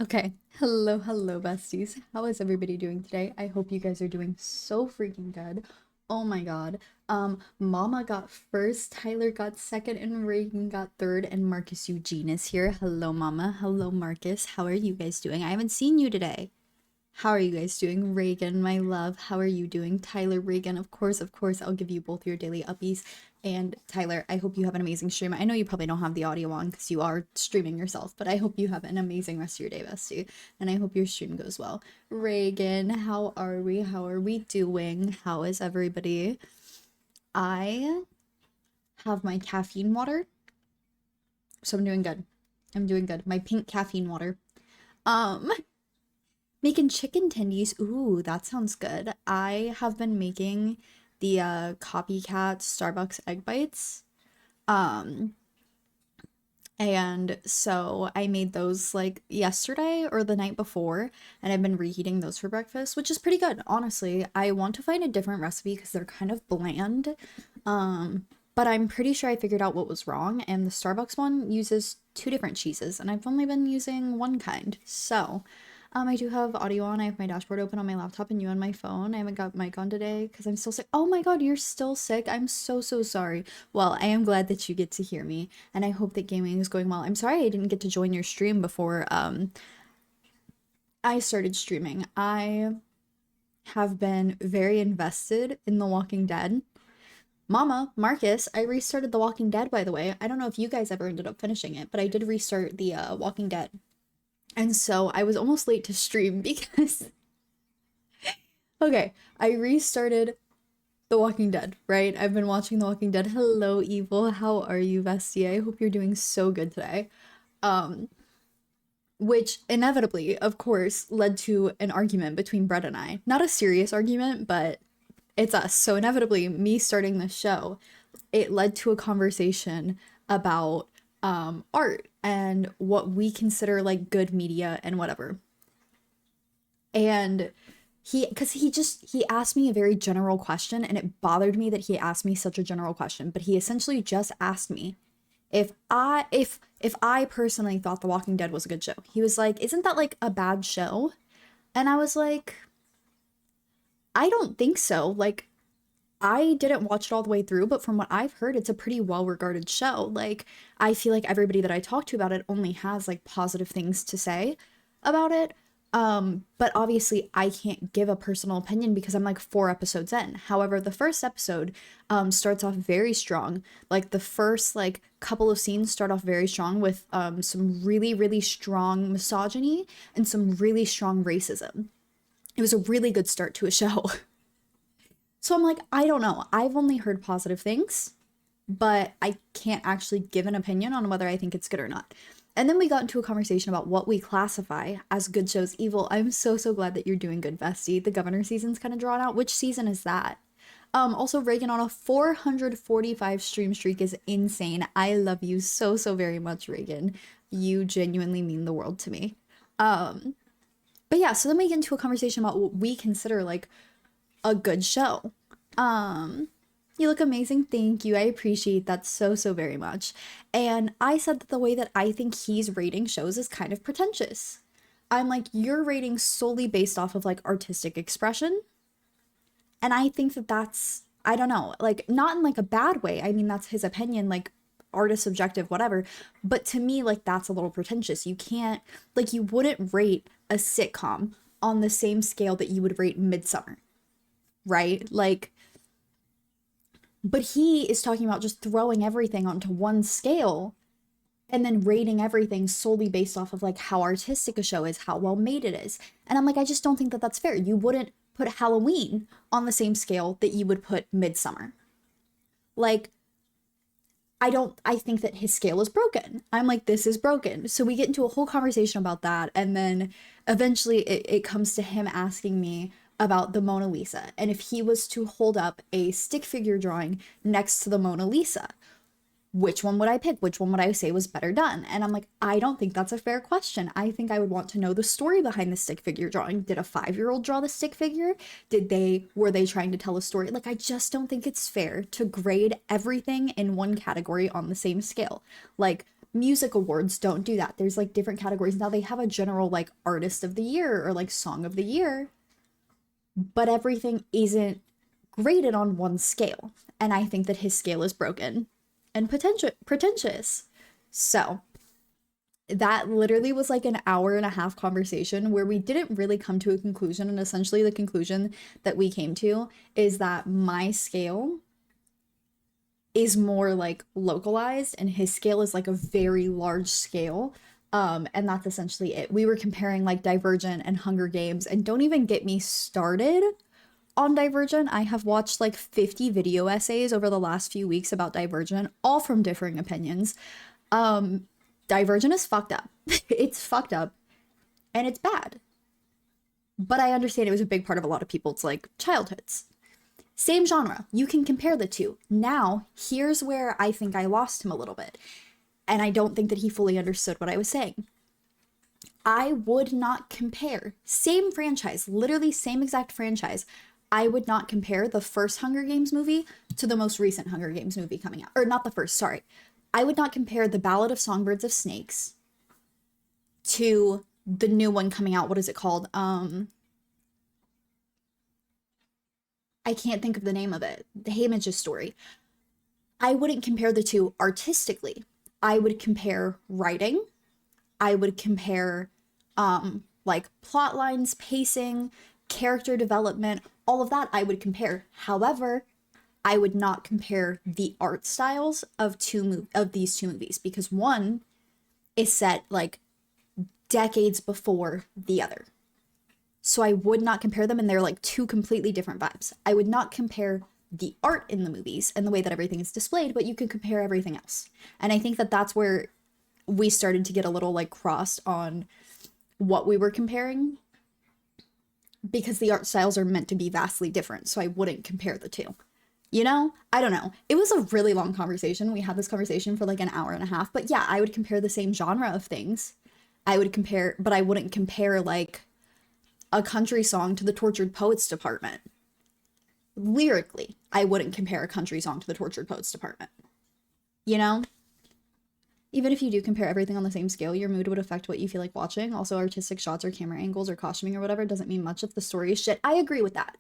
Okay, hello, besties. How is everybody doing today? I hope you guys are doing so freaking good. Oh my god. Mama got first, Tyler got second, and Reagan got third, and Marcus Eugene is here. Hello, Mama. Hello, Marcus. How are you guys doing? I haven't seen you today. How are you guys doing? Reagan, my love, how are you doing? Tyler, Reagan, of course, I'll give you both your daily uppies. And Tyler, I hope you have an amazing stream. I know you probably don't have the audio on because you are streaming yourself, but I hope you have an amazing rest of your day, bestie. And I hope your stream goes well. Reagan, how are we? How are we doing? How is everybody? I have my caffeine water, so I'm doing good. I'm doing good. My pink caffeine water. Um, Making chicken tendies. Ooh, that sounds good. I have been making the copycat Starbucks egg bites. Um, and so I made those like yesterday or the night before, and I've been reheating those for breakfast, which is pretty good, honestly. I want to find a different recipe because they're kind of bland. But I'm pretty sure I figured out what was wrong, and the Starbucks one uses two different cheeses, and I've only been using one kind. So, I do have audio on. I have my dashboard open on my laptop and you on my phone. I haven't got mic on today because I'm still sick. Oh my god, you're still sick. I'm so sorry. Well, I am glad that you get to hear me, and I hope that gaming is going well. I'm sorry I didn't get to join your stream before I started streaming. I have been very invested in The Walking Dead. Mama, Marcus, I restarted The Walking Dead, by the way. I don't know if you guys ever ended up finishing it, but I did restart the Walking Dead. And so I was almost late to stream because okay, I restarted The Walking Dead, right? I've been watching The Walking Dead. Hello, Evil. How are you, bestie? I hope you're doing so good today. Um, which inevitably, of course, led to an argument between Brett and I. Not a serious argument, but it's us. So inevitably, me starting the show, it led to a conversation about art and what we consider like good media and whatever. And he asked me a very general question, and it bothered me that he asked me such a general question, but he essentially just asked me if I personally thought The Walking Dead was a good show. He was like, "Isn't that like a bad show?" And I was like, "I don't think so. Like I didn't watch it all the way through, but from what I've heard, it's a pretty well-regarded show. Like, I feel like everybody that I talk to about it only has like positive things to say about it. But obviously I can't give a personal opinion because I'm like 4 episodes in. However, the first episode starts off very strong. Like the first like couple of scenes start off very strong with some really strong misogyny and some really strong racism. It was a really good start to a show. So I'm like, I don't know. I've only heard positive things, but I can't actually give an opinion on whether I think it's good or not. And then we got into a conversation about what we classify as good shows. Evil, I'm so glad that you're doing good, bestie. The Governor season's kind of drawn out. Which season is that? Also, Reagan on a 445 stream streak is insane. I love you so very much, Reagan. You genuinely mean the world to me. But yeah, so then we get into a conversation about what we consider like a good show. You look amazing. Thank you. I appreciate that so very much. And I said that the way that I think he's rating shows is kind of pretentious. I'm like, you're rating solely based off of like artistic expression. And I think that that's, I don't know, like not in like a bad way. I mean, that's his opinion, like art is subjective, whatever. But to me, like that's a little pretentious. You can't, like, you wouldn't rate a sitcom on the same scale that you would rate Midsummer, right? Like, but he is talking about just throwing everything onto one scale and then rating everything solely based off of like how artistic a show is, how well made it is. And I'm like, I just don't think that that's fair. You wouldn't put Halloween on the same scale that you would put Midsummer. Like, I think that his scale is broken. I'm like, this is broken. So we get into a whole conversation about that. And then eventually it comes to him asking me about the Mona Lisa and if he was to hold up a stick figure drawing next to the Mona Lisa, which one would I pick? Which one would I say was better done? And I'm like, I don't think that's a fair question. I think I would want to know the story behind the stick figure drawing. Did a 5-year-old draw the stick figure? Were they trying to tell a story? Like, I just don't think it's fair to grade everything in one category on the same scale. Like, music awards don't do that. There's like different categories. Now they have a general like artist of the year or like song of the year, but everything isn't graded on one scale. And I think that his scale is broken and pretentious. So that literally was like an hour and a half conversation where we didn't really come to a conclusion. And essentially the conclusion that we came to is that my scale is more like localized and his scale is like a very large scale. And that's essentially it. We were comparing like Divergent and Hunger Games, and don't even get me started on Divergent. I have watched like 50 video essays over the last few weeks about Divergent, all from differing opinions. Divergent is fucked up. It's fucked up and it's bad. But I understand it was a big part of a lot of people's like childhoods. Same genre. You can compare the two. Now, here's where I think I lost him a little bit. And I don't think that he fully understood what I was saying. I would not compare. Same franchise, literally same exact franchise. I would not compare the first Hunger Games movie to the most recent Hunger Games movie coming out. Or not the first, sorry. I would not compare The Ballad of Songbirds of Snakes to the new one coming out. What is it called? I can't think of the name of it. The Haymage's story. I wouldn't compare the two artistically. I would compare writing. I would compare like plot lines, pacing, character development, all of that I would compare. However, I would not compare the art styles of these two movies, because one is set like decades before the other. So I would not compare them, and they're like two completely different vibes. I would not compare the art in the movies and the way that everything is displayed, but you can compare everything else. And I think that that's where we started to get a little like crossed on what we were comparing, because the art styles are meant to be vastly different. So I wouldn't compare the two. You know, I don't know. It was a really long conversation. We had this conversation for like an hour and a half, but yeah, I would compare the same genre of things. I would compare, but I wouldn't compare like a country song to the Tortured Poets Department. Lyrically, I wouldn't compare a country song to the Tortured Poets Department. You know? Even if you do compare everything on the same scale, your mood would affect what you feel like watching. Also, artistic shots or camera angles or costuming or whatever doesn't mean much if the story is shit. I agree with that.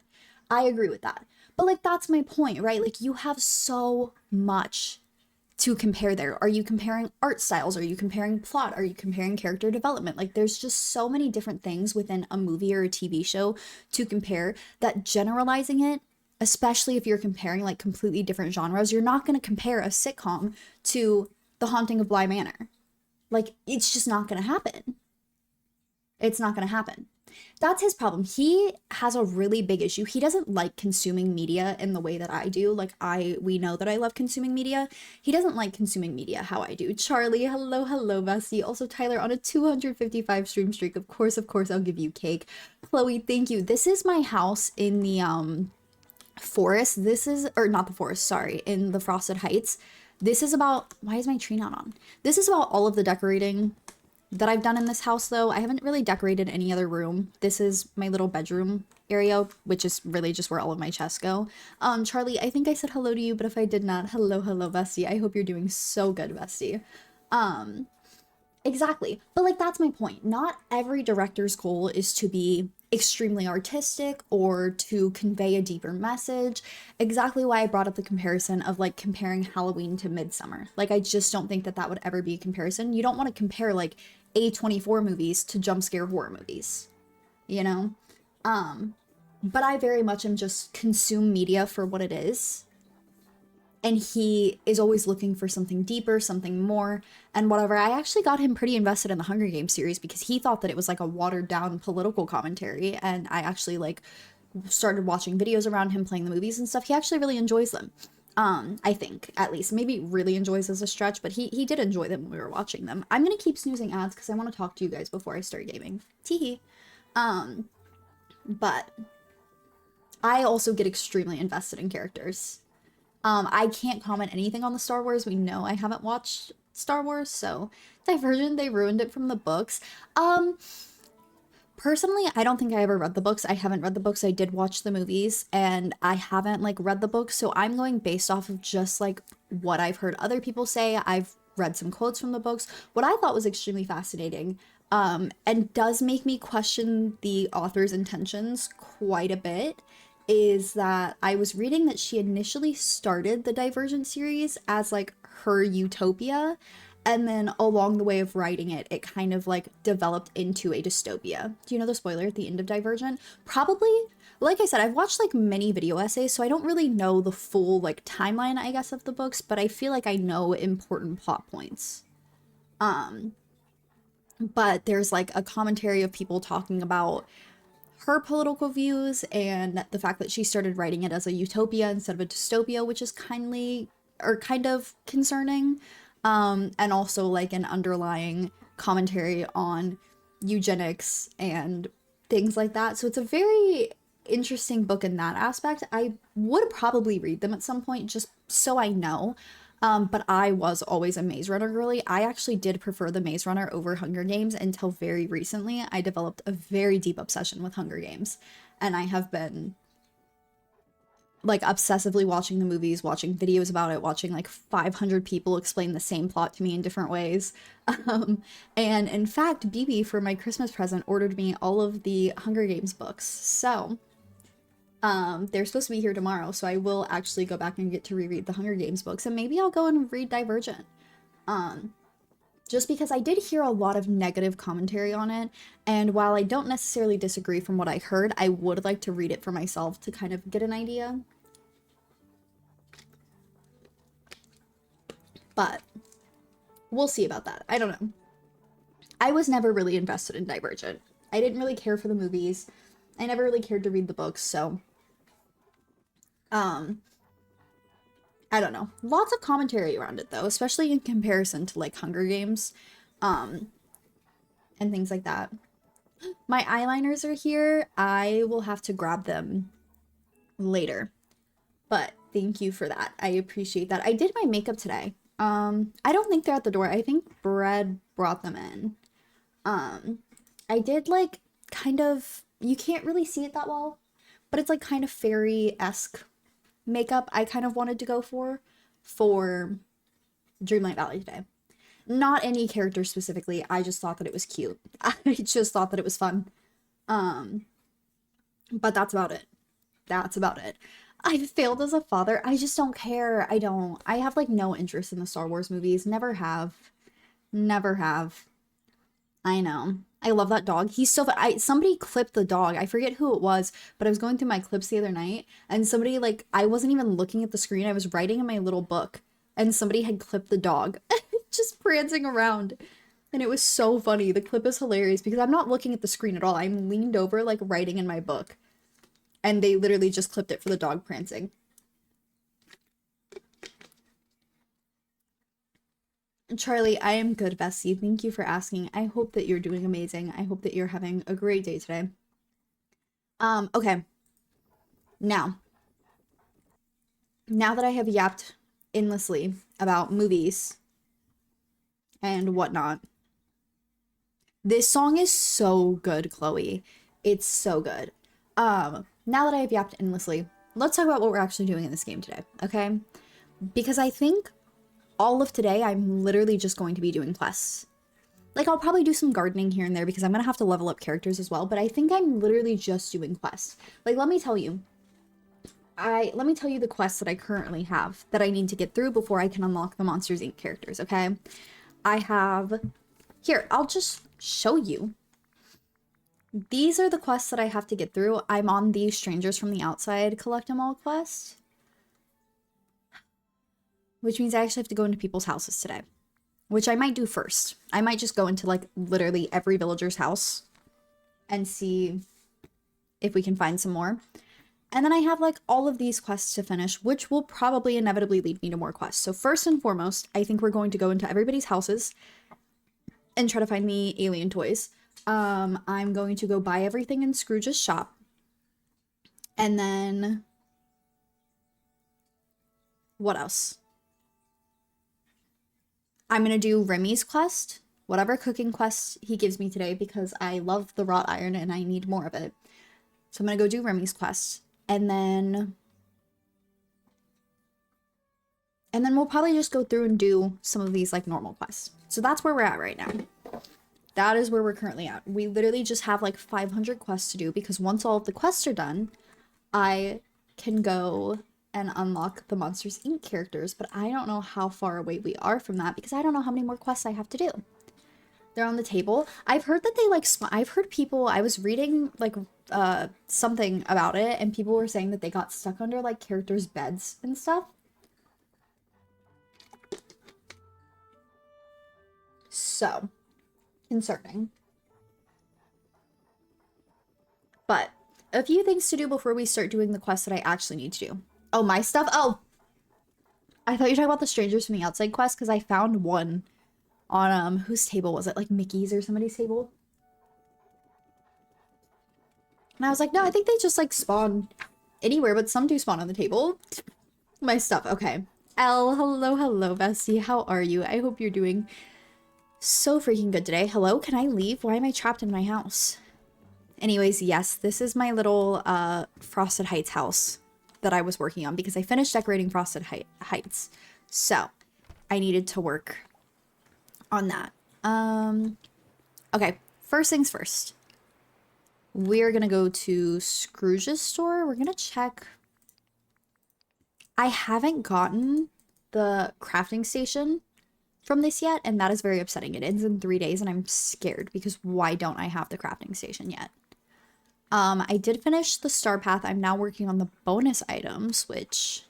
But like, that's my point, right? Like, you have so much to compare there. Are you comparing art styles? Are you comparing plot? Are you comparing character development? Like, there's just so many different things within a movie or a TV show to compare that generalizing it, especially if you're comparing like completely different genres, you're not going to compare a sitcom to The Haunting of Bly Manor. Like, it's just not going to happen. It's not going to happen. That's his problem. He has a really big issue. He doesn't like consuming media in the way that I do. Like, we know that I love consuming media. He doesn't like consuming media how I do. Charlie, hello, bestie. Also, Tyler, on a 255 stream streak. Of course, I'll give you cake. Chloe, thank you. This is my house in the forest. Or not the forest, sorry, in the Frosted Heights. This is about, why is my tree not on? This is about all of the decorating that I've done in this house, though. I haven't really decorated any other room. This is my little bedroom area, which is really just where all of my chests go. Charlie, I think I said hello to you, but if I did not, hello, bestie. I hope you're doing so good, bestie. Exactly. But like, that's my point. Not every director's goal is to be extremely artistic or to convey a deeper message. Exactly why I brought up the comparison of like comparing Halloween to Midsummer. Like, I just don't think that would ever be a comparison. You don't want to compare like A24 movies to jump scare horror movies, you know? But I very much am just consume media for what it is. And he is always looking for something deeper, something more, and whatever. I actually got him pretty invested in the Hunger Games series because he thought that it was like a watered down political commentary. And I actually like started watching videos around him playing the movies and stuff. He actually really enjoys them. I think, at least. Maybe really enjoys as a stretch, but he did enjoy them when we were watching them. I'm gonna keep snoozing ads because I want to talk to you guys before I start gaming. Teehee. But I also get extremely invested in characters. I can't comment anything on the Star Wars. We know I haven't watched Star Wars, so Divergent, they ruined it from the books. Personally, I don't think I ever read the books. I haven't read the books. I did watch the movies, and I haven't like read the books, so I'm going based off of just like what I've heard other people say. I've read some quotes from the books. What I thought was extremely fascinating, and does make me question the author's intentions quite a bit, is that I was reading that she initially started the Divergent series as like her utopia, and then along the way of writing it, it kind of like developed into a dystopia. Do you know the spoiler at the end of Divergent? Probably. Like I said, I've watched like many video essays, so I don't really know the full like timeline, I guess, of the books, but I feel like I know important plot points. But there's like a commentary of people talking about her political views and the fact that she started writing it as a utopia instead of a dystopia, which is kind of concerning. And also like an underlying commentary on eugenics and things like that. So it's a very interesting book in that aspect. I would probably read them at some point just so I know. But I was always a Maze Runner girly. I actually did prefer the Maze Runner over Hunger Games until very recently. I developed a very deep obsession with Hunger Games, and I have been like obsessively watching the movies, watching videos about it, watching like 500 people explain the same plot to me in different ways. And in fact, BB for my Christmas present ordered me all of the Hunger Games books. So they're supposed to be here tomorrow, so I will actually go back and get to reread the Hunger Games books, and maybe I'll go and read Divergent. Just because I did hear a lot of negative commentary on it, and while I don't necessarily disagree from what I heard, I would like to read it for myself to kind of get an idea. But we'll see about that. I don't know. I was never really invested in Divergent. I didn't really care for the movies. I never really cared to read the books, so I don't know. Lots of commentary around it though, especially in comparison to like Hunger Games, and things like that. My eyeliners are here. I will have to grab them later. But thank you for that. I appreciate that. I did my makeup today. I don't think they're at the door. I think Brad brought them in. I did like kind of, you can't really see it that well, but it's like kind of fairy-esque makeup I kind of wanted to go for Dreamlight Valley today. Not any character specifically. I just thought that it was cute. I just thought that it was fun. But that's about it. That's about it. I failed as a father. I just don't care. I have like no interest in the Star Wars movies. Never have. Never have. I know. I love that dog. He's so fun. Somebody clipped the dog. I forget who it was, but I was going through my clips the other night, and somebody like, I wasn't even looking at the screen. I was writing in my little book, and somebody had clipped the dog just prancing around. And it was so funny. The clip is hilarious because I'm not looking at the screen at all. I'm leaned over like writing in my book. And they literally just clipped it for the dog prancing. Charlie, I am good, Bessie. Thank you for asking. I hope that you're doing amazing. I hope that you're having a great day today. Okay. Now that I have yapped endlessly about movies and whatnot, this song is so good, Chloe. It's so good. Now that I have yapped endlessly, let's talk about what we're actually doing in this game today, okay? Because I think all of today, I'm literally just going to be doing quests. Like, I'll probably do some gardening here and there because I'm going to have to level up characters as well, but I think I'm literally just doing quests. Like, let me tell you the quests that I currently have that I need to get through before I can unlock the Monsters Inc. characters, okay? I have... Here, I'll just show you. These are the quests that I have to get through. I'm on the Strangers from the Outside Collect 'em All quest, which means I actually have to go into people's houses today, which I might do first. I might just go into like literally every villager's house and see if we can find some more. And then I have like all of these quests to finish, which will probably inevitably lead me to more quests. So first and foremost, I think we're going to go into everybody's houses and try to find the alien toys. I'm going to go buy everything in Scrooge's shop. And then... what else? I'm going to do Remy's quest. Whatever cooking quest he gives me today, because I love the wrought iron and I need more of it. So I'm going to go do Remy's quest. And then... And then we'll probably just go through and do some of these like normal quests. So that's where we're at right now. That is where we're currently at. We literally just have like 500 quests to do because once all of the quests are done, I can go and unlock the Monsters Inc. characters, but I don't know how far away we are from that because I don't know how many more quests I have to do. They're on the table. I've heard that they like, I've heard people, I was reading like something about it and people were saying that they got stuck under like characters' beds and stuff. So, concerning. But a few things to do before we start doing the quests that I actually need to do. Oh, my stuff? Oh! I thought you were talking about the Strangers from the Outside quest because I found one on, whose table was it? Like Mickey's or somebody's table? And I was like, no, I think they just like spawn anywhere, but some do spawn on the table. My stuff, okay. Elle, hello, bestie. How are you? I hope you're doing so freaking good today. Hello, can I leave? Why am I trapped in my house? Anyways, yes, this is my little Frosted Heights house that I was working on because I finished decorating Frosted Heights. So, I needed to work on that. Okay, first things first. We're gonna go to Scrooge's store. We're gonna check. I haven't gotten the crafting station from this yet, and that is very upsetting. It ends in 3 days, and I'm scared because why don't I have the crafting station yet? I did finish the star path. I'm now working on the bonus items, which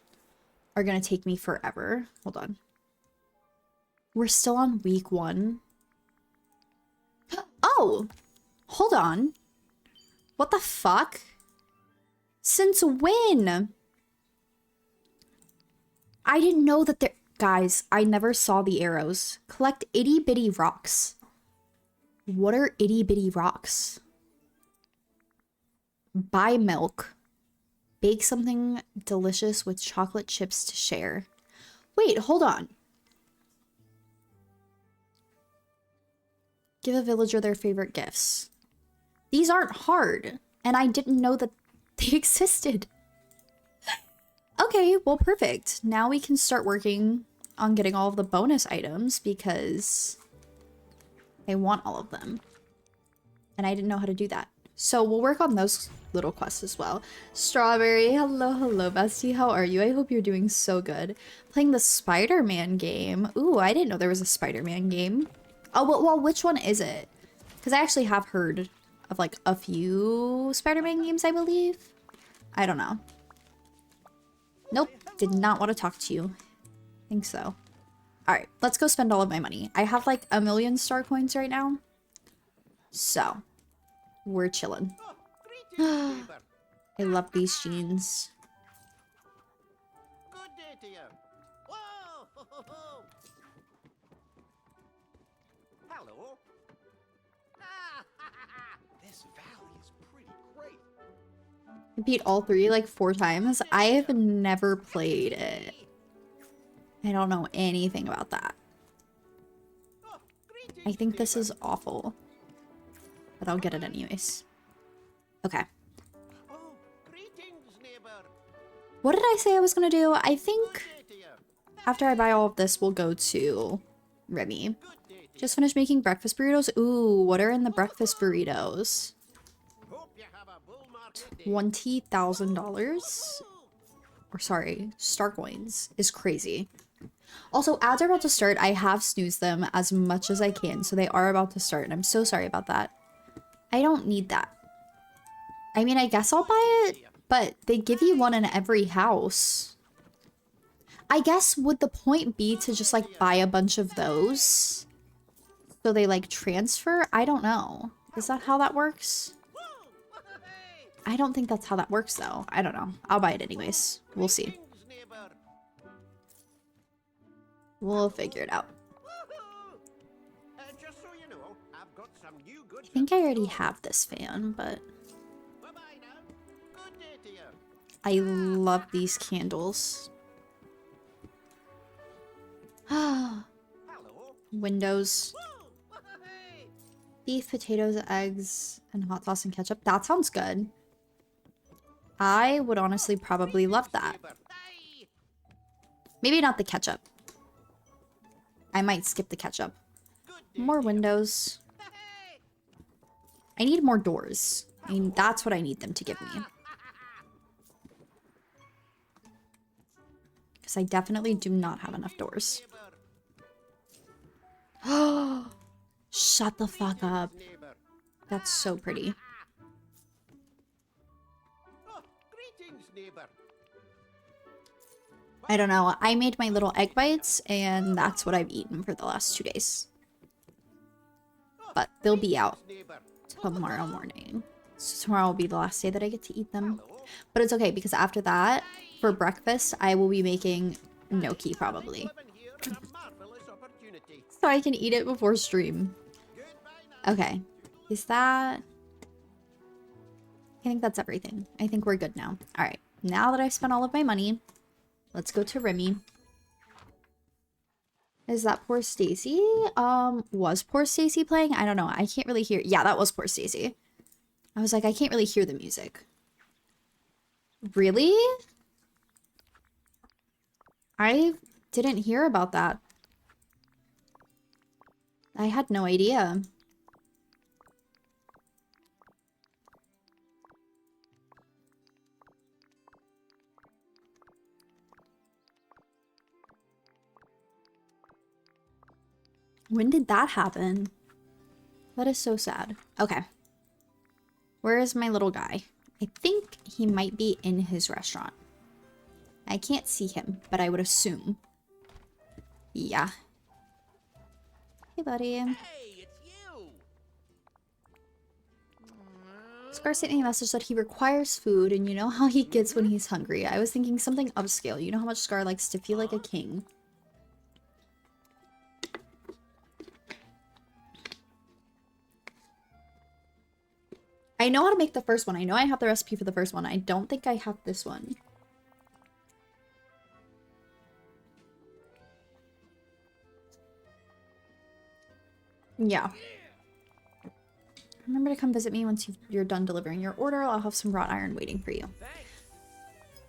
are gonna take me forever. Hold on. We're still on week 1. Oh! Hold on. What the fuck? Since when? I didn't know that there... Guys, I never saw the arrows. Collect itty bitty rocks. What are itty bitty rocks? Buy milk. Bake something delicious with chocolate chips to share. Wait, hold on. Give a villager their favorite gifts. These aren't hard, and I didn't know that they existed. Okay, well, perfect. Now we can start working on getting all of the bonus items because I want all of them. And I didn't know how to do that. So we'll work on those little quests as well. Strawberry, hello, bestie. How are you? I hope you're doing so good. Playing the Spider-Man game. Ooh, I didn't know there was a Spider-Man game. Oh, well, which one is it? Because I actually have heard of like a few Spider-Man games, I believe. I don't know. Nope, did not want to talk to you. I think so. Alright, let's go spend all of my money. I have like 1,000,000 star coins right now. So, we're chilling. I love these jeans. Good day to you. Whoa! Hello. This valley is pretty great. I beat all 3 like 4 times. I have never played it. I don't know anything about that. I think this is awful. But I'll get it anyways. Okay. Oh, greetings, neighbor. What did I say I was gonna do? I think Good day to you. after I buy all of this, we'll go to Remy. Good day to Just finished making breakfast burritos. Ooh, what are in the breakfast burritos? you. Hope you have a bull market day. $20,000? Or sorry, star coins is crazy. Also, ads are about to start. I have snoozed them as much as I can, so they are about to start, and I'm so sorry about that. I don't need that. I mean, I guess I'll buy it, but they give you one in every house. I guess would the point be to just like buy a bunch of those? So they like transfer? I don't know. Is that how that works? I don't think that's how that works though. I don't know. I'll buy it anyways. We'll see. Greetings, neighbor. We'll figure it out. Just so you know, I've got some new goods. I think I already have this fan, but Bye-bye now. Good day to you. I love these candles. Hello. Windows. Beef, potatoes, eggs, and hot sauce and ketchup. That sounds good. I would honestly probably love that. Neighbor. Hey. Maybe not the ketchup. I might skip the ketchup. More windows. I need more doors. I mean, that's what I need them to give me. Because I definitely do not have enough doors. Oh, shut the fuck up. That's so pretty. Oh, greetings, neighbor. I don't know. I made my little egg bites, and that's what I've eaten for the last 2 days. But they'll be out Neighbor. tomorrow morning. So tomorrow will be the last day that I get to eat them. But it's okay, because after that, for breakfast, I will be making gnocchi, probably. Living here is a marvelous opportunity. So I can eat it before stream. Goodbye now. Okay. Is that... I think that's everything. I think we're good now. Alright. Now that I've spent all of my money, let's go to Remy. Is that poor Stacy? Was poor Stacy playing? I don't know. I can't really hear. Yeah, that was poor Stacy. I was like, I can't really hear the music. Really? I didn't hear about that. I had no idea. When did that happen? That is so sad. Okay. Where is my little guy? I think he might be in his restaurant. I can't see him, but I would assume. Yeah. Hey, buddy. Hey, it's you. Scar sent me a message that he requires food, and you know how he gets when he's hungry. I was thinking something upscale. You know how much Scar likes to feel like a king. I know how to make the first one. I know I have the recipe for the first one. I don't think I have this one. Yeah. Remember to come visit me once you're done delivering your order. I'll have some wrought iron waiting for you.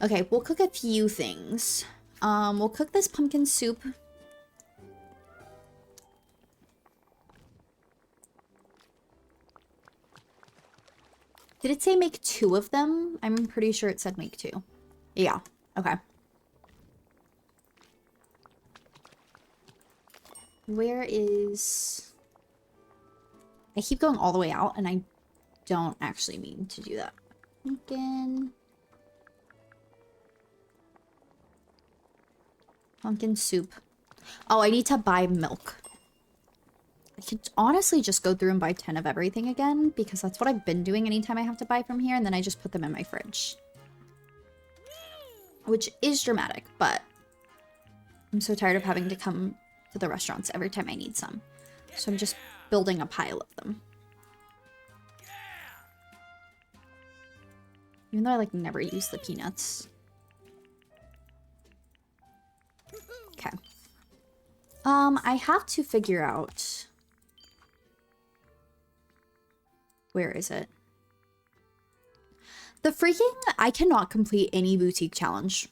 Okay, we'll cook a few things. We'll cook this pumpkin soup. Did it say make 2 of them? I'm pretty sure it said make 2. Yeah, okay. Where is... I keep going all the way out, and I don't actually mean to do that. Pumpkin. Pumpkin soup. Oh, I need to buy milk. I could honestly just go through and buy 10 of everything again, because that's what I've been doing anytime I have to buy from here, and then I just put them in my fridge. Which is dramatic, but I'm so tired of having to come to the restaurants every time I need some. So I'm just building a pile of them. Even though I, like, never use the peanuts. Okay. I have to figure out... Where is it? The freaking... I cannot complete any boutique challenge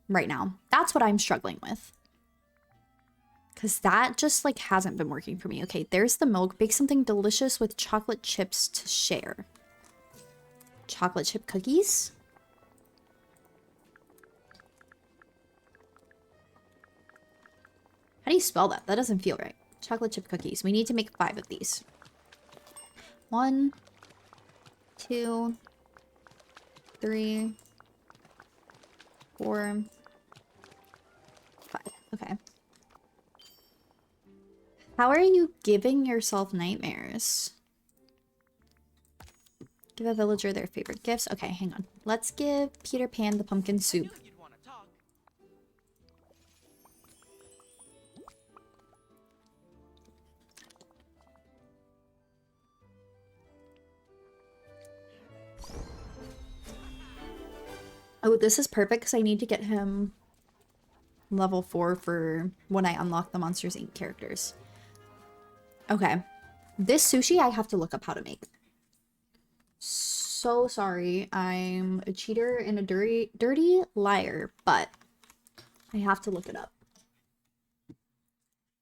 right now. That's what I'm struggling with. Because that just, like, hasn't been working for me. Okay, there's the milk. Bake something delicious with chocolate chips to share. Chocolate chip cookies? How do you spell that? That doesn't feel right. Chocolate chip cookies. We need to make 5 of these. 1, 2, 3, 4, 5. Okay. How are you giving yourself nightmares? Give a villager their favorite gifts. Okay, hang on. Let's give Peter Pan the pumpkin soup. Oh, this is perfect because I need to get him level 4 for when I unlock the Monsters Inc. characters. Okay. This sushi I have to look up how to make. So sorry. I'm a cheater and a dirty liar, but I have to look it up.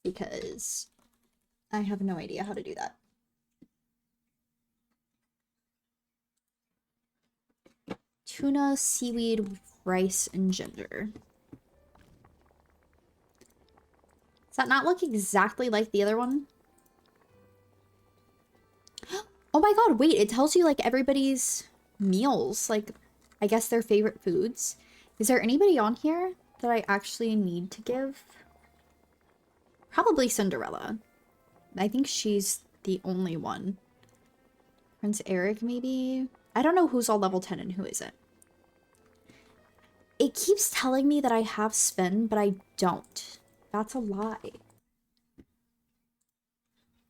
Because I have no idea how to do that. Tuna, seaweed, rice, and ginger. Does that not look exactly like the other one? Oh my god, wait, it tells you like everybody's meals, like I guess their favorite foods. Is there anybody on here that I actually need to give? Probably Cinderella. I think she's the only one. Prince Eric, maybe? I don't know who's all level 10 and who isn't. It keeps telling me that I have Sven, but I don't. That's a lie.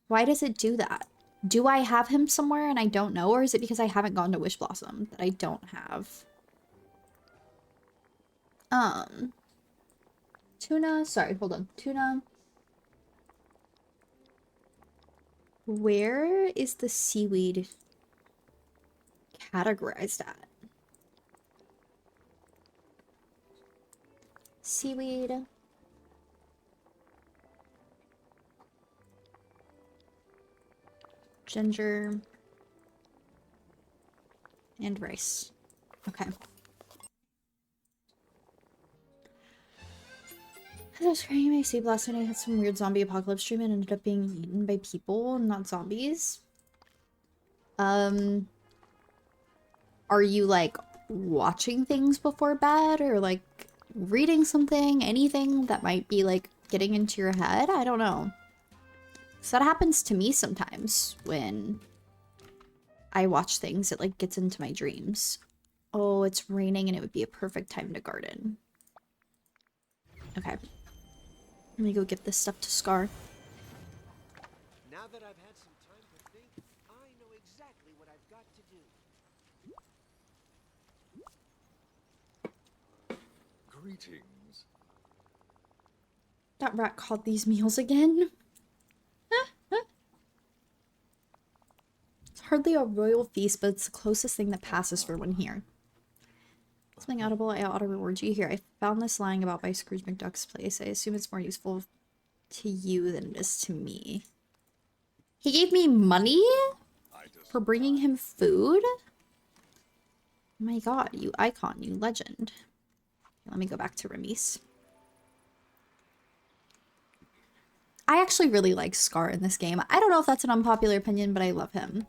Why does it do that? Do I have him somewhere and I don't know? Or is it because I haven't gone to Wish Blossom that I don't have? Tuna. Sorry, hold on. Tuna. Where is the seaweed categorized at? Seaweed. Ginger. And rice. Okay. I was crying in my sleep last night. I had some weird zombie apocalypse dream and ended up being eaten by people, not zombies. Are you like watching things before bed or like reading something, anything that might be like getting into your head? I don't know. So that happens to me sometimes when I watch things. It like gets into my dreams. Oh, it's raining and it would be a perfect time to garden. Okay. Let me go give this stuff to Scar. Now that I've had some time to think, I know exactly what I've got to do. Greetings. That rat called these meals again. It's hardly a royal feast, but it's the closest thing that passes for one here. Something audible, I ought to reward you here. I found this lying about by Scrooge McDuck's place. I assume it's more useful to you than it is to me. He gave me money for bringing him food? Oh my god, you icon, you legend. Let me go back to Remy's. I actually really like Scar in this game. I don't know if that's an unpopular opinion, but I love him.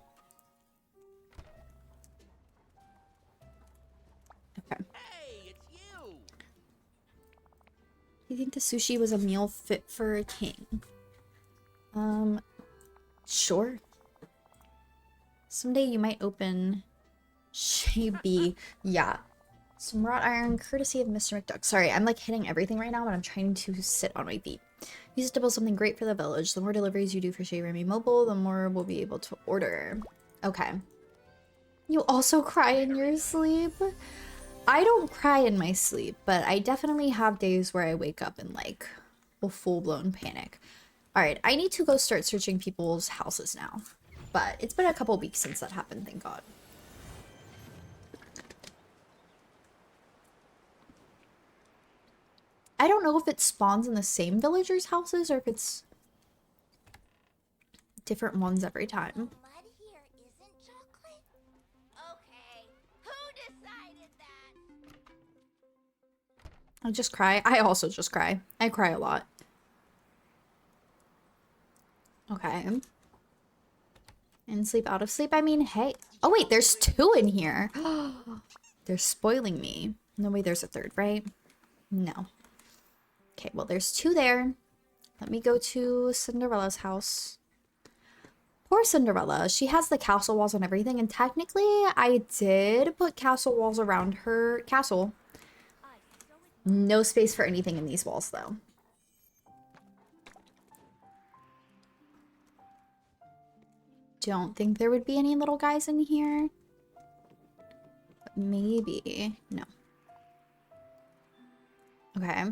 Okay. Hey, it's you! You think the sushi was a meal fit for a king? Sure. Someday you might open Shaby. Yeah. Some wrought iron, courtesy of Mr. McDuck. Sorry, I'm like hitting everything right now, but I'm trying to sit on my feet. Use it to build something great for the village. The more deliveries you do for Shea Remy Mobile, the more we'll be able to order. Okay. You also cry in your sleep? I don't cry in my sleep, but I definitely have days where I wake up in like a full-blown panic. Alright, I need to go start searching people's houses now. But it's been a couple weeks since that happened, thank God. I don't know if it spawns in the same villagers' houses or if it's different ones every time. Mud here isn't chocolate? Okay, who decided that? I just cry. I also just cry. I cry a lot. Okay. In sleep, out of sleep. I mean, hey. Oh, wait, there's two in here. They're spoiling me. No way there's a third, right? No. Okay, well, there's two there. Let me go to Cinderella's house. Poor Cinderella. She has the castle walls and everything, and technically, I did put castle walls around her castle. No space for anything in these walls, though. Don't think there would be any little guys in here. But maybe. No. Okay.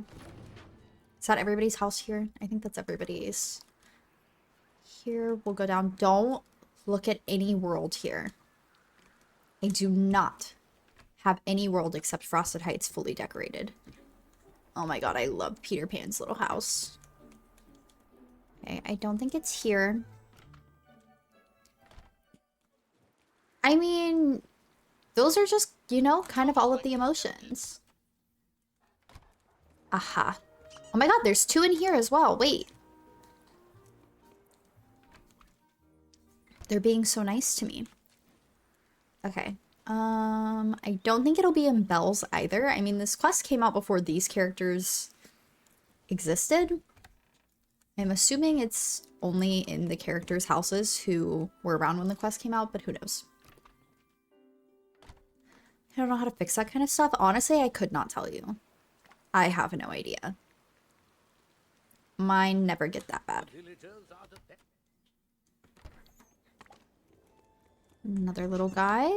Is that everybody's house here? I think that's everybody's. Here, we'll go down. Don't look at any world here. I do not have any world except Frosted Heights fully decorated. Oh my god, I love Peter Pan's little house. Okay, I don't think it's here. I mean, those are just, you know, kind of all of the emotions. Aha. Oh my god, there's 2 in here as well. Wait. They're being so nice to me. Okay. I don't think it'll be in Belle's either. I mean, this quest came out before these characters existed. I'm assuming it's only in the characters' houses who were around when the quest came out, but who knows? I don't know how to fix that kind of stuff. Honestly, I could not tell you. I have no idea. Mine never get that bad. Another little guy.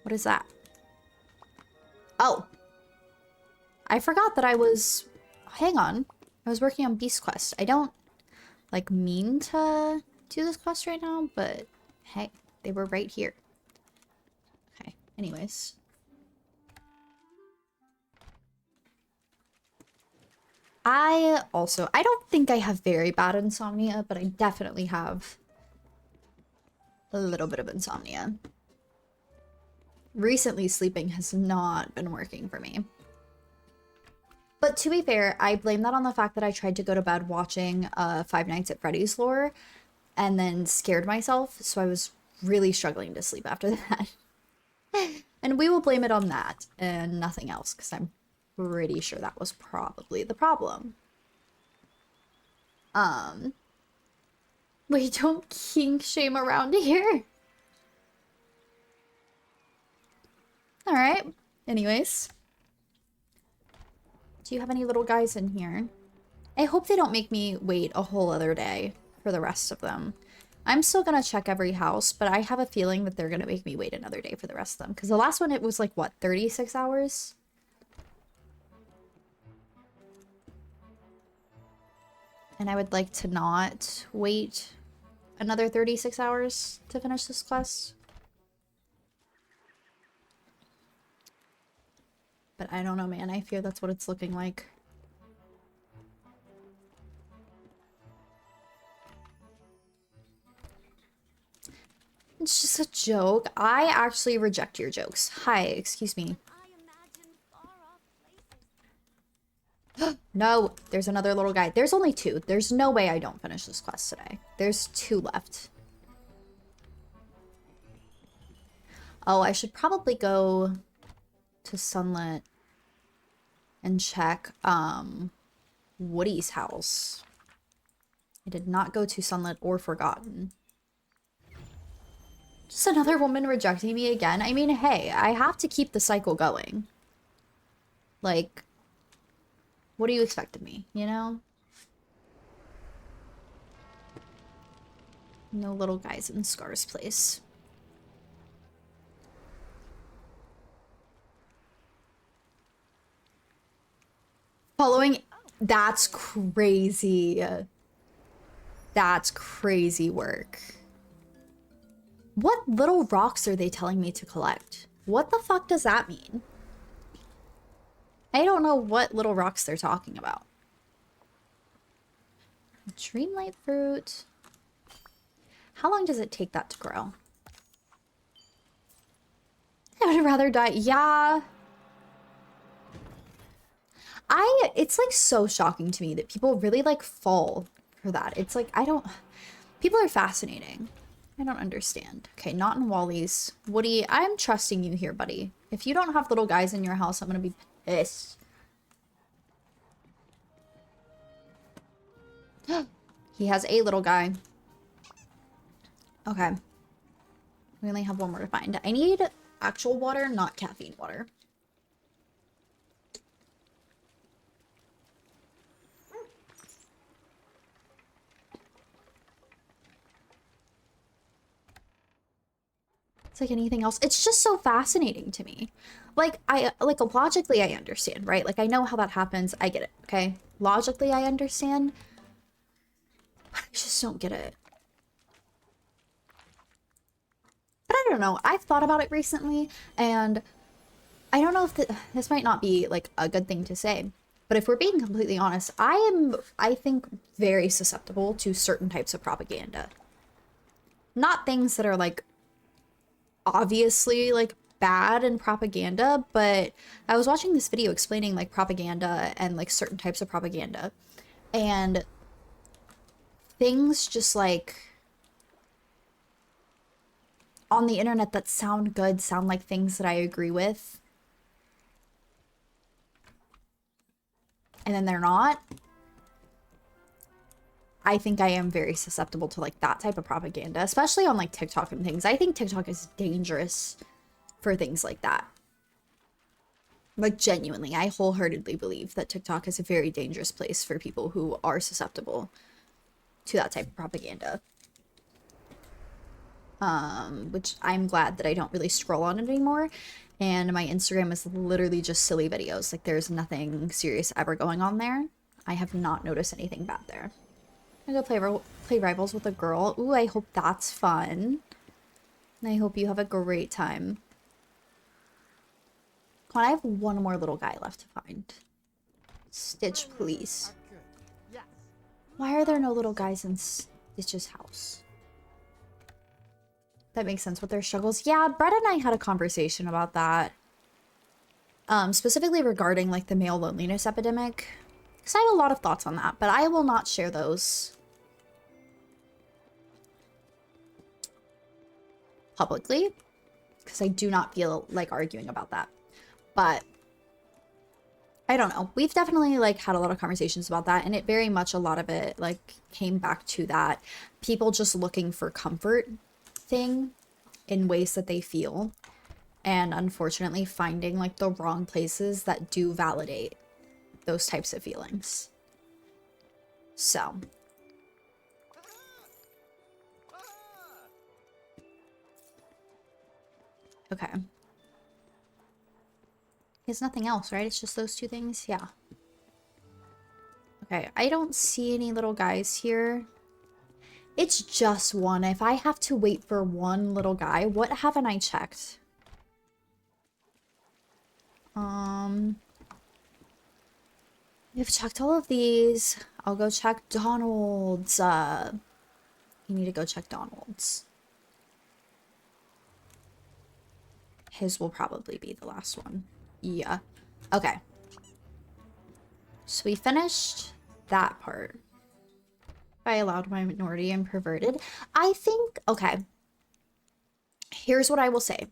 What is that? Oh. I forgot that I was... Hang on. I was working on Beast Quest. I don't, like, mean to do this quest right now, but hey, they were right here. Okay, anyways. I don't think I have very bad insomnia, but I definitely have a little bit of insomnia. Recently, sleeping has not been working for me. But to be fair, I blame that on the fact that I tried to go to bed watching Five Nights at Freddy's lore and then scared myself, so I was really struggling to sleep after that. And we will blame it on that and nothing else, because I'm pretty sure that was probably the problem. We don't kink shame around here. Alright, anyways. Do you have any little guys in here? I hope they don't make me wait a whole other day for the rest of them. I'm still gonna check every house, but I have a feeling that they're gonna make me wait another day for the rest of them. Because the last one, it was like, what, 36 hours? And I would like to not wait another 36 hours to finish this quest. But I don't know, man. I fear that's what it's looking like. It's just a joke. I actually reject your jokes. Hi, excuse me. No, there's another little guy. There's only 2. There's no way I don't finish this quest today. There's 2 left. Oh, I should probably go to Sunlit and check Woody's house. I did not go to Sunlit or Forgotten. Just another woman rejecting me again. I mean, hey, I have to keep the cycle going. Like, what do you expect of me, you know? No little guys in Scar's place. Following... That's crazy. That's crazy work. What little rocks are they telling me to collect? What the fuck does that mean? I don't know what little rocks they're talking about. Dreamlight fruit. How long does it take that to grow? I would rather die. Yeah. It's like so shocking to me that people really like fall for that. It's like, people are fascinating. I don't understand. Okay, not in Wally's. Woody, I'm trusting you here, buddy. If you don't have little guys in your house, I'm gonna be pissed. He has a little guy. Okay. We only have 1 more to find. I need actual water, not caffeine water. It's like anything else. It's just so fascinating to me. Like, logically I understand, right? Like, I know how that happens. I get it, okay? Logically I understand. But I just don't get it. But I don't know. I've thought about it recently, and I don't know if this might not be like a good thing to say, but if we're being completely honest, I think, very susceptible to certain types of propaganda. Not things that are like obviously like bad and propaganda, but I was watching this video explaining like propaganda and like certain types of propaganda, and things just like on the internet that sound good sound like things that I agree with, and then they're not. I think I am very susceptible to like that type of propaganda, especially on like TikTok and things. I think TikTok is dangerous for things like that. Like genuinely, I wholeheartedly believe that TikTok is a very dangerous place for people who are susceptible to that type of propaganda. Which I'm glad that I don't really scroll on it anymore. And my Instagram is literally just silly videos. Like there's nothing serious ever going on there. I have not noticed anything bad there. I'm gonna play Rivals with a girl. Ooh, I hope that's fun. And I hope you have a great time. Come on, I have one more little guy left to find. Stitch, please. Why are there no little guys in Stitch's house? That makes sense with their struggles. Yeah, Brett and I had a conversation about that. Specifically regarding like the male loneliness epidemic. Because I have a lot of thoughts on that, but I will not share those publicly, because I do not feel like arguing about that. But I don't know. We've definitely like had a lot of conversations about that, and it very much, a lot of it like came back to that people just looking for comfort thing in ways that they feel, and unfortunately finding like the wrong places that do validate those types of feelings. So okay. There's nothing else, right? It's just those two things? Yeah. Okay, I don't see any little guys here. It's just one. If I have to wait for one little guy, what haven't I checked? I've checked all of these. I'll go check Donald's. You need to go check Donald's. His will probably be the last one. Yeah. Okay. So we finished that part. I allowed my minority and perverted. I think, okay. Here's what I will say.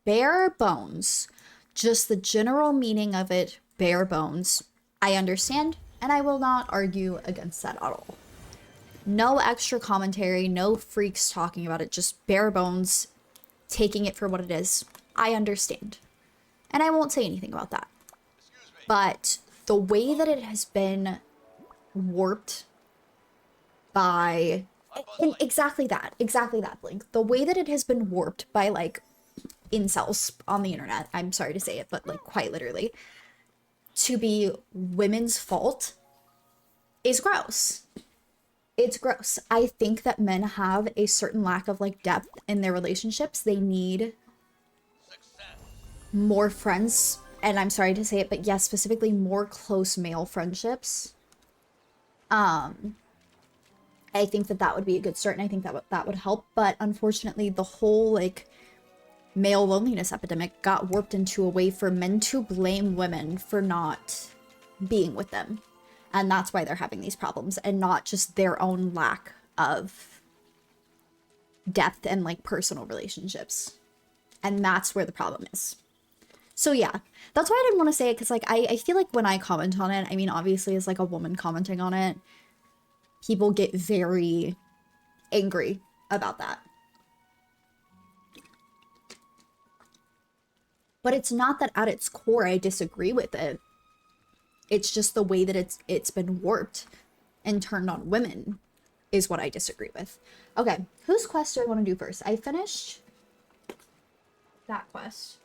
Bare bones. Just the general meaning of it, bare bones. I understand, and I will not argue against that at all. No extra commentary, no freaks talking about it, just bare bones, taking it for what it is. I understand. And I won't say anything about that. But the way that it has been warped by... And exactly that, Blink. The way that it has been warped by, like, incels on the internet, I'm sorry to say it, but, like, quite literally, to be women's fault is gross. It's gross. I think that men have a certain lack of, like, depth in their relationships. They need more friends, and I'm sorry to say it, but yes, specifically more close male friendships. I think that that would be a good start, and I think that would help, but unfortunately the whole, like, male loneliness epidemic got warped into a way for men to blame women for not being with them, and that's why they're having these problems, and not just their own lack of depth and, like, personal relationships. And that's where the problem is. So yeah, that's why I didn't want to say it, because, like, I feel like when I comment on it, I mean, obviously as, like, a woman commenting on it, people get very angry about that. But it's not that at its core I disagree with it. It's just the way that it's been warped and turned on women is what I disagree with. Okay, whose quest do I want to do first? I finished that quest.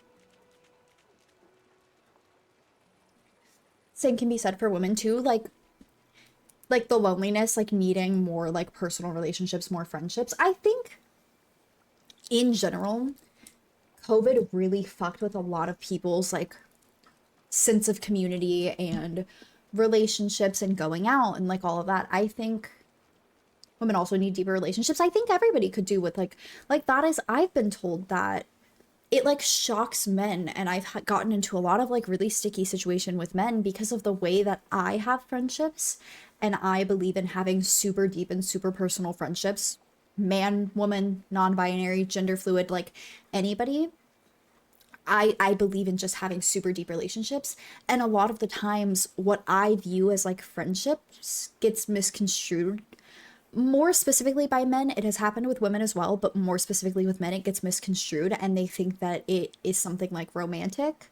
Same can be said for women too, like the loneliness, like needing more like personal relationships, more friendships. I think in general, COVID really fucked with a lot of people's like sense of community and relationships and going out and like all of that. I think women also need deeper relationships. I think everybody could do with like that is I've been told that it like shocks men, and I've gotten into a lot of like really sticky situation with men because of the way that I have friendships, and I believe in having super deep and super personal friendships, man, woman, non-binary, gender fluid, like anybody. I believe in just having super deep relationships, and a lot of the times what I view as like friendships gets misconstrued, more specifically by men. It has happened with women as well, but more specifically with men, it gets misconstrued and they think that it is something like romantic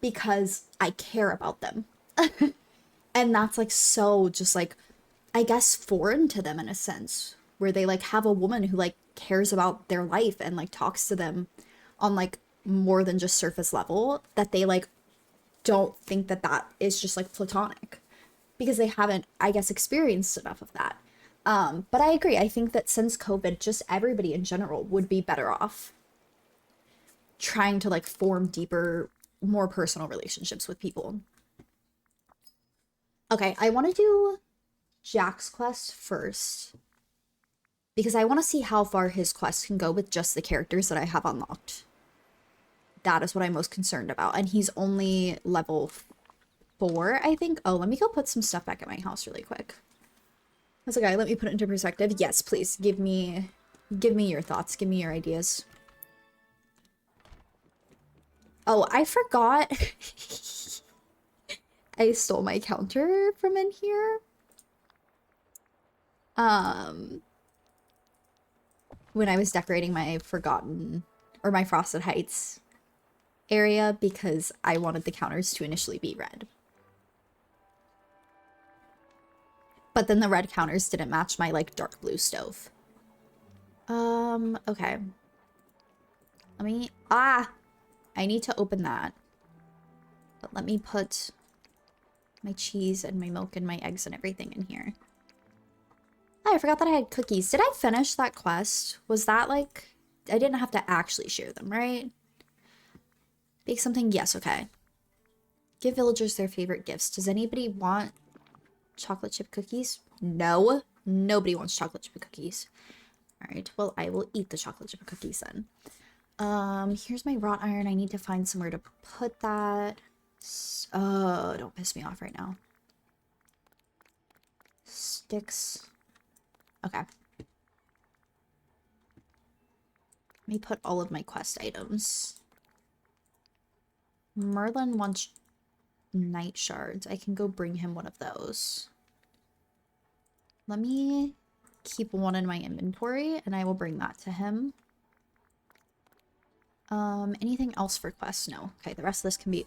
because I care about them. And that's like so just like, I guess, foreign to them in a sense, where they like have a woman who like cares about their life and like talks to them on like more than just surface level, that they like don't think that that is just like platonic because they haven't, I guess, experienced enough of that. But I agree. I think that since COVID, just everybody in general would be better off trying to like form deeper, more personal relationships with people. Okay, I want to do Jack's quest first because I want to see how far his quest can go with just the characters that I have unlocked. That is what I'm most concerned about. And he's only level 4, I think. Oh, let me go put some stuff back at my house really quick. That's okay, let me put it into perspective. Yes, please, give me your thoughts, give me your ideas. Oh, I forgot. I stole my counter from in here. When I was decorating my my Frosted Heights area because I wanted the counters to initially be red. But then the red counters didn't match my like dark blue stove. Okay. Let me, I need to open that. But let me put my cheese and my milk and my eggs and everything in here. Oh, I forgot that I had cookies. Did I finish that quest? Was that like, I didn't have to actually share them, right? Bake something? Yes, okay. Give villagers their favorite gifts. Does anybody want chocolate chip cookies? No. Nobody wants chocolate chip cookies. Alright, well, I will eat the chocolate chip cookies then. Here's my wrought iron. I need to find somewhere to put that. Oh, don't piss me off right now. Sticks. Okay. Let me put all of my quest items. Merlin wants night shards. I can go bring him one of those. Let me keep one in my inventory and I will bring that to him. Anything else for quests? No. Okay, the rest of this can be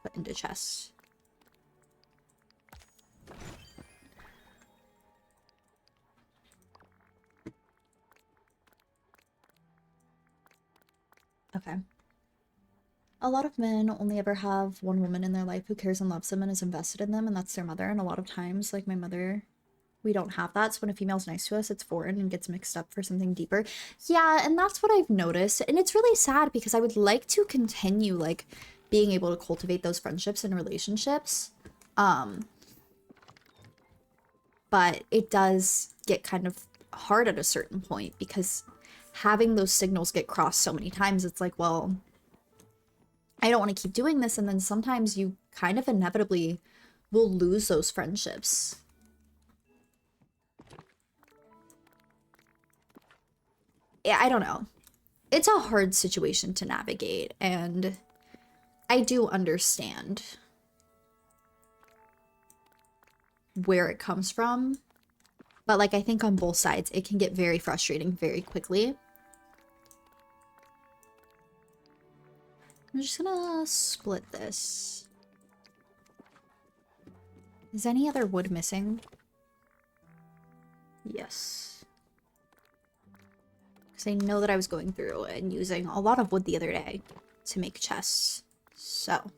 put into chests. Okay. A lot of men only ever have one woman in their life who cares and loves them and is invested in them, and that's their mother. And a lot of times, like my mother, we don't have that. So when a female's nice to us, it's foreign and gets mixed up for something deeper. Yeah, and that's what I've noticed. And it's really sad because I would like to continue, like, being able to cultivate those friendships and relationships. But it does get kind of hard at a certain point because having those signals get crossed so many times, it's like, well, I don't want to keep doing this. And then sometimes you kind of inevitably will lose those friendships. Yeah, I don't know. It's a hard situation to navigate, and I do understand where it comes from. But, like, I think on both sides, it can get very frustrating very quickly. I'm just gonna split this. Is any other wood missing? Yes. Because I know that I was going through and using a lot of wood the other day to make chests. So.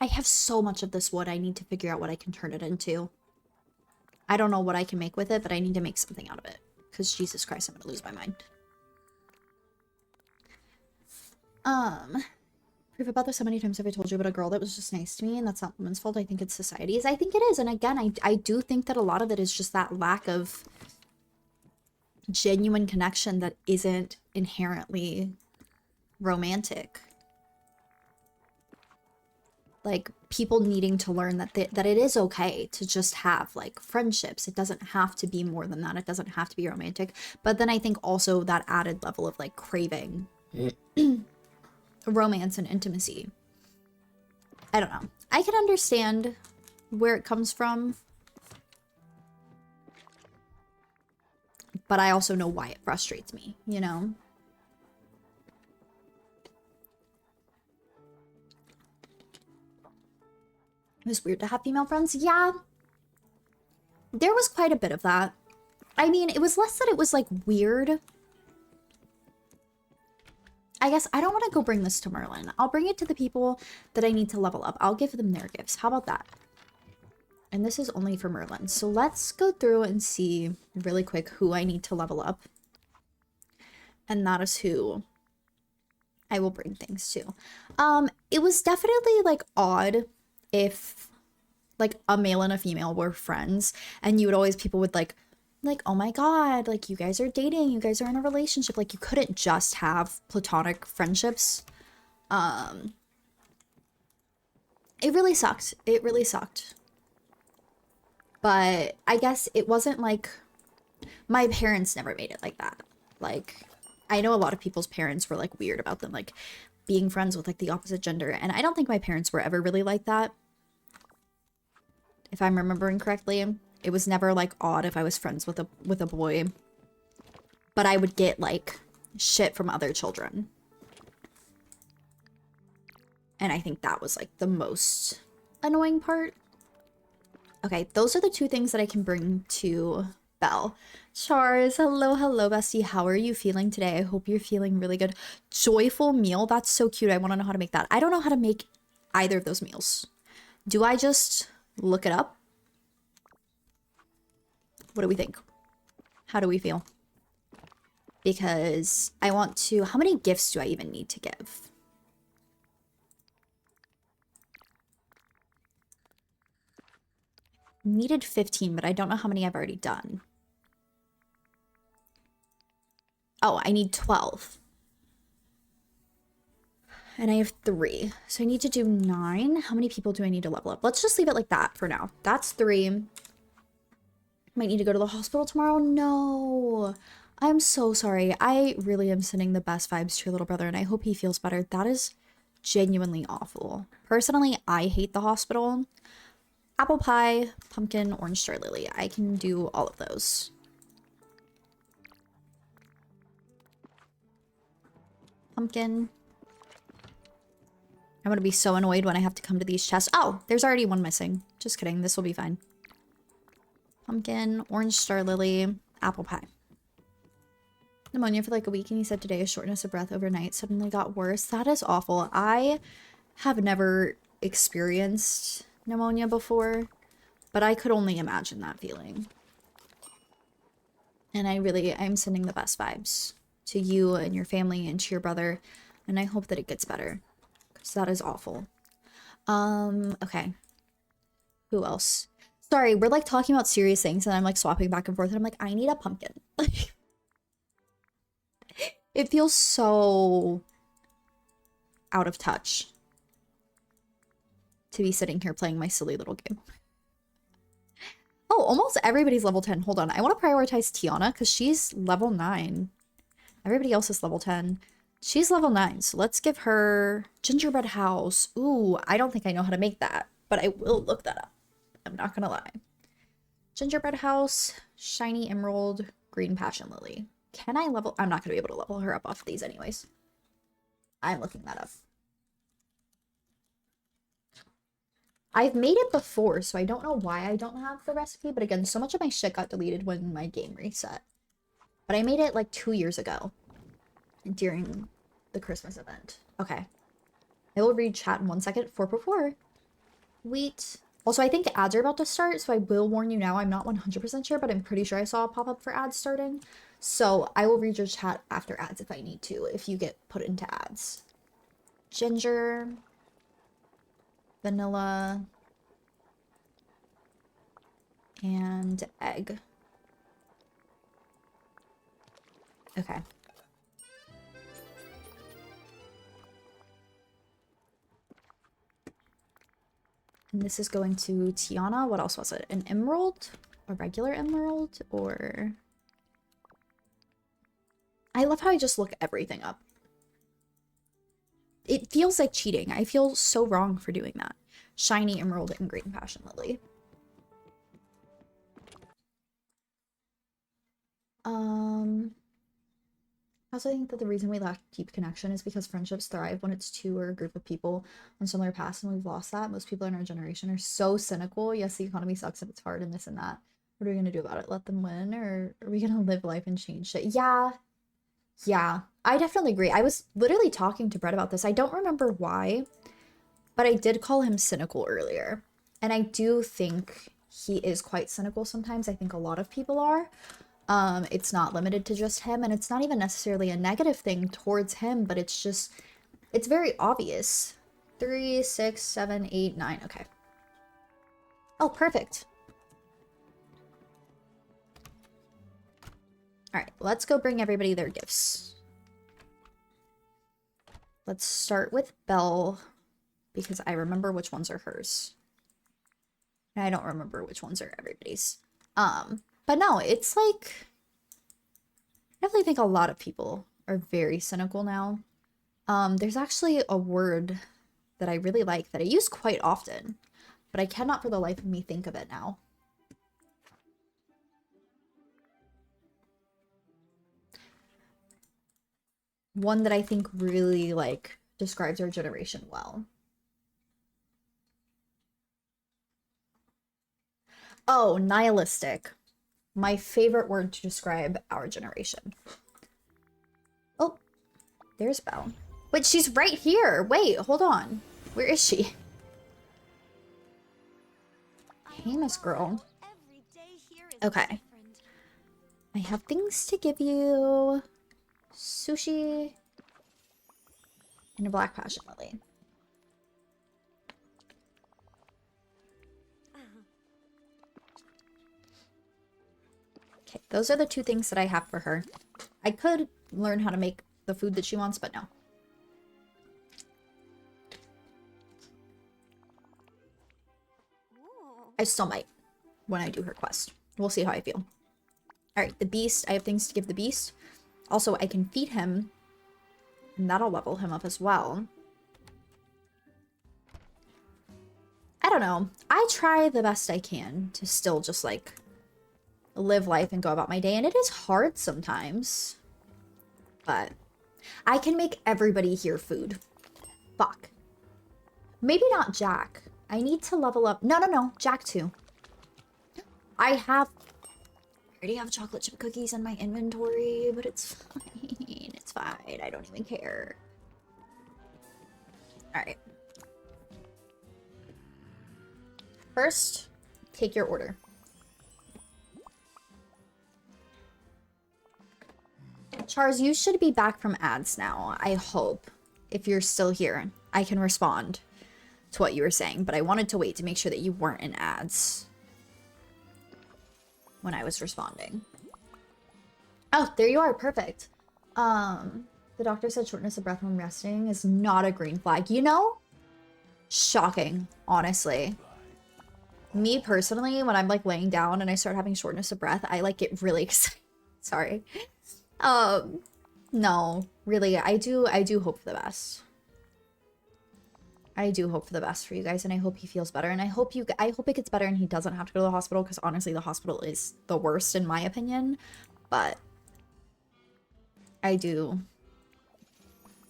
I have so much of this wood. I need to figure out what I can turn it into. I don't know what I can make with it, but I need to make something out of it. Because Jesus Christ, I'm gonna lose my mind. Proof about this, how many times have I told you about a girl that was just nice to me, and that's not women's fault? I think it's society's. I think it is, and again, I do think that a lot of it is just that lack of genuine connection that isn't inherently romantic. Like, people needing to learn that that it is okay to just have, like, friendships. It doesn't have to be more than that. It doesn't have to be romantic. But then I think also that added level of, like, craving romance and intimacy. I don't know. I can understand where it comes from. But I also know why it frustrates me, you know? It was weird to have female friends. Yeah. There was quite a bit of that. I mean, it was less that it was, like, weird. I guess I don't want to go bring this to Merlin. I'll bring it to the people that I need to level up. I'll give them their gifts. How about that? And this is only for Merlin. So let's go through and see really quick who I need to level up. And that is who I will bring things to. It was definitely, like, odd if, like, a male and a female were friends. And you would always, people would, like, oh my god, like, you guys are dating, you guys are in a relationship. Like, you couldn't just have platonic friendships. It really sucked. It really sucked. But I guess it wasn't like, my parents never made it like that. Like, I know a lot of people's parents were, like, weird about them, like, being friends with, like, the opposite gender. And I don't think my parents were ever really like that. If I'm remembering correctly. It was never, like, odd if I was friends with a boy. But I would get, like, shit from other children. And I think that was, like, the most annoying part. Okay, those are the two things that I can bring to Belle. Chars, hello, hello, bestie. How are you feeling today? I hope you're feeling really good. Joyful meal, that's so cute. I want to know how to make that. I don't know how to make either of those meals. Do I just look it up? What do we think? How do we feel? Because I want to... How many gifts do I even need to give? Needed 15, but I don't know how many I've already done. Oh, I need 12. And I have 3. So I need to do 9. How many people do I need to level up? Let's just leave it like that for now. That's 3. Might need to go to the hospital tomorrow. No, I'm so sorry. I really am sending the best vibes to your little brother, and I hope he feels better. That is genuinely awful. Personally, I hate the hospital. Apple pie, pumpkin, orange star lily. I can do all of those. Pumpkin. I'm gonna be so annoyed when I have to come to these chests. Oh, there's already one missing. Just kidding. This will be fine. Pumpkin, orange star lily, apple pie. Pneumonia for like a week, and he said today a shortness of breath overnight suddenly got worse. That is awful. I have never experienced pneumonia before, but I could only imagine that feeling. And I'm sending the best vibes to you and your family and to your brother, and I hope that it gets better, because that is awful. Okay. Who else? Sorry, we're like talking about serious things and I'm like swapping back and forth and I'm like, I need a pumpkin. It feels so out of touch to be sitting here playing my silly little game. Oh, almost everybody's level 10. Hold on. I want to prioritize Tiana because she's level 9. Everybody else is level 10. She's level 9. So let's give her gingerbread house. Ooh, I don't think I know how to make that, but I will look that up. I'm not gonna lie. Gingerbread house, shiny emerald, green passion lily. Can I level? I'm not gonna be able to level her up off of these anyways. I'm looking that up. I've made it before, so I don't know why I don't have the recipe. But again, so much of my shit got deleted when my game reset. But I made it like 2 years ago during the Christmas event. Okay. I will read chat in 1 second. 444. wheat. Also, I think ads are about to start, so I will warn you now. I'm not 100% sure, but I'm pretty sure I saw a pop-up for ads starting. So I will read your chat after ads if I need to, if you get put into ads. Ginger, vanilla, and egg. Okay. And this is going to Tiana. What else was it? An emerald? A regular emerald? Or... I love how I just look everything up. It feels like cheating. I feel so wrong for doing that. Shiny emerald and green passion lily. I also think that the reason we lack deep connection is because friendships thrive when it's two or a group of people on similar paths, and we've lost that. Most people in our generation are so cynical. Yes, the economy sucks and it's hard and this and that. What are we gonna do about it? Let them win? Or are we gonna live life and change shit? Yeah. Yeah. I definitely agree. I was literally talking to Brett about this. I don't remember why, but I did call him cynical earlier. And I do think he is quite cynical sometimes. I think a lot of people are. It's not limited to just him, and it's not even necessarily a negative thing towards him, but it's just, it's very obvious. 3, 6, 7, 8, 9. Okay. Oh, perfect. All right, let's go bring everybody their gifts. Let's start with Belle, because I remember which ones are hers. And I don't remember which ones are everybody's. But no, it's like, I definitely think a lot of people are very cynical now. There's actually a word that I really like that I use quite often, but I cannot for the life of me think of it now. One that I think really, like, describes our generation well. Oh, nihilistic. My favorite word to describe our generation. Oh, there's Belle. Wait, she's right here. Wait, hold on. Where is she? Hey, Miss Girl. Okay. I have things to give you. Sushi. And a black passion lily. Okay, those are the two things that I have for her. I could learn how to make the food that she wants, but no. I still might when I do her quest. We'll see how I feel. Alright, the beast. I have things to give the beast. Also, I can feed him, and that'll level him up as well. I don't know. I try the best I can to still just, like, live life and go about my day, and it is hard sometimes. But I can make everybody here food. Fuck. Maybe not Jack. I need to level up. No. Jack too. I already have chocolate chip cookies in my inventory, but it's fine. It's fine. I don't even care. Alright. First, take your order. Charles, you should be back from ads now, I hope. If you're still here, I can respond to what you were saying, but I wanted to wait to make sure that you weren't in ads when I was responding. Oh, there you are. Perfect. The doctor said shortness of breath when resting is not a green flag. You know? Shocking, honestly. Me personally, when I'm like laying down and I start having shortness of breath, I like get really excited. Sorry. No, really, I do hope for the best. I do hope for the best for you guys, and I hope he feels better, and I hope it gets better and he doesn't have to go to the hospital, because honestly, the hospital is the worst in my opinion, but I do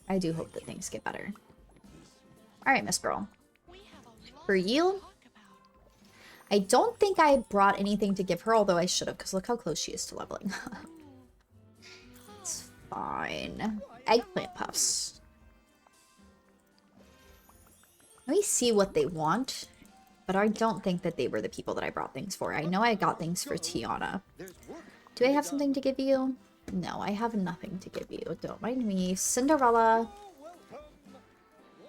hope that things get better. Alright, Miss Girl. For you, I don't think I brought anything to give her, although I should have, because look how close she is to leveling. It's fine. Eggplant puffs. Let me see what they want. But I don't think that they were the people that I brought things for. I know I got things for Tiana. Do I have something to give you? No, I have nothing to give you. Don't mind me. Cinderella.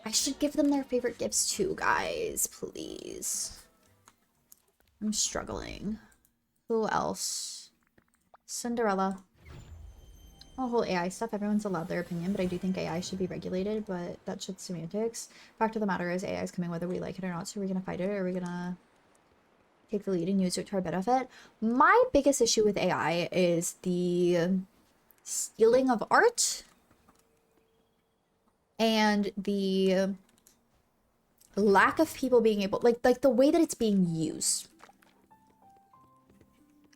I should give them their favorite gifts too, guys. Please. I'm struggling. Who else? Cinderella. Oh, whole AI stuff. Everyone's allowed their opinion, but I do think AI should be regulated, but that's just semantics. Fact of the matter is AI is coming whether we like it or not, so are we gonna fight it or are we gonna take the lead and use it to our benefit? My biggest issue with AI is the stealing of art and the lack of people being able, like the way that it's being used.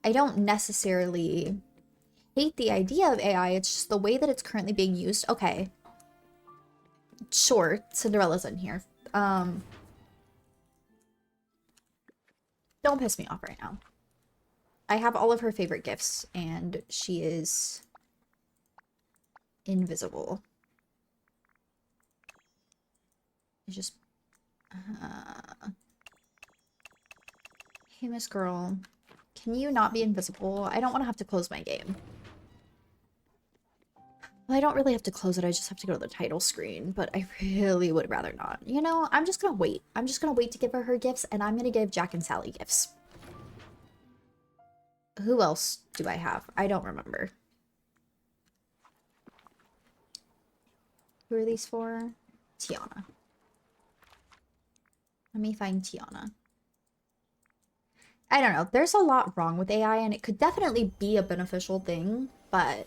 I don't necessarily hate the idea of AI, it's just the way that it's currently being used. Okay. Sure, Cinderella's in here. Don't piss me off right now. I have all of her favorite gifts, and she is invisible. It's just... Hey, Miss Girl. Can you not be invisible? I don't want to have to close my game. Well, I don't really have to close it. I just have to go to the title screen, but I really would rather not. You know, I'm just gonna wait. I'm just gonna wait to give her gifts, and I'm gonna give Jack and Sally gifts. Who else do I have? I don't remember. Who are these for? Tiana. Let me find Tiana. I don't know. There's a lot wrong with AI, and it could definitely be a beneficial thing, but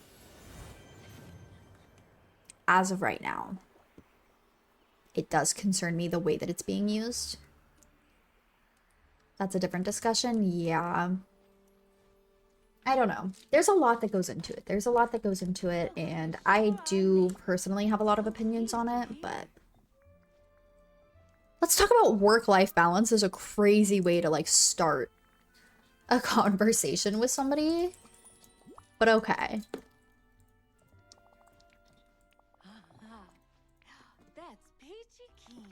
as of right now, it does concern me the way that it's being used. That's a different discussion. Yeah. I don't know. There's a lot that goes into it. There's a lot that goes into it, and I do personally have a lot of opinions on it, but let's talk about work-life balance as a crazy way to, like, start a conversation with somebody. But okay. That's Peachy Keen.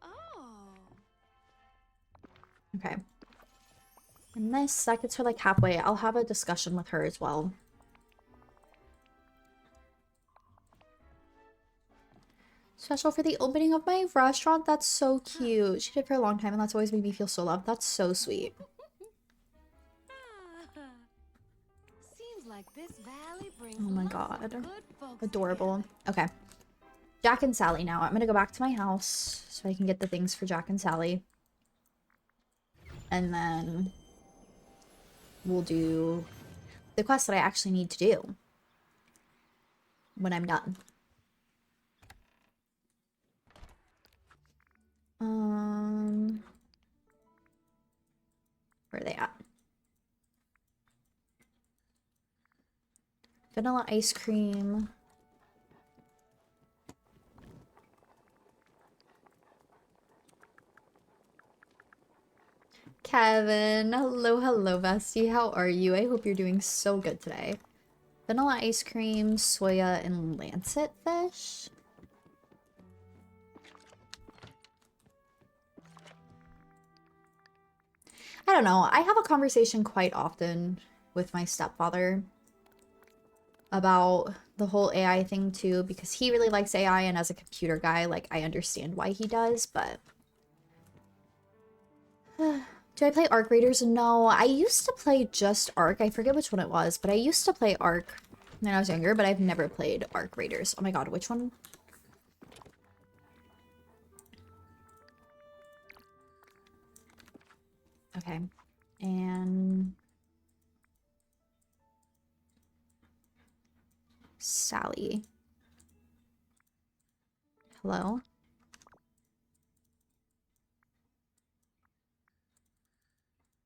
Oh. Okay. And this, that gets her like halfway. I'll have a discussion with her as well. Special for the opening of my restaurant. That's so cute. She did for a long time, and that's always made me feel so loved. That's so sweet. Seems like this valley brings Oh my lots of god. good folks Adorable. together. Okay. Jack and Sally now. I'm gonna go back to my house so I can get the things for Jack and Sally. And then we'll do the quest that I actually need to do when I'm done. Where are they at? Vanilla ice cream. Kevin, hello, hello, bestie. How are you? I hope you're doing so good today. Vanilla ice cream, soya, and lancet fish. I don't know. I have a conversation quite often with my stepfather about the whole AI thing too, because he really likes AI, and as a computer guy, like, I understand why he does, but do I play Arc Raiders? No, I used to play just Arc. I forget which one it was, but I used to play Arc when I was younger, but I've never played Arc Raiders. Oh my god, which one? Okay. And Sally. Hello?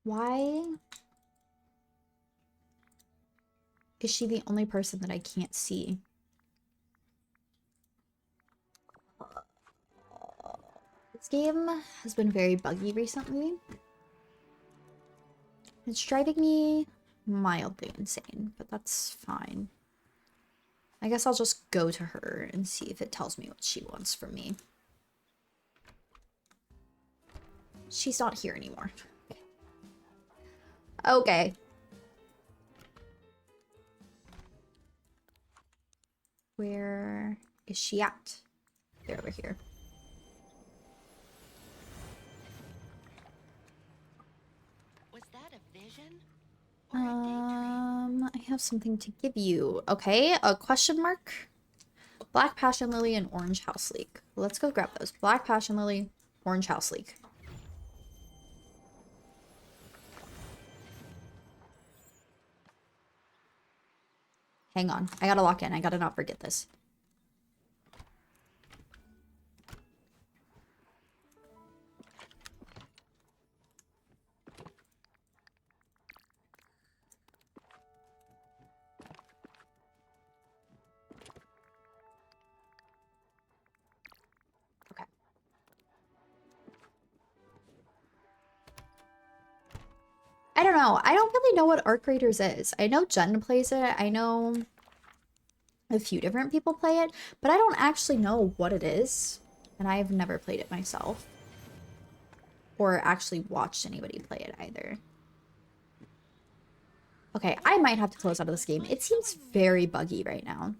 Why is she the only person that I can't see? This game has been very buggy recently. It's driving me mildly insane, but that's fine. I guess I'll just go to her and see if it tells me what she wants from me. She's not here anymore. Okay. Where is she at? They're over here. Was that a vision? Or a daydream? I have something to give you. Okay, a question mark. Black Passion Lily and Orange House Leek. Let's go grab those. Black Passion Lily, Orange House Leek. Hang on. I gotta lock in. I gotta not forget this. Okay. I don't know. I don't really know what Arc Raiders is. I know Jen plays it. I know a few different people play it, but I don't actually know what it is. And I've never played it myself. Or actually watched anybody play it either. Okay, I might have to close out of this game. It seems very buggy right now.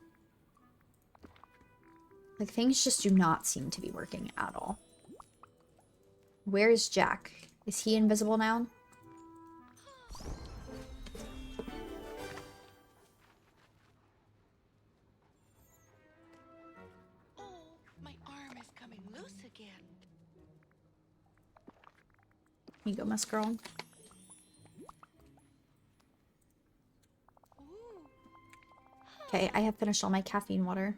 Like, things just do not seem to be working at all. Where is Jack? Is he invisible now? Oh, my arm is coming loose again. Here you go, Miss Girl. Ooh. Okay, I have finished all my caffeine water.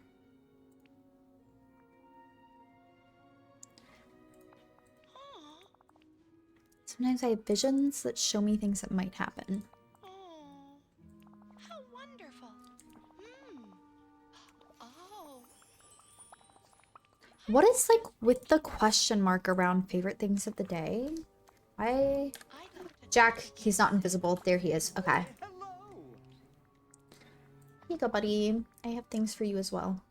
Aw. Sometimes I have visions that show me things that might happen. Oh, how wonderful. Oh. What is, like, with the question mark around favorite things of the day? I'd love to Jack, he's not invisible. There he is. Okay. Hello. Here you go, buddy. I have things for you as well.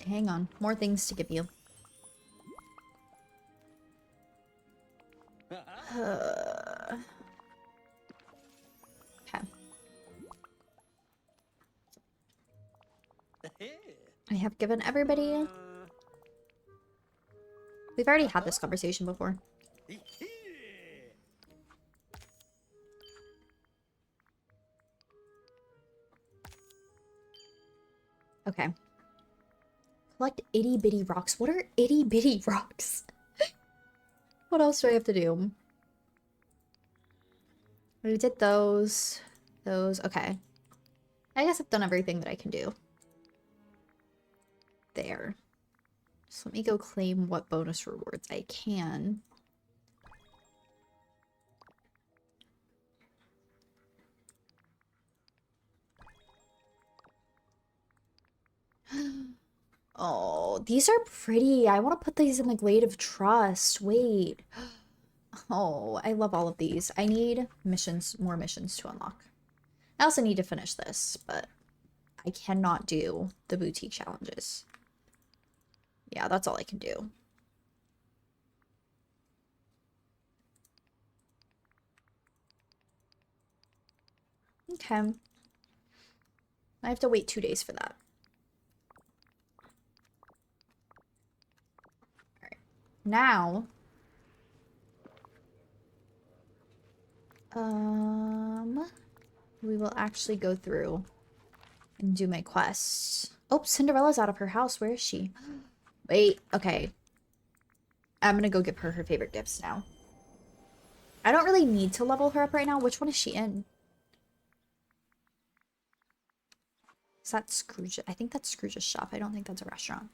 Hang on. More things to give you. Okay. I have given everybody... We've already had this conversation before. Okay. Collect itty bitty rocks. What are itty bitty rocks? What else do I have to do? We did those. Those. Okay. I guess I've done everything that I can do. There. So let me go claim what bonus rewards I can. Oh, these are pretty. I want to put these in the Glade of Trust. Wait. Oh, I love all of these. I need missions, more missions to unlock. I also need to finish this, but I cannot do the boutique challenges. Yeah, that's all I can do. Okay. I have to wait 2 days for that. Alright. Now... we will actually go through and do my quests. Oh, Cinderella's out of her house. Where is she? Wait, okay. I'm gonna go give her her favorite gifts now. I don't really need to level her up right now. Which one is she in? Is that Scrooge? I think that's Scrooge's shop. I don't think that's a restaurant.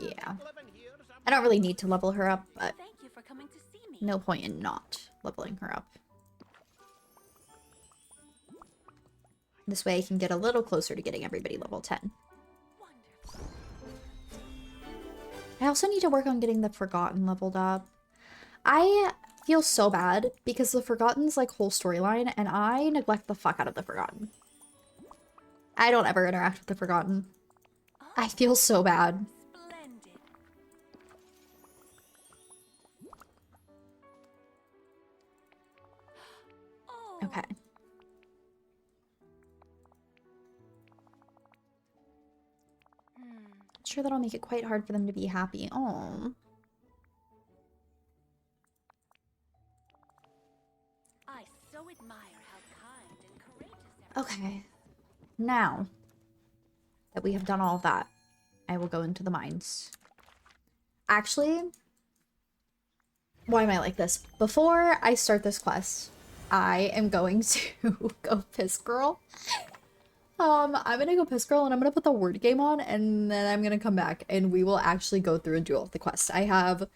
Yeah. I don't really need to level her up, but Thank you for coming to see me. no point in not leveling her up. This way I can get a little closer to getting everybody level 10. Wonderful. I also need to work on getting the Forgotten leveled up. I feel so bad because the Forgotten's like whole storyline, and I neglect the fuck out of the Forgotten. I don't ever interact with the Forgotten. I feel so bad. Splendid. Oh. Okay. Sure, that'll make it quite hard for them to be happy. Oh. I so admire how kind and courageous Okay. Now that we have done all of that, I will go into the mines. Actually, why am I like this? Before I start this quest, I am going to go piss girl. I'm gonna go piss girl and I'm gonna put the word game on, and then I'm gonna come back and we will actually go through and do all of the quests. I have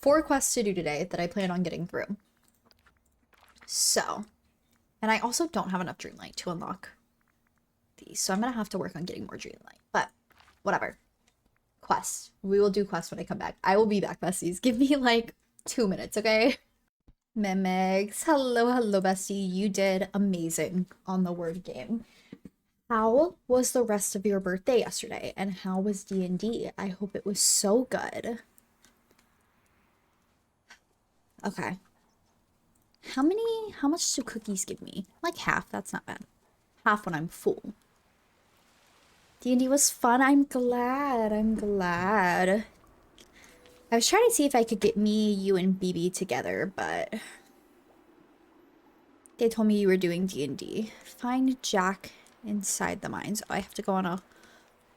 4 quests to do today that I plan on getting through. So, and I also don't have enough Dreamlight to unlock these, so I'm gonna have to work on getting more Dreamlight, but whatever. Quests. We will do quests when I come back. I will be back, besties. Give me like 2 minutes, okay? Mimics. Hello, hello, bestie. You did amazing on the word game. How was the rest of your birthday yesterday? And how was D&D? I hope it was so good. Okay. How much do cookies give me? Like half, that's not bad. Half when I'm full. D&D was fun. I'm glad. I was trying to see if I could get me, you, and BB together, but they told me you were doing D&D. Find Jack inside the mines. Oh, I have to go on a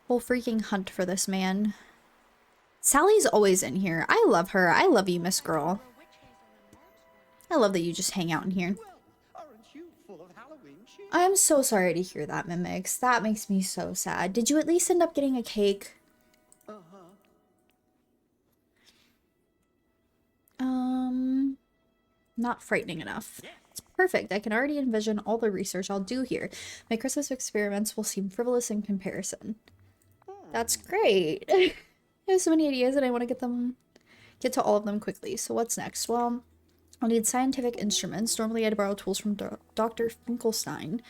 whole freaking hunt for this man. Sally's always in here. I love her. I love you, Miss Girl. I love that you just hang out in here. Aren't you full of Halloween cheer? I am so sorry to hear that, Mimics. That makes me so sad. Did you at least end up getting a cake? Not frightening enough. It's perfect. I can already envision all the research I'll do here. My Christmas experiments will seem frivolous in comparison. That's great. I have so many ideas and I want to get to all of them quickly. So what's next? Well, I'll need scientific instruments. Normally I'd borrow tools from Dr. Finkelstein,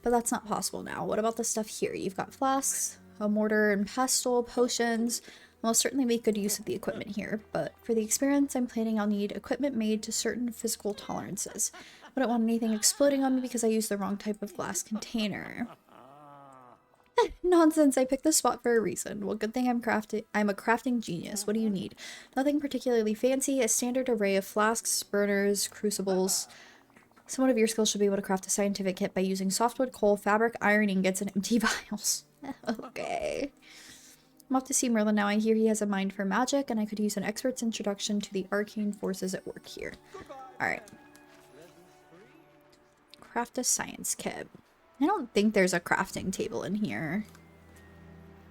but that's not possible now. What about the stuff here? You've got flasks, a mortar and pestle, potions. I'll certainly make good use of the equipment here, but for the experiments I'm planning, I'll need equipment made to certain physical tolerances. I wouldn't want anything exploding on me because I used the wrong type of glass container. Nonsense, I picked this spot for a reason. Well, good thing I'm a crafting genius. What do you need? Nothing particularly fancy, a standard array of flasks, burners, crucibles. Someone of your skill should be able to craft a scientific kit by using softwood, coal, fabric, iron ingots, and empty vials. Okay. I'm off to see Merlin now. I hear he has a mind for magic, and I could use an expert's introduction to the arcane forces at work here. Alright. Craft a science kit. I don't think there's a crafting table in here.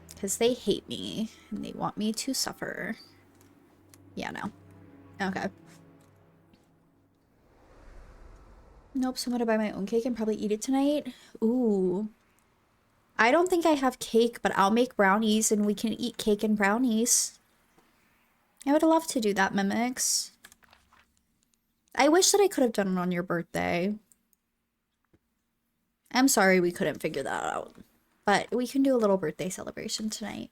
Because they hate me, and they want me to suffer. Yeah, no. Okay. Nope, so I'm gonna buy my own cake and probably eat it tonight. Ooh. I don't think I have cake, but I'll make brownies and we can eat cake and brownies. I would love to do that, Mimics. I wish that I could have done it on your birthday. I'm sorry we couldn't figure that out. But we can do a little birthday celebration tonight.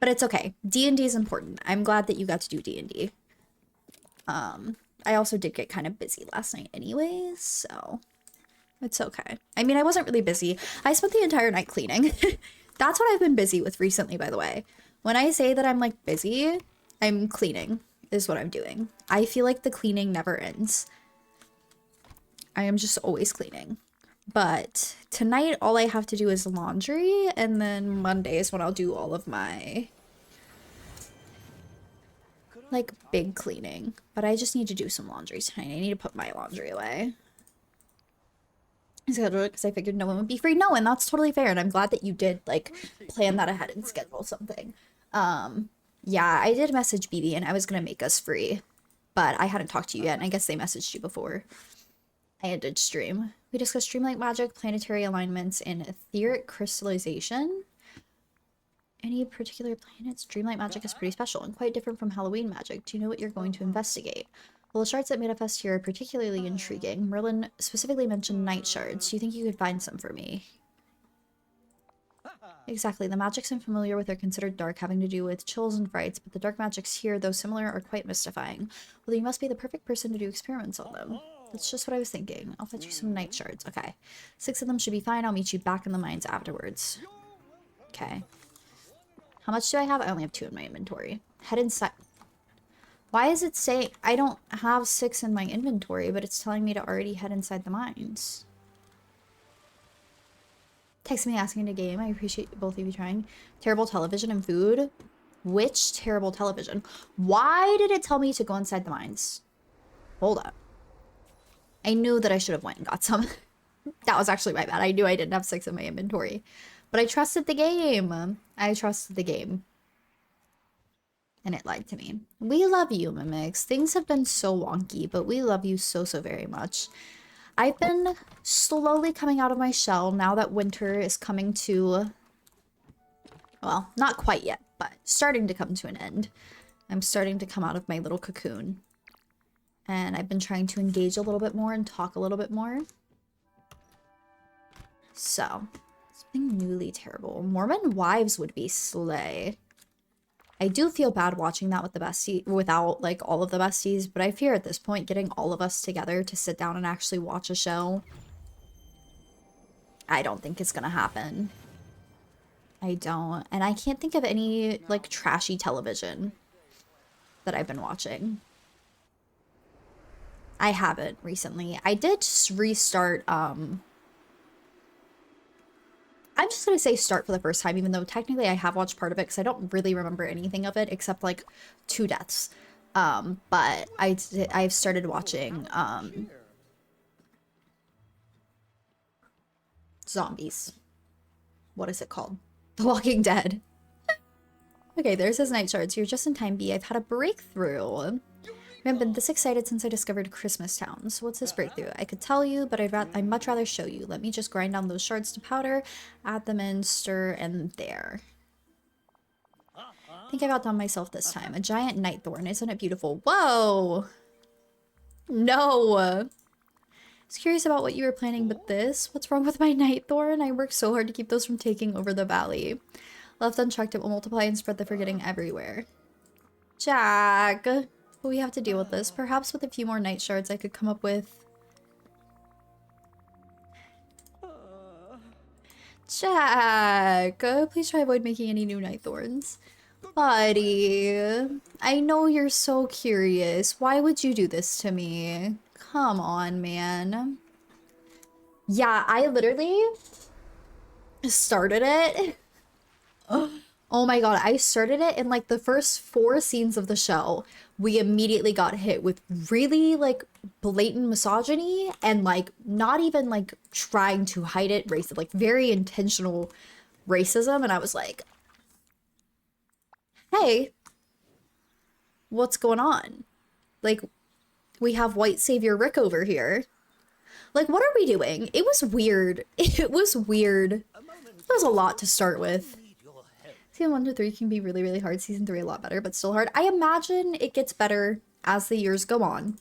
But it's okay. D&D is important. I'm glad that you got to do D&D. I also did get kind of busy last night anyways, so it's okay. I mean, I wasn't really busy. I spent the entire night cleaning. That's what I've been busy with recently, by the way. When I say that I'm like busy, I'm cleaning is what I'm doing. I feel like the cleaning never ends. I am just always cleaning. But tonight, all I have to do is laundry, and then Monday is when I'll do all of my like big cleaning. But I just need to do some laundry tonight. I need to put my laundry away. I scheduled it because I figured no one would be free. No, and that's totally fair. And I'm glad that you did like plan that ahead and schedule something. Yeah, I did message BB and I was gonna make us free, but I hadn't talked to you yet. And I guess they messaged you before I ended stream. We discussed dreamlight magic, planetary alignments, and etheric crystallization. Any particular planets? Dreamlight magic is pretty special and quite different from Halloween magic. Do you know what you're going to investigate? Well, the shards that manifest here are particularly intriguing. Merlin specifically mentioned night shards. Do you think you could find some for me? Exactly. The magics I'm familiar with are considered dark, having to do with chills and frights, but the dark magics here, though similar, are quite mystifying. Well, you must be the perfect person to do experiments on them. That's just what I was thinking. I'll fetch you some night shards. Okay. 6 of them should be fine. I'll meet you back in the mines afterwards. Okay. How much do I have? I only have 2 in my inventory. Head inside. Why is it saying I don't have 6 in my inventory, but it's telling me to already head inside the mines? Text me asking to game. I appreciate both of you trying. Terrible television and food. Which terrible television? Why did it tell me to go inside the mines? Hold up. I knew that I should have went and got some. That was actually my bad. I knew I didn't have 6 in my inventory. But I trusted the game. I trusted the game. And it lied to me. We love you, Mimics. Things have been so wonky, but we love you so, so very much. I've been slowly coming out of my shell now that winter is coming to... Well, not quite yet, but starting to come to an end. I'm starting to come out of my little cocoon. And I've been trying to engage a little bit more and talk a little bit more. So, something newly terrible. Mormon wives would be slay. I do feel bad watching that with the bestie without like all of the besties, but I fear at this point getting all of us together to sit down and actually watch a show, I don't think it's gonna happen. I don't. And I can't think of any like trashy television that I've been watching. I haven't recently. I did restart I'm just going to say start for the first time, even though technically I have watched part of it because I don't really remember anything of it except like 2 deaths. But I've started watching zombies. What is it called? The Walking Dead. Okay, there's his night shards. You're just in time, B. I've had a breakthrough. I haven't been this excited since I discovered Christmas Town. So what's this breakthrough? I could tell you, but I'd much rather show you. Let me just grind down those shards to powder, add them in, stir, and there. I think I've outdone myself this time. A giant night thorn. Isn't it beautiful? Whoa! No! I was curious about what you were planning, but this? What's wrong with my night thorn? I worked so hard to keep those from taking over the valley. Left unchecked, it will multiply and spread the forgetting everywhere. Jack! But we have to deal with this. Perhaps with a few more night shards I could come up with... Jack! Please try avoid making any new night thorns. Buddy, I know you're so curious. Why would you do this to me? Come on, man. Yeah, I literally started it. Oh my god, I started it in like the first 4 scenes of the show. We immediately got hit with really like blatant misogyny and like not even like trying to hide it, racist, like very intentional racism. And I was like, hey, what's going on? Like, we have white savior Rick over here. Like, what are we doing? It was weird. It was weird. It was a lot to start with. Season 1 to 3 can be really, really hard. Season 3 a lot better, but still hard. I imagine it gets better as the years go on.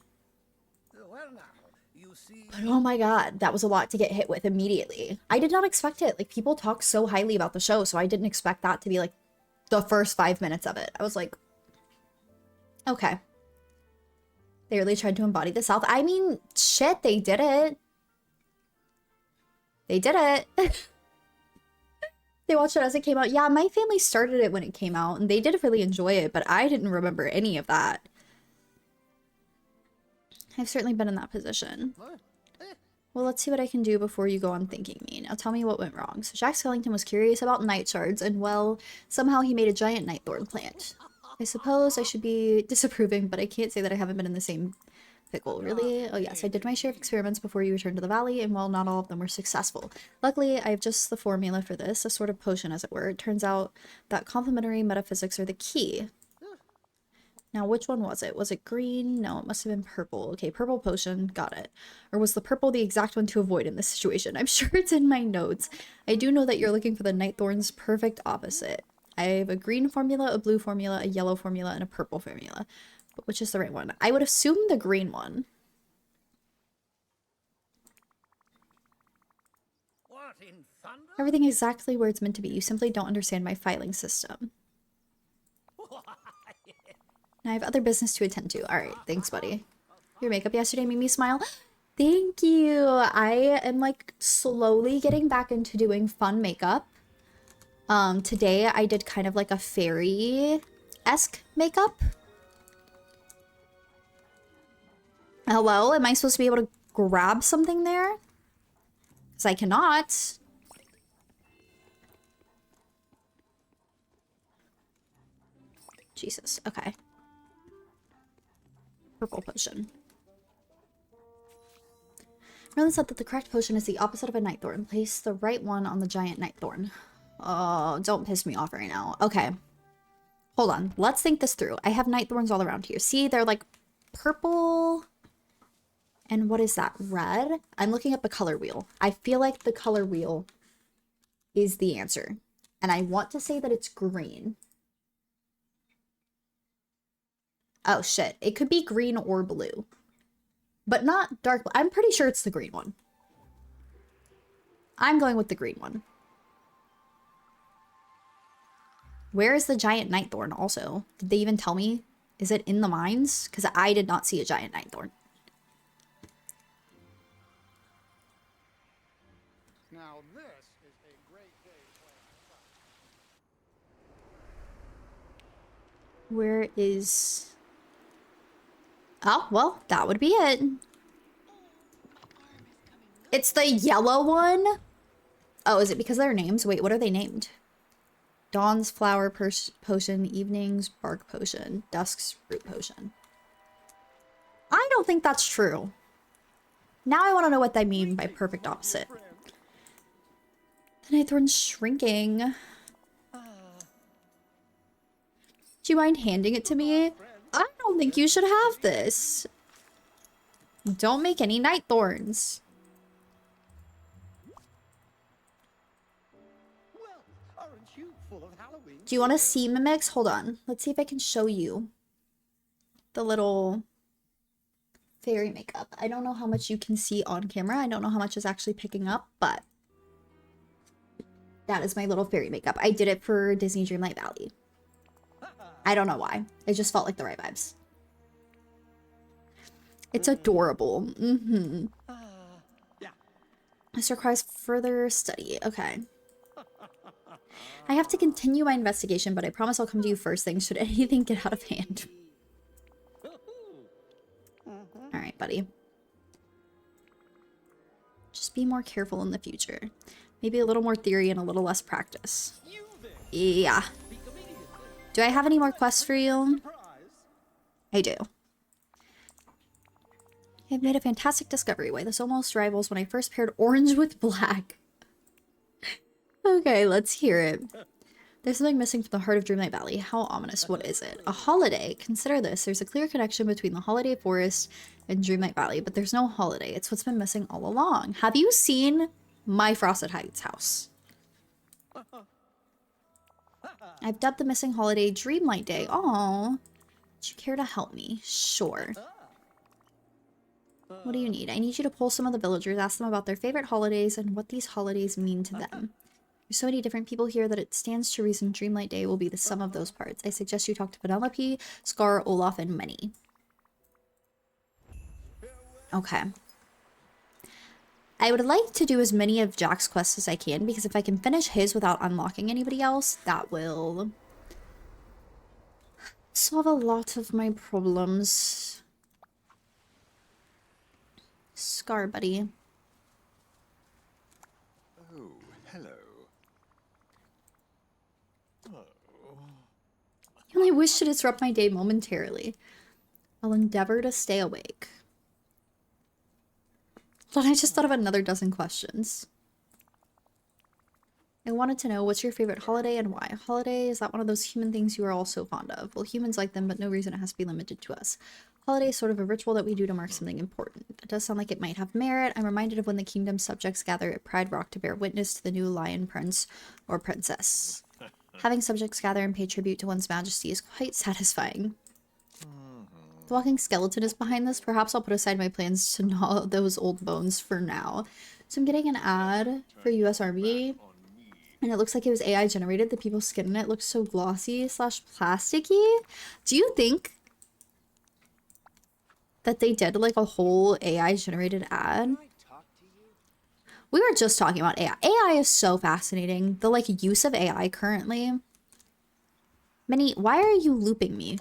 But oh my god, that was a lot to get hit with immediately. I did not expect it. Like, people talk so highly about the show, so I didn't expect that to be like the first 5 minutes of it. I was like, okay. They really tried to embody the South. I mean, shit, they did it. They did it. They watched it as it came out. Yeah, my family started it when it came out, and they did really enjoy it, but I didn't remember any of that. I've certainly been in that position. Well, let's see what I can do before you go on thanking me. Now tell me what went wrong. So Jack Skellington was curious about night shards, and well, somehow he made a giant night thorn plant. I suppose I should be disapproving, but I can't say that I haven't been in the same pickle. Really? Oh yes, I did my share of experiments before you returned to the valley, and well, not all of them were successful. Luckily, I have just the formula for this, a sort of potion as it were. It turns out that complementary metaphysics are the key. Now, which one was it? Was it green? No, it must have been purple. Okay, purple potion. Got it. Or was the purple the exact one to avoid in this situation? I'm sure it's in my notes. I do know that you're looking for the night thorn's perfect opposite. I have a green formula, a blue formula, a yellow formula, and a purple formula. But which is the right one? I would assume the green one. What in thunder? Everything exactly where it's meant to be. You simply don't understand my filing system. And I have other business to attend to. Alright, thanks, buddy. Your makeup yesterday made me smile. Thank you. I am like slowly getting back into doing fun makeup. Today I did kind of like a fairy-esque makeup. Hello? Am I supposed to be able to grab something there? Because I cannot. Jesus. Okay. Purple potion. Merlin said that the correct potion is the opposite of a night thorn. Place the right one on the giant night thorn. Oh, don't piss me off right now. Okay. Hold on. Let's think this through. I have night thorns all around here. See, they're like purple. And what is that? Red? I'm looking up a color wheel. I feel like the color wheel is the answer. And I want to say that it's green. Oh, shit. It could be green or blue. But not dark blue. I'm pretty sure it's the green one. I'm going with the green one. Where is the giant night thorn also? Did they even tell me? Is it in the mines? Because I did not see a giant night thorn. Now this is a great day playing. Where is... Oh, well, that would be it. It's the yellow one? Oh, is it because of their names? Wait, what are they named? Dawn's flower potion, evening's bark potion, dusk's root potion. I don't think that's true. Now I want to know what they mean by perfect opposite. The night thorn's shrinking. Do you mind handing it to me? I don't think you should have this. Don't make any night thorns. Well, aren't you full of Halloween? Do you want to see mimics? Hold on. Let's see if I can show you the little fairy makeup. I don't know how much you can see on camera. I don't know how much is actually picking up, but that is my little fairy makeup. I did it for Disney Dreamlight Valley. I don't know why. It just felt like the right vibes. It's adorable. Yeah. This requires further study. Okay. I have to continue my investigation, but I promise I'll come to you first thing should anything get out of hand. Alright, buddy. Just be more careful in the future. Maybe a little more theory and a little less practice. Yeah. Do I have any more quests for you? I do. I've made a fantastic discovery. Why this almost rivals when I first paired orange with black. Okay, let's hear it. There's something missing from the heart of Dreamlight Valley. How ominous. What is it? A holiday. Consider this. There's a clear connection between the holiday forest and Dreamlight Valley, but there's no holiday. It's what's been missing all along. Have you seen my Frosted Heights house? I've dubbed the missing holiday Dreamlight Day. Aww. Would you care to help me? Sure. What do you need? I need you to poll some of the villagers, ask them about their favorite holidays and what these holidays mean to them. There's so many different people here that it stands to reason Dreamlight Day will be the sum of those parts. I suggest you talk to Penelope, Scar, Olaf, and Many. Okay. I would like to do as many of Jack's quests as I can, because if I can finish his without unlocking anybody else, that will solve a lot of my problems. Scar, buddy. Oh, hello. I only wish to disrupt my day momentarily. I'll endeavor to stay awake. But I just thought of another dozen questions. I wanted to know, what's your favorite holiday and why? Holiday, is that one of those human things you are all so fond of? Well, humans like them, but no reason it has to be limited to us. Holiday is sort of a ritual that we do to mark something important. It does sound like it might have merit. I'm reminded of when the kingdom's subjects gather at Pride Rock to bear witness to the new lion prince or princess. Having subjects gather and pay tribute to one's majesty is quite satisfying. The walking skeleton is behind this. Perhaps I'll put aside my plans to gnaw those old bones for now. So I'm getting an ad for US Army, and it looks like it was AI generated. The people's skin in it looks so glossy slash plasticky. Do you think that they did like a whole AI generated ad? We were just talking about AI. AI is so fascinating. The like use of AI currently. Minnie, why are you looping me?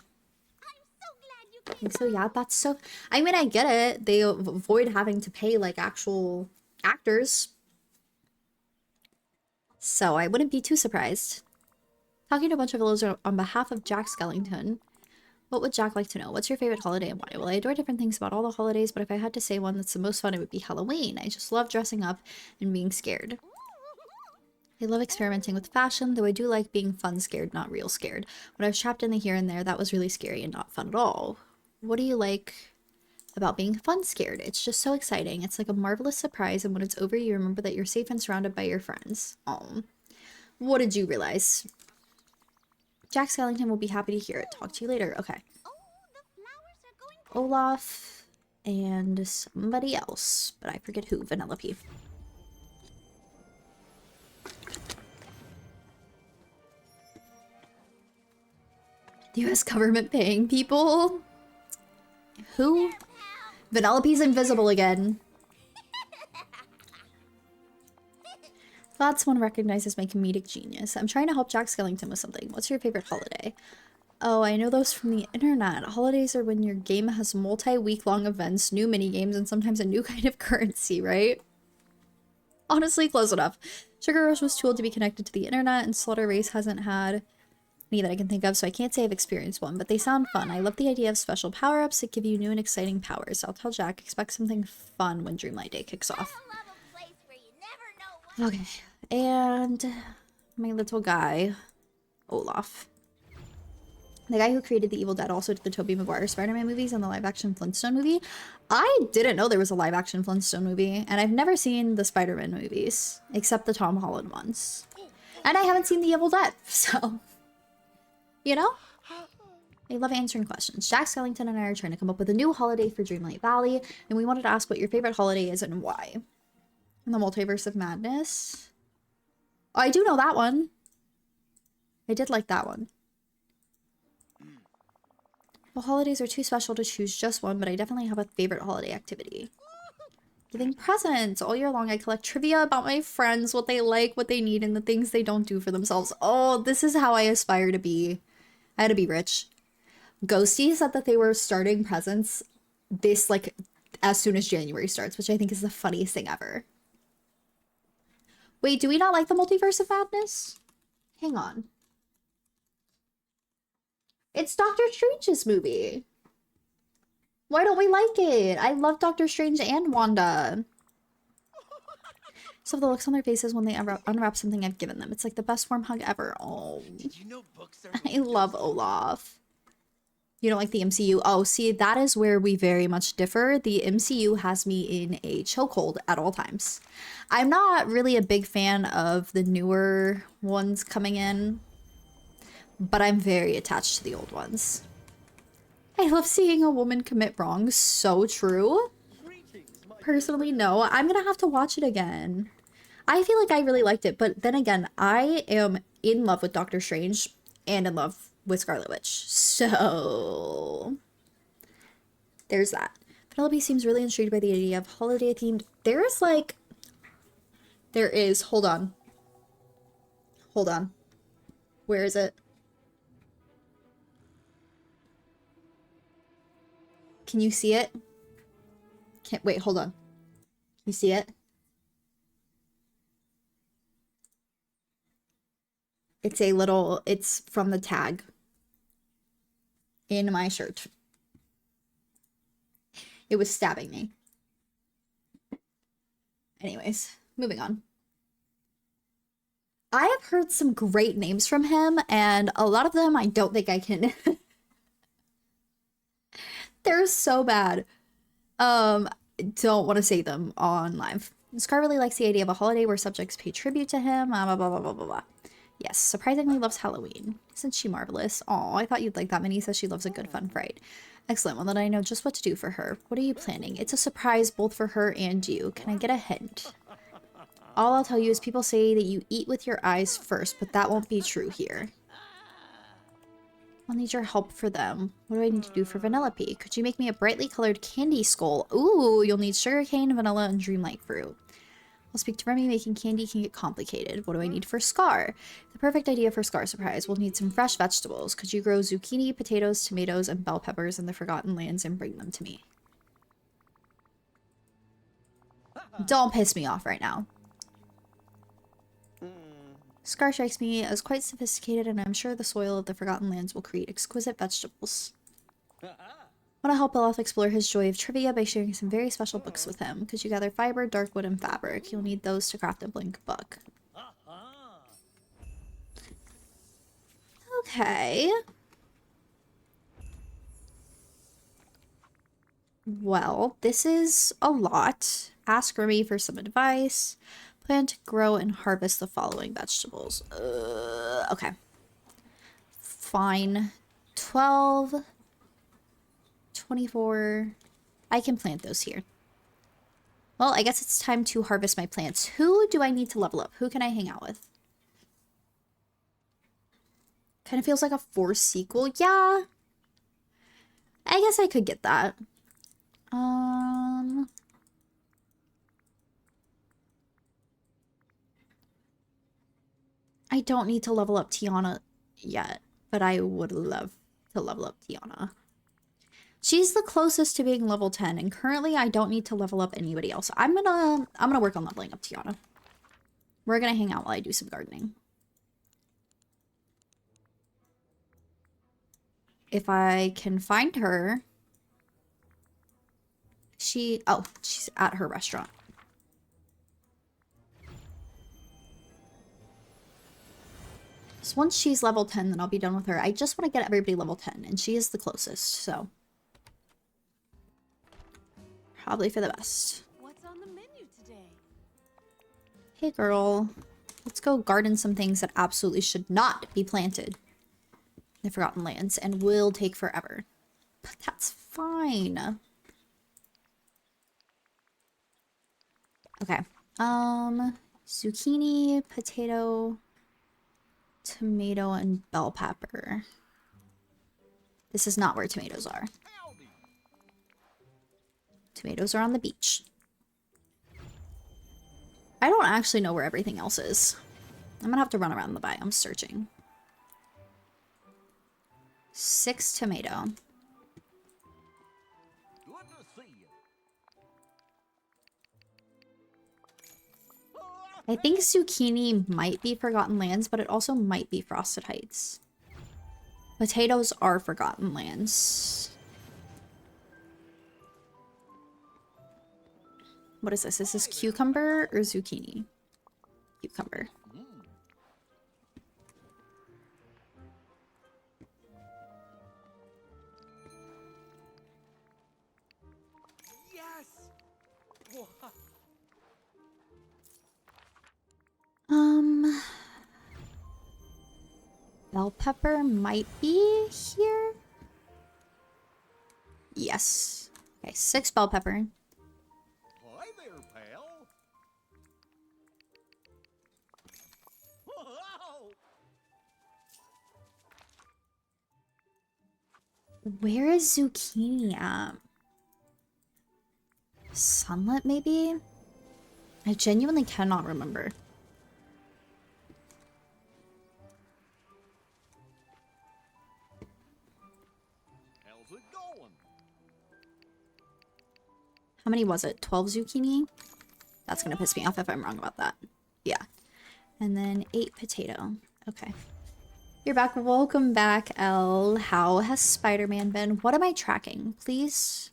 So yeah, that's so, I mean, I get it. They avoid having to pay like actual actors. So I wouldn't be too surprised. Talking to a bunch of villagers on behalf of Jack Skellington. What would Jack like to know? What's your favorite holiday and why? Well, I adore different things about all the holidays, but if I had to say one that's the most fun, it would be Halloween. I just love dressing up and being scared. I love experimenting with fashion, though I do like being fun scared, not real scared. When I was trapped in the here and there, that was really scary and not fun at all. What do you like about being fun scared? It's just so exciting. It's like a marvelous surprise, and when it's over, you remember that you're safe and surrounded by your friends. Oh, what did you realize? Jack Skellington will be happy to hear it. Talk to you later. Okay. Olaf and somebody else, but I forget who. Vanellope. The US government paying people? Who? Vanellope's invisible again. That's one recognizes my comedic genius. I'm trying to help Jack Skellington with something. What's your favorite holiday? Oh, I know those from the internet. Holidays are when your game has multi-week-long events, new mini-games, and sometimes a new kind of currency, right? Honestly, close enough. Sugar Rush was too old to be connected to the internet, and Slaughter Race hasn't had any that I can think of, so I can't say I've experienced one, but they sound fun. I love the idea of special power-ups that give you new and exciting powers. I'll tell Jack, expect something fun when Dreamlight Day kicks off. Okay, and my little guy, Olaf. The guy who created the Evil Dead also did the Tobey Maguire Spider-Man movies and the live-action Flintstone movie. I didn't know there was a live-action Flintstone movie, and I've never seen the Spider-Man movies, except the Tom Holland ones. And I haven't seen the Evil Dead, so... You know? I love answering questions. Jack Skellington and I are trying to come up with a new holiday for Dreamlight Valley, and we wanted to ask what your favorite holiday is and why. In the Multiverse of Madness. Oh, I do know that one. I did like that one. Well, holidays are too special to choose just one, but I definitely have a favorite holiday activity. Giving presents. All year long, I collect trivia about my friends, what they like, what they need, and the things they don't do for themselves. Oh, this is how I aspire to be. I had to be rich. Ghosty said that they were starting presents this, like, as soon as January starts, which I think is the funniest thing ever. Wait, do we not like the Multiverse of Madness? Hang on. It's Doctor Strange's movie. Why don't we like it? I love Doctor Strange and Wanda. So the looks on their faces when they unwrap something I've given them. It's like the best warm hug ever. Oh, Did you know books are I love Olaf. You don't like the MCU? Oh, see, that is where we very much differ. The MCU has me in a chokehold at all times. I'm not really a big fan of the newer ones coming in, but I'm very attached to the old ones. I love seeing a woman commit wrongs. So true. Personally, no. I'm gonna have to watch it again. I feel like I really liked it, but then again, I am in love with Doctor Strange and in love with Scarlet Witch. So there's that. Penelope seems really intrigued by the idea of holiday themed. Hold on. Hold on. Where is it? Can you see it? Can't wait, hold on. Can you see it? It's from the tag in my shirt. It was stabbing me. Anyways, moving on. I have heard some great names from him, and a lot of them I don't think I can. They're so bad. Don't want to say them on live. Scar really likes the idea of a holiday where subjects pay tribute to him. Blah, blah, blah, blah, blah, blah. Yes, surprisingly loves Halloween. Isn't she marvelous? Aw, I thought you'd like that. Minnie says she loves a good fun fright. Excellent, well then I know just what to do for her. What are you planning? It's a surprise both for her and you. Can I get a hint? All I'll tell you is people say that you eat with your eyes first, but that won't be true here. I'll need your help for them. What do I need to do for Vanellope? Could you make me a brightly colored candy skull? Ooh, you'll need sugarcane, vanilla, and dreamlight fruit. I'll speak to Remy. Making candy can get complicated. What do I need for Scar? The perfect idea for Scar surprise. We'll need some fresh vegetables. Could you grow zucchini, potatoes, tomatoes, and bell peppers in the Forgotten Lands and bring them to me? Don't piss me off right now. Scar strikes me as quite sophisticated, and I'm sure the soil of the Forgotten Lands will create exquisite vegetables. Want to help Belle explore his joy of trivia by sharing some very special books with him. Could you gather fiber, dark wood, and fabric? You'll need those to craft a blank book. Okay. Well, this is a lot. Ask Remy for some advice. Plant, grow, and harvest the following vegetables. Okay. Fine. 12... 24. I can plant those here. Well, I guess it's time to harvest my plants. Who do I need to level up? Who can I hang out with? Kind of feels like a forced sequel. Yeah. I guess I could get that. I don't need to level up Tiana yet, but I would love to level up Tiana. She's the closest to being level 10, and currently I don't need to level up anybody else. I'm gonna work on leveling up Tiana. We're gonna hang out while I do some gardening. If I can find her. She's at her restaurant. So once she's level 10, then I'll be done with her. I just want to get everybody level 10, and she is the closest, so. Probably for the best. What's on the menu today? Hey girl, let's go garden some things that absolutely should not be planted in the Forgotten Lands and will take forever. But that's fine. Okay. Zucchini, potato, tomato, and bell pepper. This is not where tomatoes are. Tomatoes are on the beach. I don't actually know where everything else is. I'm gonna have to run around the biome searching. 6 tomato. Good to see you. I think zucchini might be Forgotten Lands, but it also might be Frosted Heights. Potatoes are Forgotten Lands. What is this? Is this cucumber or zucchini? Cucumber. Yes. Bell pepper might be here. Yes. Okay, 6 bell pepper. Hi there, pal. Whoa. Where is zucchini at? Sunlit, maybe? I genuinely cannot remember. How's it going? How many was it? 12 zucchini? That's gonna piss me off if I'm wrong about that. Yeah. And then 8 potato. Okay. You're back. Welcome back, Elle. How has Spider-Man been? What am I tracking? Please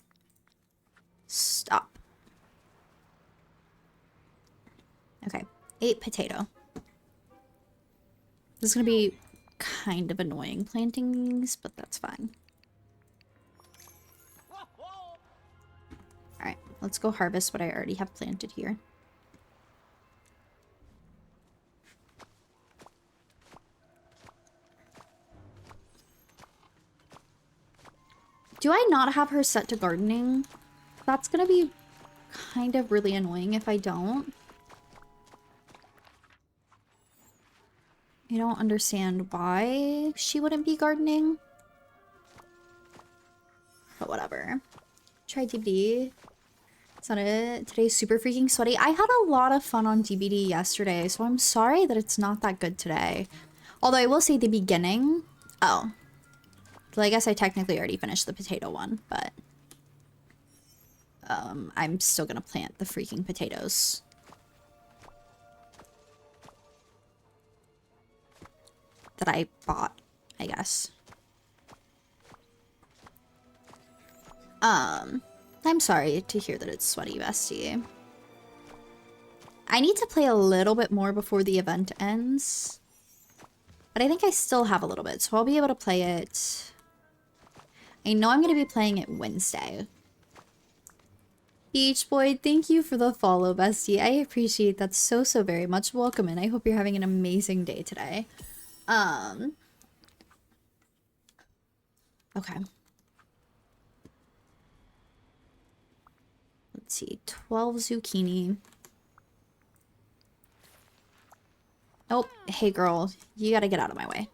stop. Okay. 8 potato. This is gonna be kind of annoying planting these, but that's fine. Alright, let's go harvest what I already have planted here. Do I not have her set to gardening? That's gonna be kind of really annoying if I don't. I don't understand why she wouldn't be gardening. But whatever. Try DBD. It's not it. Today's super freaking sweaty. I had a lot of fun on DBD yesterday, so I'm sorry that it's not that good today. Although I will say the beginning... Oh. Well, I guess I technically already finished the potato one, but... I'm still gonna plant the freaking potatoes. That I bought, I guess. I'm sorry to hear that it's sweaty, bestie. I need to play a little bit more before the event ends. But I think I still have a little bit, so I'll be able to play it. I know I'm going to be playing it Wednesday. Beach Boy, thank you for the follow, bestie. I appreciate that so very much. Welcome in. I hope you're having an amazing day today. Okay. Let's see, 12 zucchini. Oh, hey girl, you gotta get out of my way.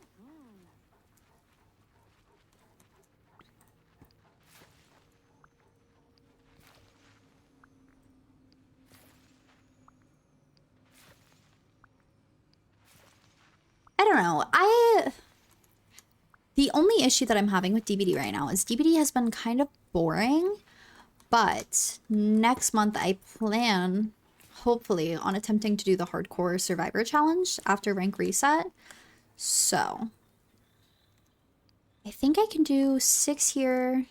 I don't know, the only issue that I'm having with DBD right now is DBD has been kind of boring. But next month I plan, hopefully, on attempting to do the hardcore survivor challenge after rank reset. So I think I can do 6 here.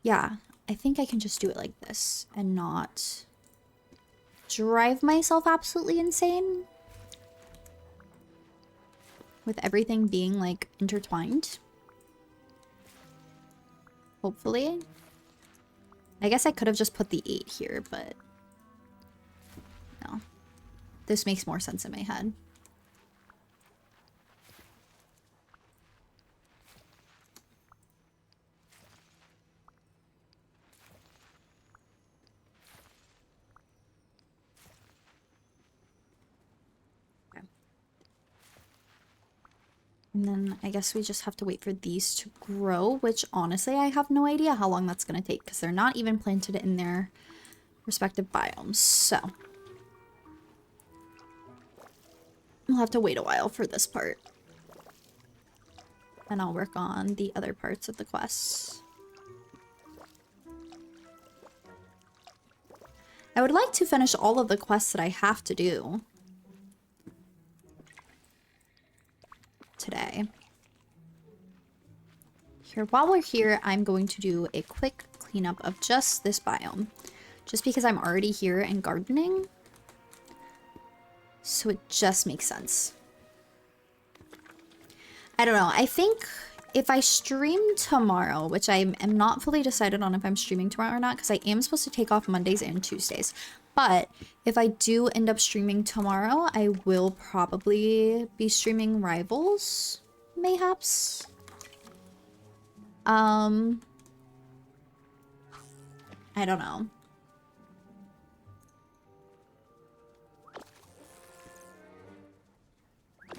Yeah, I think I can just do it like this and not drive myself absolutely insane with everything being like intertwined. Hopefully. I guess I could have just put the 8 here, but no. This makes more sense in my head. Okay. And then I guess we just have to wait for these to grow, which honestly I have no idea how long that's going to take because they're not even planted in their respective biomes. So we'll have to wait a while for this part. And I'll work on the other parts of the quests. I would like to finish all of the quests that I have to do today. Here, while we're here, I'm going to do a quick cleanup of just this biome. Just because I'm already here and gardening. So it just makes sense. I don't know. I think if I stream tomorrow, which I am not fully decided on if I'm streaming tomorrow or not, because I am supposed to take off Mondays and Tuesdays. But if I do end up streaming tomorrow, I will probably be streaming Rivals, mayhaps. I don't know.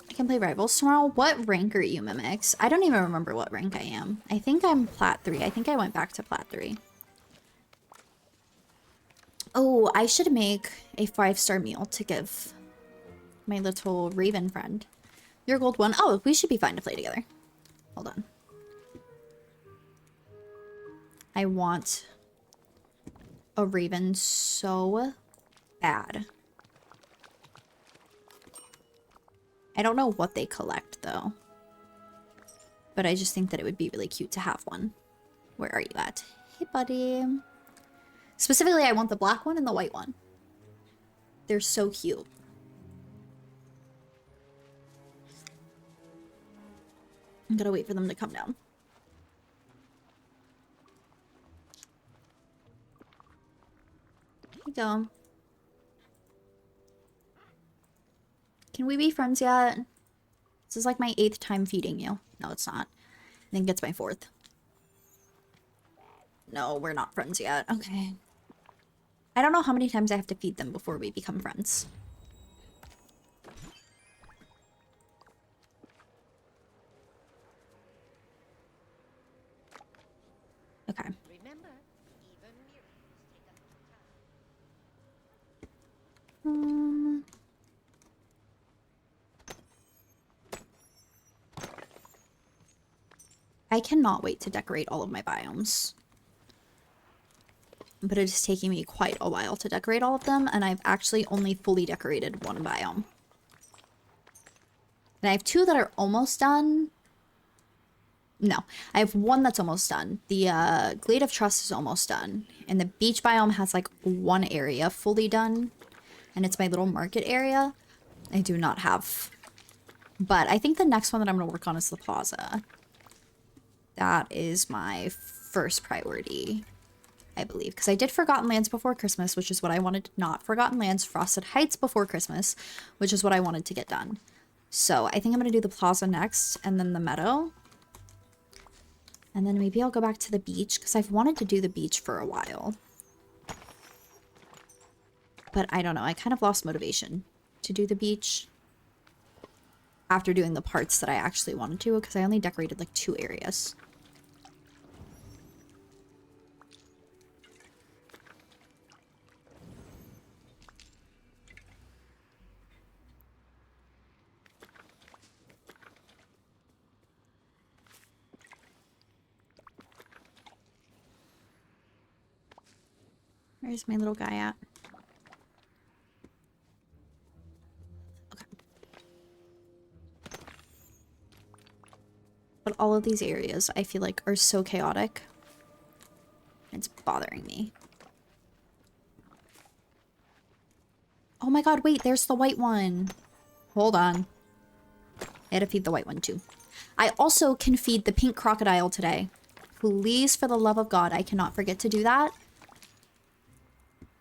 I can play Rivals tomorrow. What rank are you, Mimics? I don't even remember what rank I am. I think I'm Plat 3. I think I went back to Plat 3. Oh, I should make a 5-star meal to give my little raven friend. Your gold 1. Oh, we should be fine to play together. Hold on. I want a raven so bad. I don't know what they collect, though. But I just think that it would be really cute to have one. Where are you at? Hey, buddy. Specifically, I want the black one and the white one. They're so cute. I'm gonna wait for them to come down. Here we go. Can we be friends yet? This is like my 8th time feeding you. No, it's not. I think it's my 4th. No, we're not friends yet. Okay. I don't know how many times I have to feed them before we become friends. Okay. Remember, even miracles take a little time. I cannot wait to decorate all of my biomes. But it is taking me quite a while to decorate all of them, and I've actually only fully decorated one biome. And I have two that are almost done. No, I have one that's almost done. The Glade of Trust is almost done. And the beach biome has like one area fully done. And it's my little market area. I do not have. But I think the next one that I'm going to work on is the plaza. That is my first priority, I believe. Because I did Forgotten Lands before Christmas, which is what I wanted. Not Forgotten Lands, Frosted Heights before Christmas, which is what I wanted to get done. So I think I'm going to do the plaza next, and then the meadow. And then maybe I'll go back to the beach, because I've wanted to do the beach for a while. But I don't know, I kind of lost motivation to do the beach after doing the parts that I actually wanted to, because I only decorated like 2 areas. Where's my little guy at? Okay. But all of these areas, I feel like, are so chaotic. It's bothering me. Oh my god, wait, there's the white one. Hold on. I had to feed the white one too. I also can feed the pink crocodile today. Please, for the love of God, I cannot forget to do that.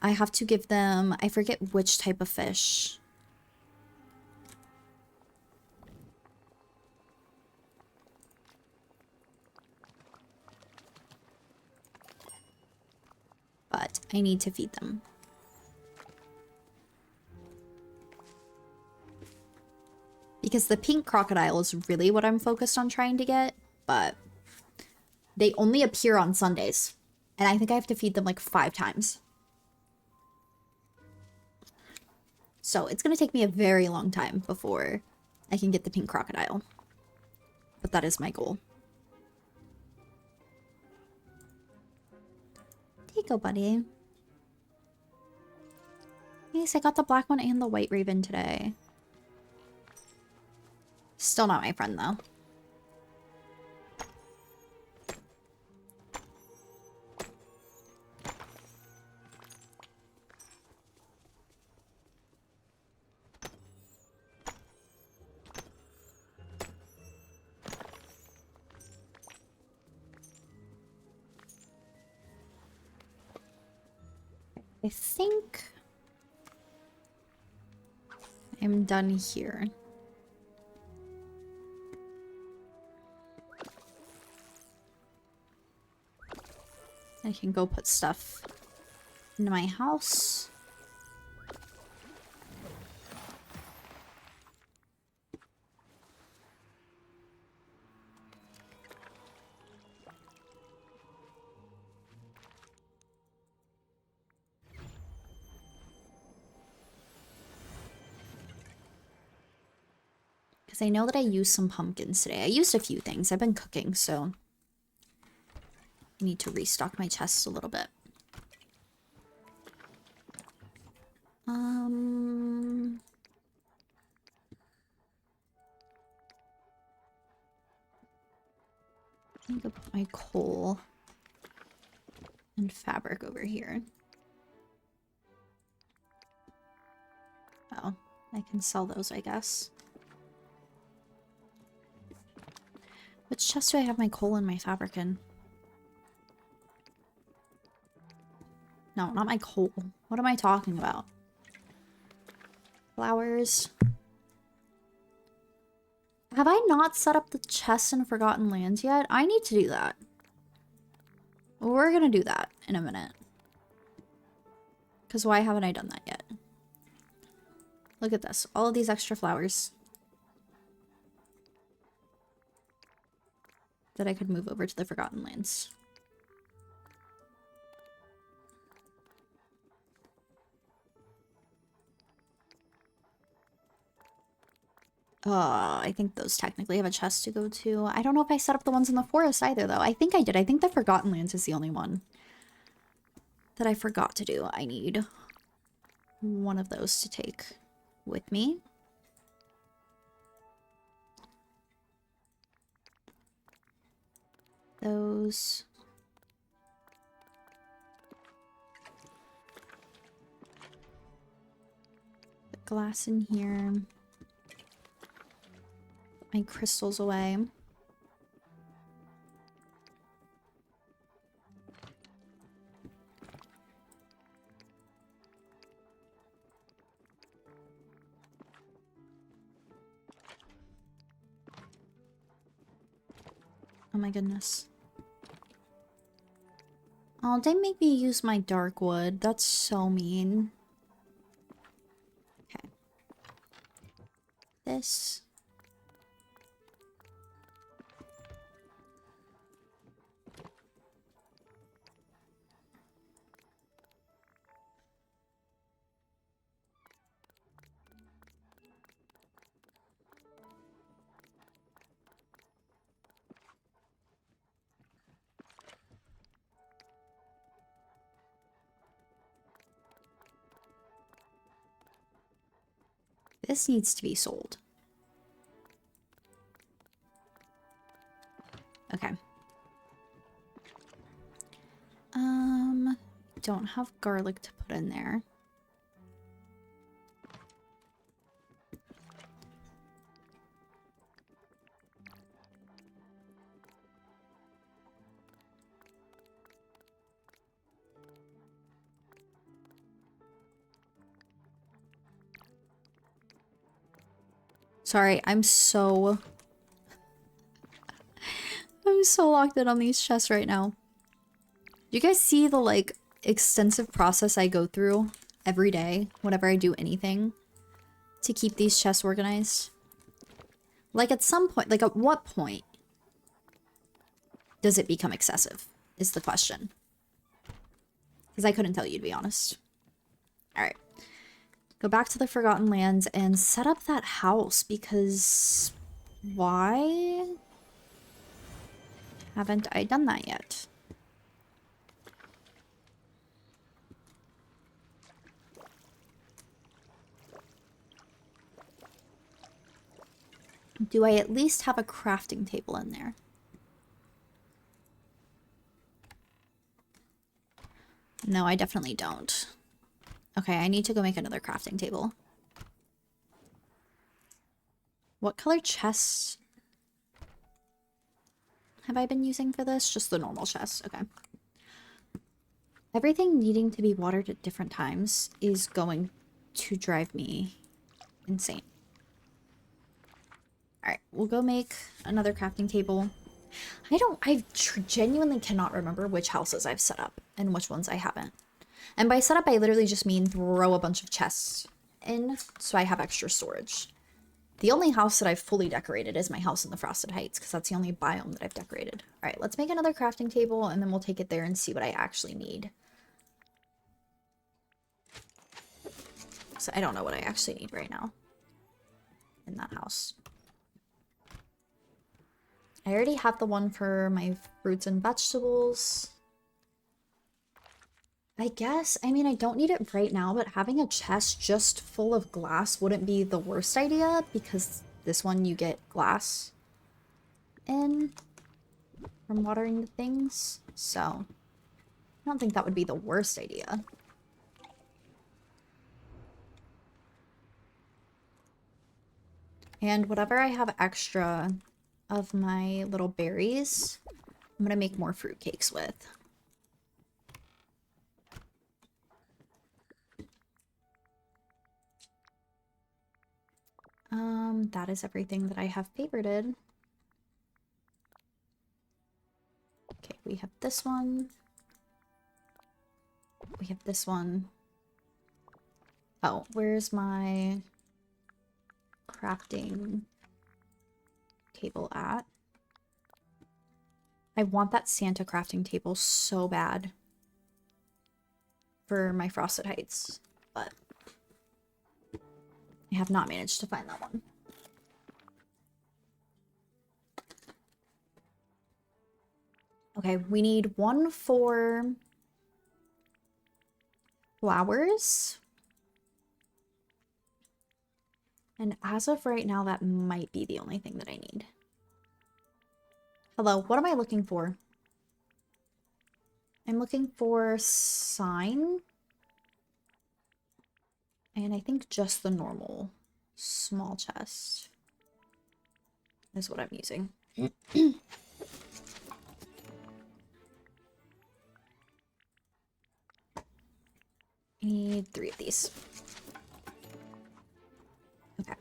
I have to give them, I forget which type of fish. But I need to feed them. Because the pink crocodile is really what I'm focused on trying to get, but they only appear on Sundays. And I think I have to feed them like 5 times. So it's going to take me a very long time before I can get the pink crocodile. But that is my goal. There you go, buddy. Yes, I got the black one and the white raven today. Still not my friend, though. I think I'm done here. I can go put stuff into my house. Because I know that I used some pumpkins today. I used a few things. I've been cooking, so I need to restock my chests a little bit. I think I'll put my coal and fabric over here. Oh, I can sell those, I guess. Which chest do I have my coal and my fabric in? No, not my coal. What am I talking about? Flowers. Have I not set up the chests in Forgotten Lands yet? I need to do that. we're gonna do that in a minute. Because why haven't I done that yet? Look at this. All of these extra flowers that I could move over to the Forgotten Lands. I think those technically have a chest to go to. I don't know if I set up the ones in the forest either, though. I think I did. I think the Forgotten Lands is the only one that I forgot to do. I need one of those to take with me. Those. Put glass in here. Put my crystals away. Oh my goodness. Oh, they make me use my dark wood. That's so mean. Okay. This. This needs to be sold. Okay. Don't have garlic to put in there. Sorry, I'm so locked in on these chests right now. You guys see the, like, extensive process I go through every day whenever I do anything to keep these chests organized? Like, at some point, like, at what point does it become excessive, is the question. Because I couldn't tell you, to be honest. Alright. Go back to the Forgotten Lands and set up that house, because why haven't I done that yet? Do I at least have a crafting table in there? No, I definitely don't. Okay, I need to go make another crafting table. What color chest have I been using for this? Just the normal chest. Okay. Everything needing to be watered at different times is going to drive me insane. Alright, we'll go make another crafting table. I genuinely cannot remember which houses I've set up and which ones I haven't. And by setup, I literally just mean throw a bunch of chests in so I have extra storage. The only house that I've fully decorated is my house in the Frosted Heights, because that's the only biome that I've decorated. Alright, let's make another crafting table, and then we'll take it there and see what I actually need. So I don't know what I actually need right now in that house. I already have the one for my fruits and vegetables. I guess, I mean, I don't need it right now, but having a chest just full of glass wouldn't be the worst idea, because this one you get glass in from watering the things. So, I don't think that would be the worst idea. And whatever I have extra of my little berries, I'm gonna make more fruitcakes with. That is everything that I have favorited. Okay, we have this one. We have this one. Oh, where's my crafting table at? I want that Santa crafting table so bad for my Frosted Heights, but I have not managed to find that one. Okay, we need one for flowers. And as of right now, that might be the only thing that I need. Hello, what am I looking for? I'm looking for sign. And I think just the normal small chest is what I'm using. I need 3 of these. Okay.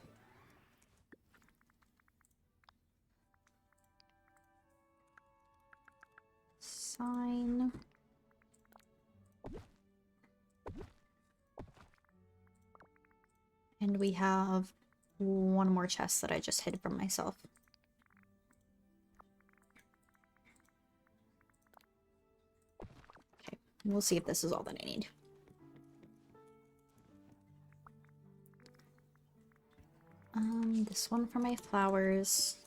Sign. And we have one more chest that I just hid from myself. Okay, we'll see if this is all that I need. This one for my flowers.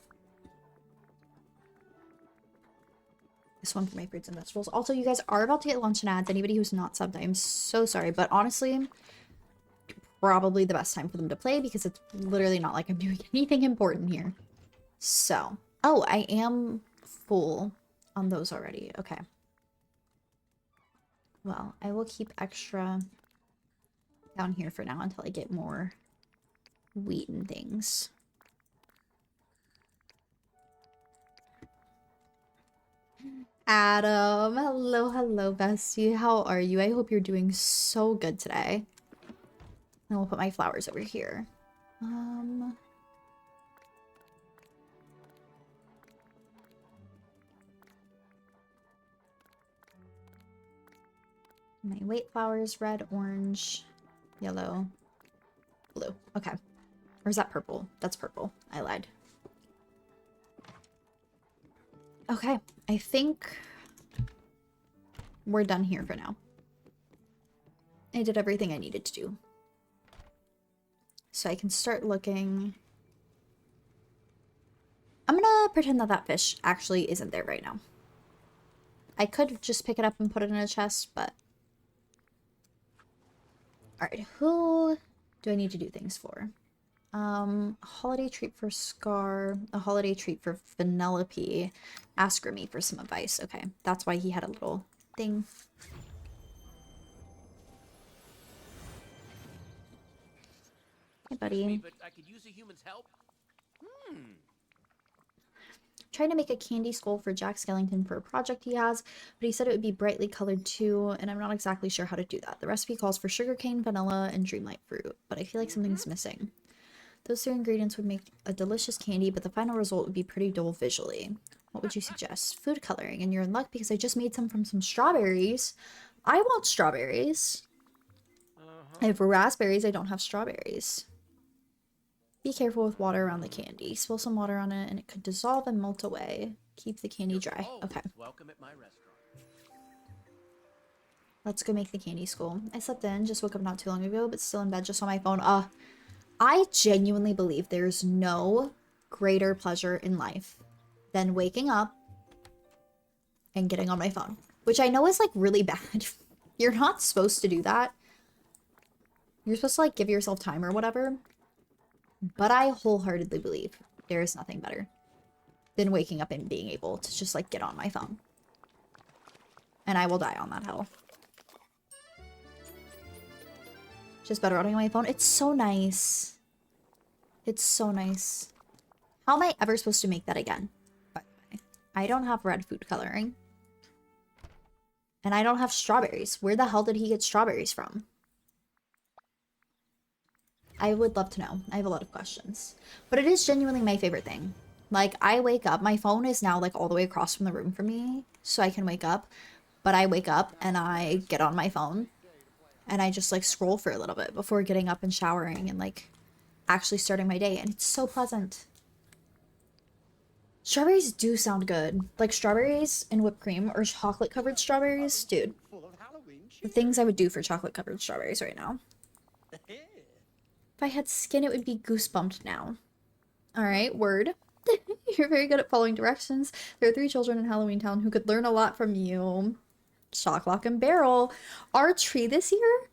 This one for my fruits and vegetables. Also, you guys are about to get luncheon ads. Anybody who's not subbed, I am so sorry. But honestly, probably the best time for them to play because it's literally not like I'm doing anything important here. So, oh, I am full on those already. Okay. Well, I will keep extra down here for now until I get more wheat and things. Adam, hello, hello, bestie. How are you? I hope you're doing so good today. And we'll put my flowers over here. My white flowers, red, orange, yellow, blue. Okay. Or is that purple? That's purple. I lied. Okay. I think we're done here for now. I did everything I needed to do. So I can start looking. I'm gonna pretend that that fish actually isn't there right now. I could just pick it up and put it in a chest, but... Alright, who do I need to do things for? A holiday treat for Scar, a holiday treat for Vanellope. Ask Remy for some advice. Okay, that's why he had a little thing. Hey, buddy. But I could use a human's help. Trying to make a candy skull for Jack Skellington for a project he has, but he said it would be brightly colored too, and I'm not exactly sure how to do that. The recipe calls for sugarcane, vanilla, and dreamlight fruit, but I feel like something's missing. Those 3 ingredients would make a delicious candy, but the final result would be pretty dull visually. What would you suggest? Food coloring, and you're in luck because I just made some from some strawberries. I want strawberries. I have raspberries, I don't have strawberries. Be careful with water around the candy. Spill some water on it and it could dissolve and melt away. Keep the candy dry. Okay. Welcome at my restaurant. Let's go make the candy skull. I slept in, just woke up not too long ago, but still in bed just on my phone. I genuinely believe there's no greater pleasure in life than waking up and getting on my phone. Which I know is like really bad. You're not supposed to do that. You're supposed to like give yourself time or whatever. But I wholeheartedly believe there is nothing better than waking up and being able to just like get on my phone. And I will die on that hill. Just better on my phone. It's so nice. It's so nice. How am I ever supposed to make that again? By the way, I don't have red food coloring. And I don't have strawberries. Where the hell did he get strawberries from? I would love to know. I have a lot of questions. But it is genuinely my favorite thing. Like, I wake up, my phone is now like all the way across from the room from me, so I can wake up. but I wake up and I get on my phone and I just like scroll for a little bit before getting up and showering and like actually starting my day, and it's so pleasant. Strawberries do sound good. Like strawberries and whipped cream or chocolate covered strawberries, dude. The things I would do for chocolate covered strawberries right now. If I had skin, it would be goosebumped now. Alright, word. You're very good at following directions. There are 3 children in Halloween Town who could learn a lot from you. Shocklock and Barrel. Our tree this year?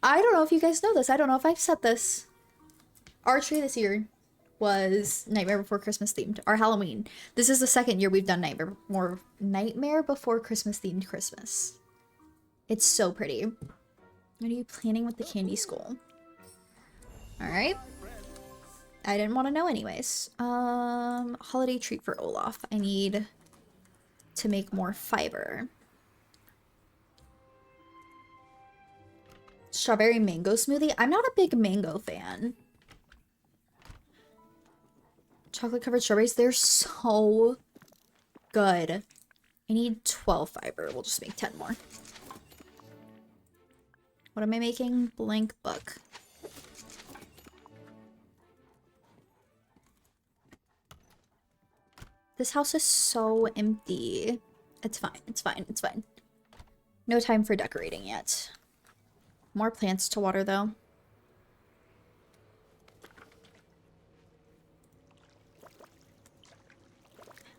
I don't know if you guys know this. I don't know if I've said this. Our tree this year was Nightmare Before Christmas themed. Our Halloween. This is the second year we've done Nightmare Before Christmas themed Christmas. It's so pretty. What are you planning with the candy school? Alright. I didn't want to know anyways. Holiday treat for Olaf. I need to make more fiber. Strawberry mango smoothie. I'm not a big mango fan. Chocolate covered strawberries. They're so good. I need 12 fiber. We'll just make 10 more. What am I making? Blank book. This house is so empty. It's fine. It's fine. It's fine. No time for decorating yet. More plants to water, though.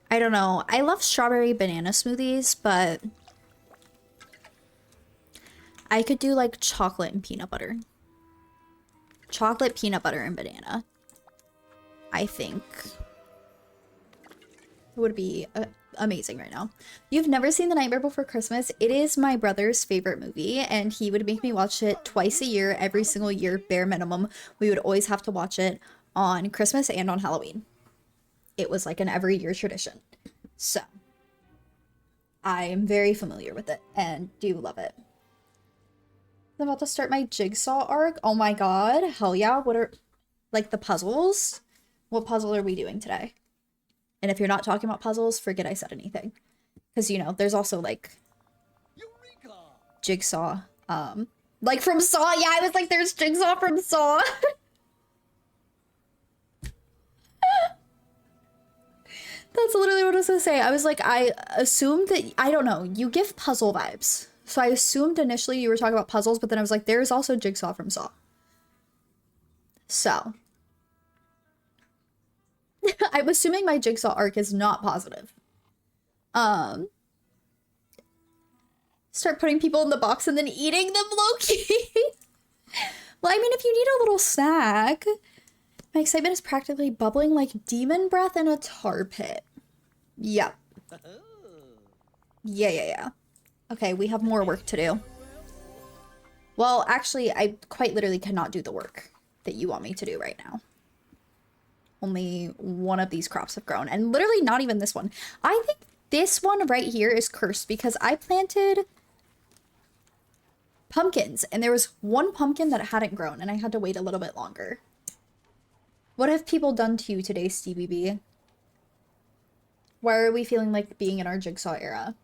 I don't know. I love strawberry banana smoothies, but I could do like chocolate and peanut butter. Chocolate, peanut butter, and banana. I think it would be amazing right now. You've never seen The Nightmare Before Christmas? It is my brother's favorite movie, and he would make me watch it twice a year, every single year, bare minimum. We would always have to watch it on Christmas and on Halloween. It was like an every year tradition. So, I am very familiar with it and do love it. I'm about to start my jigsaw arc. Oh my god. Hell yeah. What are, like, the puzzles? What puzzle are we doing today? And if you're not talking about puzzles, forget I said anything. Because, you know, there's also, like, Jigsaw. Like from Saw. Yeah, I was like, there's Jigsaw from Saw. That's literally what I was gonna say. I was like, I assumed that, I don't know, you give puzzle vibes. So I assumed initially you were talking about puzzles, but then I was like, there's also Jigsaw from Saw. So. I'm assuming my Jigsaw arc is not positive. Start putting people in the box and then eating them low-key. Well, I mean, if you need a little snack. My excitement is practically bubbling like demon breath in a tar pit. Yep. Yeah. Okay, we have more work to do. Well, actually, I quite literally cannot do the work that you want me to do right now. Only one of these crops have grown, and literally not even this one. I think this one right here is cursed because I planted pumpkins, and there was one pumpkin that hadn't grown, and I had to wait a little bit longer. What have people done to you today, Stevie B? Why are we feeling like being in our Jigsaw era?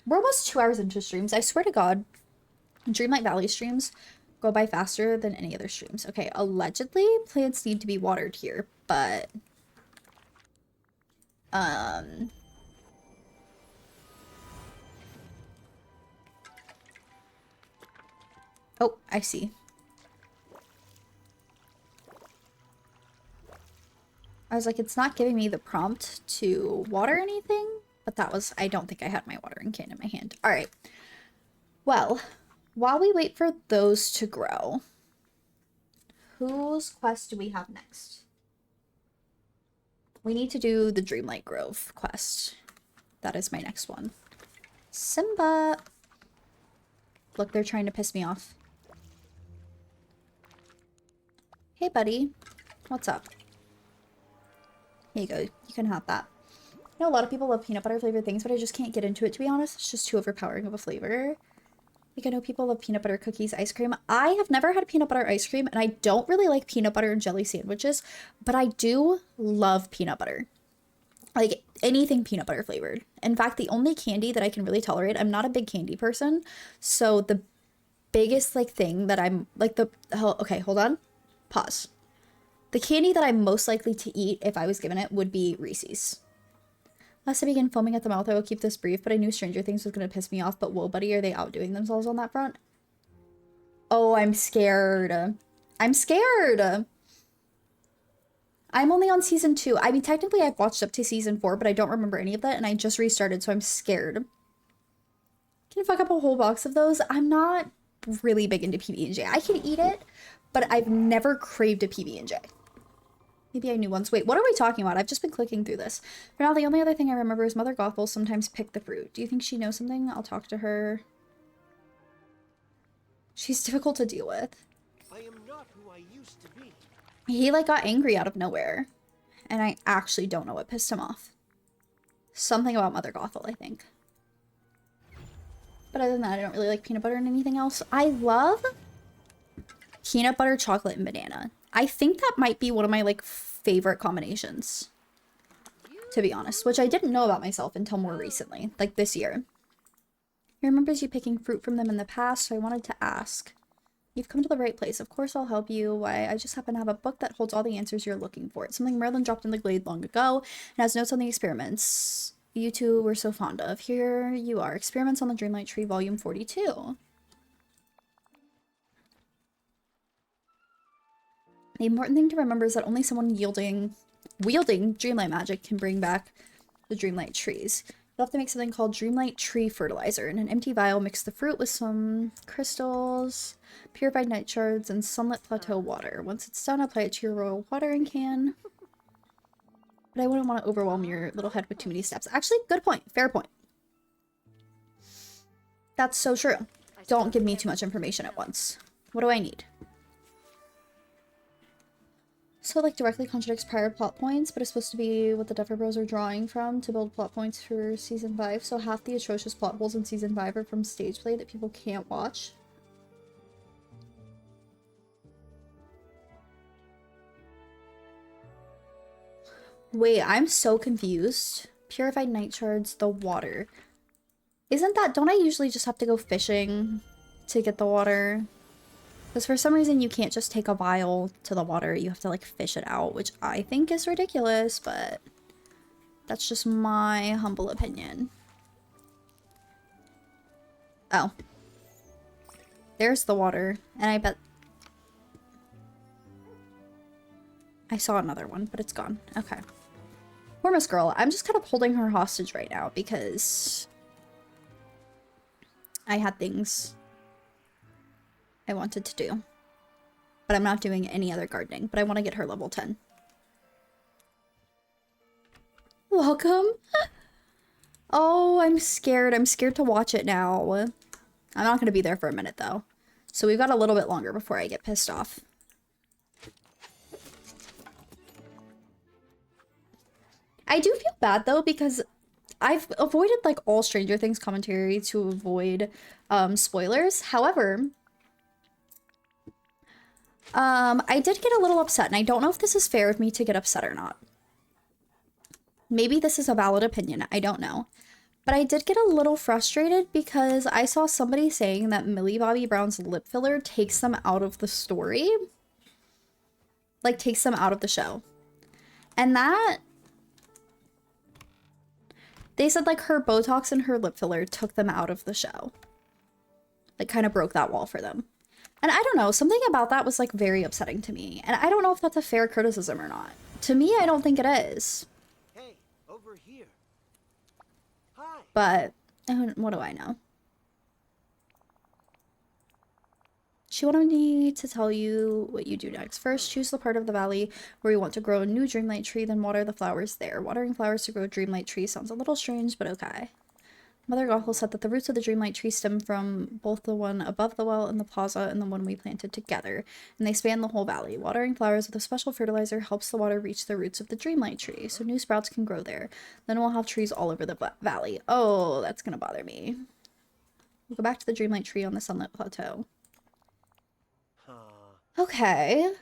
We're almost 2 hours into streams. I swear to God, Dreamlight Valley streams go by faster than any other streams. Okay, allegedly, plants need to be watered here, but... Oh, I see. I was like, it's not giving me the prompt to water anything, but that was, I don't think I had my watering can in my hand. All right. Well, while we wait for those to grow, whose quest do we have next? We need to do the Dreamlight Grove quest. That is my next one. Simba. Look, they're trying to piss me off. Hey, buddy. What's up? Here you go. You can have that. I know a lot of people love peanut butter flavored things, but I just can't get into it, to be honest. It's just too overpowering of a flavor. Like, I know people love peanut butter cookies, ice cream. I have never had peanut butter ice cream, and I don't really like peanut butter and jelly sandwiches, but I do love peanut butter. Like anything peanut butter flavored. In fact, the only candy that I can really tolerate, I'm not a big candy person. So the biggest like thing that I'm like okay, hold on. Pause. The candy that I'm most likely to eat if I was given it would be Reese's. Lest I begin foaming at the mouth, I will keep this brief, but I knew Stranger Things was going to piss me off, but whoa, buddy, are they outdoing themselves on that front? Oh, I'm scared. I'm scared. I'm only on season 2. I mean, technically I've watched up to season 4, but I don't remember any of that, and I just restarted, so I'm scared. Can you fuck up a whole box of those? I'm not really big into PB&J. I can eat it, but I've never craved a PB&J. Maybe I knew once. Wait, what are we talking about? I've just been clicking through this. For now, the only other thing I remember is Mother Goth will sometimes pick the fruit. Do you think she knows something? I'll talk to her. She's difficult to deal with. I am not who I used to be. He like got angry out of nowhere. And I actually don't know what pissed him off. Something about Mother Gothel, I think. But other than that, I don't really like peanut butter and anything else. I love peanut butter, chocolate, and banana. I think that might be one of my like favorite combinations, to be honest, which I didn't know about myself until more recently, like this year. He remembers you picking fruit from them in the past, so I wanted to ask. You've come to the right place. Of course I'll help you. Why, I just happen to have a book that holds all the answers you're looking for. It's something Merlin dropped in the glade long ago, and has notes on the experiments you two were so fond of. Here you are. Experiments on the Dreamlight Tree, Volume 42. The important thing to remember is that only someone wielding Dreamlight magic can bring back the Dreamlight trees. You'll have to make something called Dreamlight Tree Fertilizer. In an empty vial, mix the fruit with some crystals, purified night shards, and sunlit plateau water. Once it's done, apply it to your royal watering can. But I wouldn't want to overwhelm your little head with too many steps. Actually, good point. Fair point. That's so true. Don't give me too much information at once. What do I need? So it like directly contradicts prior plot points, but it's supposed to be what the Duffer Bros are drawing from to build plot points for season 5. So half the atrocious plot holes in season 5 are from stage play that people can't watch. Wait, I'm so confused. Purified night shards, the water. Isn't that, don't I usually just have to go fishing to get the water? Because for some reason you can't just take a vial to the water, you have to like fish it out, which I think is ridiculous, but that's just my humble opinion. Oh. There's the water, and I bet... I saw another one, but it's gone. Okay. Poor Miss Girl. I'm just kind of holding her hostage right now because I had things I wanted to do. But I'm not doing any other gardening, but I want to get her level 10. Welcome. Oh, I'm scared. I'm scared to watch it now. I'm not going to be there for a minute, though. So we've got a little bit longer before I get pissed off. I do feel bad, though, because I've avoided, like, all Stranger Things commentary to avoid spoilers. However, I did get a little upset, and I don't know if this is fair of me to get upset or not. Maybe this is a valid opinion. I don't know. But I did get a little frustrated because I saw somebody saying that Millie Bobby Brown's lip filler takes them out of the story. Like, takes them out of the show. And that... They said, like, her Botox and her lip filler took them out of the show. Like, kind of broke that wall for them. And I don't know, something about that was, like, very upsetting to me. And I don't know if that's a fair criticism or not. To me, I don't think it is. Hey, over here. Hi. But, what do I know? She wanted me to tell you what you do next. First, choose the part of the valley where you want to grow a new Dreamlight tree, then water the flowers there. Watering flowers to grow a Dreamlight tree sounds a little strange, but okay. Mother Gothel said that the roots of the Dreamlight tree stem from both the one above the well in the plaza and the one we planted together, and they span the whole valley. Watering flowers with a special fertilizer helps the water reach the roots of the Dreamlight tree, so new sprouts can grow there. Then we'll have trees all over the valley. Oh, that's gonna bother me. We'll go back to the Dreamlight tree on the Sunlit Plateau. Okay.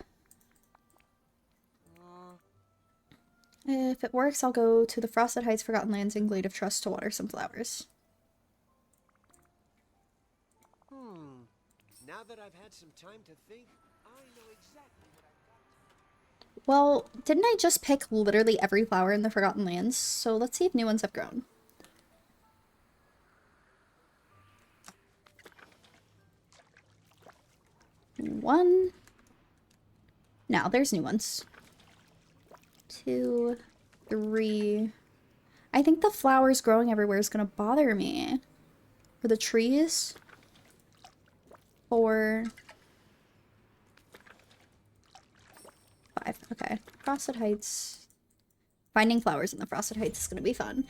If it works, I'll go to the Frosted Heights Forgotten Lands and Glade of Trust to water some flowers. Now that I've had some time to think, I know exactly what I've got. Well, didn't I just pick literally every flower in the Forgotten Lands? So let's see if new ones have grown. One. Now, there's new ones. 2, 3. I think the flowers growing everywhere is going to bother me. For the trees. 4. 5. Okay. Frosted Heights. Finding flowers in the Frosted Heights is going to be fun.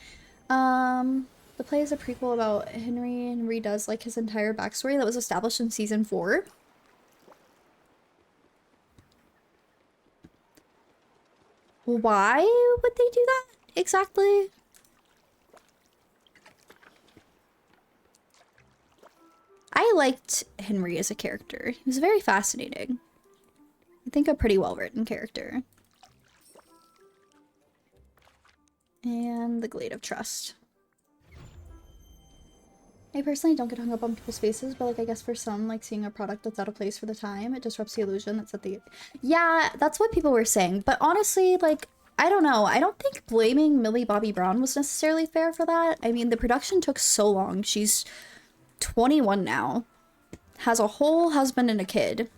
The play is a prequel about Henry, and redoes like his entire backstory that was established in season 4. Why would they do that exactly? I liked Henry as a character. He was very fascinating. I think a pretty well-written character. And the Glade of Trust. I personally don't get hung up on people's faces, but like I guess for some, like seeing a product that's out of place for the time, it disrupts the illusion that's at the... Yeah, that's what people were saying. But honestly, like, I don't know. I don't think blaming Millie Bobby Brown was necessarily fair for that. I mean, the production took so long. She's 21 now. Has a whole husband and a kid.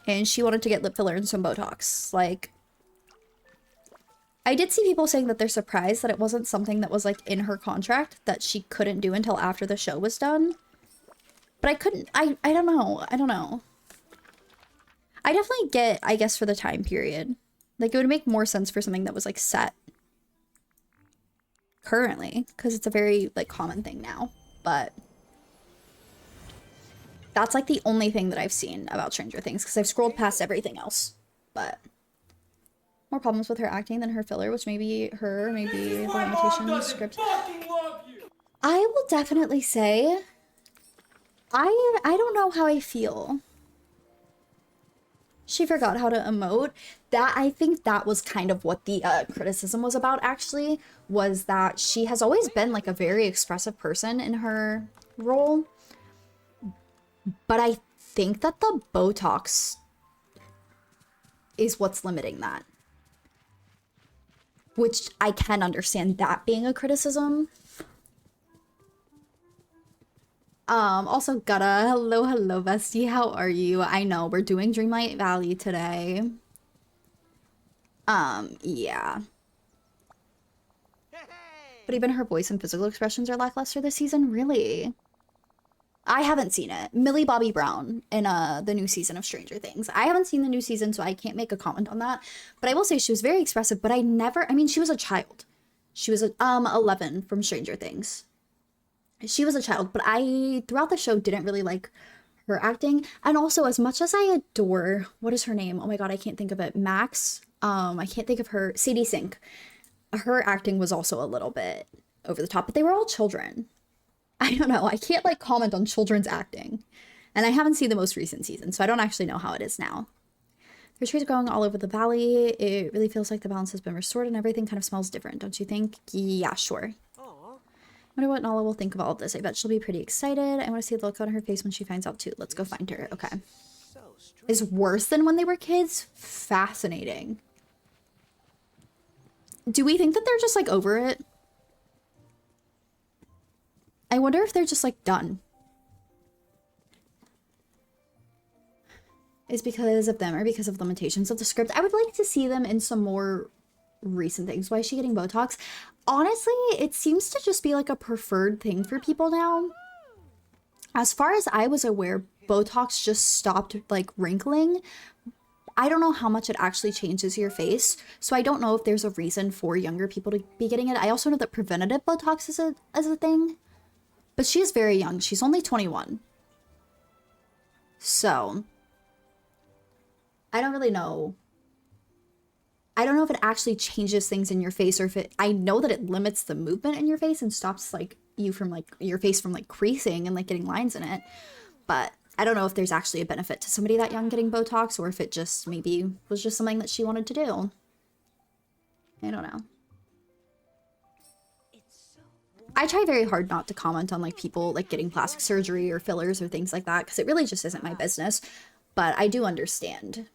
And she wanted to get lip filler and some Botox. Like... I did see people saying that they're surprised that it wasn't something that was like in her contract that she couldn't do until after the show was done. But I don't know. I don't know. I definitely get, I guess, for the time period. Like it would make more sense for something that was like set currently, because it's a very like common thing now. But that's like the only thing that I've seen about Stranger Things, because I've scrolled past everything else. But more problems with her acting than her filler, which maybe her, maybe the limitation of the script. I will definitely say, I don't know how I feel. She forgot how to emote. That, I think that was kind of what the criticism was about, actually, was that she has always been like a very expressive person in her role. But I think that the Botox is what's limiting that. Which I can understand that being a criticism. Also Gutta, hello bestie, how are you? I know, we're doing Dreamlight Valley today. Yeah. But even her voice and physical expressions are lackluster this season, really? I haven't seen it. Millie Bobby Brown in the new season of Stranger Things. I haven't seen the new season, so I can't make a comment on that. But I will say she was very expressive, but I mean, she was a child. She was 11 from Stranger Things. She was a child, but I, throughout the show, didn't really like her acting. And also, as much as I adore, what is her name? Oh my god, I can't think of it. Max. I can't think of her. Sadie Sink. Her acting was also a little bit over the top, but they were all children. I don't know. I can't like comment on children's acting. And I haven't seen the most recent season, so I don't actually know how it is now. There's trees growing all over the valley. It really feels like the balance has been restored and everything kind of smells different, don't you think? Yeah, sure. I wonder what Nala will think of all of this. I bet she'll be pretty excited. I want to see the look on her face when she finds out too. Let's go find her. Okay. Is worse than when they were kids? Fascinating. Do we think that they're just like over it? I wonder if they're just like done. Is because of them or because of limitations of the script? I would like to see them in some more recent things. Why is she getting Botox? Honestly, it seems to just be like a preferred thing for people now. As far as I was aware, Botox just stopped like wrinkling. I don't know how much it actually changes your face, so I don't know if there's a reason for younger people to be getting it. I also know that preventative Botox is a thing. But she is very young. She's only 21. So, I don't really know. I don't know if it actually changes things in your face or if it... I know that it limits the movement in your face and stops, like, you from, like, your face from, like, creasing and, like, getting lines in it. But I don't know if there's actually a benefit to somebody that young getting Botox or if it just maybe was just something that she wanted to do. I don't know. I try very hard not to comment on like people like getting plastic surgery or fillers or things like that because it really just isn't my business. But I do understand.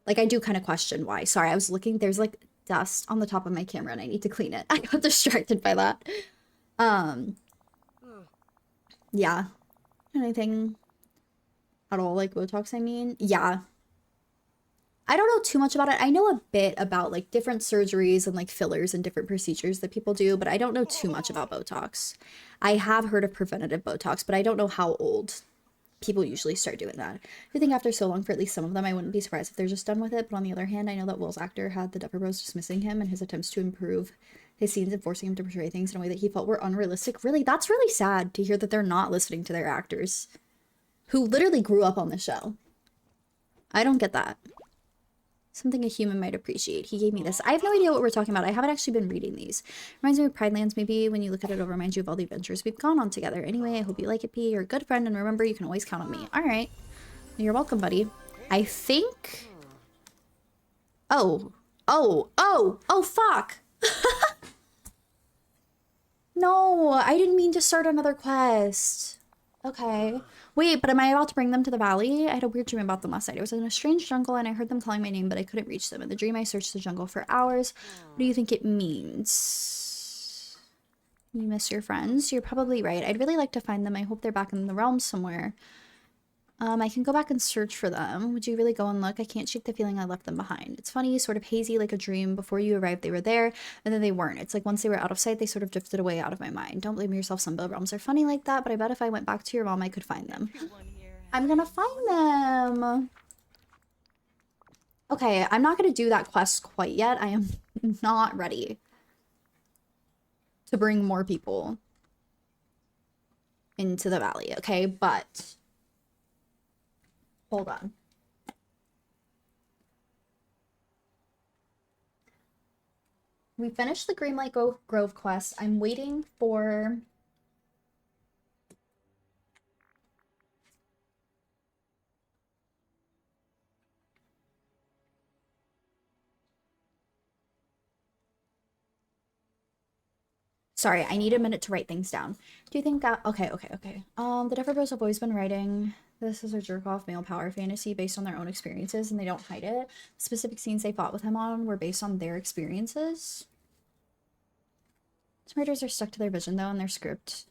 Like I do kind of question why. Sorry, I was looking. There's like dust on the top of my camera and I need to clean it. I got distracted by that. Yeah. Anything at all like Botox, I mean? Yeah. I don't know too much about it. I know a bit about like different surgeries and like fillers and different procedures that people do, but I don't know too much about Botox. I have heard of preventative Botox, but I don't know how old people usually start doing that. I think after so long for at least some of them, I wouldn't be surprised if they're just done with it. But on the other hand, I know that Will's actor had the Duffer Bros dismissing him and his attempts to improve his scenes and forcing him to portray things in a way that he felt were unrealistic. Really, that's really sad to hear that they're not listening to their actors who literally grew up on the show. I don't get that. Something a human might appreciate. He gave me this. I have no idea what we're talking about. I haven't actually been reading these. Reminds me of Pride Lands, maybe. When you look at it, it'll remind you of all the adventures we've gone on together. Anyway, I hope you like it, P. You're a good friend, and remember, you can always count on me. All right. You're welcome, buddy. I think... Oh, fuck! No, I didn't mean to start another quest. Okay. Wait, but am I about to bring them to the valley? I had a weird dream about them last night. I was in a strange jungle and I heard them calling my name, but I couldn't reach them. In the dream, I searched the jungle for hours. What do you think it means? You miss your friends? You're probably right. I'd really like to find them. I hope they're back in the realm somewhere. I can go back and search for them. Would you really go and look? I can't shake the feeling I left them behind. It's funny, sort of hazy, like a dream. Before you arrived, they were there, and then they weren't. It's like once they were out of sight, they sort of drifted away out of my mind. Don't blame yourself, Simba. Realms are funny like that, but I bet if I went back to your realm, I could find them. I'm gonna find them! Okay, I'm not gonna do that quest quite yet. I am not ready to bring more people into the valley, okay? But... hold on. We finished the Dreamlight Grove quest. I'm waiting for... Sorry, I need a minute to write things down. Do you think that... Okay. The Duffer Bros have always been writing... This is a jerk-off male power fantasy based on their own experiences, and they don't hide it. The specific scenes they fought with him on were based on their experiences. Some writers are stuck to their vision, though, and their script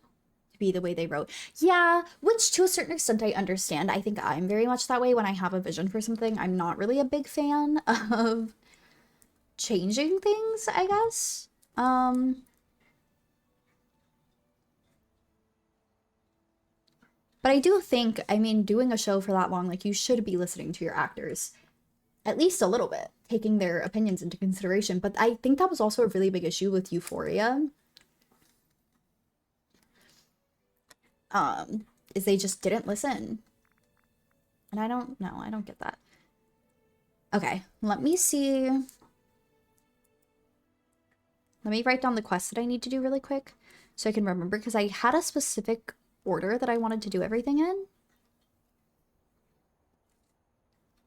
to be the way they wrote. Yeah, which to a certain extent I understand. I think I'm very much that way when I have a vision for something. I'm not really a big fan of changing things, I guess. But I do think, I mean, doing a show for that long, like, you should be listening to your actors. At least a little bit. Taking their opinions into consideration. But I think that was also a really big issue with Euphoria. Is they just didn't listen. And I don't know. I don't get that. Okay. Let me see. Let me write down the quests that I need to do really quick. So I can remember. Because I had a specific... order that I wanted to do everything in.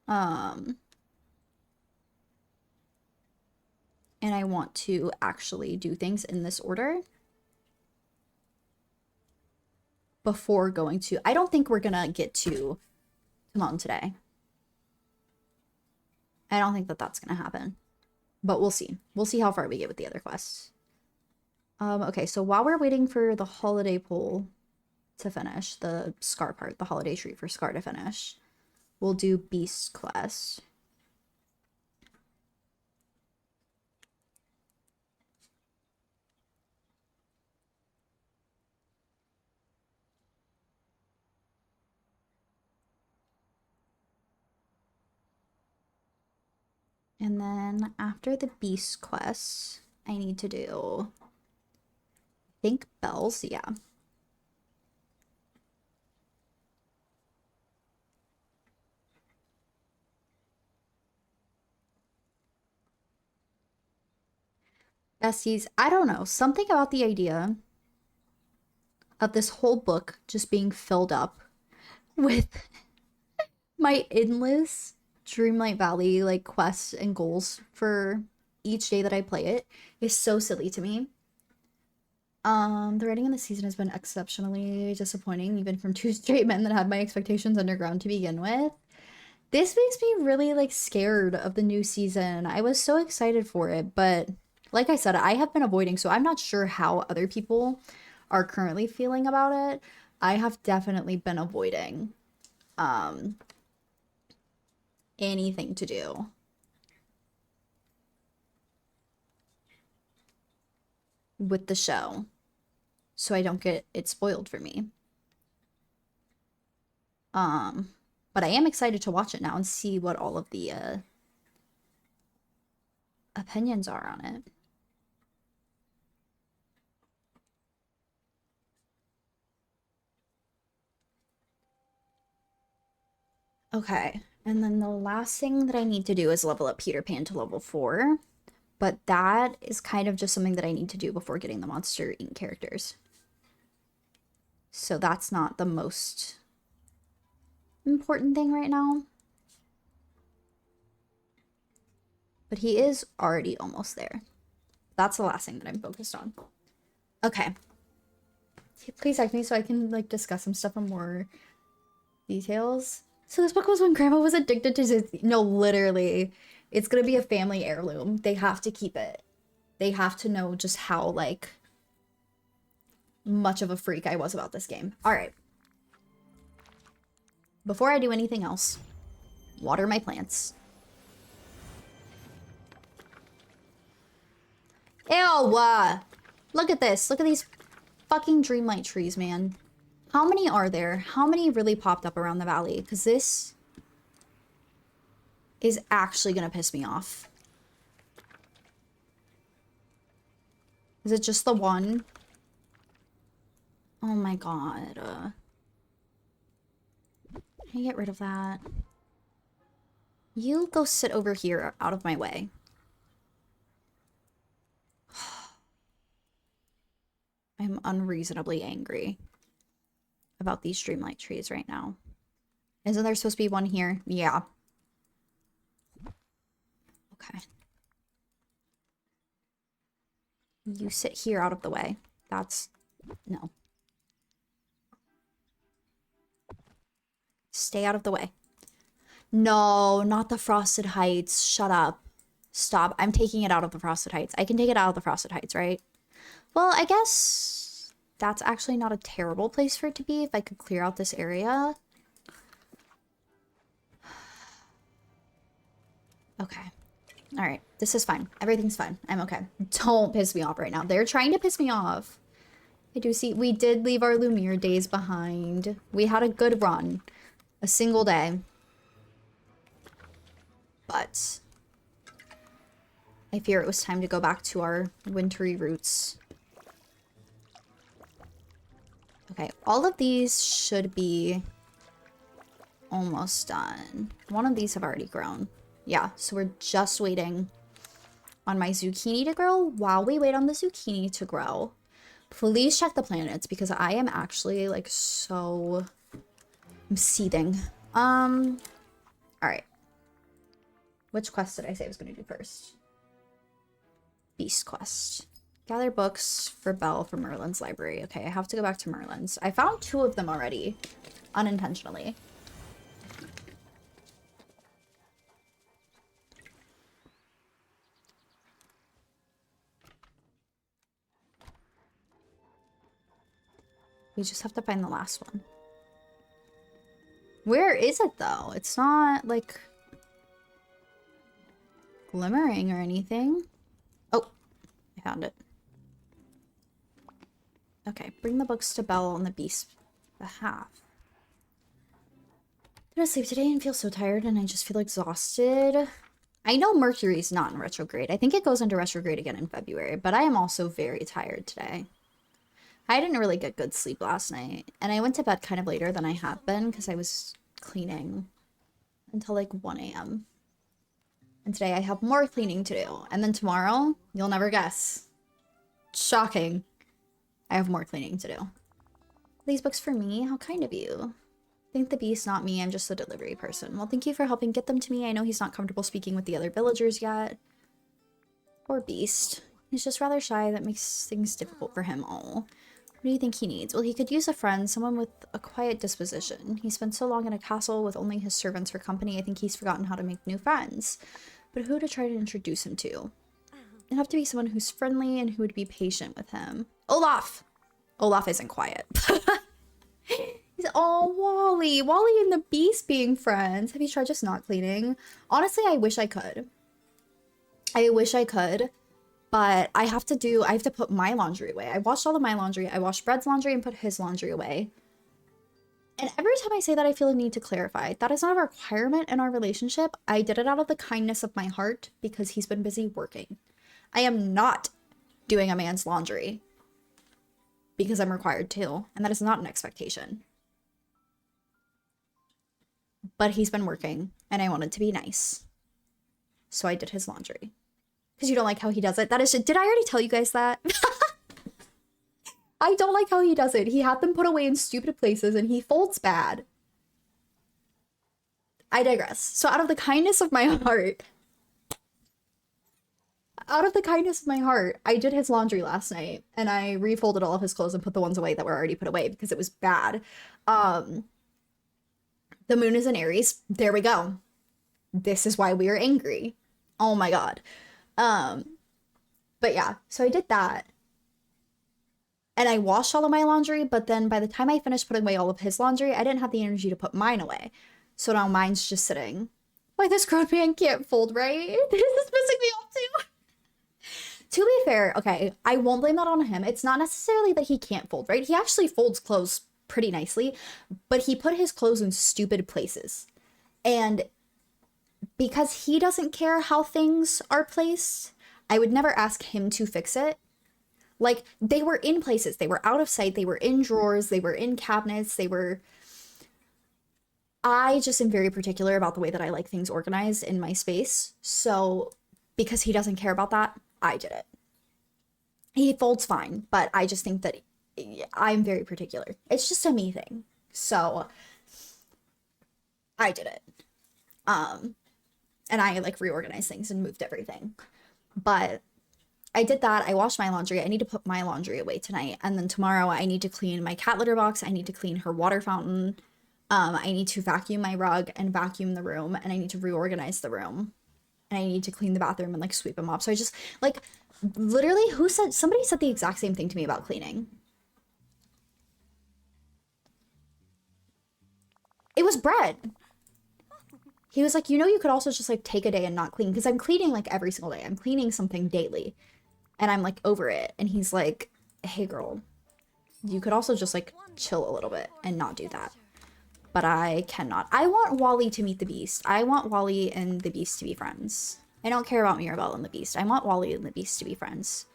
And I want to actually do things in this order before going to... I don't think we're gonna get to Timon today. I don't think that that's gonna happen. But we'll see. We'll see how far we get with the other quests. Okay, so while we're waiting for the holiday poll to finish, the Scar part, the holiday treat for Scar to finish, we'll do Beast quest. And then after the Beast quest, I need to do, I think, Belle's, yeah. Besties, I don't know. Something about the idea of this whole book just being filled up with my endless Dreamlight Valley like quests and goals for each day that I play it is so silly to me. The writing in the season has been exceptionally disappointing, even from two straight men that had my expectations underground to begin with. This makes me really like scared of the new season. I was so excited for it, but like I said, I have been avoiding, so I'm not sure how other people are currently feeling about it. I have definitely been avoiding anything to do with the show, so I don't get it spoiled for me. But I am excited to watch it now and see what all of the opinions are on it. Okay, and then the last thing that I need to do is level up Peter Pan to level 4. But that is kind of just something that I need to do before getting the Monster Inc. characters. So that's not the most important thing right now. But he is already almost there. That's the last thing that I'm focused on. Okay. Please text me so I can like discuss some stuff in more details. So this book was when Grandma was addicted to Disney. No, literally. It's gonna be a family heirloom. They have to keep it. They have to know just how, like, much of a freak I was about this game. Alright. Before I do anything else, water my plants. Ew! Look at this. Look at these fucking Dreamlight trees, man. How many are there? How many really popped up around the valley? Because this is actually gonna piss me off. Is it just the one? Oh my god. Can I get rid of that? You go sit over here out of my way. I'm unreasonably angry about these Dreamlight trees right now. Isn't there supposed to be one here? Yeah. Okay. You sit here out of the way. That's... no. Stay out of the way. No, not the Frosted Heights. Shut up. Stop. I'm taking it out of the Frosted Heights. I can take it out of the Frosted Heights, right? Well, I guess that's actually not a terrible place for it to be if I could clear out this area. Okay. Alright. This is fine. Everything's fine. I'm okay. Don't piss me off right now. They're trying to piss me off. I do see... we did leave our Lumiere days behind. We had a good run. A single day. But I fear it was time to go back to our wintry roots. Okay, all of these should be almost done. One of these have already grown. Yeah, so we're just waiting on my zucchini to grow. While we wait on the zucchini to grow, please check the planets because I am actually like so... I'm seething. Alright. Which quest did I say I was going to do first? Beast quest. Gather books for Belle from Merlin's library. Okay, I have to go back to Merlin's. I found 2 of them already. Unintentionally. We just have to find the last one. Where is it though? It's not like glimmering or anything. Oh, I found it. Okay, bring the books to Belle on the Beast's behalf. I'm gonna sleep today and feel so tired and I just feel exhausted. I know Mercury's not in retrograde. I think it goes into retrograde again in February, but I am also very tired today. I didn't really get good sleep last night, and I went to bed kind of later than I had been because I was cleaning until like 1 a.m. And today I have more cleaning to do. And then tomorrow, you'll never guess. Shocking. I have more cleaning to do. These books for me? How kind of you. Think the beast, not me. I'm just the delivery person. Well, thank you for helping get them to me. I know he's not comfortable speaking with the other villagers yet. Poor beast. He's just rather shy. That makes things difficult for him. Oh. What do you think he needs? Well, he could use a friend, someone with a quiet disposition. He spent so long in a castle with only his servants for company, I think he's forgotten how to make new friends. But who to try to introduce him to? It'd have to be someone who's friendly and who would be patient with him. Olaf! Olaf isn't quiet. He's, oh, Wally. Wally and the beast being friends. Have you tried just not cleaning? Honestly, I wish I could. I wish I could. But I have to put my laundry away. I washed all of my laundry. I washed Bread's laundry and put his laundry away. And every time I say that, I feel a need to clarify. That is not a requirement in our relationship. I did it out of the kindness of my heart because he's been busy working. I am not doing a man's laundry because I'm required to. And that is not an expectation. But he's been working and I wanted to be nice. So I did his laundry. Because you don't like how he does it. That is, did I already tell you guys that? I don't like how he does it. He had them put away in stupid places and he folds bad. I digress. So out of the kindness of my heart, I did his laundry last night and I refolded all of his clothes and put the ones away that were already put away because it was bad. The moon is in Aries. There we go. This is why we are angry. Oh my god. But yeah, so I did that. And I washed all of my laundry, but then by the time I finished putting away all of his laundry, I didn't have the energy to put mine away. So now mine's just sitting. Like, this grown man can't fold, right? This is pissing me off too. To be fair, okay, I won't blame that on him. It's not necessarily that he can't fold, right? He actually folds clothes pretty nicely, but he put his clothes in stupid places. And because he doesn't care how things are placed, I would never ask him to fix it. Like, they were in places. They were out of sight. They were in drawers. They were in cabinets. I just am very particular about the way that I like things organized in my space. So, because he doesn't care about that, I did it. He folds fine, but I just think that I'm very particular. It's just a me thing. So, I did it. And I, like, reorganized things and moved everything. But I did that. I washed my laundry. I need to put my laundry away tonight. And then tomorrow I need to clean my cat litter box. I need to clean her water fountain. I need to vacuum my rug and vacuum the room. And I need to reorganize the room. And I need to clean the bathroom and, like, sweep and mop. So I just, like, literally, somebody said the exact same thing to me about cleaning. It was Bread. He was like, you know, you could also just, like, take a day and not clean. Because I'm cleaning, like, every single day. I'm cleaning something daily. And I'm, like, over it. And he's like, hey, girl, you could also just, like, chill a little bit and not do that. But I cannot. I want Wally to meet the Beast. I want Wally and the Beast to be friends. I don't care about Mirabelle and the Beast. I want Wally and the Beast to be friends.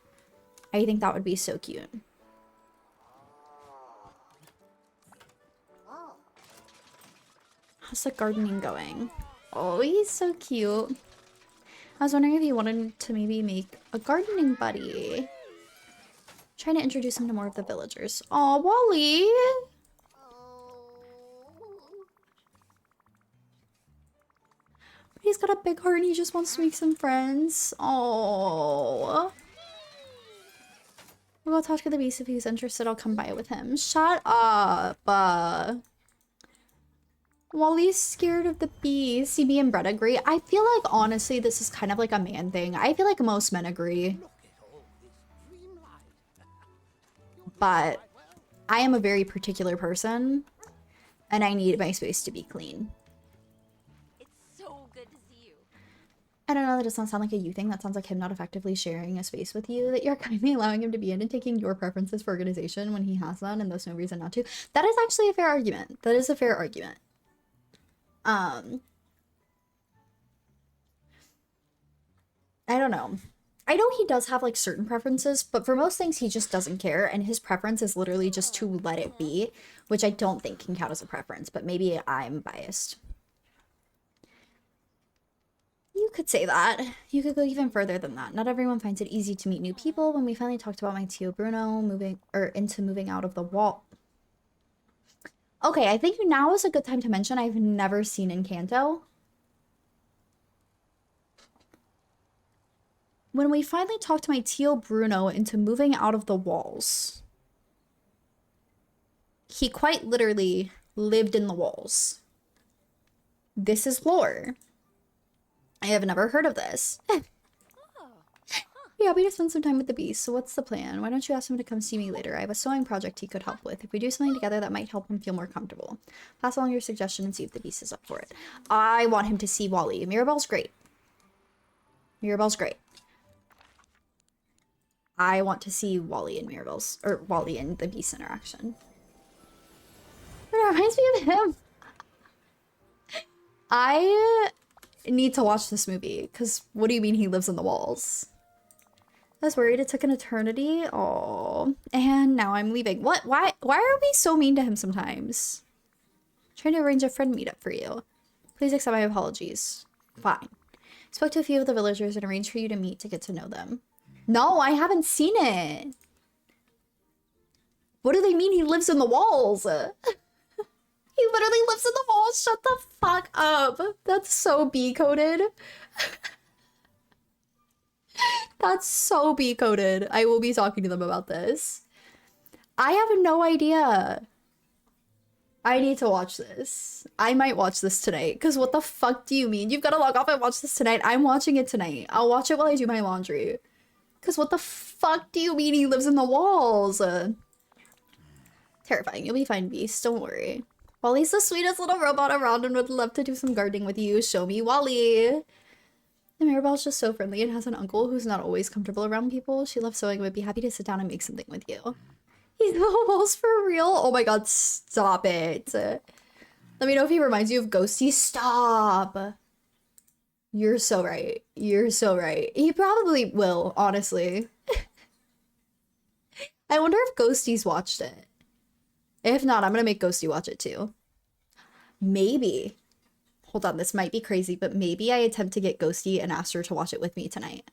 I think that would be so cute. How's the gardening going? Oh, he's so cute. I was wondering if you wanted to maybe make a gardening buddy. Trying to introduce him to more of the villagers. Aw, Wally! He's got a big heart and he just wants to make some friends. Oh. We'll go talk to the Beast. If he's interested, I'll come by with him. Shut up. Wally's scared of the Beast. CB and Brett agree. I feel like, honestly, this is kind of like a man thing. I feel like most men agree. But I am a very particular person. And I need my space to be clean. I don't know, that does not sound like a you thing. That sounds like him not effectively sharing a space with you that you're kindly allowing him to be in and taking your preferences for organization when he has none and there's no reason not to. That is actually a fair argument. That is a fair argument. I don't know. I know he does have, like, certain preferences, but for most things he just doesn't care, and his preference is literally just to let it be, which I don't think can count as a preference, but maybe I'm biased. You could say that. You could go even further than that. Not everyone finds it easy to meet new people. When we finally talked about my Tio Bruno moving out of the wall. Okay, I think now is a good time to mention I've never seen Encanto. When we finally talked my Tio Bruno into moving out of the walls, he quite literally lived in the walls. This is lore. I have never heard of this. Yeah, we just spend some time with the beast, so what's the plan? Why don't you ask him to come see me later? I have a sewing project he could help with. If we do something together, that might help him feel more comfortable. Pass along your suggestion and see if the beast is up for it. I want him to see Wally. Mirabelle's great. Mirabelle's great. I want to see Wally and Mirabelle's, or Wally and the beast interaction. It reminds me of him. I need to watch this movie, because what do you mean he lives in the walls? I was worried it took an eternity. Oh, and now I'm leaving. What? Why are we so mean to him sometimes? I'm trying to arrange a friend meetup for you. Please accept my apologies. Fine. Spoke to a few of the villagers and arranged for you to meet to get to know them. No, I haven't seen it. What do they mean he lives in the walls? He literally lives in the walls. Shut the fuck up. That's so B-coded. That's so B-coded. I will be talking to them about this. I have no idea. I need to watch this. I might watch this tonight. Because what the fuck do you mean? You've got to log off and watch this tonight. I'm watching it tonight. I'll watch it while I do my laundry. Because what the fuck do you mean he lives in the walls? Terrifying. You'll be fine, Beast. Don't worry. Wally's the sweetest little robot around and would love to do some gardening with you. Show me Wally. And Mirabelle's just so friendly and has an uncle who's not always comfortable around people. She loves sewing and would be happy to sit down and make something with you. He's in the walls for real? Oh my god, stop it. Let me know if he reminds you of Ghosty. Stop. You're so right. You're so right. He probably will, honestly. I wonder if Ghosty's watched it. If not, I'm gonna make Ghosty watch it too. Maybe. Hold on, this might be crazy, but maybe I attempt to get Ghosty and ask her to watch it with me tonight.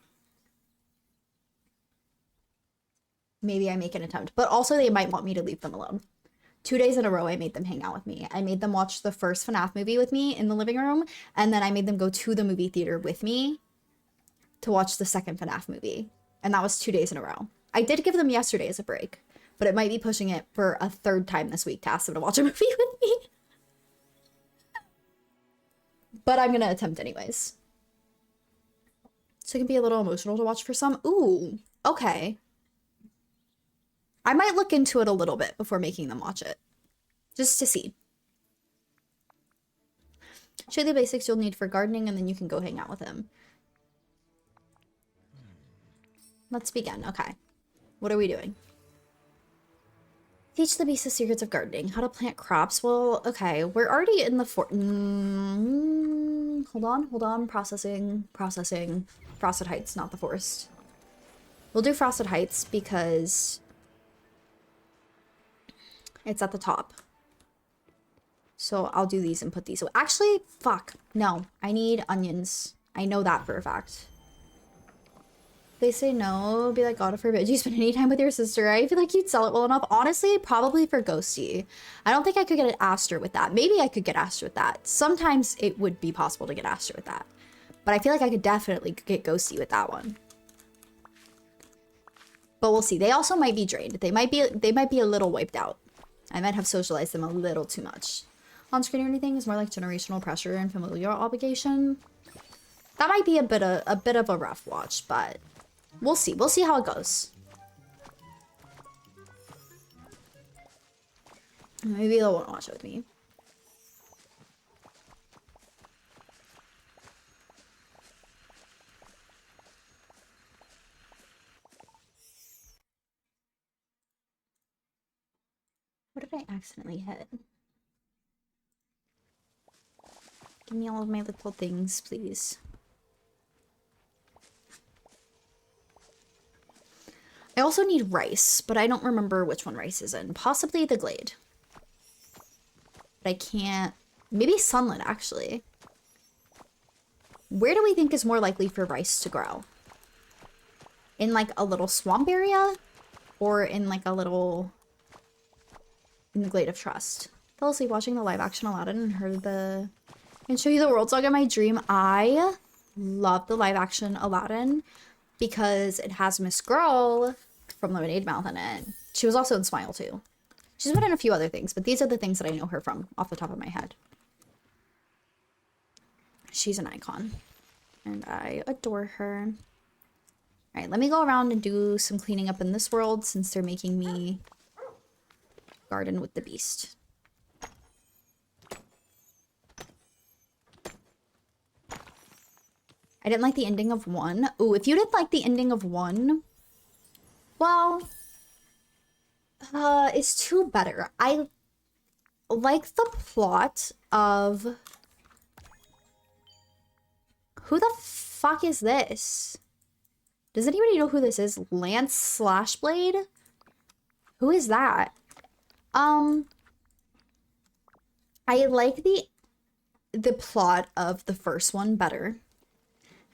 Maybe I make an attempt. But also, they might want me to leave them alone. 2 days in a row, I made them hang out with me. I made them watch the first FNAF movie with me in the living room, and then I made them go to the movie theater with me to watch the second FNAF movie. And that was 2 days in a row. I did give them yesterday as a break, but it might be pushing it for a third time this week to ask them to watch a movie with me. But I'm gonna attempt anyways. So it can be a little emotional to watch for some. Ooh, okay. I might look into it a little bit before making them watch it. Just to see. Show the basics you'll need for gardening, and then you can go hang out with him. Let's begin. Okay. What are we doing? Teach the beast the secrets of gardening. How to plant crops. Well, okay. We're already in the hold on. Processing. Frosted Heights, not the forest. We'll do Frosted Heights because it's at the top. So I'll do these and put these away. Actually, fuck. No, I need onions. I know that for a fact. They say no, be like, God forbid you spend any time with your sister. I feel like you'd sell it well enough. Honestly, probably for Ghosty. I don't think I could get an Aster with that. Maybe I could get Aster with that. Sometimes it would be possible to get Aster with that. But I feel like I could definitely get Ghosty with that one. But we'll see. They also might be drained. They might be a little wiped out. I might have socialized them a little too much. On screen or anything is more like generational pressure and familial obligation. That might be a bit of a rough watch, but we'll see. We'll see how it goes. Maybe they'll want to watch it with me. What did I accidentally hit? Give me all of my little things, please. I also need rice, but I don't remember which one rice is in. Possibly the Glade. But I can't... Maybe Sunlit, actually. Where do we think is more likely for rice to grow? In, like, a little swamp area? Or in, like, a little... in the Glade of Trust? fell asleep watching the live action Aladdin and heard the... I can show you the world song in my dream. I love the live action Aladdin because it has Miss Girl from Lemonade Mouth in it. She was also in Smile too. She's been in a few other things, but these are the things that I know her from off the top of my head. She's an icon and I adore her. All right, let me go around and do some cleaning up in this world since they're making me garden with the beast. I didn't like the ending of 1. Ooh, if you didn't like the ending of 1, well, it's 2 better. I like the plot of... Who the fuck is this? Does anybody know who this is? Lance Slashblade? Who is that? I like the plot of the first one better.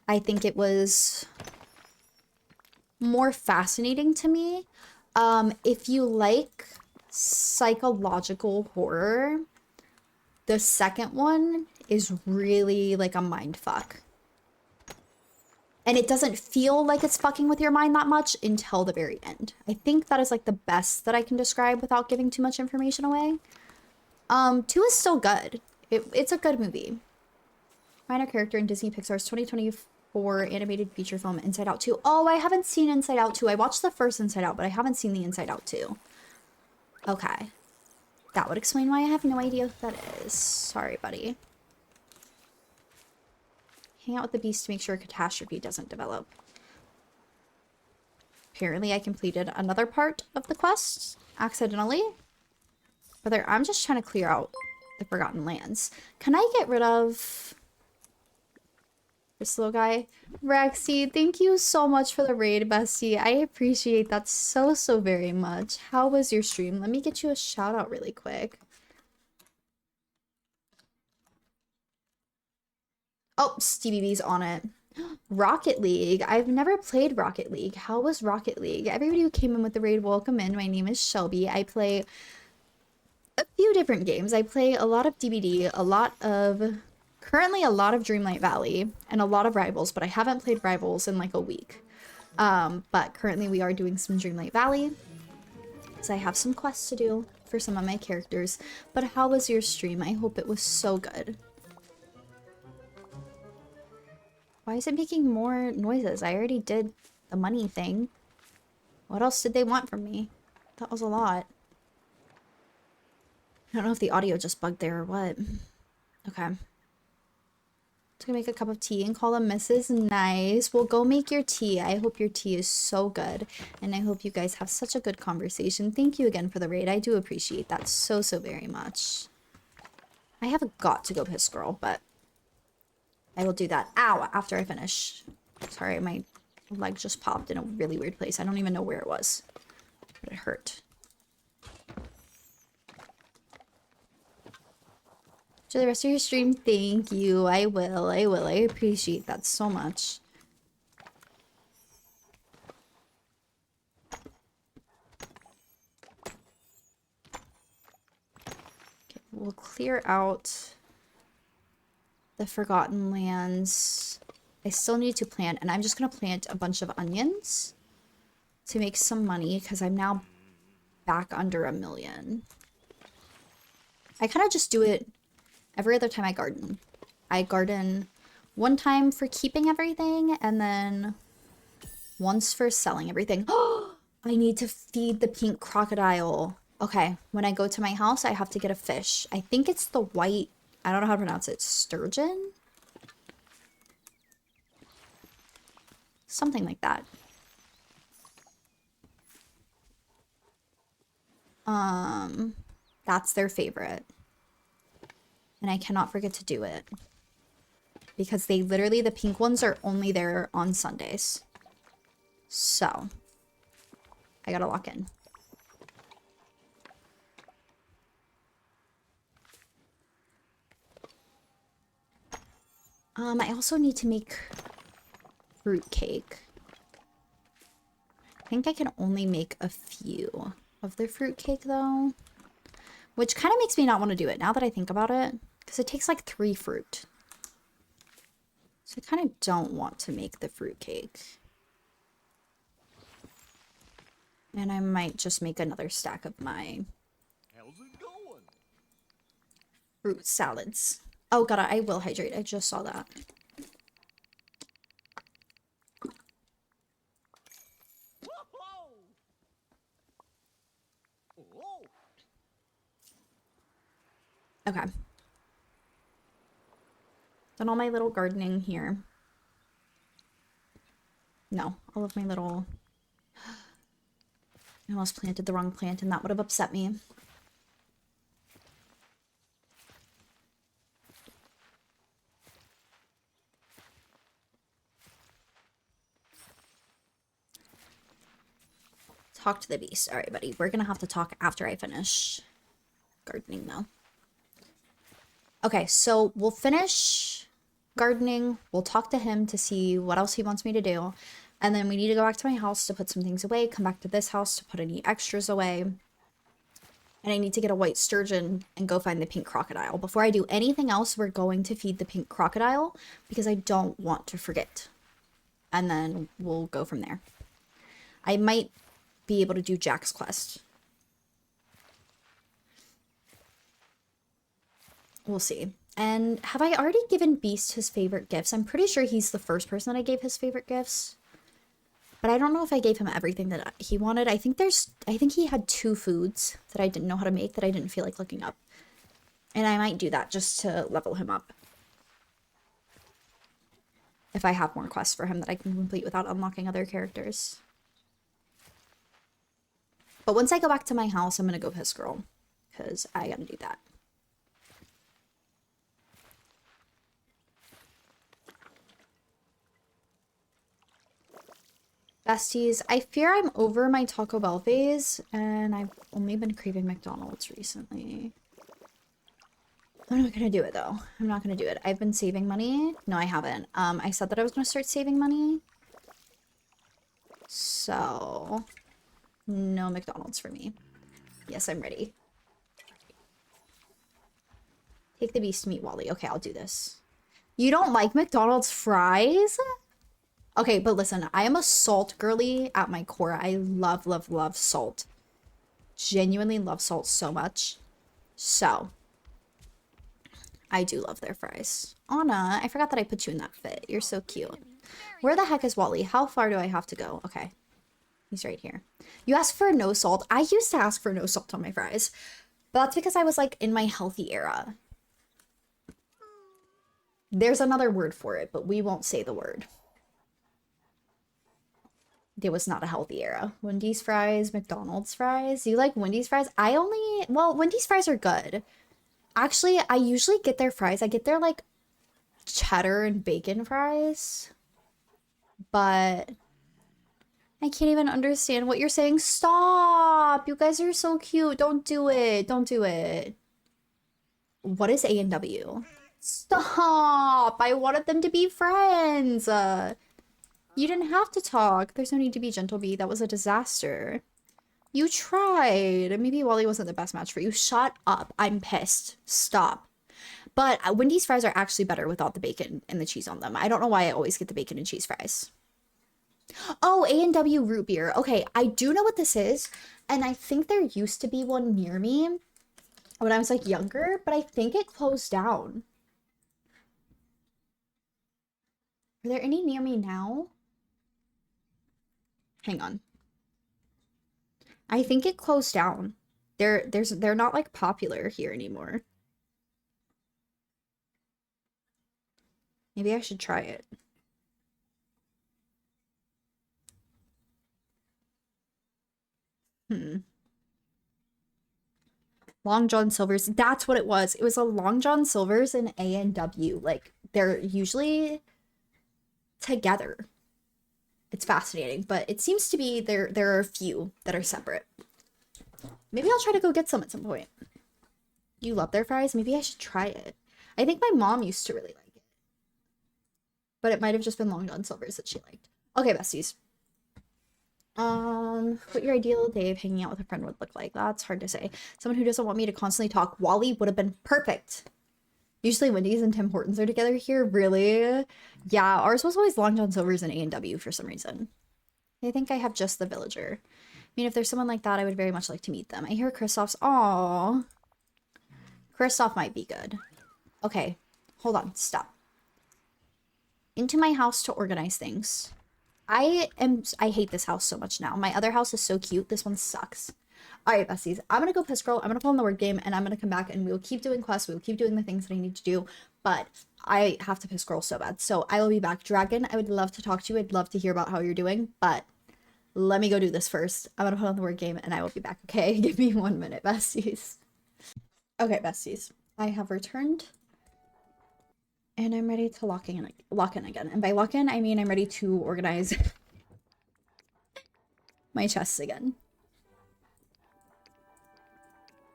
I think it was more fascinating to me. If you like psychological horror, the second one is really like a mindfuck. And it doesn't feel like it's fucking with your mind that much until the very end. I think that is like the best that I can describe without giving too much information away. 2 is still good. It's a good movie. Minor character in Disney Pixar's 2024 animated feature film Inside Out 2. Oh, I haven't seen Inside Out 2. I watched the first Inside Out, but I haven't seen the Inside Out 2. Okay. That would explain why I have no idea who that is. Sorry, buddy. Hang out with the beast to make sure a catastrophe doesn't develop. Apparently I completed another part of the quest accidentally. But I'm just trying to clear out the Forgotten Lands. Can I get rid of this little guy? Rexy, thank you so much for the raid, bestie. I appreciate that so very much. How was your stream? Let me get you a shout out really quick. Oh, Stevie B's on it. Rocket League. I've never played Rocket League. How was Rocket League? Everybody who came in with the raid, welcome in. My name is Shelby. I play a few different games. I play a lot of DBD, currently a lot of Dreamlight Valley, and a lot of Rivals, but I haven't played Rivals in like a week. But currently we are doing some Dreamlight Valley, so I have some quests to do for some of my characters. But how was your stream? I hope it was so good. Why is it making more noises? I already did the money thing. What else did they want from me? That was a lot. I don't know if the audio just bugged there or what. Okay. Just gonna make a cup of tea and call them Mrs. Nice. Well, go make your tea. I hope your tea is so good. And I hope you guys have such a good conversation. Thank you again for the raid. I do appreciate that so very much. I have got to go piss girl, but I will do that. Ow! After I finish. Sorry, my leg just popped in a really weird place. I don't even know where it was. But it hurt. To the rest of your stream, thank you. I will. I appreciate that so much. Okay, we'll clear out the Forgotten Lands. I still need to plant, and I'm just gonna plant a bunch of onions to make some money because I'm now back under 1 million. I kind of just do it every other time I garden. I garden one time for keeping everything and then once for selling everything. Oh, I need to feed the pink crocodile. Okay, when I go to my house, I have to get a fish. I think it's the white, I don't know how to pronounce it, sturgeon? Something like that. That's their favorite. And I cannot forget to do it. Because they literally, the pink ones are only there on Sundays. So, I gotta lock in. I also need to make fruit cake. I think I can only make a few of the fruit cake though. Which kind of makes me not want to do it now that I think about it. Because it takes like 3 fruit. So I kind of don't want to make the fruit cake. And I might just make another stack of my How's it going? fruit salads. Oh god, I will hydrate. I just saw that. Okay. Done all my little gardening here. No, all of my little... I almost planted the wrong plant and that would have upset me. Talk to the beast. All right, buddy. We're gonna have to talk after I finish gardening, though. Okay, so we'll finish gardening. We'll talk to him to see what else he wants me to do. And then we need to go back to my house to put some things away, come back to this house to put any extras away. And I need to get a white sturgeon and go find the pink crocodile. Before I do anything else, we're going to feed the pink crocodile because I don't want to forget. And then we'll go from there. I might be able to do Jack's quest. We'll see. And have I already given Beast his favorite gifts? I'm pretty sure he's the first person that I gave his favorite gifts. But I don't know if I gave him everything that he wanted. I think he had 2 foods that I didn't know how to make that I didn't feel like looking up. And I might do that just to level him up. If I have more quests for him that I can complete without unlocking other characters. But once I go back to my house, I'm gonna go piss girl. Because I gotta do that. Besties, I fear I'm over my Taco Bell phase, and I've only been craving McDonald's recently. I'm not gonna do it, though. I'm not gonna do it. I've been saving money. No, I haven't. I said that I was gonna start saving money. So... no McDonald's for me. Yes, I'm ready. Take the beast to meet Wally. Okay, I'll do this. You don't like McDonald's fries? Okay, but listen, I am a salt girly at my core. I love, love, love salt. Genuinely love salt so much. So, I do love their fries. Anna, I forgot that I put you in that fit. You're so cute. Where the heck is Wally? How far do I have to go? Okay. He's right here. You asked for no salt. I used to ask for no salt on my fries. But that's because I was like in my healthy era. There's another word for it, but we won't say the word. It was not a healthy era. Wendy's fries, McDonald's fries. You like Wendy's fries? Well, Wendy's fries are good. Actually, I usually get their fries. I get their like cheddar and bacon fries. But I can't even understand what you're saying. Stop! You guys are so cute. Don't do it. Don't do it. What is A&W? Stop! I wanted them to be friends. You didn't have to talk. There's no need to be gentle, Bee. That was a disaster. You tried. Maybe Wally wasn't the best match for you. Shut up. I'm pissed. Stop. But Wendy's fries are actually better without the bacon and the cheese on them. I don't know why I always get the bacon and cheese fries. Oh, A&W root beer. Okay, I do know what this is. And I think there used to be one near me when I was like younger, but I think it closed down. Are there any near me now? Hang on. I think it closed down. They're not like popular here anymore. Maybe I should try it. Long John Silver's. That's what it was. It was a Long John Silver's and A&W. Like, they're usually together. It's fascinating, but it seems to be there are a few that are separate. Maybe I'll try to go get some at some point. You love their fries? Maybe I should try it. I think my mom used to really like it. But it might have just been Long John Silver's that she liked. Okay, besties. What your ideal day of hanging out with a friend would look like. That's hard to say. Someone who doesn't want me to constantly talk. Wally would have been perfect. Usually Wendy's and Tim Hortons are together here. Really? Yeah, ours was always Long John Silver's and A&W for some reason. I think I have just the villager. I mean, if there's someone like that, I would very much like to meet them. I hear Kristoff's. Aww. Kristoff might be good. Okay, hold on. Stop. Into my house to organize things. I hate this house so much now. My other house is so cute. This one sucks. All right, besties. I'm gonna go piss girl. I'm gonna play on the word game, and I'm gonna come back, and we will keep doing quests. We will keep doing the things that I need to do. But I have to piss girl so bad. So I will be back. Dragon, I would love to talk to you. I'd love to hear about how you're doing. But let me go do this first. I'm gonna put on the word game, and I will be back. Okay, give me 1 minute, besties. Okay, besties. I have returned. And I'm ready to lock in again. And by lock in, I mean I'm ready to organize my chests again.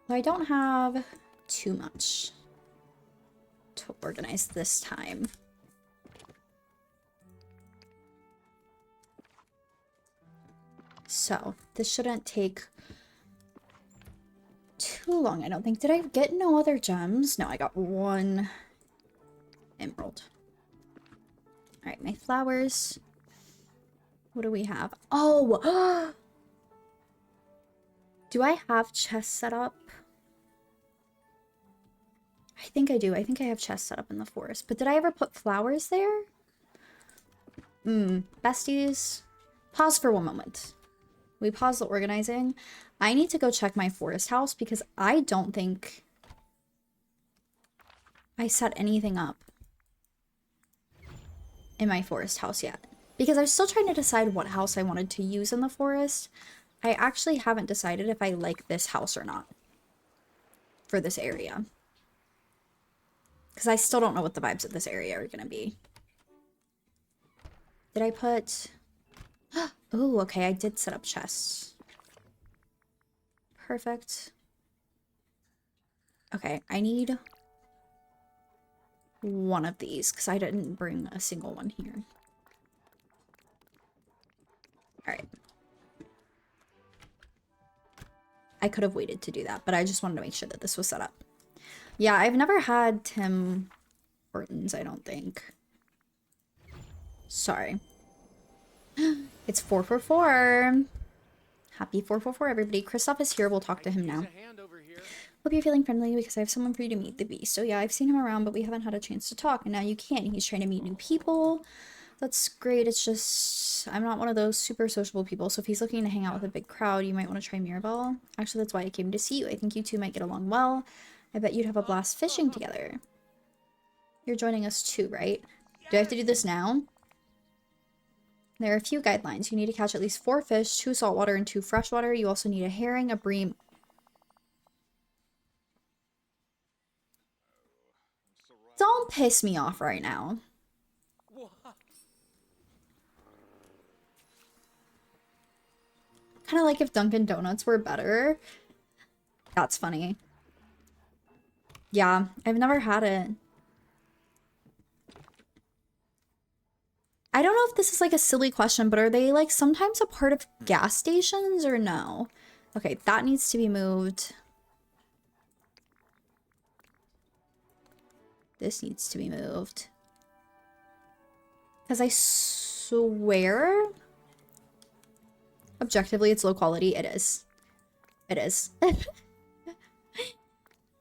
I don't have too much to organize this time. So this shouldn't take too long, I don't think. Did I get no other gems? No, I got 1 emerald. All right, my flowers. What do we have? Oh, do I have chests set up? I think I do. I think I have chests set up in the forest. But did I ever put flowers there? Besties, pause for 1 moment. We pause the organizing. I need to go check my forest house because I don't think I set anything up in my forest house yet. Because I'm still trying to decide what house I wanted to use in the forest. I actually haven't decided if I like this house or not for this area. Because I still don't know what the vibes of this area are going to be. Did I put... Oh, okay, I did set up chests. Perfect. Okay, I need 1 of these because I didn't bring a single one here. Alright. I could have waited to do that, but I just wanted to make sure that this was set up. Yeah, I've never had Tim Hortons, I don't think. Sorry. It's 444. Happy 444, everybody. Kristoff is here. We'll talk to him now. Hope you're feeling friendly because I have someone for you to meet, the Beast. So yeah, I've seen him around, but we haven't had a chance to talk, and now you can. He's trying to meet new people. That's great. It's just, I'm not one of those super sociable people, so if he's looking to hang out with a big crowd, you might want to try Mirabelle. Actually, that's why I came to see you. I think you two might get along well. I bet you'd have a blast fishing together. You're joining us too, right? Do I have to do this now? There are a few guidelines. You need to catch at least 4 fish, 2 saltwater and 2 freshwater. You also need a herring, a bream. Don't piss me off right now. Kind of like if Dunkin' Donuts were better. That's funny. Yeah, I've never had it. I don't know if this is like a silly question, but are they like sometimes a part of gas stations or no? Okay, that needs to be moved. This needs to be moved. Because I swear, objectively, it's low quality. It is. It is.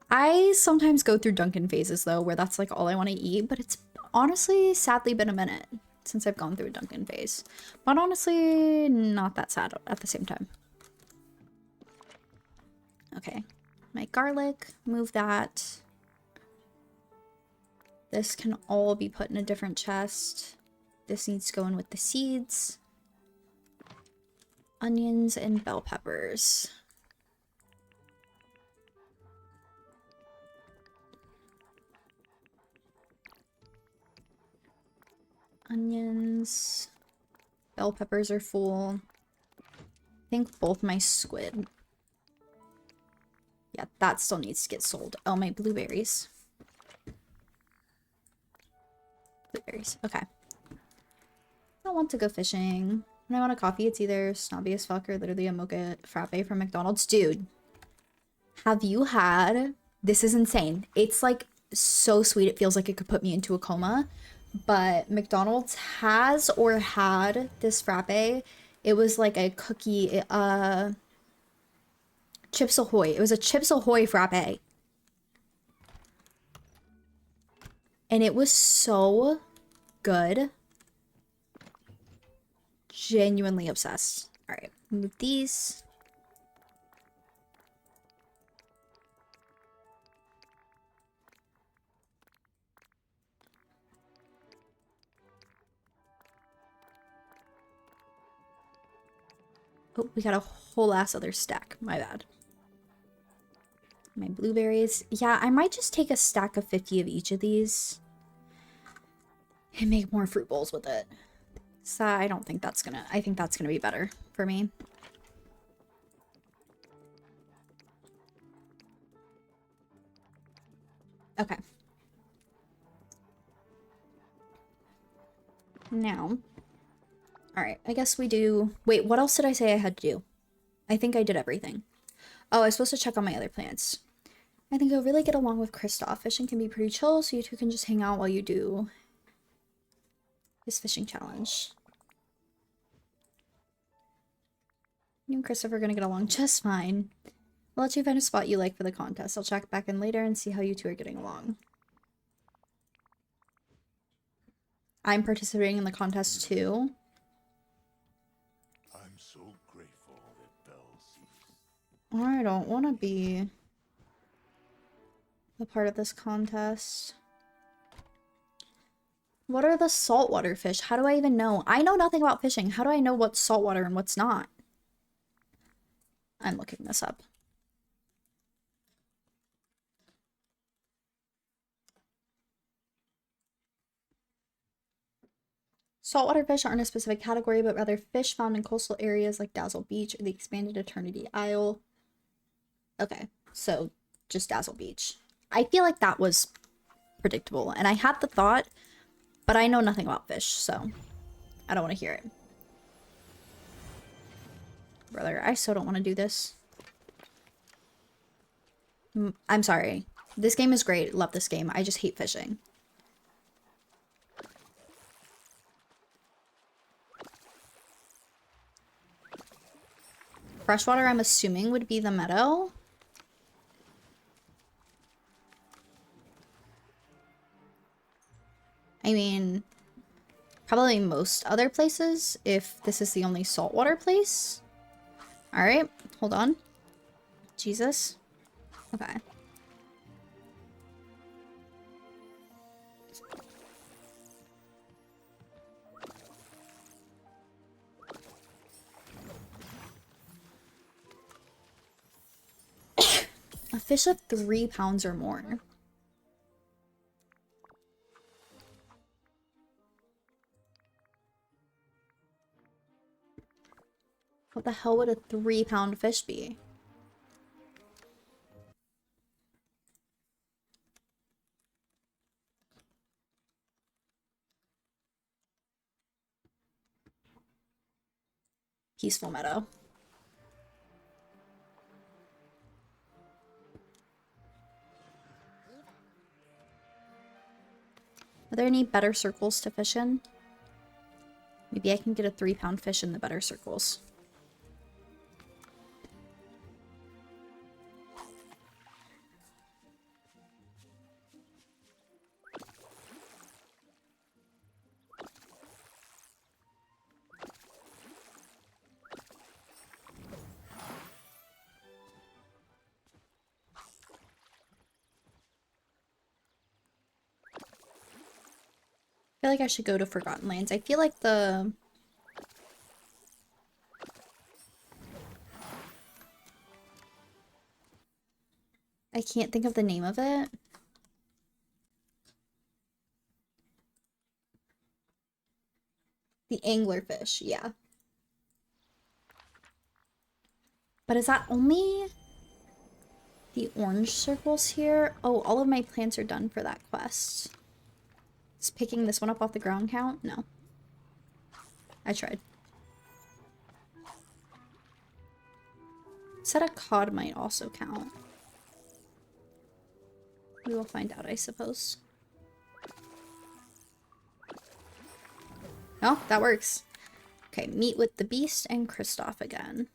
I sometimes go through Dunkin' phases though, where that's like all I want to eat, but it's honestly sadly been a minute since I've gone through a Dunkin' phase. But honestly, not that sad at the same time. Okay. My garlic, move that. This can all be put in a different chest. This needs to go in with the seeds. Onions and bell peppers. Onions. Bell peppers are full. I think both my squid. Yeah, that still needs to get sold. Oh, my blueberries. Blueberries. Okay. I don't want to go fishing. When I want a coffee, it's either snobby as fuck or literally a mocha frappe from McDonald's. Dude, have you had... This is insane. It's like so sweet. It feels like it could put me into a coma. But McDonald's has or had this frappe. It was like a cookie, Chips Ahoy. It was a Chips Ahoy frappe. And it was so good. Genuinely obsessed. All right, move these. Oh, we got a whole ass other stack. My bad. My blueberries. Yeah, I might just take a stack of 50 of each of these and make more fruit bowls with it. So I don't think that's gonna... I think that's gonna be better for me. Okay. Now... Alright, I guess we do... Wait, what else did I say I had to do? I think I did everything. Oh, I was supposed to check on my other plants. I think you'll really get along with Kristoff. Fishing can be pretty chill, so you two can just hang out while you do his fishing challenge. You and Christopher are gonna get along just fine. I'll let you find a spot you like for the contest. I'll check back in later and see how you two are getting along. I'm participating in the contest too. I'm so grateful that Belle sees. I don't want to be a part of this contest. What are the saltwater fish? How do I even know? I know nothing about fishing. How do I know what's saltwater and what's not? I'm looking this up. Saltwater fish aren't a specific category, but rather fish found in coastal areas like Dazzle Beach or the expanded Eternity Isle. Okay, so just Dazzle Beach. I feel like that was predictable, and I had the thought, but I know nothing about fish, so I don't want to hear it. Brother, I so don't want to do this. I'm sorry. This game is great. Love this game. I just hate fishing. Freshwater, I'm assuming, would be the meadow. I mean, probably most other places, if this is the only saltwater place. Alright, hold on. Jesus. Okay. A fish of 3 pounds or more. What the hell would a 3-pound fish be? Peaceful meadow. Are there any better circles to fish in? Maybe I can get a 3-pound fish in the better circles. I feel like I should go to Forgotten Lands. I feel like the... I can't think of the name of it. The anglerfish, yeah. But is that only the orange circles here? Oh, all of my plants are done for that quest. Is picking this one up off the ground count? No. I tried. Said a cod might also count. We will find out, I suppose. Oh, that works. Okay, meet with the Beast and Kristoff again.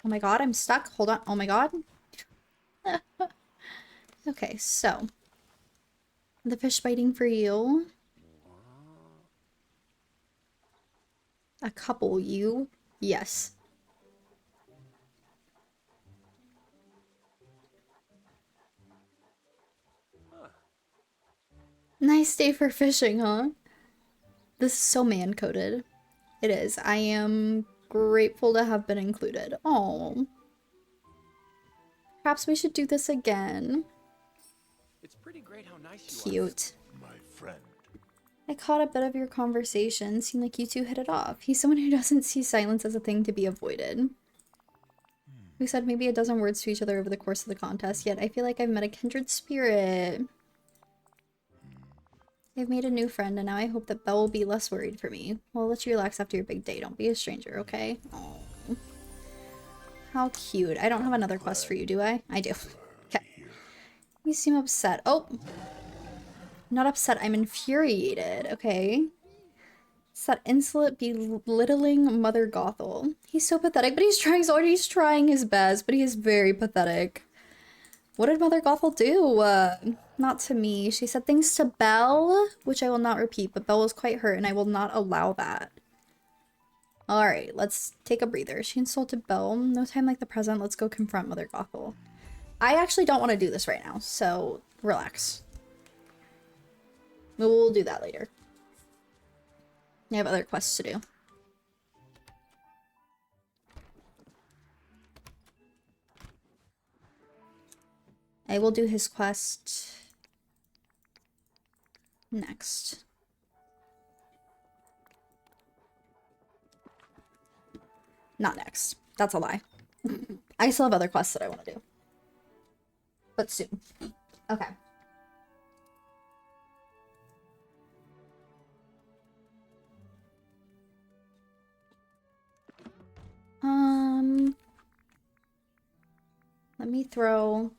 Oh my god, I'm stuck. Hold on. Oh my god. Okay, so. The fish biting for you. A couple you. Yes. Nice day for fishing, huh? This is so man-coded. It is. I am grateful to have been included. Oh. Perhaps we should do this again. It's pretty great how nice you are. Cute. My friend. I caught a bit of your conversation. Seemed like you two hit it off. He's someone who doesn't see silence as a thing to be avoided. We said maybe a dozen words to each other over the course of the contest, yet I feel like I've met a kindred spirit. I've made a new friend, and now I hope that Belle will be less worried for me. Well, I'll let you relax after your big day. Don't be a stranger, okay? Aww. How cute. I don't have another quest for you, do I? I do. Okay. You seem upset. Oh! Not upset, I'm infuriated, okay? It's that insolent, belittling Mother Gothel. He's so pathetic, but he's trying so hard. He's trying his best, but he is very pathetic. What did Mother Gothel do? Not to me. She said things to Belle, which I will not repeat, but Belle was quite hurt, and I will not allow that. Alright, let's take a breather. She insulted Belle. No time like the present. Let's go confront Mother Gothel. I actually don't want to do this right now, so relax. We'll do that later. I have other quests to do. I will do his quest next. Not next. That's a lie. I still have other quests that I want to do. But soon. Okay. Let me throw...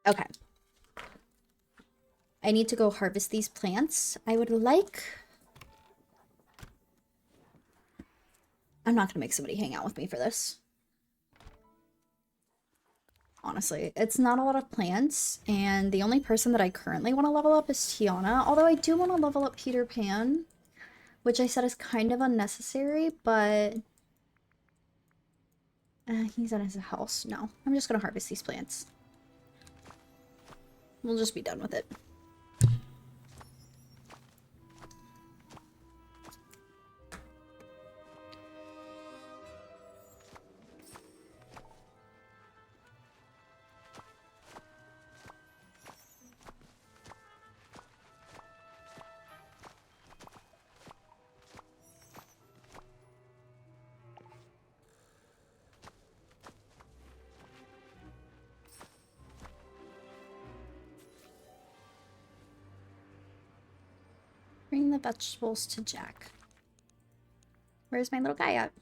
Okay. I need to go harvest these plants. I would like... I'm not gonna make somebody hang out with me for this. Honestly, it's not a lot of plants, and the only person that I currently want to level up is Tiana, although I do want to level up Peter Pan, which I said is kind of unnecessary, but... he's at his house. No, I'm just gonna harvest these plants. We'll just be done with it. Bring the vegetables to Jack. Where's my little guy at?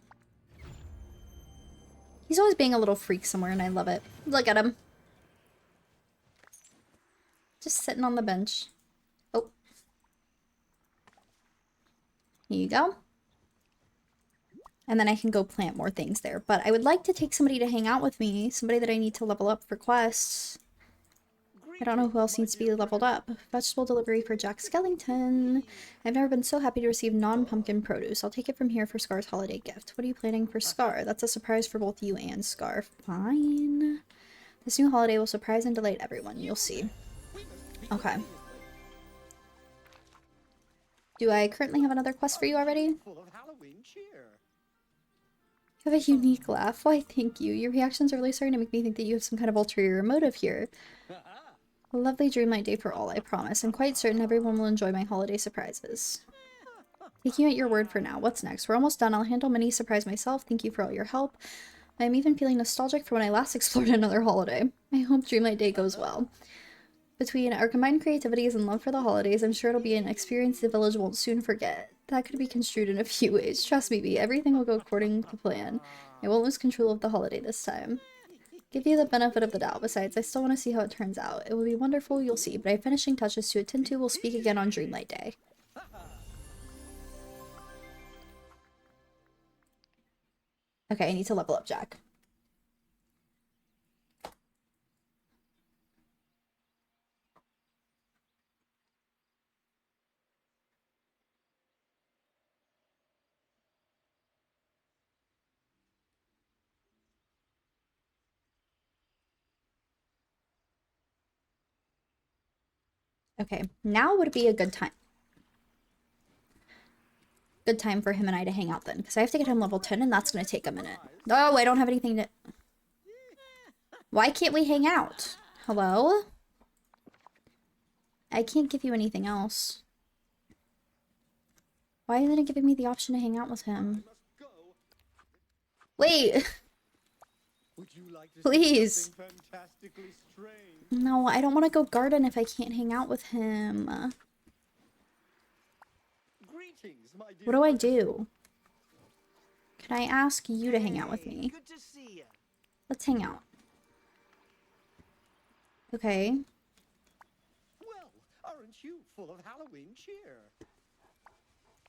He's always being a little freak somewhere, and I love it. Look at him. Just sitting on the bench. Oh. Here you go. And then I can go plant more things there. But I would like to take somebody to hang out with me. Somebody that I need to level up for quests. I don't know who else needs to be leveled up. Vegetable delivery for Jack Skellington. I've never been so happy to receive non-pumpkin produce. I'll take it from here for Scar's holiday gift. What are you planning for Scar? That's a surprise for both you and Scar. Fine. This new holiday will surprise and delight everyone. You'll see. Okay. Do I currently have another quest for you already? Full of Halloween cheer. You have a unique laugh. Why, thank you. Your reactions are really starting to make me think that you have some kind of ulterior motive here. A lovely dreamlight day for all, I promise. I'm quite certain everyone will enjoy my holiday surprises. Taking you at your word for now. What's next? We're almost done. I'll handle mini surprise myself. Thank you for all your help. I'm even feeling nostalgic for when I last explored another holiday. I hope Dreamlight Day goes well. Between our combined creativities and love for the holidays, I'm sure it'll be an experience the village won't soon forget. That could be construed in a few ways. Trust me, Bee, everything will go according to plan. I won't lose control of the holiday this time. Give you the benefit of the doubt. Besides, I still want to see how it turns out. It will be wonderful, you'll see, but I have finishing touches to attend to. We'll speak again on Dreamlight Day. Okay, I need to level up Jack. Okay, now would be a good time. Good time for him and I to hang out then, because I have to get him level 10 and that's going to take a minute. Oh, I don't have anything to... Why can't we hang out? Hello? I can't give you anything else. Why isn't it giving me the option to hang out with him? Wait! Please! No, I don't want to go garden if I can't hang out with him. What do I do? Can I ask you to hang out with me? Good to see ya. Let's hang out. Okay. Well, aren't you full of Halloween cheer?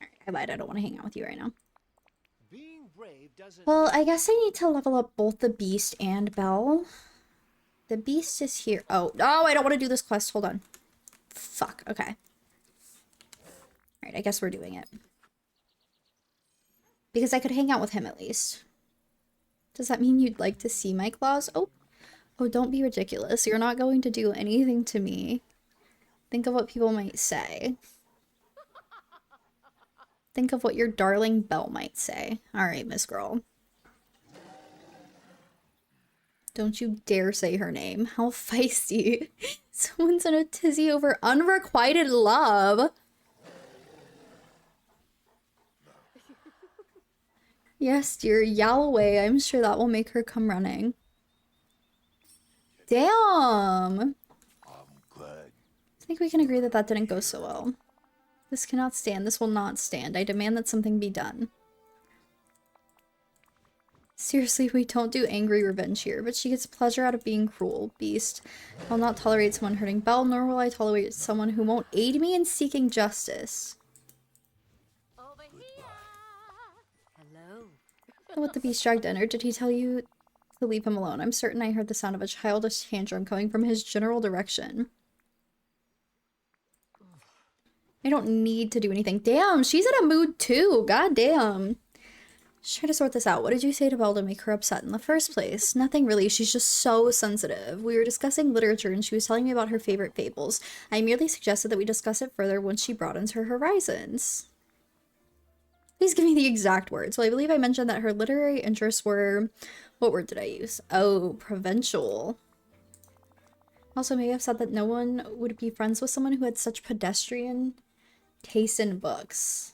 Alright, I lied. I don't want to hang out with you right now. Being brave doesn't. Well, I guess I need to level up both the Beast and Belle. The Beast is here. Oh, I don't want to do this quest. Hold on. Fuck. Okay. Alright, I guess we're doing it. Because I could hang out with him at least. Does that mean you'd like to see my claws? Oh, don't be ridiculous. You're not going to do anything to me. Think of what people might say. Think of what your darling Belle might say. Alright, Miss Girl. Don't you dare say her name. How feisty. Someone's in a tizzy over unrequited love. Yes, dear, yowl away. I'm sure that will make her come running. Damn! I'm glad. I think we can agree that that didn't go so well. This cannot stand. This will not stand. I demand that something be done. Seriously, we don't do angry revenge here, but she gets pleasure out of being cruel, Beast. I'll not tolerate someone hurting Belle, nor will I tolerate someone who won't aid me in seeking justice. Over here. Hello. With the Beast dragged in, or did he tell you to leave him alone? I'm certain I heard the sound of a childish tantrum coming from his general direction. I don't need to do anything. Damn, she's in a mood too. God damn. Just try to sort this out. What did you say to Belle to make her upset in the first place? Nothing really. She's just so sensitive. We were discussing literature and she was telling me about her favorite fables. I merely suggested that we discuss it further once she broadens her horizons. Please give me the exact words. Well, I believe I mentioned that her literary interests were... What word did I use? Oh, provincial. Also, maybe I've said that no one would be friends with someone who had such pedestrian taste in books.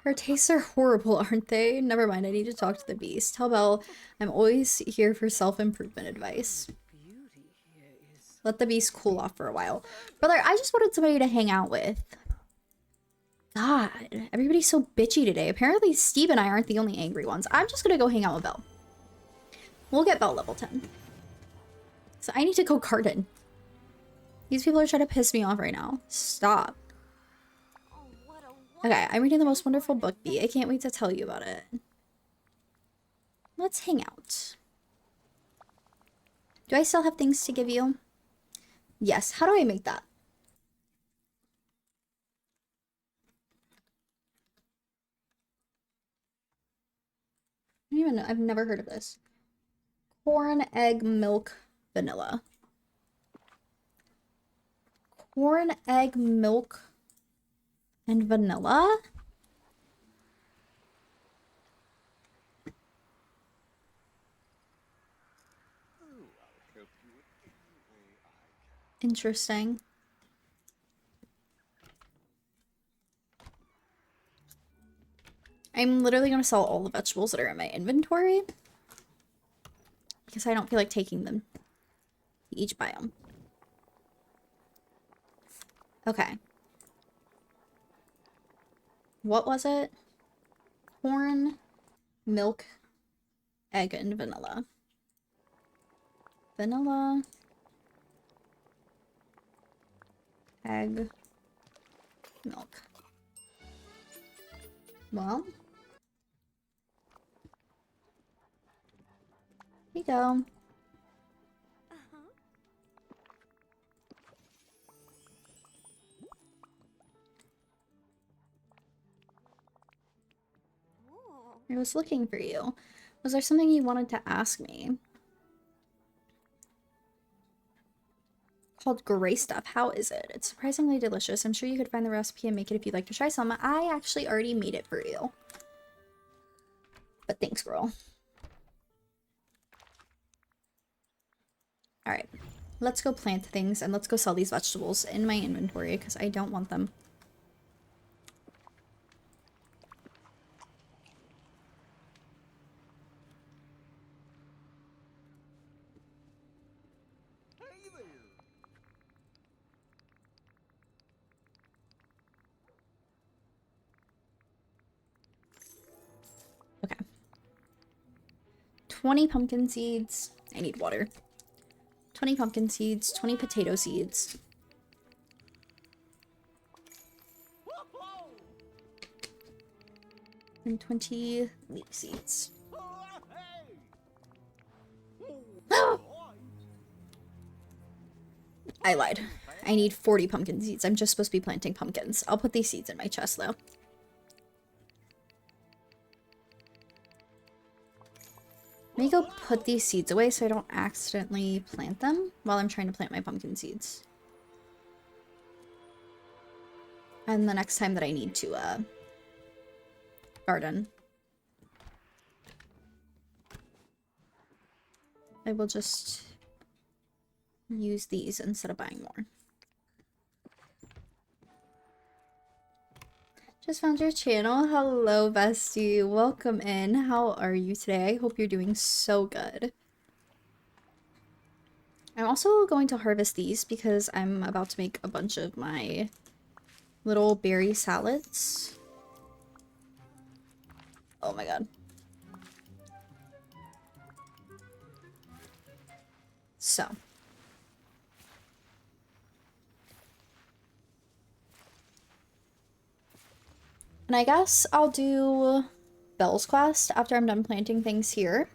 Her tastes are horrible, aren't they? Never mind, I need to talk to the Beast. Tell Belle I'm always here for self-improvement advice. Let the Beast cool off for a while. Brother, I just wanted somebody to hang out with. God, everybody's so bitchy today. Apparently Steve and I aren't the only angry ones. I'm just gonna go hang out with Belle. We'll get Belle level 10. So I need to go garden. These people are trying to piss me off right now. Stop. Oh, what a Okay, I'm reading the most wonderful book, Bee. I can't wait to tell you about it. Let's hang out. Do I still have things to give you? Yes. How do I make that? I don't even know. I've never heard of this. Corn, egg, milk, vanilla. Corn, egg, milk, And vanilla? Interesting. I'm literally going to sell all the vegetables that are in my inventory because I don't feel like taking them to each biome. Okay. What was it? Corn, milk, egg, and vanilla. Vanilla, egg, milk. Well, here you go. I was looking for you. Was there something you wanted to ask me? Called gray stuff. How is it? It's surprisingly delicious. I'm sure you could find the recipe and make it if you'd like to try some. I actually already made it for you. But thanks, girl. Alright. Let's go plant things and let's go sell these vegetables in my inventory because I don't want them. Okay. 20 pumpkin seeds. I need water. 20 pumpkin seeds, 20 potato seeds. And 20 leek seeds. I lied. I need 40 pumpkin seeds. I'm just supposed to be planting pumpkins. I'll put these seeds in my chest though. Let me go put these seeds away so I don't accidentally plant them while I'm trying to plant my pumpkin seeds. And the next time that I need to, garden, I will just use these instead of buying more. Just found your channel. Hello, bestie. Welcome in. How are you today? I hope you're doing so good. I'm also going to harvest these because I'm about to make a bunch of my little berry salads. Oh my god. So. And I guess I'll do Belle's quest after I'm done planting things here.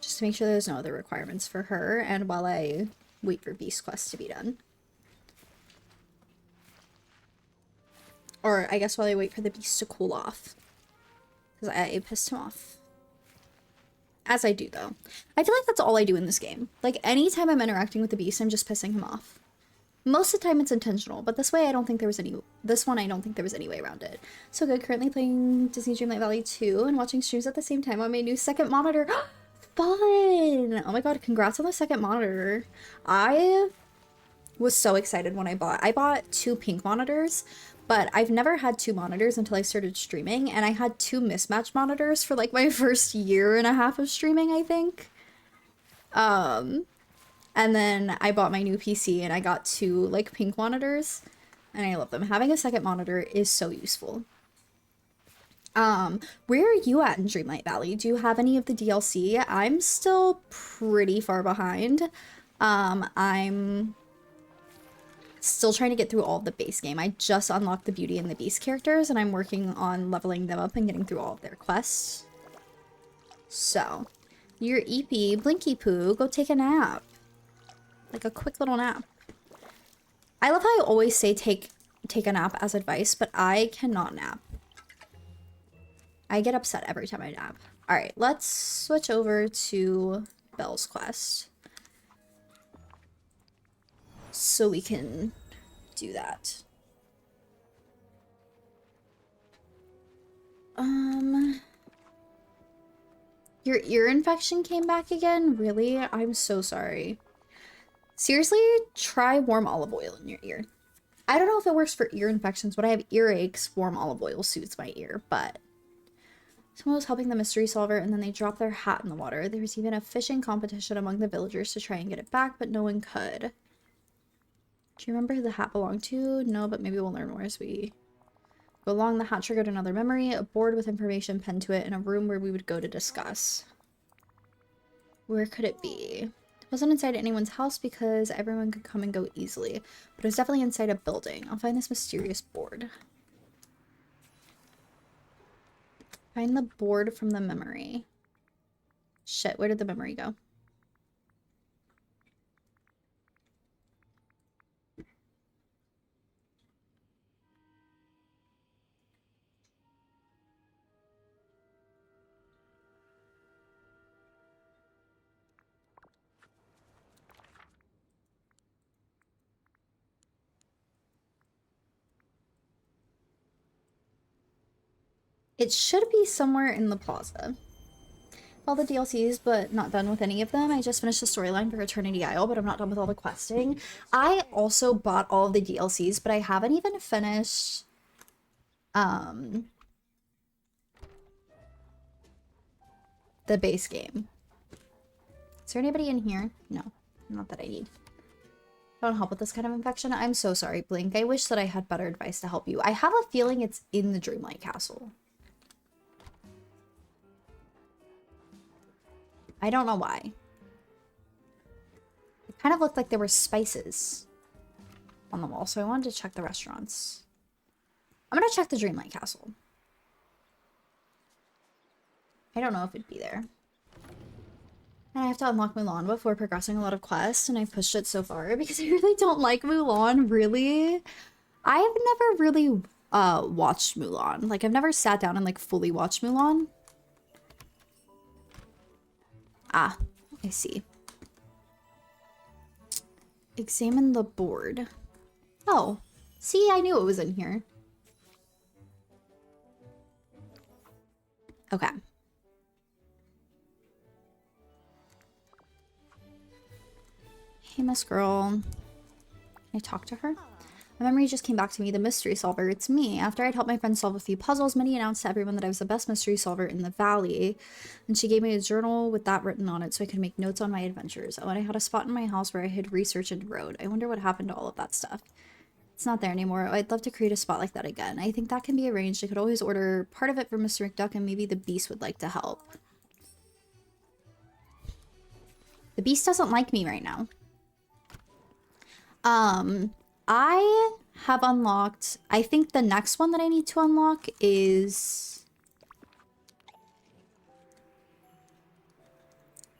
Just to make sure there's no other requirements for her, and while I wait for Beast quest to be done. Or I guess while I wait for the Beast to cool off. Because I pissed him off. As I do, though. I feel like that's all I do in this game. Like, anytime I'm interacting with the Beast, I'm just pissing him off. Most of the time it's intentional, but this way I don't think there was any- this one I don't think there was any way around it. So good, currently playing Disney Dreamlight Valley 2 and watching streams at the same time on my new second monitor. Fun! Oh my god, congrats on the second monitor. I was so excited when I bought 2 pink monitors, but I've never had 2 monitors until I started streaming, and I had 2 mismatched monitors for like my first year and a half of streaming, I think. And then I bought my new PC and I got 2 like pink monitors and I love them. Having a second monitor is so useful. Where are you at in Dreamlight Valley? Do you have any of the DLC? I'm still pretty far behind. I'm still trying to get through all of the base game. I just unlocked the Beauty and the Beast characters and I'm working on leveling them up and getting through all of their quests. So, you're EP, Blinky Poo, go take a nap. Like a quick little nap. I love how I always say take a nap as advice, but I cannot nap. I get upset every time I nap. Alright, let's switch over to Belle's quest. So we can do that. Your ear infection came back again? Really? I'm so sorry. Seriously, try warm olive oil in your ear. I don't know if it works for ear infections. When I have earaches, warm olive oil soothes my ear, but someone was helping the mystery solver and then they dropped their hat in the water. There was even a fishing competition among the villagers to try and get it back, but no one could. Do you remember who the hat belonged to? No, but maybe we'll learn more as we go along. The hat triggered another memory, a board with information pinned to it, in a room where we would go to discuss. Where could it be? It wasn't inside anyone's house because everyone could come and go easily, but it was definitely inside a building. I'll find this mysterious board. Find the board from the memory. Shit, where did the memory go? It should be somewhere in the plaza. All the DLCs, but not done with any of them. I just finished the storyline for Eternity Isle, but I'm not done with all the questing. I also bought all of the DLCs, but I haven't even finished the base game. Is there anybody in here? No, not that I need. Don't help with this kind of infection. I'm so sorry, Blink. I wish that I had better advice to help you. I have a feeling it's in the Dreamlight Castle. I don't know why. It kind of looked like there were spices on the wall, so I wanted to check the restaurants. I'm gonna check the Dreamlight Castle. I don't know if it'd be there. And I have to unlock Mulan before progressing a lot of quests, and I've pushed it so far because I really don't like Mulan, really. I have never really watched Mulan. Like, I've never sat down and like fully watched Mulan. Ah, I see. Examine the board. Oh, see, I knew it was in here. Okay. Hey, Miss Girl. Can I talk to her? A memory just came back to me, the mystery solver. It's me. After I'd helped my friend solve a few puzzles, Minnie announced to everyone that I was the best mystery solver in the valley. And she gave me a journal with that written on it so I could make notes on my adventures. Oh, and I had a spot in my house where I hid research and wrote. I wonder what happened to all of that stuff. It's not there anymore. I'd love to create a spot like that again. I think that can be arranged. I could always order part of it from Mr. McDuck and maybe the Beast would like to help. The Beast doesn't like me right now. I have unlocked, I think the next one that I need to unlock is,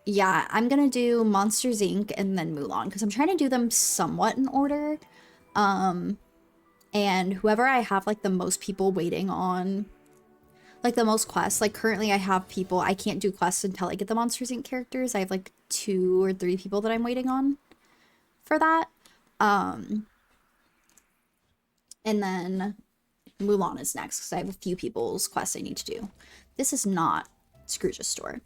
yeah, I'm gonna do Monsters Inc. and then Mulan because I'm trying to do them somewhat in order. And whoever I have like the most people waiting on, like the most quests, like currently I have people, I can't do quests until I get the Monsters Inc. characters. I have like 2 or 3 people that I'm waiting on for that. And then Mulan is next because I have a few people's quests I need to do. This is not Scrooge's store.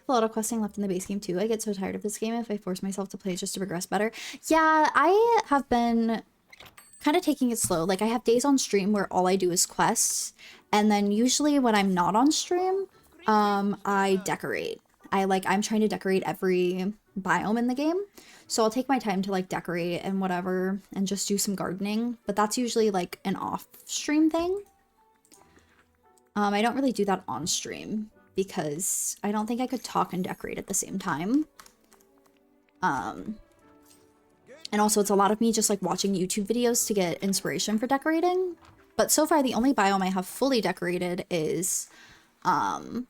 A lot of questing left in the base game too. I get so tired of this game if I force myself to play just to progress better. Yeah, I have been kind of taking it slow. Like I have days on stream where all I do is quests. And then usually when I'm not on stream, I decorate. I'm trying to decorate every biome in the game. So I'll take my time to like decorate and whatever and just do some gardening. But that's usually like an off stream thing. I don't really do that on stream because I don't think I could talk and decorate at the same time. And also it's a lot of me just like watching YouTube videos to get inspiration for decorating. But so far the only biome I have fully decorated is Hello.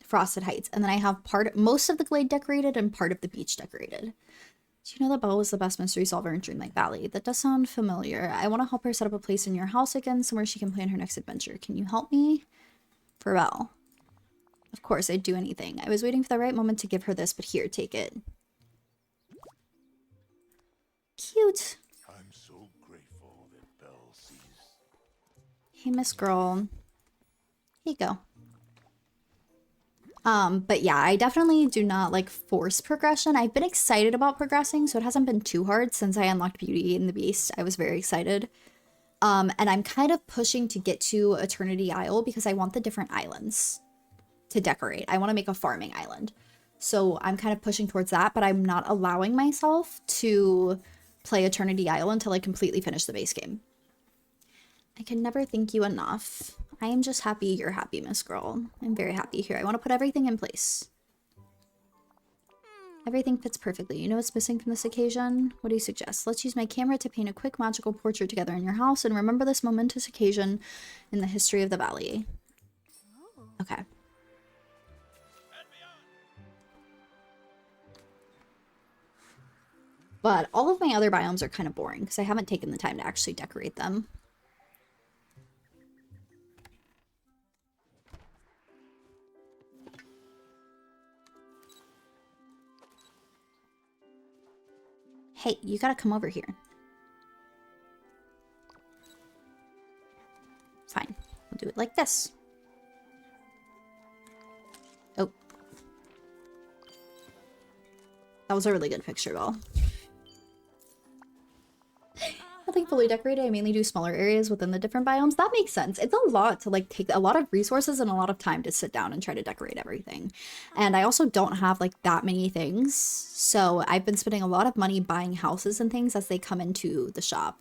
Frosted Heights, and then I have most of the glade decorated and part of the beach decorated. Do you know that Belle was the best mystery solver in Dreamlight Valley? That does sound familiar. I want to help her set up a place in your house again, somewhere she can plan her next adventure. Can you help me? For Belle. Of course, I'd do anything. I was waiting for the right moment to give her this, but here, take it. Cute. I'm so grateful that Belle sees. Hey, Miss Girl. Here you go. But yeah, I definitely do not like force progression. I've been excited about progressing, so it hasn't been too hard since I unlocked Beauty and the Beast. I was very excited. And I'm kind of pushing to get to Eternity Isle because I want the different islands to decorate. I want to make a farming island. So I'm kind of pushing towards that, but I'm not allowing myself to play Eternity Isle until I completely finish the base game. I can never thank you enough. I am just happy you're happy, Miss Girl. I'm very happy here. I want to put everything in place. Everything fits perfectly. You know what's missing from this occasion? What do you suggest? Let's use my camera to paint a quick magical portrait together in your house and remember this momentous occasion in the history of the valley. Okay. But all of my other biomes are kind of boring because I haven't taken the time to actually decorate them. Hey, you gotta come over here. Fine. We'll do it like this. Oh. That was a really good picture, Belle. Nothing fully decorated. I mainly do smaller areas within the different biomes. That makes sense. It's a lot to like take a lot of resources and a lot of time to sit down and try to decorate everything. And I also don't have like that many things. So I've been spending a lot of money buying houses and things as they come into the shop.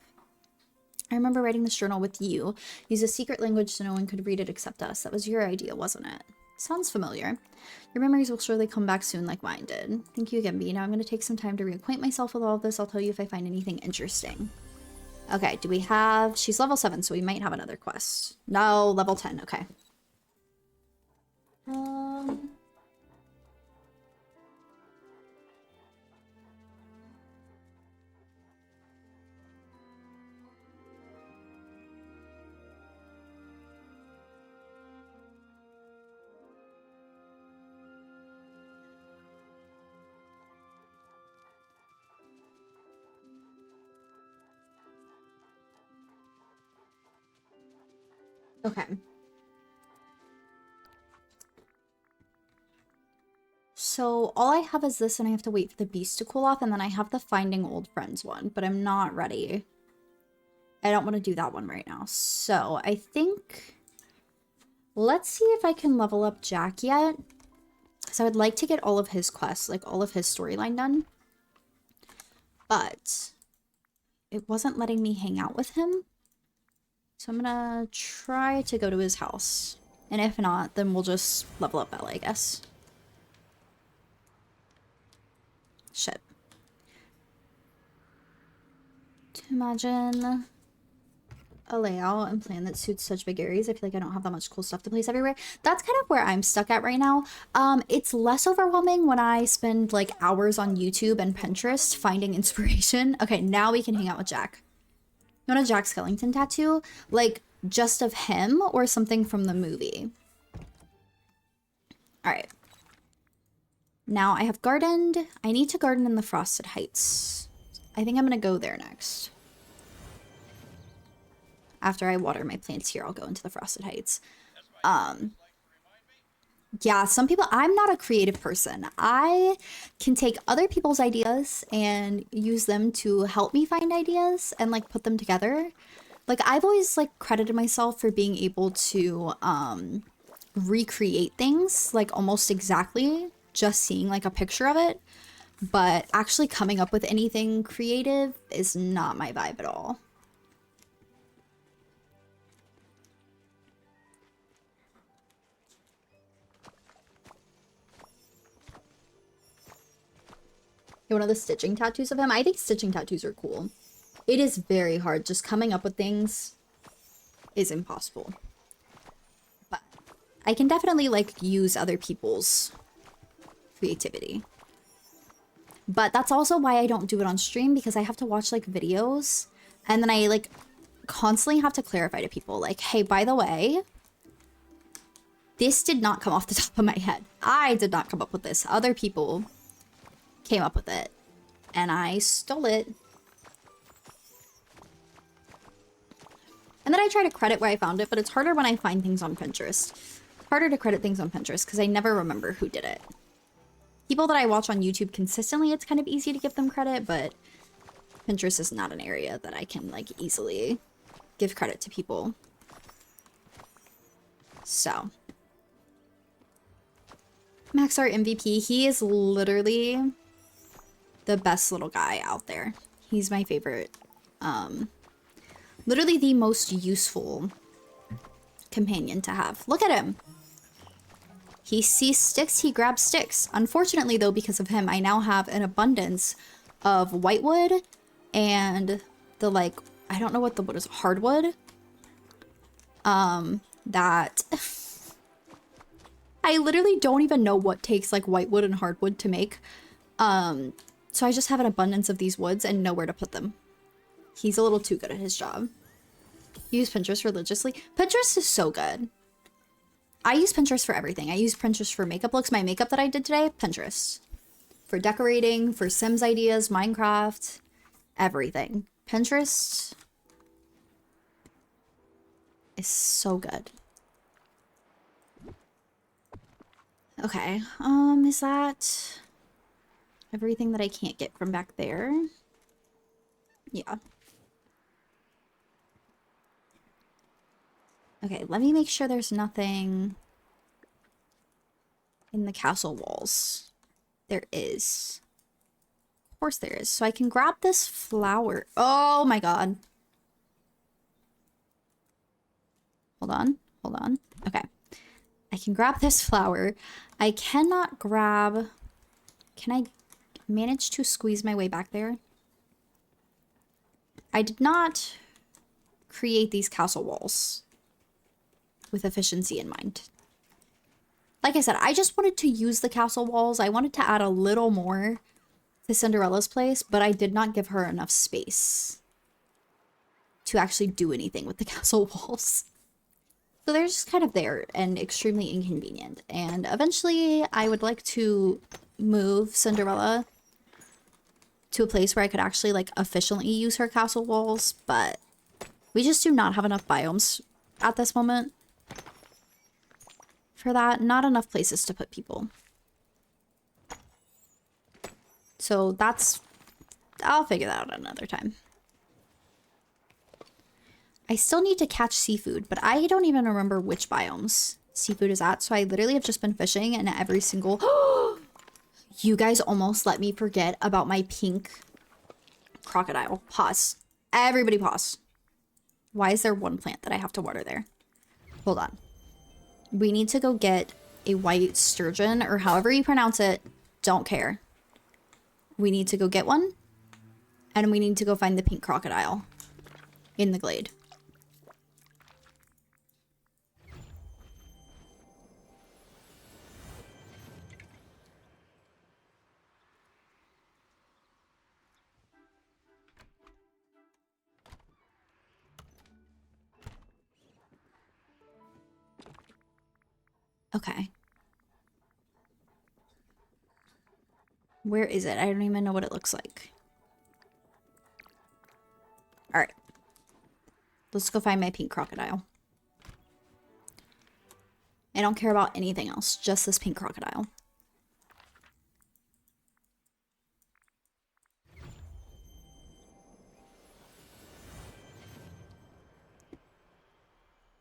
I remember writing this journal with you. Use a secret language so no one could read it except us. That was your idea, wasn't it? Sounds familiar. Your memories will surely come back soon like mine did. Thank you again, B. Now I'm going to take some time to reacquaint myself with all of this. I'll tell you if I find anything interesting. Okay, do we have... She's level 7, so we might have another quest. No, level 10, okay. Okay. So all I have is this and I have to wait for the beast to cool off and then I have the finding old friends one, but I'm not ready. I don't want to do that one right now. So I think let's see if I can level up Jack yet. Because I would like to get all of his quests, like all of his storyline done. But it wasn't letting me hang out with him. So I'm gonna try to go to his house. And if not, then we'll just level up Belle, I guess. Shit. To imagine a layout and plan that suits such big areas. I feel like I don't have that much cool stuff to place everywhere. That's kind of where I'm stuck at right now. It's less overwhelming when I spend like hours on YouTube and Pinterest finding inspiration. Okay, now we can hang out with Jack. You want a Jack Skellington tattoo? Like, just of him or something from the movie? Alright. Now, I have gardened. I need to garden in the Frosted Heights. I think I'm gonna go there next. After I water my plants here, I'll go into the Frosted Heights. Yeah, some people... I'm not a creative person. I can take other people's ideas and use them to help me find ideas and, like, put them together. Like, I've always, like, credited myself for being able to, recreate things, like, almost exactly, just seeing, like, a picture of it. But actually coming up with anything creative is not my vibe at all. One of the stitching tattoos of him. I think stitching tattoos are cool. It is very hard. Just coming up with things is impossible. But I can definitely, like, use other people's creativity. But that's also why I don't do it on stream, because I have to watch, like, videos. And then I, like, constantly have to clarify to people, like, hey, by the way, this did not come off the top of my head. I did not come up with this. Other people came up with it and I stole it I try to credit where I found it, but it's harder when I find things on Pinterest. Harder to credit things on Pinterest because I never remember who did it. People that I watch on YouTube consistently, it's kind of easy to give them credit, but Pinterest is not an area that I can, like, easily give credit to people. So. Max Art MVP, he is literally the best little guy out there. He's my favorite. Literally the most useful companion to have. Look at him. He sees sticks, he grabs sticks. Unfortunately, though, because of him, I now have an abundance of whitewood and the, like, I don't know what the wood is, hardwood. That I literally don't even know what takes, like, whitewood and hardwood to make. So I just have an abundance of these woods and nowhere to put them. He's a little too good at his job. Use Pinterest religiously. Pinterest is so good. I use Pinterest for everything. I use Pinterest for makeup looks. My makeup that I did today, Pinterest. For decorating, for Sims ideas, Minecraft, everything. Pinterest is so good. Okay, is that everything that I can't get from back there? Yeah. Okay, let me make sure there's nothing in the castle walls. There is. Of course there is. So I can grab this flower. Oh my god. Hold on. Hold on. Okay. I can grab this flower. I cannot grab... Can I manage to squeeze my way back there? I did not create these castle walls with efficiency in mind. Like I said, I just wanted to use the castle walls. I wanted to add a little more to Cinderella's place, but I did not give her enough space to actually do anything with the castle walls. So they're just kind of there and extremely inconvenient. And eventually I would like to move Cinderella to a place where I could actually, like, efficiently use her castle walls, but we just do not have enough biomes at this moment for that. Not enough places to put people. So that's... I'll figure that out another time. I still need to catch seafood, but I don't even remember which biomes seafood is at, so I literally have just been fishing in every single... You guys almost let me forget about my pink crocodile. Pause. Everybody pause. Why is there one plant that I have to water there? Hold on. We need to go get a white sturgeon, or however you pronounce it. Don't care. We need to go get one, and we need to go find the pink crocodile in the glade. Okay. Where is it? I don't even know what it looks like. Alright. Let's go find my pink crocodile. I don't care about anything else, just this pink crocodile.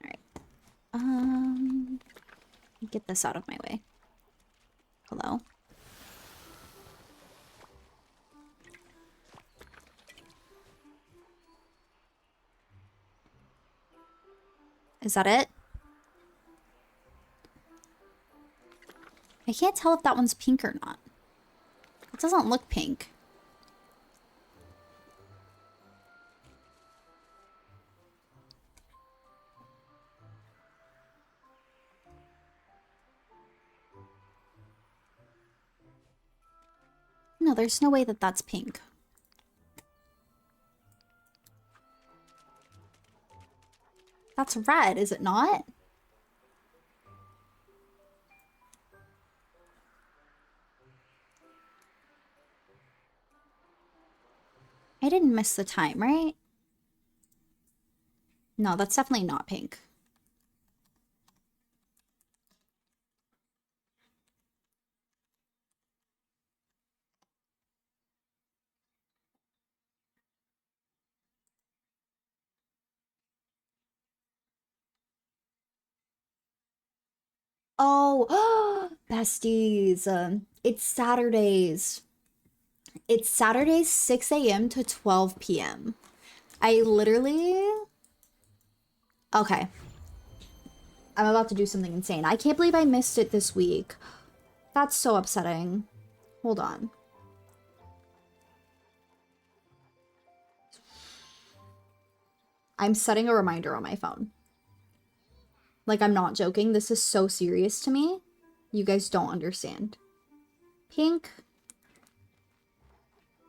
Alright. Get this out of my way. Hello? Is that it? I can't tell if that one's pink or not. It doesn't look pink. No, there's no way that that's pink. That's red, is it not? I didn't miss the time, right? No, that's definitely not pink. Oh, besties. It's Saturdays. It's Saturdays 6 a.m. to 12 p.m. I literally... Okay. I'm about to do something insane. I can't believe I missed it this week. That's so upsetting. Hold on. I'm setting a reminder on my phone. Like, I'm not joking. This is so serious to me. You guys don't understand. Pink.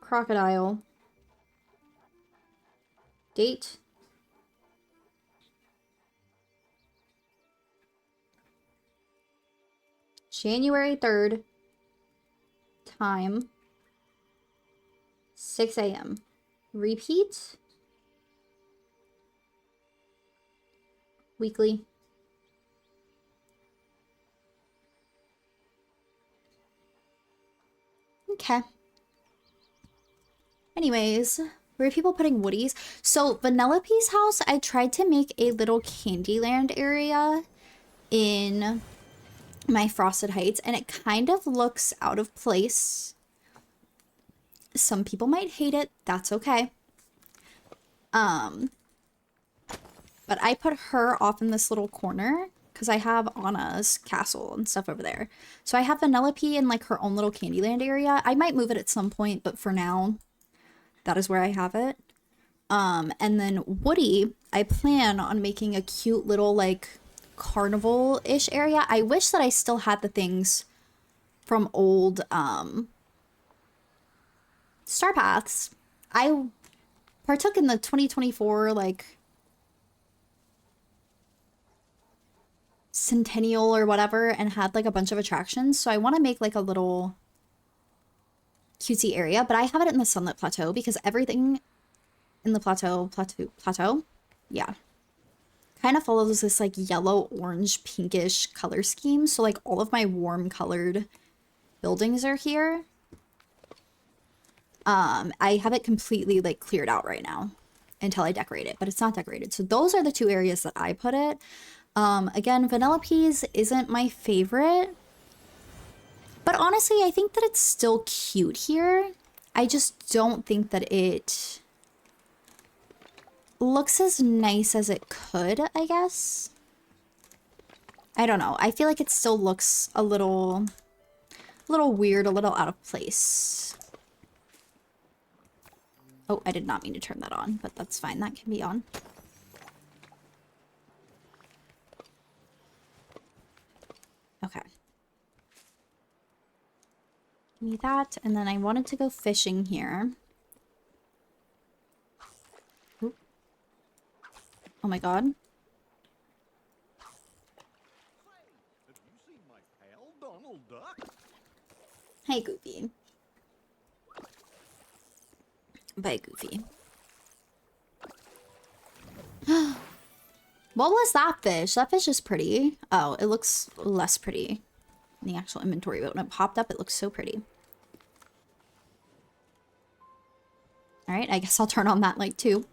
Crocodile. Date. January 3rd. Time. 6 a.m. Repeat. Weekly. Okay. Anyways, where are people putting woodies? So Vanellope's house, I tried to make a little Candyland area in my Frosted Heights, and it kind of looks out of place. Some people might hate it. That's okay. But I put her off in this little corner because I have Anna's castle and stuff over there. So I have Vanellope in like her own little Candyland area. I might move it at some point, but for now, that is where I have it. And then Woody, I plan on making a cute little like carnival-ish area. I wish that I still had the things from old Star Paths. I partook in the 2024 like centennial or whatever and had like a bunch of attractions. So I want to make like a little cutesy area, but I have it in the Sunlit Plateau because everything in the plateau, yeah, kind of follows this like yellow, orange, pinkish color scheme. So like all of my warm colored buildings are here. I have it completely like cleared out right now until I decorate it, but it's not decorated. So those are the two areas that I put it. Again, Vanellope's isn't my favorite, but honestly, I think that it's still cute here. I just don't think that it looks as nice as it could, I guess. I don't know. I feel like it still looks a little weird, a little out of place. Oh, I did not mean to turn that on, but that's fine. That can be on. Okay. Give me that, and then I wanted to go fishing here. Oop. Oh my god. Have you seen my pal, Donald Duck? Hey, Goofy. Bye, Goofy. What was that fish? That fish is pretty. Oh, it looks less pretty in the actual inventory, but when it popped up, it looks so pretty. Alright, I guess I'll turn on that light too.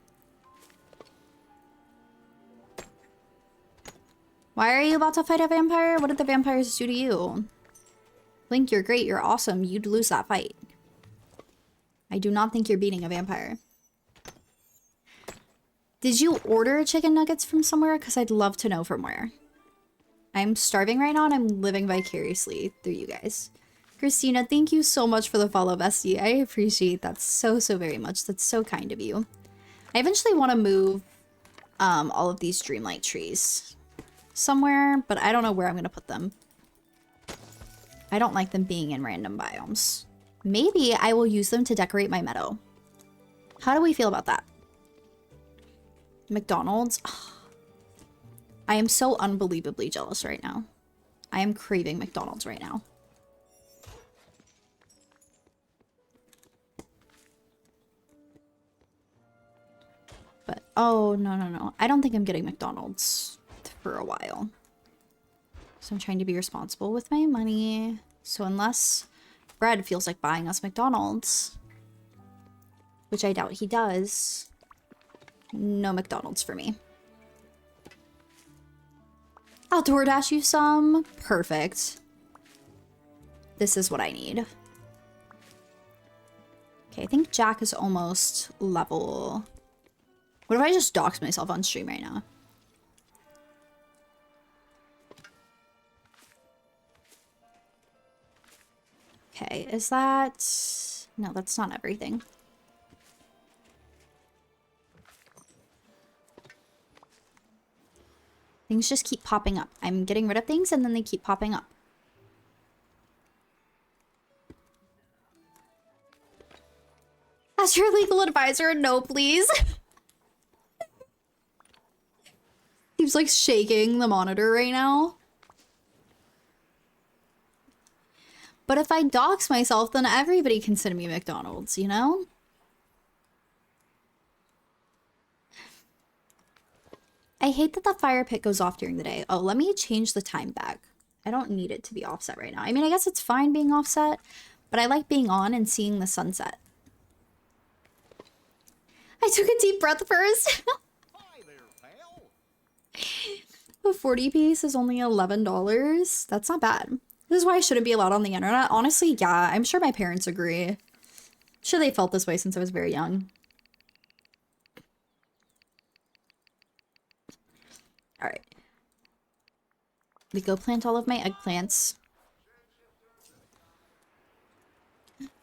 Why are you about to fight a vampire? What did the vampires do to you? Link, you're great, you're awesome. You'd lose that fight. I do not think you're beating a vampire. Did you order chicken nuggets from somewhere? Because I'd love to know from where. I'm starving right now and I'm living vicariously through you guys. Christina, thank you so much for the follow, bestie. I appreciate that so very much. That's so kind of you. I eventually want to move all of these Dreamlight trees somewhere, but I don't know where I'm going to put them. I don't like them being in random biomes. Maybe I will use them to decorate my meadow. How do we feel about that? McDonald's? I am so unbelievably jealous right now. I am craving McDonald's right now. But, Oh, no, no, no. I don't think I'm getting McDonald's for a while. So I'm trying to be responsible with my money. So unless Brad feels like buying us McDonald's, which I doubt he does, no McDonald's for me. I'll DoorDash you some. Perfect. This is what I need. Okay, I think Jack is almost level. What if I just dox myself on stream right now? Okay, is that... No, that's not everything. Things just keep popping up. I'm getting rid of things and then they keep popping up. Ask your legal advisor, no please. Seems like shaking the monitor right now. But if I dox myself, then everybody can send me McDonald's, you know? I hate that the fire pit goes off during the day. Oh, let me change the time back. I don't need it to be offset right now. I mean, I guess it's fine being offset, but I like being on and seeing the sunset. I took a deep breath first. Hi there, pal. A 40 piece is only $11. That's not bad. This is why I shouldn't be allowed on the internet. Honestly, yeah, I'm sure my parents agree. I'm sure they felt this way since I was very young. All right. We go plant all of my eggplants.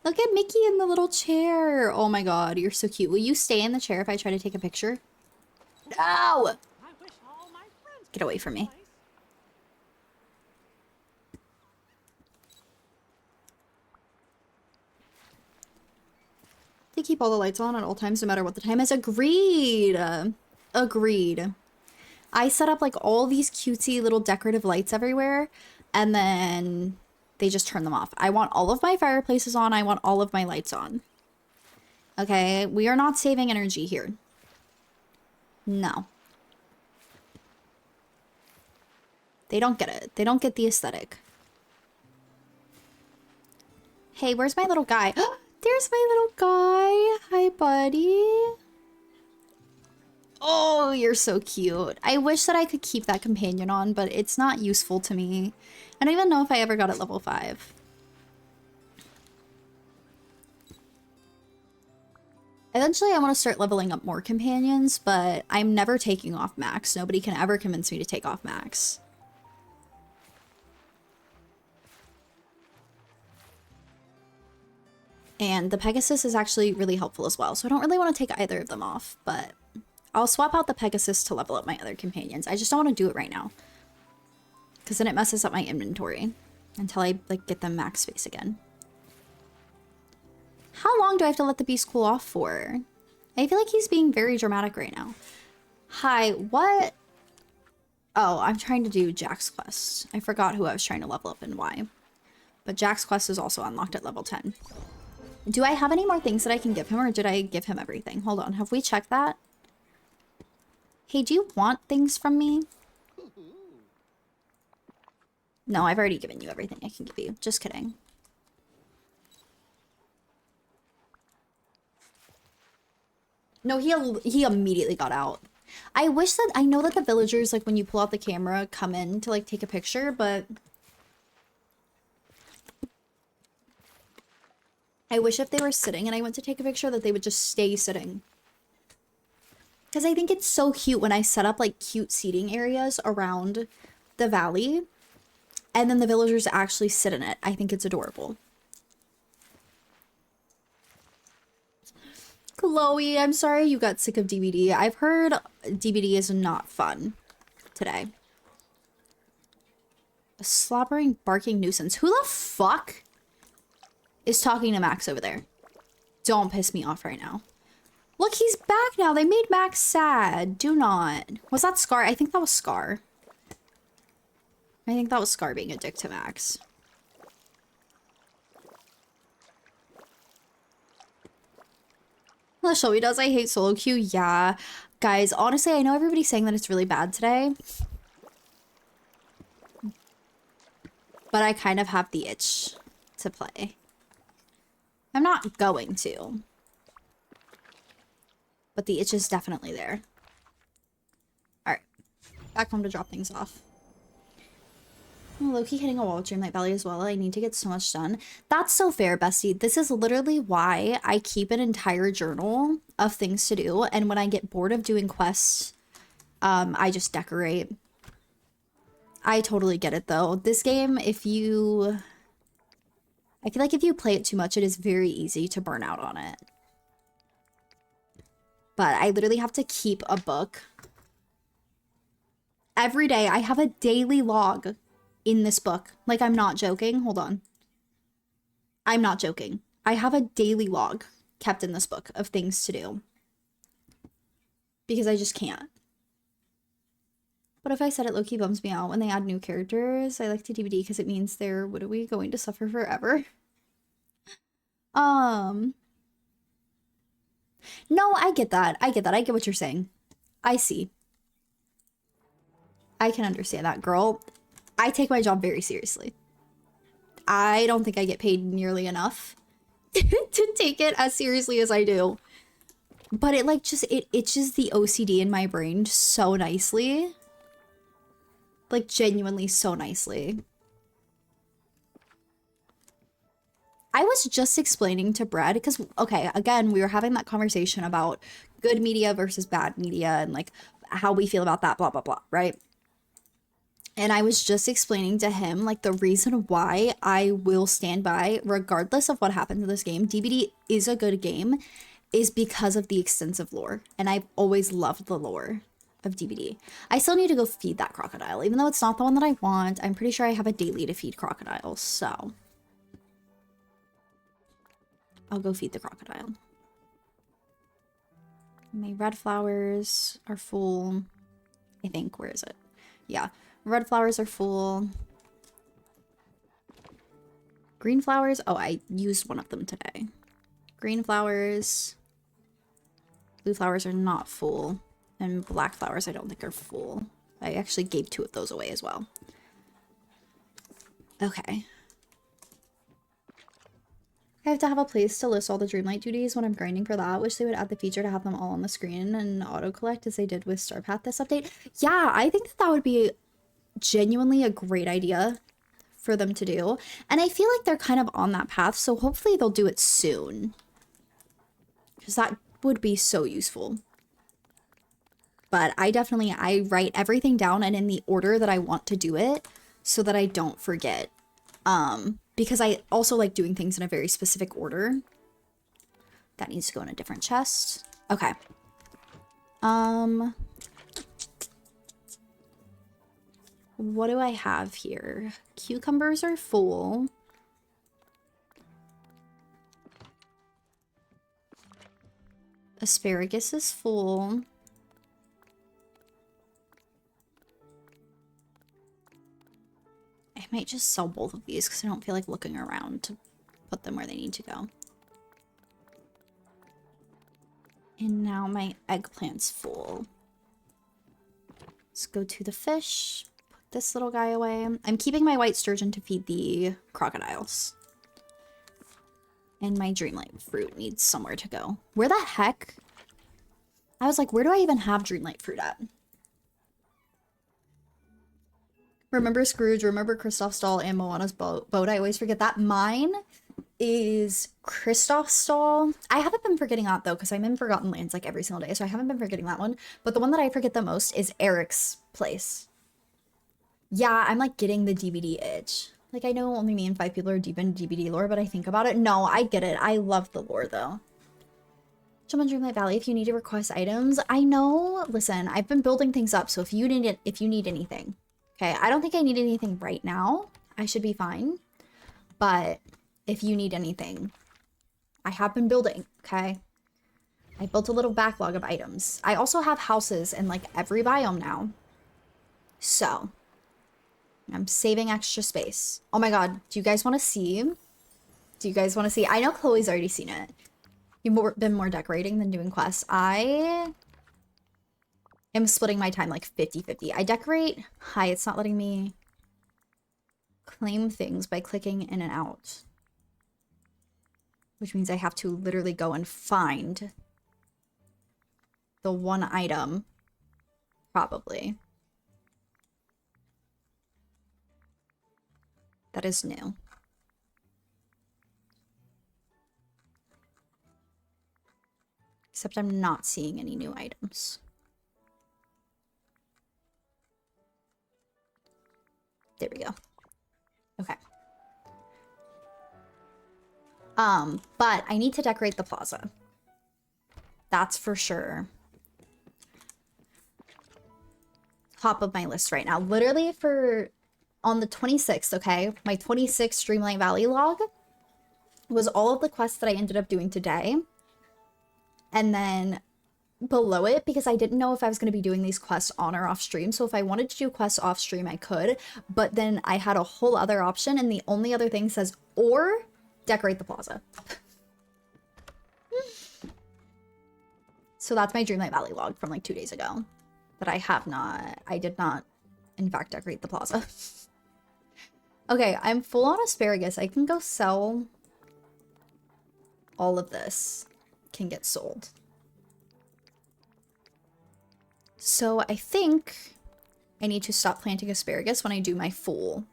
Look at Mickey in the little chair. Oh my god, you're so cute. Will you stay in the chair if I try to take a picture? No! Get away from me. They keep all the lights on at all times, no matter what the time is. Agreed. Agreed. I set up like all these cutesy little decorative lights everywhere, and then they just turn them off. I want all of my fireplaces on. I want all of my lights on. Okay, we are not saving energy here. No. They don't get it. They don't get the aesthetic. Hey, where's my little guy? There's my little guy. Hi, buddy. Oh, you're so cute. I wish that I could keep that companion on, but it's not useful to me. I don't even know if I ever got it level 5. Eventually, I want to start leveling up more companions, but I'm never taking off max. Nobody can ever convince me to take off max. And the Pegasus is actually really helpful as well, so I don't really want to take either of them off, but I'll swap out the Pegasus to level up my other companions. I just don't want to do it right now, because then it messes up my inventory until I like get them max space again. How long do I have to let the beast cool off for? I feel like he's being very dramatic right now. Hi, what? Oh, I'm trying to do Jack's quest. I forgot who I was trying to level up and why. But Jack's quest is also unlocked at level 10. Do I have any more things that I can give him, or did I give him everything? Hold on, have we checked that? Hey, do you want things from me? No, I've already given you everything I can give you. Just kidding. No, he immediately got out. I wish that, I know that the villagers, like when you pull out the camera, come in to like take a picture, but I wish if they were sitting and I went to take a picture that they would just stay sitting. Because I think it's so cute when I set up like cute seating areas around the valley and then the villagers actually sit in it. I think it's adorable. Chloe, I'm sorry you got sick of DBD. I've heard DBD is not fun today. A slobbering, barking nuisance. Who the fuck is talking to Max over there? Don't piss me off right now. Look, he's back now. They made Max sad. Do not. Was that Scar? I think that was Scar. I think that was Scar being a dick to Max. Well, Shelby does. I hate solo queue. Yeah. Guys, honestly, I know everybody's saying that it's really bad today. But I kind of have the itch to play. I'm not going to. But the itch is definitely there. Alright. Back home to drop things off. I'm low-key hitting a wall with Dreamlight Valley as well. I need to get so much done. That's so fair, bestie. This is literally why I keep an entire journal of things to do. And when I get bored of doing quests, I just decorate. I totally get it, though. This game, I feel like if you play it too much, it is very easy to burn out on it. But I literally have to keep a book. Every day, I have a daily log in this book. Like, I'm not joking. Hold on. I'm not joking. I have a daily log kept in this book of things to do. Because I just can't. But if I said it, low-key bums me out when they add new characters. I like to DVD because it means they're, what are we, going to suffer forever? No, I get that. I get that. I get what you're saying. I see. I can understand that, girl. I take my job very seriously. I don't think I get paid nearly enough to take it as seriously as I do. But it like just, it itches the OCD in my brain so nicely. Like genuinely so nicely. I was just explaining to Brad because, okay, again, we were having that conversation about good media versus bad media and like how we feel about that, blah, blah, blah, right? And I was just explaining to him like the reason why I will stand by, regardless of what happens in this game, DBD is a good game, is because of the extensive lore. And I've always loved the lore of DBD. I still need to go feed that crocodile, even though it's not the one that I want. I'm pretty sure I have a daily to feed crocodiles, so I'll go feed the crocodile. My red flowers are full. I think. Where is it? Yeah. Red flowers are full. Green flowers. Oh, I used one of them today. Green flowers. Blue flowers are not full. And black flowers I don't think are full. I actually gave 2 of those away as well. Okay. I have to have a place to list all the Dreamlight duties when I'm grinding for that. Wish they would add the feature to have them all on the screen and auto-collect as they did with Starpath this update. Yeah, I think that that would be genuinely a great idea for them to do. And I feel like they're kind of on that path, so hopefully they'll do it soon. Because that would be so useful. But I write everything down and in the order that I want to do it so that I don't forget. Because I also like doing things in a very specific order. That needs to go in a different chest. Okay. What do I have here? Cucumbers are full. Asparagus is full. I might just sell both of these because I don't feel like looking around to put them where they need to go. And now my eggplant's full. Let's go to the fish. Put this little guy away. I'm keeping my white sturgeon to feed the crocodiles. And my Dreamlight fruit needs somewhere to go. Where the heck? I was like, where do I even have Dreamlight fruit at? Remember Scrooge, remember Kristoff's stall and Moana's boat. I always forget that. Mine is Kristoff's stall. I haven't been forgetting that though, because I'm in Forgotten Lands like every single day, so I haven't been forgetting that one. But the one that I forget the most is Eric's place. Yeah, I'm like getting the DVD itch. Like I know only me and 5 people are deep in DVD lore, but I think about it. No, I get it. I love the lore though. Jump on Dreamlight Valley if you need to request items. I know, listen, I've been building things up, so if you need anything. Okay, I don't think I need anything right now. I should be fine. But if you need anything, I have been building, okay? I built a little backlog of items. I also have houses in like every biome now. So, I'm saving extra space. Oh my god, do you guys want to see? Do you guys want to see? I know Chloe's already seen it. You've been more decorating than doing quests. I am splitting my time like 50-50. I decorate. Hi, it's not letting me claim things by clicking in and out. Which means I have to literally go and find the one item. Probably. That is new. Except I'm not seeing any new items. There we go. Okay. But I need to decorate the plaza. That's for sure. Top of my list right now. Literally on the 26th, okay? My 26th Dreamlight Valley log was all of the quests that I ended up doing today. And then below it, because I didn't know if I was going to be doing these quests on or off stream. So if I wanted to do quests off stream, I could. But then I had a whole other option, and the only other thing says, or decorate the plaza. So that's my Dreamlight Valley log from like 2 days ago. That I did not, in fact, decorate the plaza. Okay, I'm full on asparagus. I can go sell all of this. Can get sold. So I think I need to stop planting asparagus when I do my full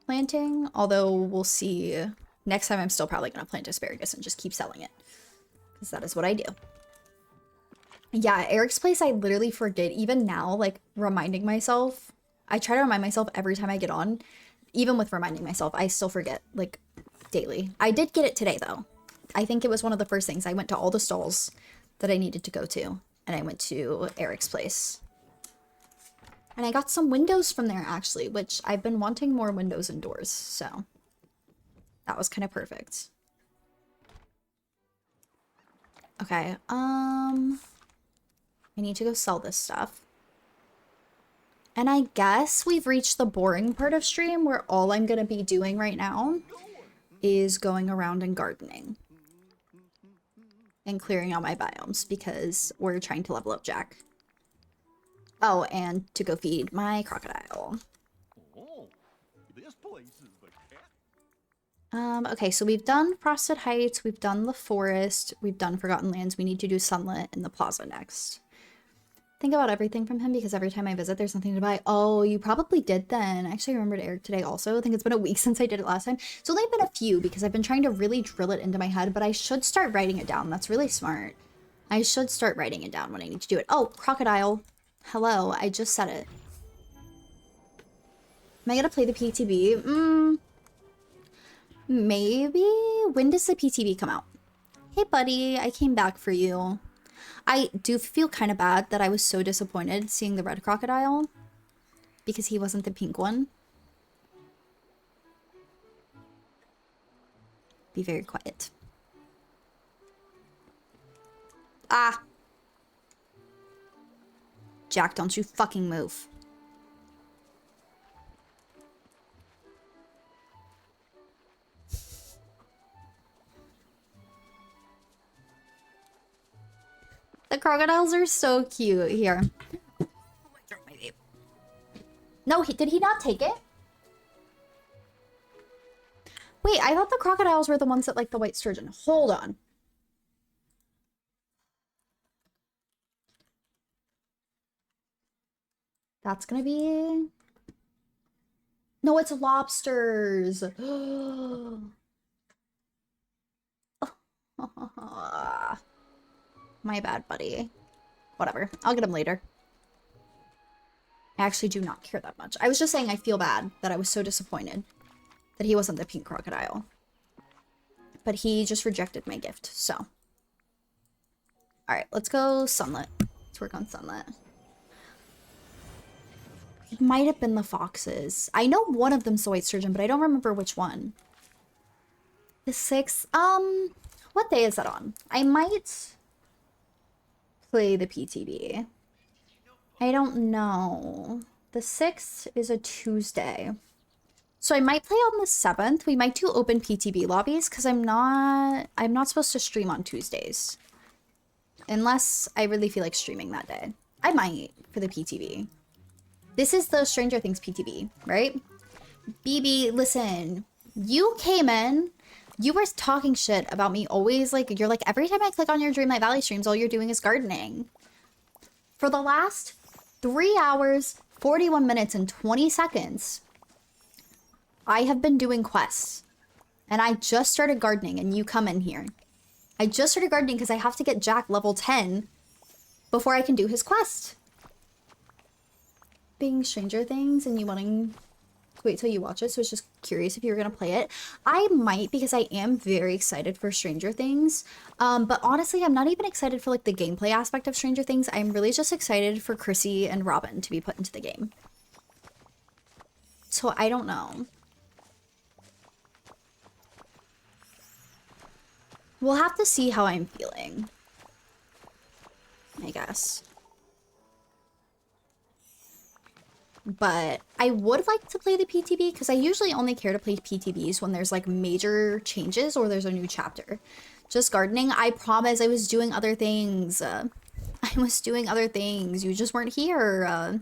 planting. Although we'll see. Next time I'm still probably going to plant asparagus and just keep selling it. Because that is what I do. Yeah, Eric's place, I literally forget. Even now, like, reminding myself. I try to remind myself every time I get on. Even with reminding myself, I still forget, like, daily. I did get it today, though. I think it was one of the first things. I went to all the stalls that I needed to go to. And I went to Eric's place. And I got some windows from there, actually. Which I've been wanting more windows and doors. So that was kind of perfect. Okay, I need to go sell this stuff. And I guess we've reached the boring part of stream where all I'm going to be doing right now is going around and gardening. And clearing out my biomes because we're trying to level up Jack. Oh, and to go feed my crocodile. Oh, this place is the cat. Okay, so we've done Frosted Heights, we've done the forest, we've done Forgotten Lands. We need to do Sunlit and the plaza next. Think about everything from him because every time I visit, there's something to buy. Oh, you probably did then. Actually, I remembered Eric today also. I think it's been a week since I did it last time. It's only been a few because I've been trying to really drill it into my head, but I should start writing it down. That's really smart. I should start writing it down when I need to do it. Oh, crocodile. Hello, I just said it. Am I gonna play the PTB? Maybe? When does the PTB come out? Hey, buddy, I came back for you. I do feel kind of bad that I was so disappointed seeing the red crocodile because he wasn't the pink one. Be very quiet. Ah! Jack, don't you fucking move. The crocodiles are so cute. Here. No, did he not take it? Wait, I thought the crocodiles were the ones that like the white sturgeon. Hold on. That's gonna be... No, it's lobsters. My bad, buddy. Whatever. I'll get him later. I actually do not care that much. I was just saying I feel bad that I was so disappointed that he wasn't the pink crocodile. But he just rejected my gift, so. Alright, let's go Sunlit. Let's work on Sunlit. It might have been the foxes. I know one of them's the white sturgeon, but I don't remember which one. The 6th? What day is that on? I might play the PTB. I don't know. The 6th is a Tuesday. So I might play on the 7th. We might do open PTB lobbies because I'm not supposed to stream on Tuesdays. Unless I really feel like streaming that day. I might for the PTV. This is the Stranger Things PTV, right? BB, listen. You came in, you were talking shit about me always, like, you're like, every time I click on your Dreamlight Valley streams, all you're doing is gardening. For the last 3 hours, 41 minutes, and 20 seconds, I have been doing quests. And I just started gardening, and you come in here. I just started gardening because I have to get Jack level 10 before I can do his quest. Being Stranger Things and you wanting to wait till you watch it, so I was just curious if you were going to play it. I might, because I am very excited for Stranger Things. But honestly, I'm not even excited for like the gameplay aspect of Stranger Things. I'm really just excited for Chrissy and Robin to be put into the game. So I don't know. We'll have to see how I'm feeling, I guess. But I would like to play the PTB because I usually only care to play PTBs when there's like major changes or there's a new chapter. Just gardening, I promise I was doing other things. I was doing other things. You just weren't here.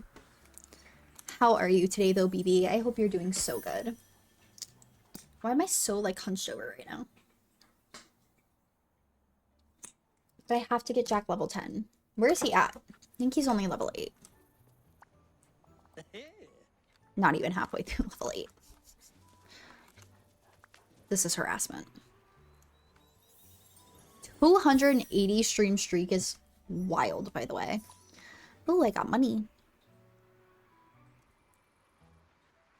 How are you today though, BB? I hope you're doing so good. Why am I so like hunched over right now? But I have to get Jack level 10. Where is he at? I think he's only level 8. Not even halfway through level 8. This is harassment. 280 stream streak is wild, by the way. Oh, I got money.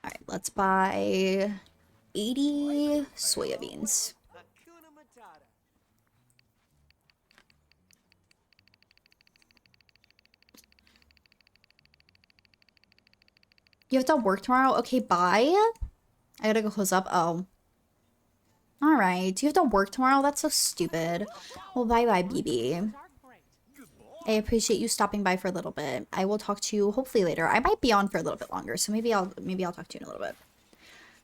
Alright, let's buy 80 soybeans. Hakuna Matata. You have to work tomorrow? Okay, bye. I gotta go close up. Oh. Alright. You have to work tomorrow? That's so stupid. Well, bye-bye, BB. I appreciate you stopping by for a little bit. I will talk to you hopefully later. I might be on for a little bit longer, so maybe I'll talk to you in a little bit.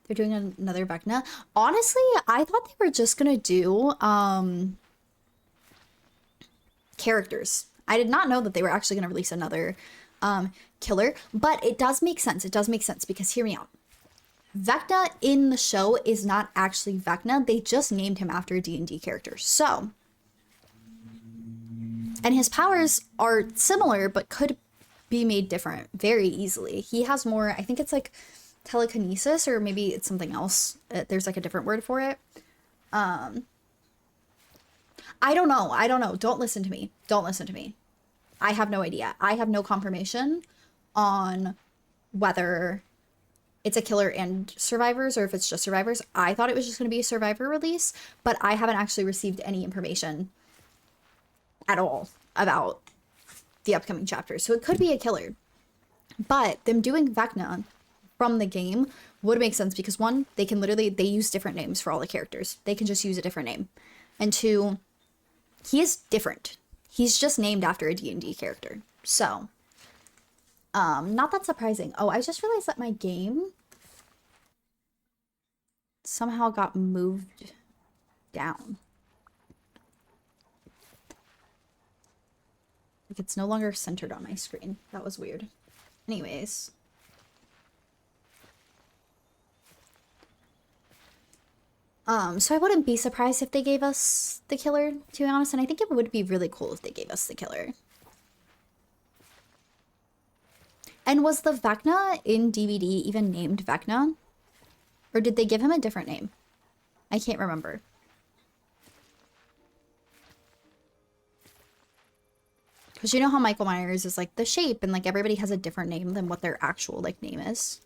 They're doing another Vecna. Honestly, I thought they were just gonna do characters. I did not know that they were actually gonna release another killer, but it does make sense. It does make sense because hear me out. Vecna in the show is not actually Vecna. They just named him after a D&D character. So, and his powers are similar, but could be made different very easily. He has more, I think it's like telekinesis, or maybe it's something else. There's like a different word for it. I don't know. I don't know. Don't listen to me. Don't listen to me. I have no idea. I have no confirmation on whether it's a killer and survivors or if it's just survivors. I thought it was just going to be a survivor release, but I haven't actually received any information at all about the upcoming chapters. So it could be a killer. But them doing Vecna from the game would make sense because one, they use different names for all the characters. They can just use a different name. And two, he is different. He's just named after a D&D character. So, not that surprising. Oh, I just realized that my game somehow got moved down. Like it's no longer centered on my screen. That was weird. Anyways. So I wouldn't be surprised if they gave us the killer, to be honest, and I think it would be really cool if they gave us the killer. And was the Vecna in DVD even named Vecna? Or did they give him a different name? I can't remember. Because you know how Michael Myers is like the shape and like everybody has a different name than what their actual like name is.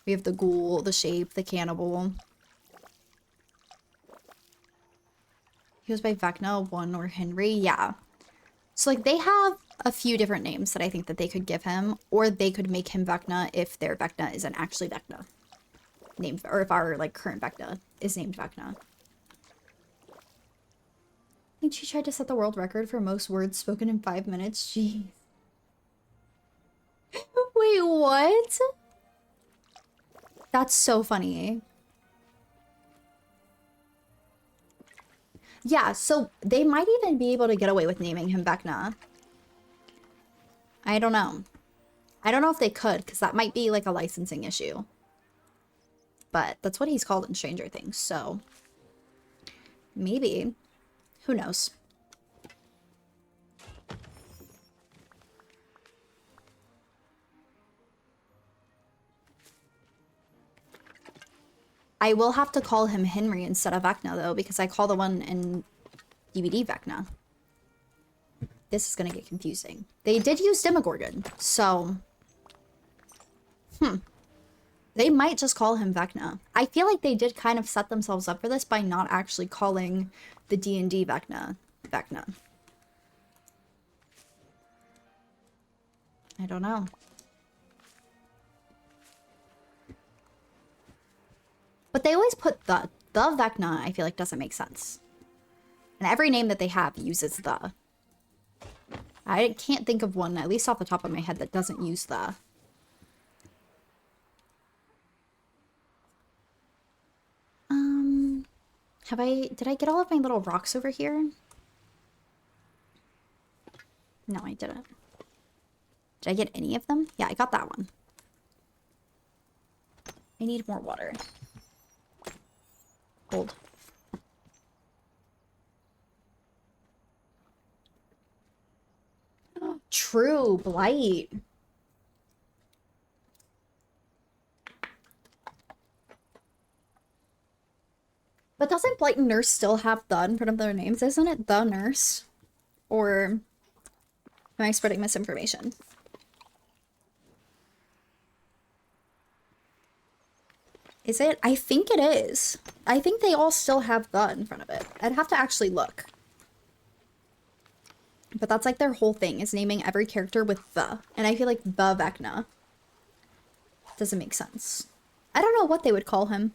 We have the ghoul, the shape, the cannibal. He was by Vecna, one or Henry. Yeah. So like they have a few different names that I think that they could give him, or they could make him Vecna if their Vecna isn't actually Vecna. Named, or if our like current Vecna is named Vecna. I think she tried to set the world record for most words spoken in 5 minutes. Jeez. Wait, what? That's so funny. Yeah, so they might even be able to get away with naming him Vecna. I don't know. I don't know if they could, because that might be like a licensing issue. But that's what he's called in Stranger Things, so maybe. Who knows? I will have to call him Henry instead of Vecna, though, because I call the one in DVD Vecna. This is gonna get confusing. They did use Demogorgon, so... They might just call him Vecna. I feel like they did kind of set themselves up for this by not actually calling the D&D Vecna Vecna. I don't know. But they always put the. The Vecna, I feel like, doesn't make sense. And every name that they have uses the. I can't think of one, at least off the top of my head, that doesn't use the. Did I get all of my little rocks over here? No, I didn't. Did I get any of them? Yeah, I got that one. I need more water. Hold. True, Blight. But doesn't Blight and Nurse still have the in front of their names? Isn't it the Nurse? Or am I spreading misinformation? Is it? I think it is. I think they all still have the in front of it. I'd have to actually look. But that's like their whole thing, is naming every character with the. And I feel like the Vecna doesn't make sense. I don't know what they would call him.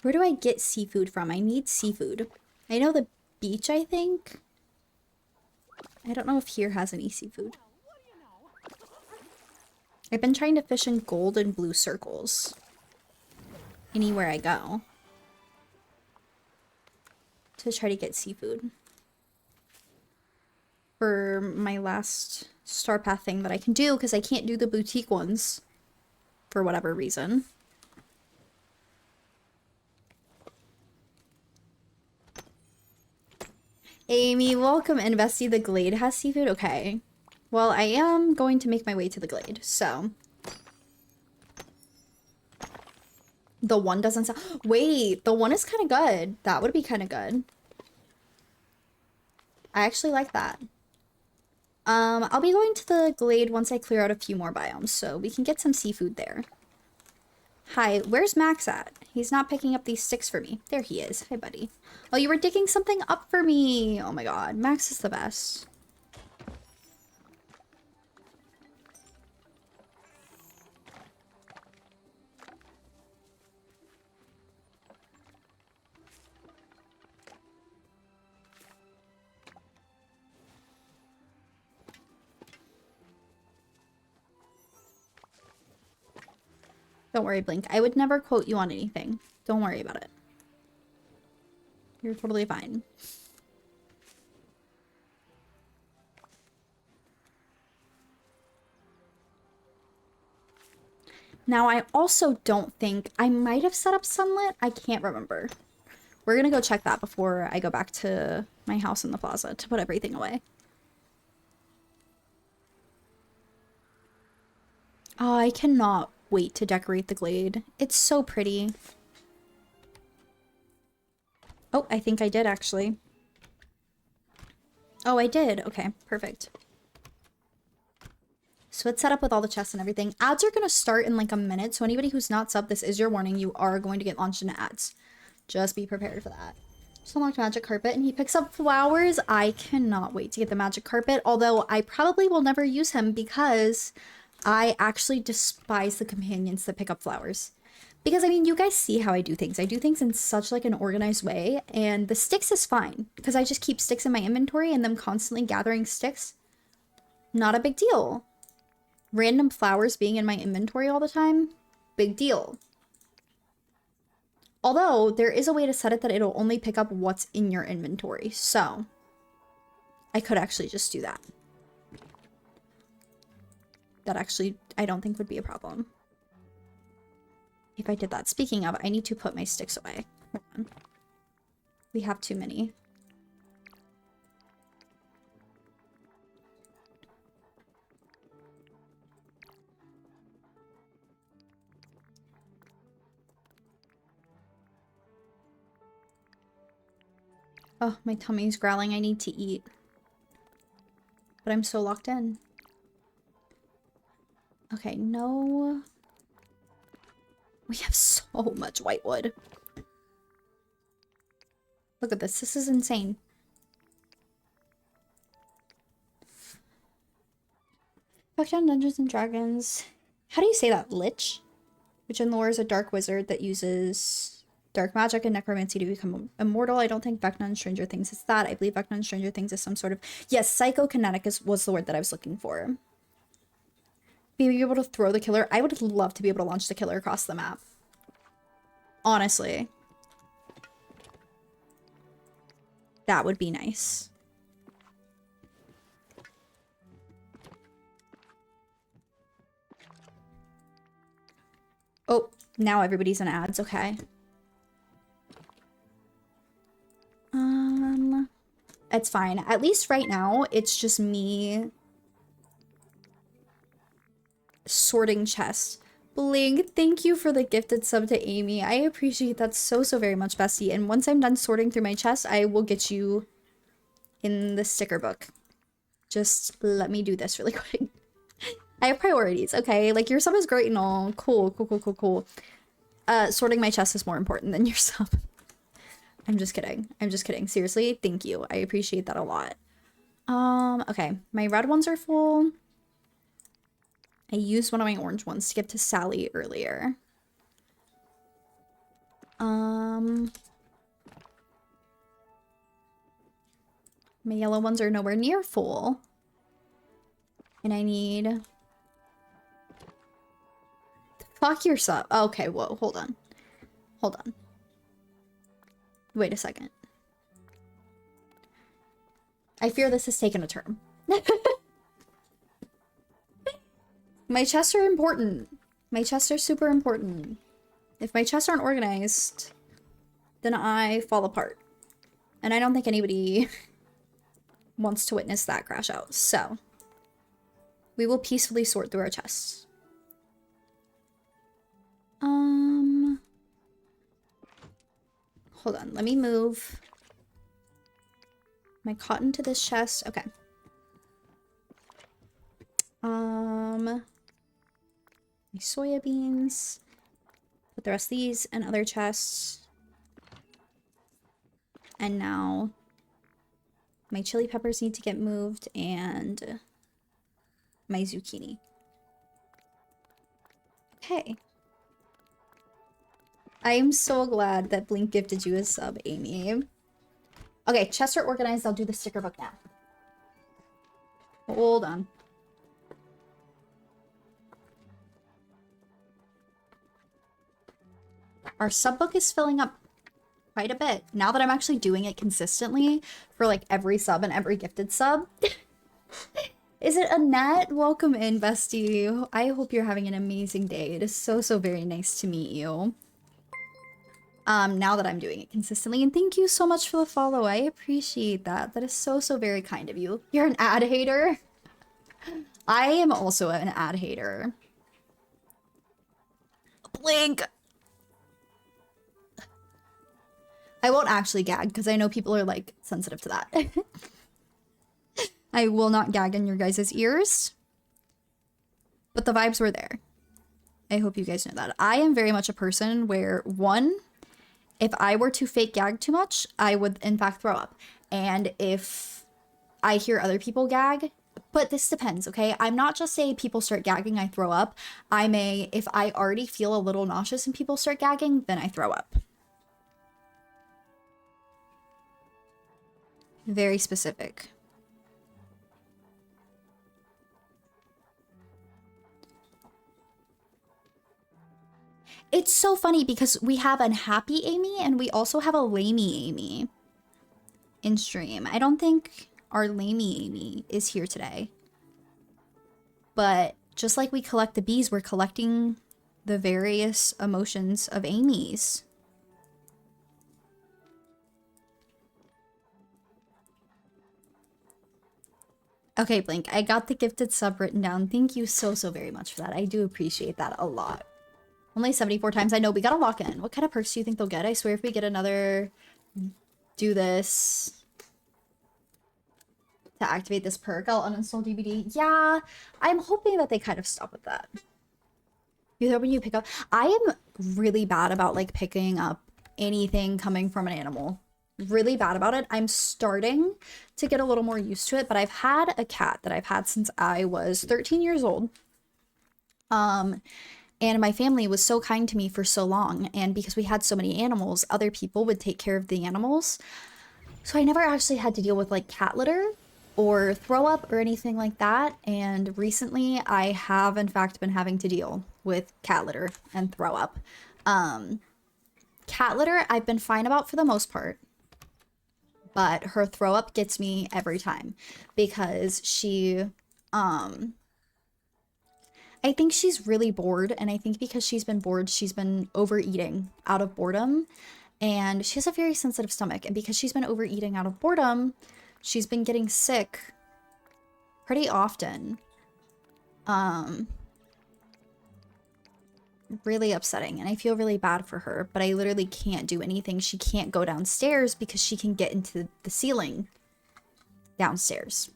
Where do I get seafood from? I need seafood. I know the beach, I think. I don't know if here has any seafood. I've been trying to fish in gold and blue circles. Anywhere I go. To try to get seafood. For my last Star Path thing that I can do, because I can't do the boutique ones. For whatever reason. Amy, welcome in. Bestie, the Glade has seafood? Okay. Well, I am going to make my way to the Glade, so. The one doesn't sound. Wait, the one is kind of good. That would be kind of good. I actually like that. I'll be going to the Glade once I clear out a few more biomes, so we can get some seafood there. Hi, where's Max at? He's not picking up these sticks for me. There he is. Hi, buddy. Oh, you were digging something up for me. Oh my god, Max is the best. Don't worry, Blink. I would never quote you on anything. Don't worry about it. You're totally fine. Now, I also don't think... I might have set up Sunlit. I can't remember. We're gonna go check that before I go back to my house in the plaza to put everything away. Oh, I cannot wait to decorate the Glade. It's so pretty. Oh, I think I did actually. Oh, I did. Okay, perfect. So it's set up with all the chests and everything. Ads are going to start in like a minute. So anybody who's not subbed, this is your warning. You are going to get launched into ads. Just be prepared for that. Just unlocked magic carpet and he picks up flowers. I cannot wait to get the magic carpet. Although I probably will never use him because I actually despise the companions that pick up flowers. Because, I mean, you guys see how I do things. I do things in such, like, an organized way, and the sticks is fine. Because I just keep sticks in my inventory, and them constantly gathering sticks, not a big deal. Random flowers being in my inventory all the time, big deal. Although, there is a way to set it that it'll only pick up what's in your inventory, so I could actually just do that. That actually, I don't think would be a problem. If I did that. Speaking of, I need to put my sticks away. Hold on. We have too many. Oh, my tummy's growling. I need to eat. But I'm so locked in. Okay, no. We have so much white wood. Look at this. This is insane. Back down Dungeons and Dragons. How do you say that? Lich? Which in lore is a dark wizard that uses dark magic and necromancy to become immortal. I don't think Vecna in Stranger Things is that. I believe Vecna in Stranger Things is some sort of... Yes, psychokinetic was the word that I was looking for. Being able to throw the killer. I would love to be able to launch the killer across the map. Honestly. That would be nice. Oh, now everybody's in ads. Okay. It's fine. At least right now, it's just me sorting chests. Blink, thank you for the gifted sub to Amy. I appreciate that so very much, bestie. And once I'm done sorting through my chest, I will get you in the sticker book. Just let me do this really quick. I have priorities, okay? Like, your sub is great and all. Cool. Sorting my chest is more important than your sub. I'm just kidding. Seriously, thank you. I appreciate that a lot. Okay. My red ones are full. I used one of my orange ones to give to Sally earlier. My yellow ones are nowhere near full. And I need... Fuck your sub. Okay, whoa, hold on. Wait a second. I fear this has taken a turn. My chests are important. My chests are super important. If my chests aren't organized, then I fall apart. And I don't think anybody wants to witness that crash out. So, we will peacefully sort through our chests. Hold on, let me move my cotton to this chest. Okay. My soybeans. Put the rest of these in other chests. And now my chili peppers need to get moved and my zucchini. Okay. I am so glad that Blink gifted you a sub, Amy. Okay, chests are organized. I'll do the sticker book now. Hold on. Our sub book is filling up quite a bit. Now that I'm actually doing it consistently for like every sub and every gifted sub. Is it Annette? Welcome in, bestie. I hope you're having an amazing day. It is so very nice to meet you. Now that I'm doing it consistently, and thank you so much for the follow. I appreciate that. That is so very kind of you. You're an ad hater. I am also an ad hater. Blink. I won't actually gag because I know people are like sensitive to that. I will not gag in your guys' ears. But the vibes were there. I hope you guys know that. I am very much a person where, one, if I were to fake gag too much, I would in fact throw up. And if I hear other people gag, But this depends, okay? I'm not just say people start gagging, I throw up. I may, if I already feel a little nauseous and people start gagging, then I throw up. Very specific. It's so funny because we have an happy Amy and we also have a lamey Amy in stream. I don't think our lamey Amy is here today. But just like we collect the bees, we're collecting the various emotions of Amy's. Okay, Blink, I got the gifted sub written down. Thank you so very much for that. I do appreciate that a lot. Only 74 times. I know, we gotta lock in. What kind of perks do you think they'll get? I swear if we get another do this to activate this perk, I'll uninstall DVD. Yeah, I'm hoping that they kind of stop with that. You throw when you pick up. I am really bad about like picking up anything coming from an animal. Really bad about it. I'm starting to get a little more used to it, but I've had a cat that I've had since I was 13 years old. And my family was so kind to me for so long, and because we had so many animals, other people would take care of the animals. So I never actually had to deal with like cat litter or throw up or anything like that. And recently I have in fact been having to deal with cat litter and throw up. Cat litter I've been fine about for the most part, but her throw up gets me every time because she I think she's really bored, and I think because she's been bored, she's been overeating out of boredom, and she has a very sensitive stomach, and because she's been overeating out of boredom, she's been getting sick pretty often. Really upsetting, and I feel really bad for her, but I literally can't do anything. She can't go downstairs because she can get into the ceiling downstairs.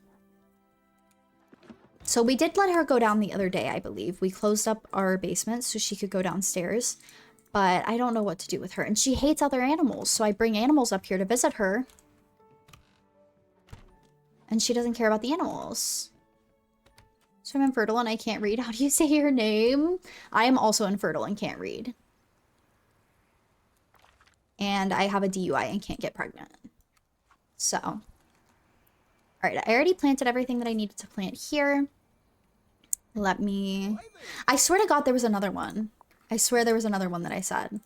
So we did let her go down the other day, I believe. We closed up our basement so she could go downstairs, but I don't know what to do with her. And she hates other animals, so I bring animals up here to visit her, and she doesn't care about the animals. So I'm infertile and I can't read. How do you say your name? I am also infertile and can't read. And I have a DUI and can't get pregnant. So. Alright, I already planted everything that I needed to plant here. Let me... I swear to God there was another one. I swear there was another one that I said.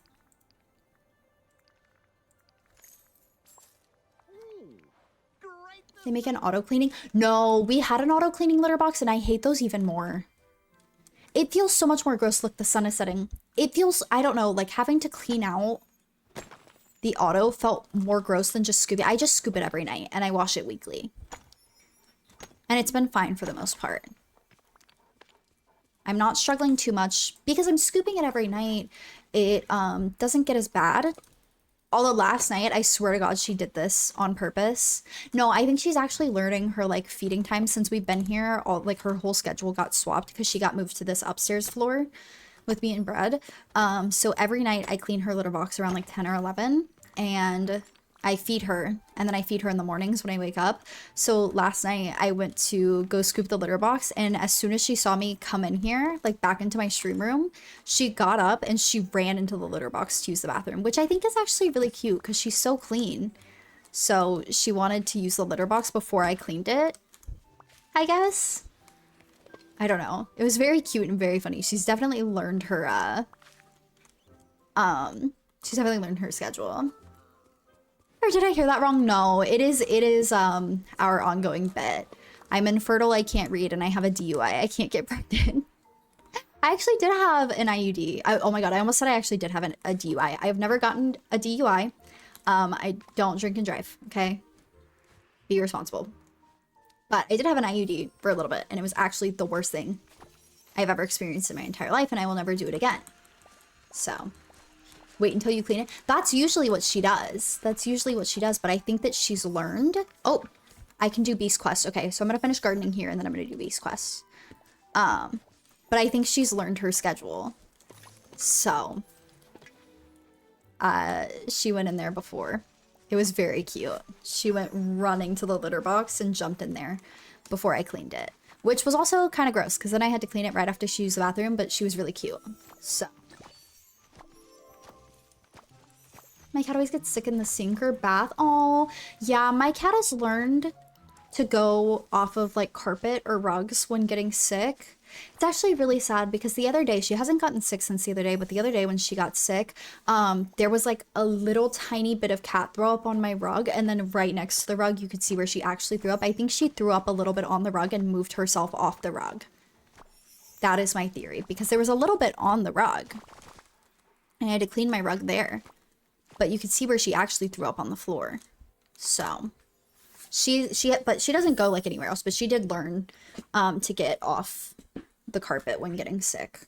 They make an auto cleaning? No, we had an auto cleaning litter box and I hate those even more. It feels so much more gross. Look, the sun is setting. It feels, I don't know, like having to clean out the auto felt more gross than just scooping. I just scoop it every night and I wash it weekly. And it's been fine for the most part. I'm not struggling too much because I'm scooping it every night. It doesn't get as bad. Although last night, I swear to God, she did this on purpose. No, I think she's actually learning her like feeding time since we've been here. All like her whole schedule got swapped because she got moved to this upstairs floor with me and Bread. So every night I clean her litter box around like 10 or 11 and I feed her, and then I feed her in the mornings when I wake up. So last night I went to go scoop the litter box, and as soon as she saw me come in here, like back into my stream room, she got up and she ran into the litter box to use the bathroom, which I think is actually really cute because she's so clean. So she wanted to use the litter box before I cleaned it, I guess. I don't know. It was very cute and very funny. She's definitely learned her, schedule. Or did I hear that wrong? No, it is our ongoing bit. I'm infertile, I can't read, and I have a DUI. I can't get pregnant. I actually did have an IUD. Oh my God, I almost said I actually did have a DUI. I have never gotten a DUI. I don't drink and drive, okay? Be responsible. But I did have an IUD for a little bit, and it was actually the worst thing I've ever experienced in my entire life, and I will never do it again. So... wait until you clean it. That's usually what she does. That's usually what she does, but I think that she's learned. Oh, I can do Beast Quest. Okay, so I'm gonna finish gardening here and then I'm gonna do Beast Quest. But I think she's learned her schedule. So, she went in there before. It was very cute. She went running to the litter box and jumped in there. before I cleaned it, which was also kind of gross because then I had to clean it right after she used the bathroom, but she was really cute. So. My cat always gets sick in the sink or bath. Oh, yeah, my cat has learned to go off of like carpet or rugs when getting sick. It's actually really sad because the other day, she hasn't gotten sick since the other day, but the other day when she got sick, there was like a little tiny bit of cat throw up on my rug, and then right next to the rug, you could see where she actually threw up. I think she threw up a little bit on the rug and moved herself off the rug. That is my theory, because there was a little bit on the rug, and I had to clean my rug there. But you could see where she actually threw up on the floor. So but she doesn't go like anywhere else, but she did learn to get off the carpet when getting sick,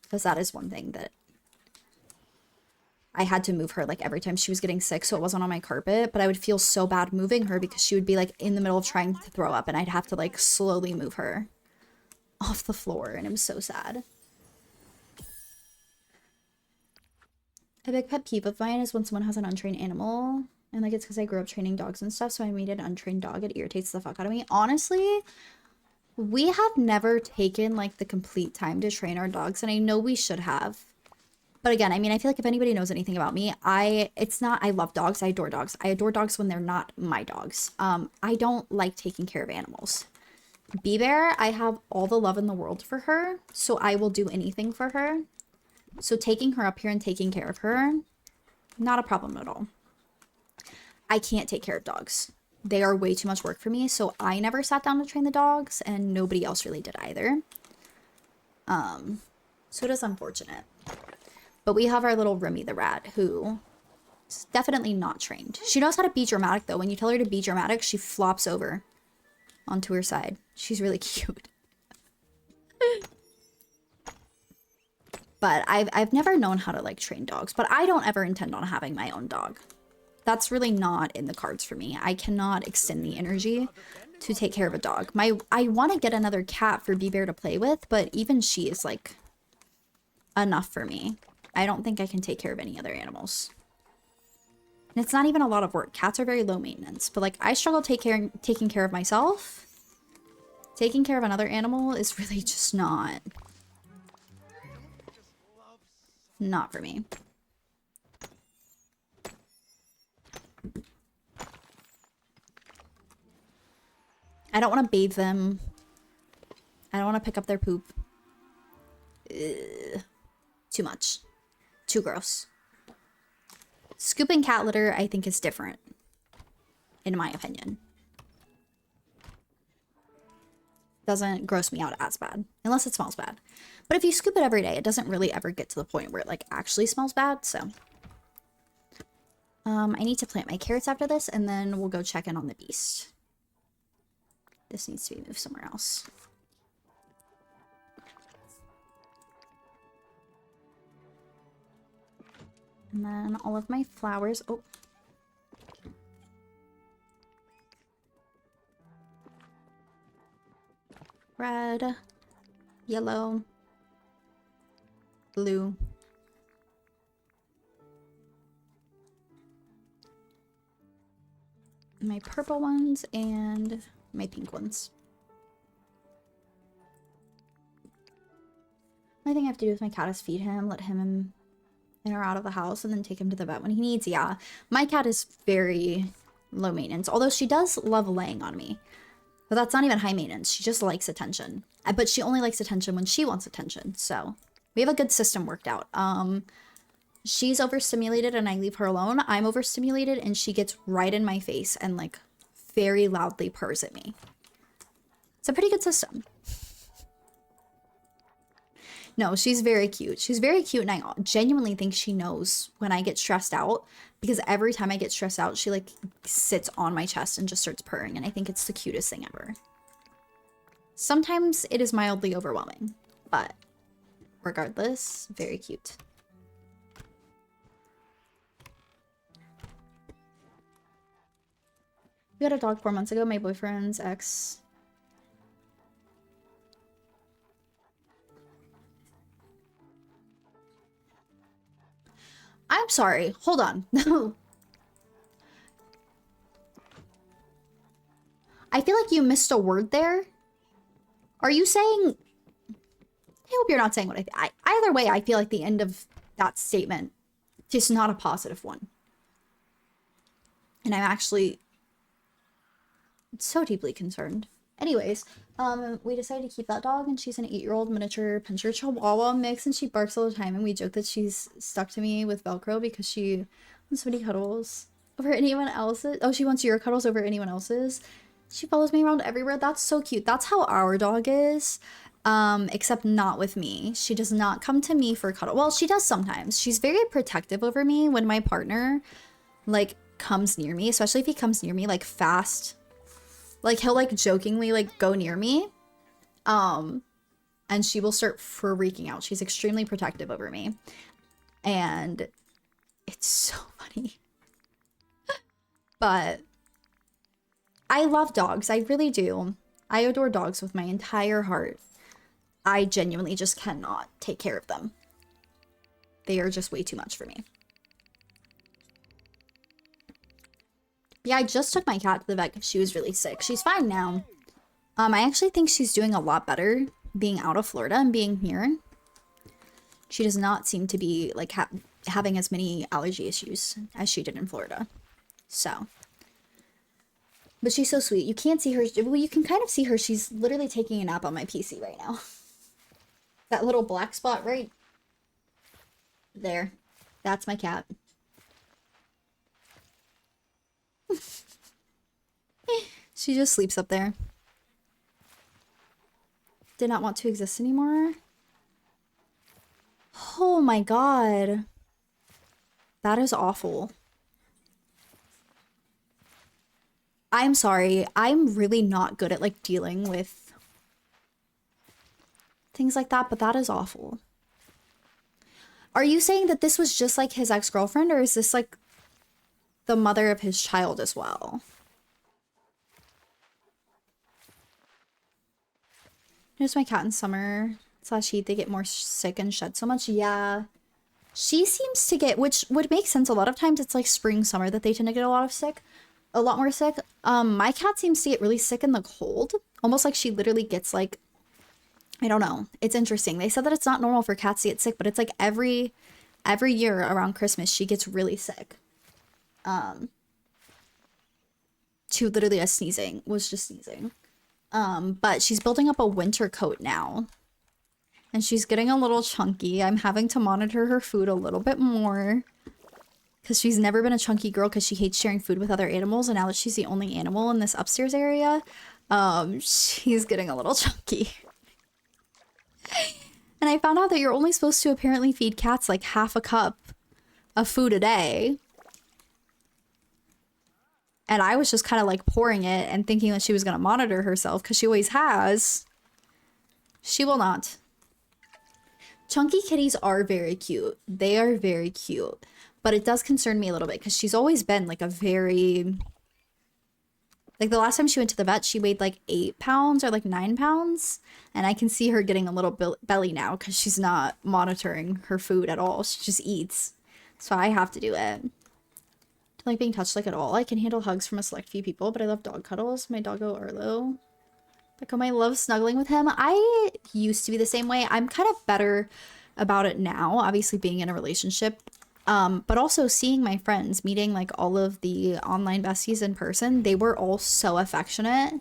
because that is one thing that I had to move her like every time she was getting sick, so it wasn't on my carpet. But I would feel so bad moving her because she would be like in the middle of trying to throw up, and I'd have to like slowly move her off the floor, and it was so sad. A big pet peeve of mine is when someone has an untrained animal, and like it's because I grew up training dogs and stuff, so I made an untrained dog. It irritates the fuck out of me. Honestly, we have never taken like the complete time to train our dogs, and I know we should have. But again, I mean, I feel like if anybody knows anything about me, I love dogs. I adore dogs. I adore dogs when they're not my dogs. I don't like taking care of animals. Bear, I have all the love in the world for her, so I will do anything for her. So taking her up here and taking care of her, not a problem at all. I can't take care of dogs. They are way too much work for me, so I never sat down to train the dogs, and nobody else really did either. So it is unfortunate. But we have our little Remy the rat, who is definitely not trained. She knows how to be dramatic, though. When you tell her to be dramatic, she flops over onto her side. She's really cute. But I've never known how to like train dogs, but I don't ever intend on having my own dog. That's really not in the cards for me. I cannot extend the energy to take care of a dog. I want to get another cat for Bear to play with, but even she is like enough for me. I don't think I can take care of any other animals. And it's not even a lot of work. Cats are very low maintenance, but like I struggle taking care of myself. Taking care of another animal is really just not for me. I don't want to bathe them. I don't want to pick up their poop. Ugh. Too much. Too gross. Scooping cat litter, I think, is different, in my opinion. Doesn't gross me out as bad, unless it smells bad. But if you scoop it every day, it doesn't really ever get to the point where it like actually smells bad, so. I need to plant my carrots after this, and then we'll go check in on the beast. This needs to be moved somewhere else. And then all of my flowers. Oh. Red. Yellow. Blue. My purple ones and my pink ones. The only thing I have to do with my cat is feed him, let him in or out of the house, and then take him to the vet when he needs. Yeah, my cat is very low maintenance, although she does love laying on me. But that's not even high maintenance. She just likes attention. But she only likes attention when she wants attention. So we have a good system worked out. She's overstimulated and I leave her alone. I'm overstimulated and she gets right in my face and like very loudly purrs at me. It's a pretty good system. No, she's very cute. She's very cute, and I genuinely think she knows when I get stressed out, because every time I get stressed out, she like sits on my chest and just starts purring, and I think it's the cutest thing ever. Sometimes it is mildly overwhelming, but regardless, very cute. We got a dog 4 months ago. My boyfriend's ex. I'm sorry. Hold on. I I feel like you missed a word there. Are you saying... I hope you're not saying what either way, I feel like the end of that statement is not a positive one. And I'm actually so deeply concerned. Anyways, we decided to keep that dog, and she's an 8-year-old miniature pinscher chihuahua mix, and she barks all the time, and we joke that she's stuck to me with Velcro because she wants so many cuddles over anyone else's. Oh, she wants your cuddles over anyone else's. She follows me around everywhere. That's so cute. That's how our dog is. Except not with me. She does not come to me for cuddle. Well, she does sometimes. She's very protective over me when my partner, like, comes near me, especially if he comes near me, like, fast. Like, he'll, like, jokingly, like, go near me. And she will start freaking out. She's extremely protective over me. And it's so funny. But I love dogs. I really do. I adore dogs with my entire heart. I genuinely just cannot take care of them. They are just way too much for me. Yeah, I just took my cat to the vet because she was really sick. She's fine now. I actually think she's doing a lot better being out of Florida and being here. She does not seem to be like having as many allergy issues as she did in Florida. So. But she's so sweet. You can't see her. Well, you can kind of see her. She's literally taking a nap on my PC right now. That little black spot right there. That's my cat. She just sleeps up there. Did not want to exist anymore. Oh my god. That is awful. I'm sorry. I'm really not good at, like, dealing with things like that, but that is awful. Are you saying that this was just, like, his ex-girlfriend, or is this, like, the mother of his child as well? Here's my cat in summer / heat. They get more sick and shed so much. Yeah. She seems to get, which would make sense. A lot of times it's, like, spring, summer that they tend to get a lot more sick. My cat seems to get really sick in the cold. Almost like she literally gets, like, I don't know. It's interesting. They said that it's not normal for cats to get sick, but it's like every year around Christmas, she gets really sick. To literally a sneezing. Was just sneezing. But she's building up a winter coat now. And she's getting a little chunky. I'm having to monitor her food a little bit more. Because she's never been a chunky girl because she hates sharing food with other animals. And now that she's the only animal in this upstairs area, she's getting a little chunky. And I found out that you're only supposed to apparently feed cats like half a cup of food a day. And I was just kind of like pouring it and thinking that she was going to monitor herself because she always has. She will not. Chunky kitties are very cute. They are very cute. But it does concern me a little bit because she's always been like a very... Like the last time she went to the vet, she weighed like 8 pounds or like 9 pounds. And I can see her getting a little belly now because she's not monitoring her food at all. She just eats. So I have to do it. Don't like being touched like at all. I can handle hugs from a select few people, but I love dog cuddles. My doggo Arlo. I love snuggling with him. I used to be the same way. I'm kind of better about it now, obviously being in a relationship. But also seeing my friends, meeting like all of the online besties in person, they were all so affectionate.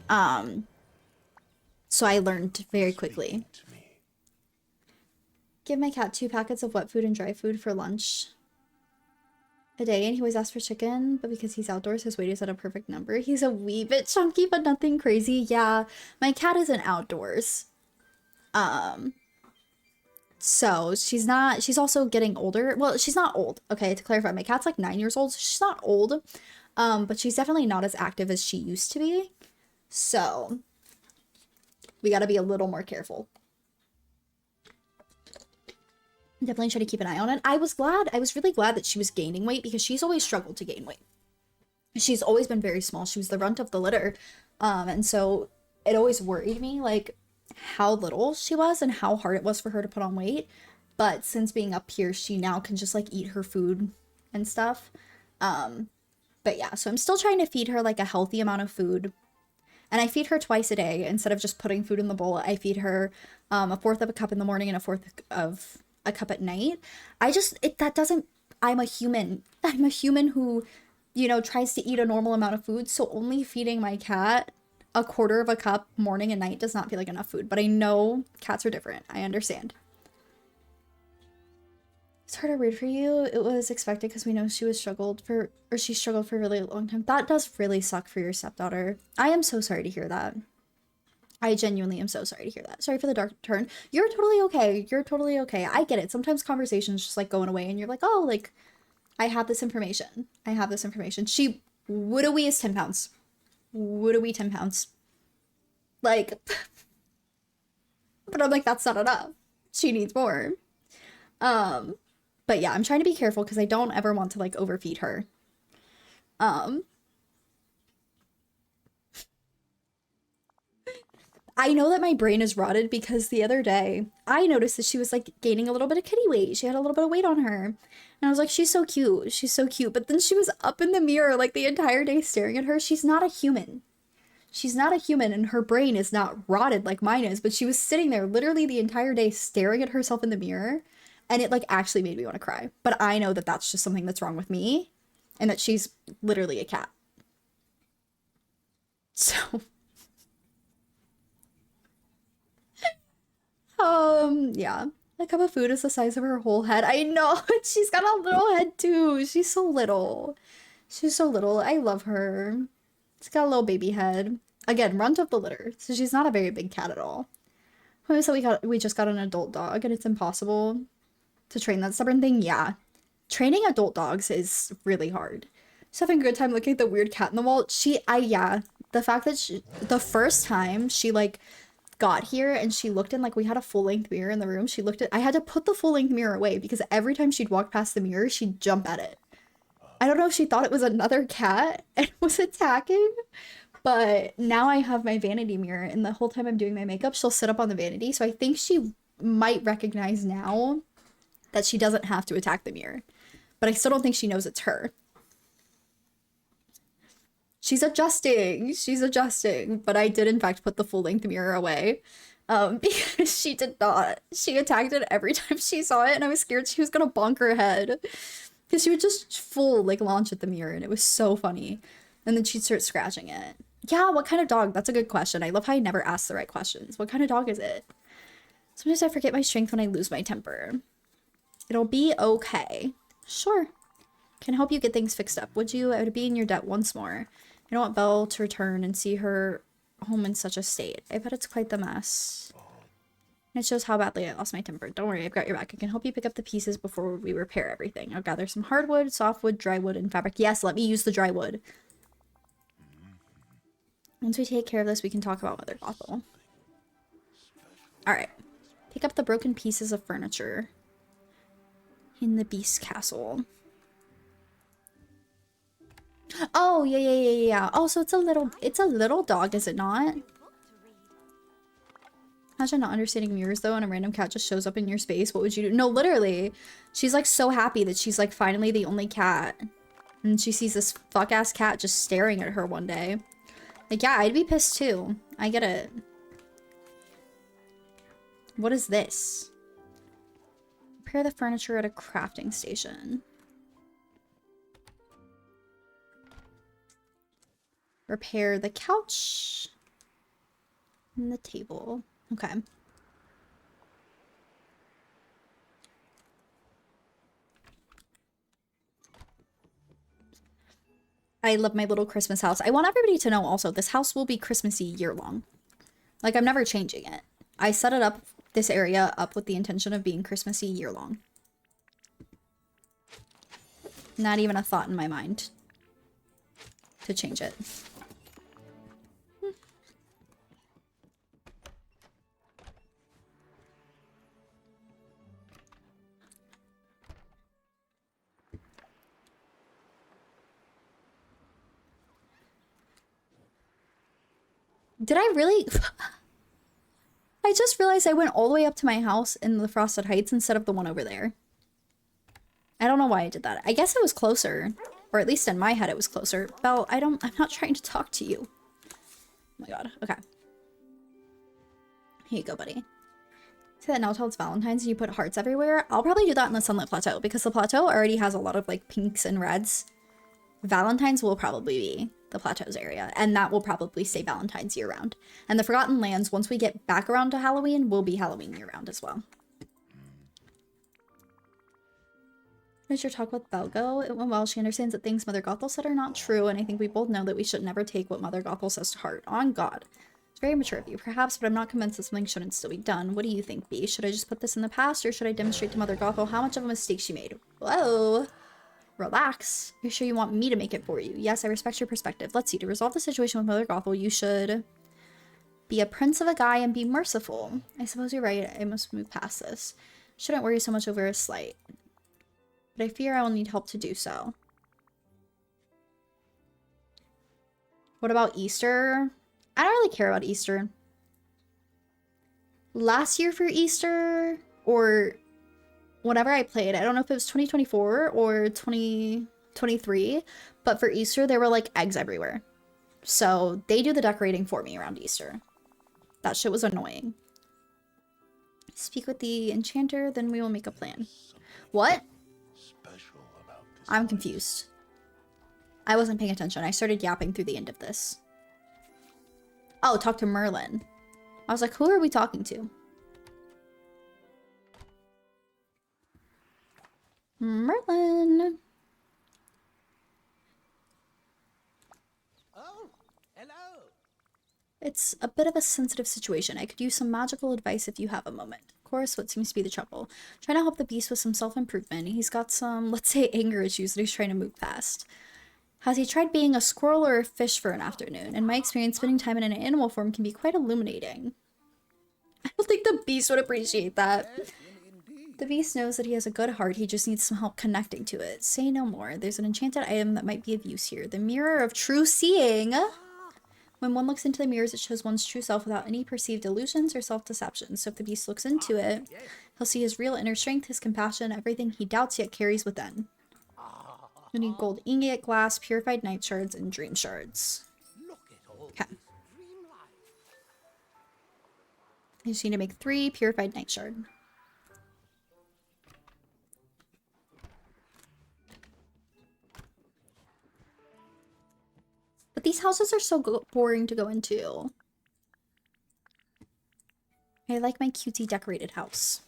So I learned very quickly. Give my cat 2 packets of wet food and dry food for lunch a day, and he always asks for chicken, but because he's outdoors, his weight is at a perfect number. He's a wee bit chunky, but nothing crazy. Yeah, my cat isn't outdoors. So she's also getting older. Well, she's not old. Okay, to clarify, my cat's like 9 years old, so she's not old. But she's definitely not as active as she used to be. So we gotta be a little more careful. Definitely try to keep an eye on it. I was really glad that she was gaining weight because she's always struggled to gain weight. She's always been very small. She was the runt of the litter. And so it always worried me, like, how little she was and how hard it was for her to put on weight. But since being up here, she now can just, like, eat her food and stuff. But But yeah, so I'm still trying to feed her like a healthy amount of food. And I feed her twice a day. Instead of just putting food in the bowl, I feed her a fourth of a cup in the morning and a fourth of a cup at night. That doesn't, I'm a human. I'm a human who, you know, tries to eat a normal amount of food. So only feeding my cat a quarter of a cup morning and night does not feel like enough food. But I know cats are different. I understand. It's hard to read for you. It was expected because we know she struggled for a really long time. That does really suck for your stepdaughter. I am so sorry to hear that. I genuinely am so sorry to hear that. Sorry for the dark turn. You're totally okay. You're totally okay. I get it. Sometimes conversations just like going away and you're like, oh, like, I have this information. I have this information. She would-a-wee is 10 pounds. Would-a-wee 10 pounds. Like, but I'm like, that's not enough. She needs more. But yeah, I'm trying to be careful because I don't ever want to like overfeed her. I know that my brain is rotted because the other day I noticed that she was like gaining a little bit of kitty weight. She had a little bit of weight on her. And I was like, she's so cute. She's so cute. But then she was up in the mirror like the entire day staring at her. She's not a human. She's not a human and her brain is not rotted like mine is. But she was sitting there literally the entire day staring at herself in the mirror. And it like actually made me want to cry. But I know that that's just something that's wrong with me. And that she's literally a cat. So. Yeah. A cup of food is the size of her whole head. I know. She's got a little head too. She's so little. She's so little. I love her. She's got a little baby head. Again, runt of the litter. So she's not a very big cat at all. So we just got an adult dog and it's impossible to train that stubborn thing. Yeah. Training adult dogs is really hard. Just having a good time looking at the weird cat in the wall. Yeah. The fact that the first time she like got here and she looked in, like, we had a full-length mirror in the room. She looked at, I had to put the full-length mirror away because every time she'd walk past the mirror, she'd jump at it. I don't know if she thought it was another cat and was attacking, but now I have my vanity mirror and the whole time I'm doing my makeup, she'll sit up on the vanity. So I think she might recognize now that she doesn't have to attack the mirror, but I still don't think she knows it's her. She's adjusting, but I did in fact put the full-length mirror away because she did not. She attacked it every time she saw it and I was scared she was gonna bonk her head because she would just full like launch at the mirror and it was so funny. And then she'd start scratching it. Yeah, what kind of dog? That's a good question. I love how I never ask the right questions. What kind of dog is it? Sometimes I forget my strength when I lose my temper. It'll be okay. Sure. Can help you get things fixed up. Would you? I would be in your debt once more. I don't want Belle to return and see her home in such a state. I bet it's quite the mess. And it shows how badly I lost my temper. Don't worry, I've got your back. I can help you pick up the pieces before we repair everything. I'll gather some hardwood, softwood, dry wood, and fabric. Yes, let me use the dry wood. Once we take care of this, we can talk about Mother Gothel. Alright. Pick up the broken pieces of furniture in the Beast Castle. Oh, yeah. Oh, so it's a little dog, is it not? Imagine not understanding mirrors though and a random cat just shows up in your space. What would you do? No, literally. She's like so happy that she's like finally the only cat. And she sees this fuck ass cat just staring at her one day. Like, yeah, I'd be pissed too. I get it. What is this? Repair the furniture at a crafting station. Repair the couch and the table. Okay. I love my little Christmas house. I want everybody to know also, this house will be Christmassy year long. Like, I'm never changing it. I set it up, this area up with the intention of being Christmassy year long. Not even a thought in my mind to change it. Did I really? I just realized I went all the way up to my house in the Frosted Heights instead of the one over there. I don't know why I did that. I guess it was closer. Or at least in my head it was closer. Belle, I'm not trying to talk to you. Oh my god. Okay. Here you go, buddy. See that now till it's Valentine's and you put hearts everywhere? I'll probably do that in the Sunlit Plateau because the plateau already has a lot of like pinks and reds. Valentine's will probably be the plateau's area, and that will probably stay Valentine's year round. And the Forgotten Lands, once we get back around to Halloween, will be Halloween year round as well. How did your talk with Belle go? It went well. She understands that things Mother Gothel said are not true, and I think we both know that we should never take what Mother Gothel says to heart. On God. It's very mature of you, perhaps, but I'm not convinced that something shouldn't still be done. What do you think, B? Should I just put this in the past, or should I demonstrate to Mother Gothel how much of a mistake she made? Whoa. Relax. You're sure you want me to make it for you? Yes, I respect your perspective. Let's see. To resolve the situation with Mother Gothel, you should be a prince of a guy and be merciful. I suppose you're right. I must move past this. Shouldn't worry so much over a slight. But I fear I will need help to do so. What about Easter? I don't really care about Easter. Last year for Easter, or whenever I played, I don't know if it was 2024 or 2023, but for Easter, there were like eggs everywhere. So they do the decorating for me around Easter. That shit was annoying. Speak with the enchanter, then we will make a plan. What? Special about this I'm confused. I wasn't paying attention. I started yapping through the end of this. Oh, talk to Merlin. I was like, who are we talking to? Merlin. Oh, hello. It's a bit of a sensitive situation. I could use some magical advice if you have a moment. Of course, what seems to be the trouble? Trying to help the beast with some self-improvement. He's got some, let's say, anger issues that he's trying to move past. Has he tried being a squirrel or a fish for an afternoon? In my experience, spending time in an animal form can be quite illuminating. I don't think the beast would appreciate that. The beast knows that he has a good heart, he just needs some help connecting to it. Say no more. There's an enchanted item that might be of use here. The Mirror of True Seeing. When one looks into the mirrors, it shows one's true self without any perceived illusions or self-deception. So if the beast looks into it, he'll see his real inner strength, his compassion, everything he doubts yet carries within. You need gold ingot, glass, purified night shards, and dream shards. Okay. You just need to make 3 purified night shard. But these houses are so boring to go into. I like my cutesy decorated house.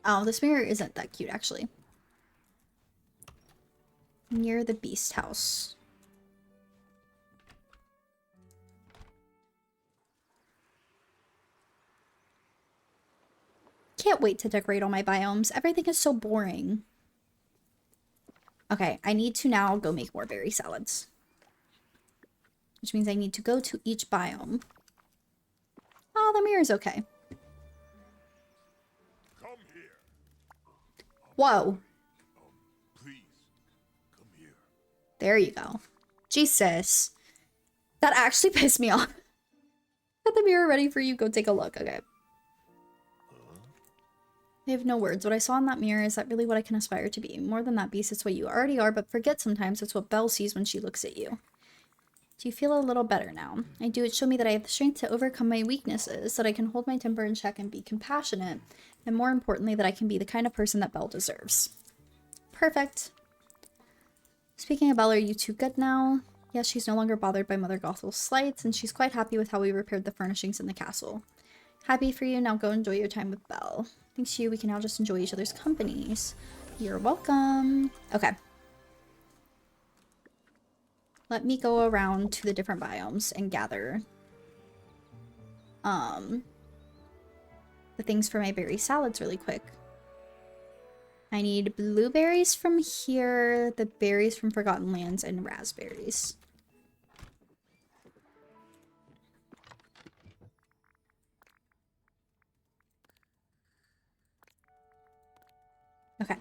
Oh, this mirror isn't that cute, actually. Near the beast house. Can't wait to decorate all my biomes. Everything is so boring. Okay, I need to now go make more berry salads. Which means I need to go to each biome. Oh, the mirror's okay. Come here. Whoa. Please, come here. There you go. Jesus. That actually pissed me off. Got the mirror ready for you. Go take a look. Okay. I have no words. What I saw in that mirror, is that really what I can aspire to be? More than that, beast, it's what you already are, but forget sometimes it's what Belle sees when she looks at you. Do you feel a little better now? I do. It showed me that I have the strength to overcome my weaknesses, that I can hold my temper in check and be compassionate, and more importantly, that I can be the kind of person that Belle deserves. Perfect. Speaking of Belle, are you two good now? Yes, she's no longer bothered by Mother Gothel's slights, and she's quite happy with how we repaired the furnishings in the castle. Happy for you. Now go enjoy your time with Belle. Thanks to you, we can now just enjoy each other's companies. You're welcome. Okay. Let me go around to the different biomes and gather the things for my berry salads really quick. I need blueberries from here, the berries from Forgotten Lands, and raspberries. Okay.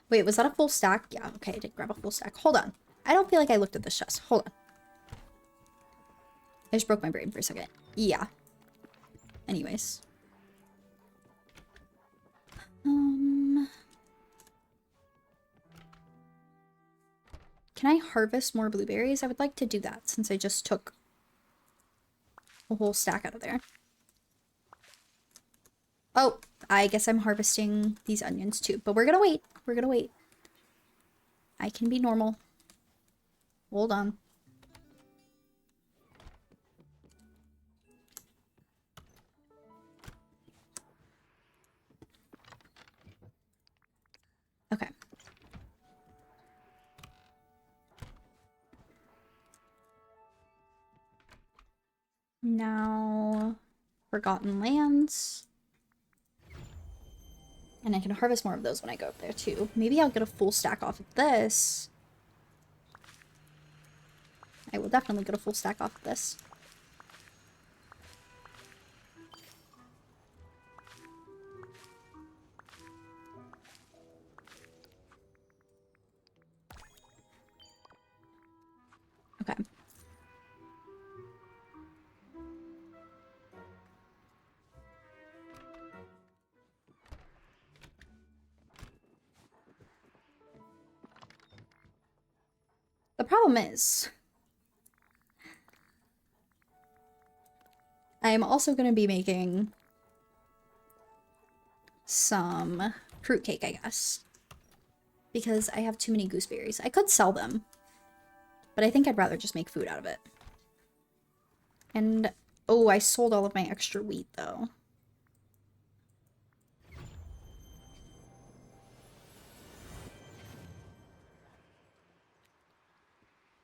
Wait, was that a full stack? Yeah, okay, I did grab a full stack. Hold on. I don't feel like I looked at this chest. Hold on. I just broke my brain for a second. Yeah. Anyways. Can I harvest more blueberries? I would like to do that since I just took a whole stack out of there. Oh, I guess I'm harvesting these onions too, but we're gonna wait. We're gonna wait. I can be normal. Hold on. Okay. Now, Forgotten Lands. And I can harvest more of those when I go up there too. Maybe I'll get a full stack off of this. I will definitely get a full stack off of this. Okay. The problem is, I am also going to be making some fruitcake, I guess. Because I have too many gooseberries. I could sell them, but I think I'd rather just make food out of it. And, oh, I sold all of my extra wheat, though.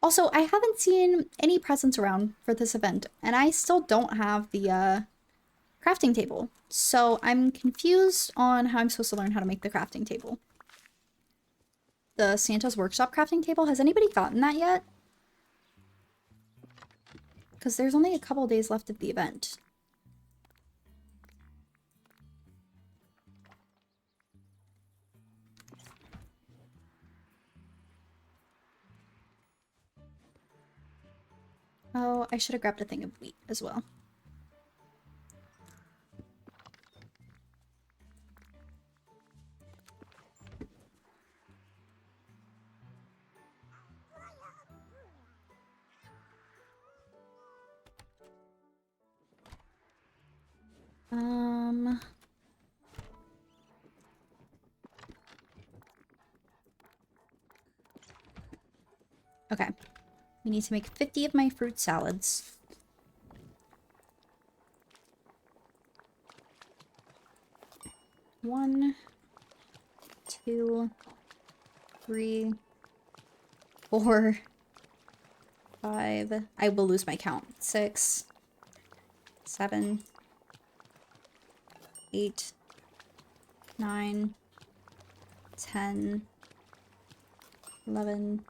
Also, I haven't seen any presents around for this event, and I still don't have the crafting table. So I'm confused on how I'm supposed to learn how to make the crafting table. The Santa's Workshop crafting table, has anybody gotten that yet? Because there's only a couple days left of the event. Oh, I should have grabbed a thing of wheat as well. Okay. We need to make 50 of my fruit salads. One, two, three, four, five. I will lose my count. 6, 7, 8, 9, 10, 11,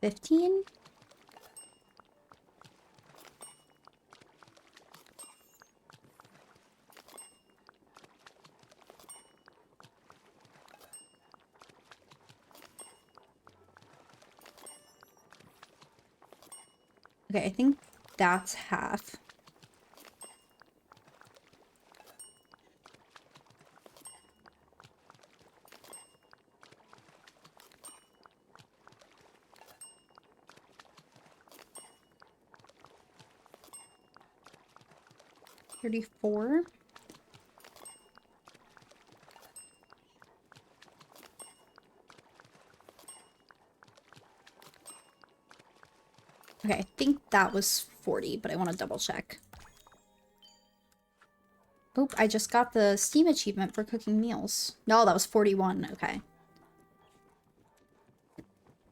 15? Okay, I think that's half. $34. Okay, I think that was 40, but I want to double check. Oop, I just got the Steam achievement for cooking meals. No, that was 41. Okay.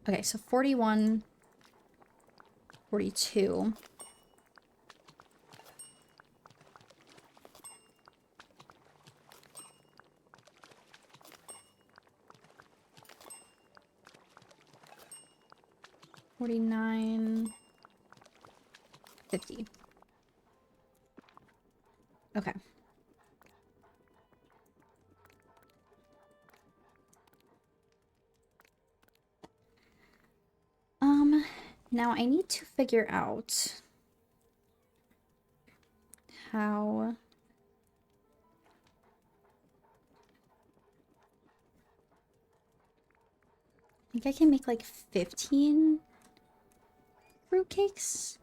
Okay, so 41, 42. $49, $50. Okay. Now I need to figure out how... I think I can make like 15 fruitcakes.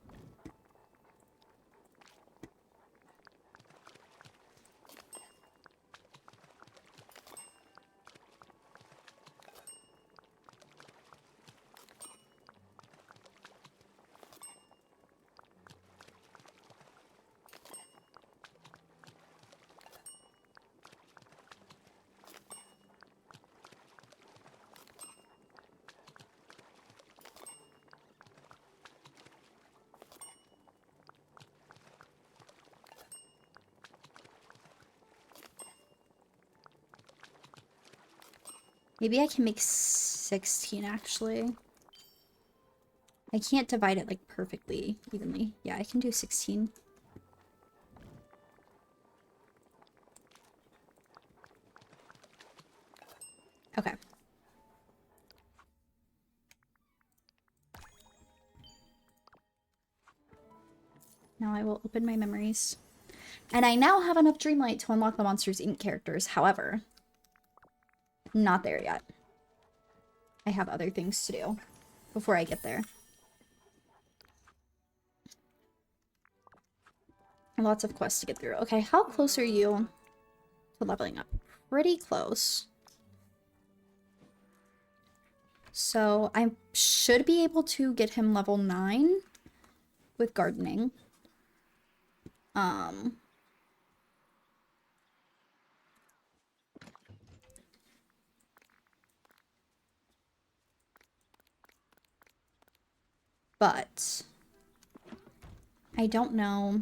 Maybe I can make 16 actually. I can't divide it like perfectly evenly. Yeah, I can do 16. Okay. Now I will open my memories. And I now have enough Dreamlight to unlock the Monsters Inc. characters. However, not there yet. I have other things to do before I get there. Lots of quests to get through. Okay, how close are you to leveling up? Pretty close. So I should be able to get him level 9 with gardening. But I don't know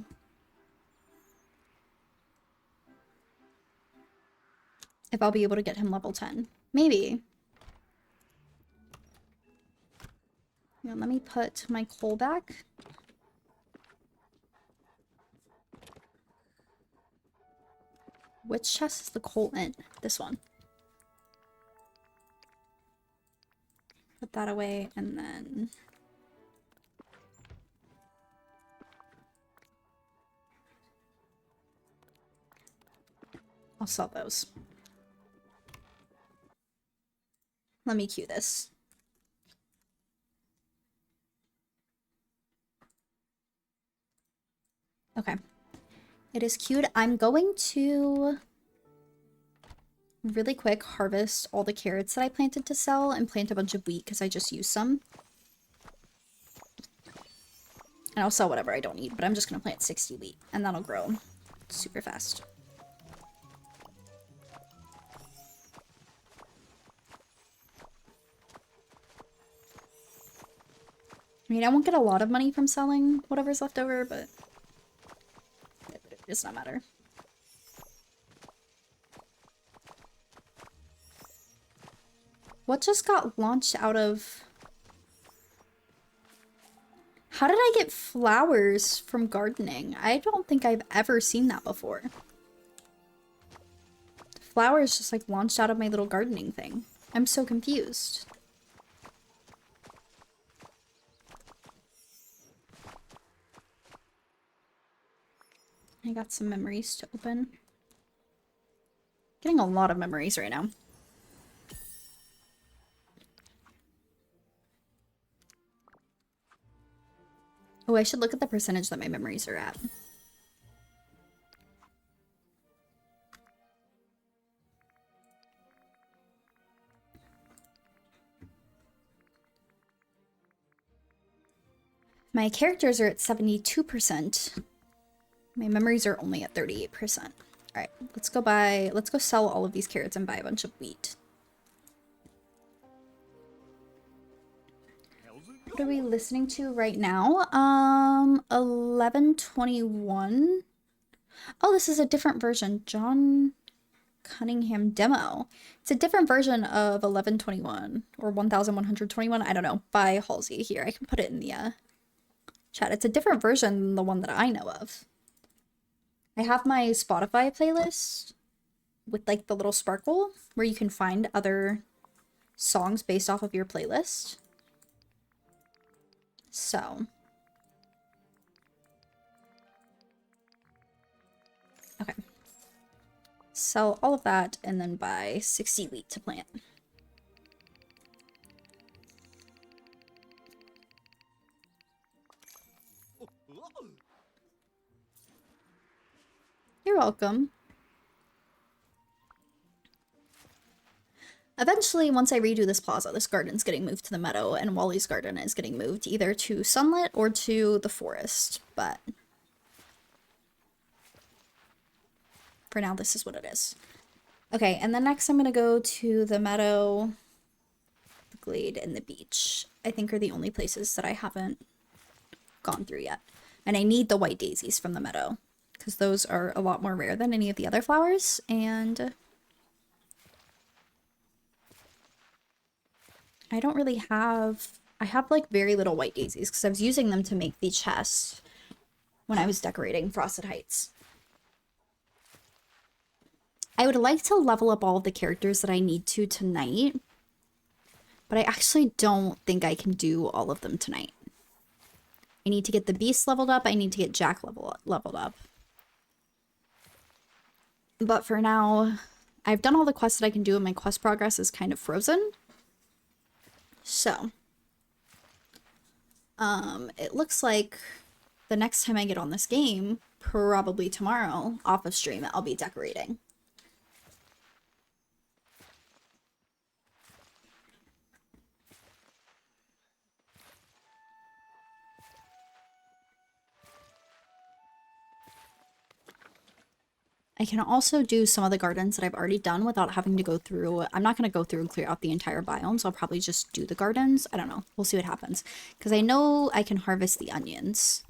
if I'll be able to get him level 10. Maybe. Yeah, let me put my coal back. Which chest is the coal in? This one. Put that away and then... I'll sell those. Let me queue this. Okay. It is queued. I'm going to really quick harvest all the carrots that I planted to sell and plant a bunch of wheat because I just used some. And I'll sell whatever I don't need, but I'm just going to plant 60 wheat and that'll grow super fast. I mean, I won't get a lot of money from selling whatever's left over, but it does not matter. What just got launched out of... How did I get flowers from gardening? I don't think I've ever seen that before. Flowers just like launched out of my little gardening thing. I'm so confused. I got some memories to open. Getting a lot of memories right now. Oh, I should look at the percentage that my memories are at. My characters are at 72%. My memories are only at 38%. Alright, let's go sell all of these carrots and buy a bunch of wheat. What are we listening to right now? 1121. Oh, this is a different version. John Cunningham demo. It's a different version of 1121 or 1121. I don't know. By Halsey here. I can put it in the chat. It's a different version than the one that I know of. I have my Spotify playlist with like the little sparkle where you can find other songs based off of your playlist. So. Okay. Sell all of that and then buy 60 wheat to plant. You're welcome. Eventually, once I redo this plaza, this garden's getting moved to the meadow, and Wally's garden is getting moved either to Sunlit or to the forest, but for now, this is what it is. Okay, and then next I'm gonna go to the meadow, the glade, and the beach. I think are the only places that I haven't gone through yet. And I need the white daisies from the meadow, because those are a lot more rare than any of the other flowers, and I don't really have... I have, like, very little white daisies, because I was using them to make the chest when I was decorating Frosted Heights. I would like to level up all of the characters that I need to tonight, but I actually don't think I can do all of them tonight. I need to get the Beast leveled up, I need to get Jack leveled up. But for now, I've done all the quests that I can do, and my quest progress is kind of frozen. So, it looks like the next time I get on this game, probably tomorrow, off of stream, I'll be decorating. I can also do some of the gardens that I've already done without having to go through. I'm not going to go through and clear out the entire biomes. I'll probably just do the gardens. I don't know. We'll see what happens. Because I know I can harvest the onions.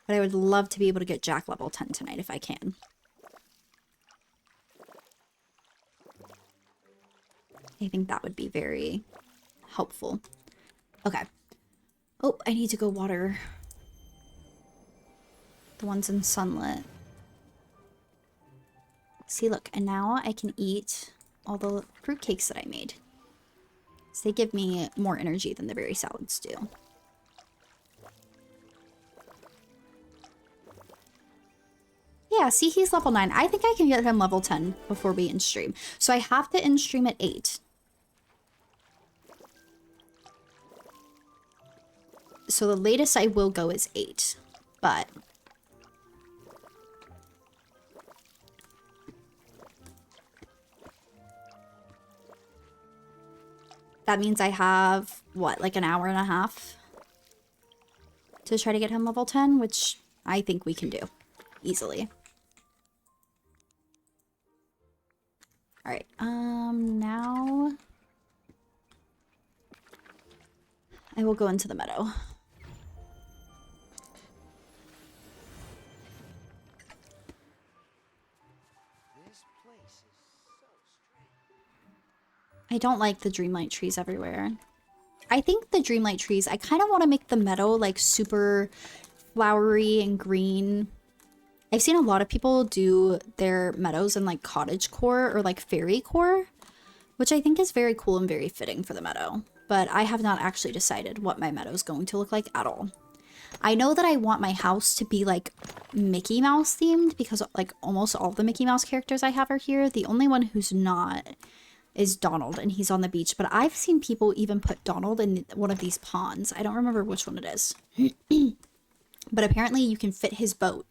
But I would love to be able to get Jack level 10 tonight if I can. I think that would be very helpful. Okay. Oh, I need to go water the ones in Sunlit. See, look, and now I can eat all the fruitcakes that I made. So they give me more energy than the berry salads do. Yeah, see, he's level 9. I think I can get him level 10 before we end stream. So I have to end stream at 8. So the latest I will go is 8. But that means I have, what, like an hour and a half to try to get him level 10, which I think we can do easily. Alright, now I will go into the meadow. I don't like the Dreamlight trees everywhere. I think the Dreamlight trees, I kind of want to make the meadow like super flowery and green. I've seen a lot of people do their meadows in like cottagecore or like fairycore, which I think is very cool and very fitting for the meadow. But I have not actually decided what my meadow is going to look like at all. I know that I want my house to be like Mickey Mouse themed because like almost all the Mickey Mouse characters I have are here. The only one who's not is Donald, and he's on the beach. But I've seen people even put Donald in one of these ponds. I don't remember which one it is. But apparently you can fit his boat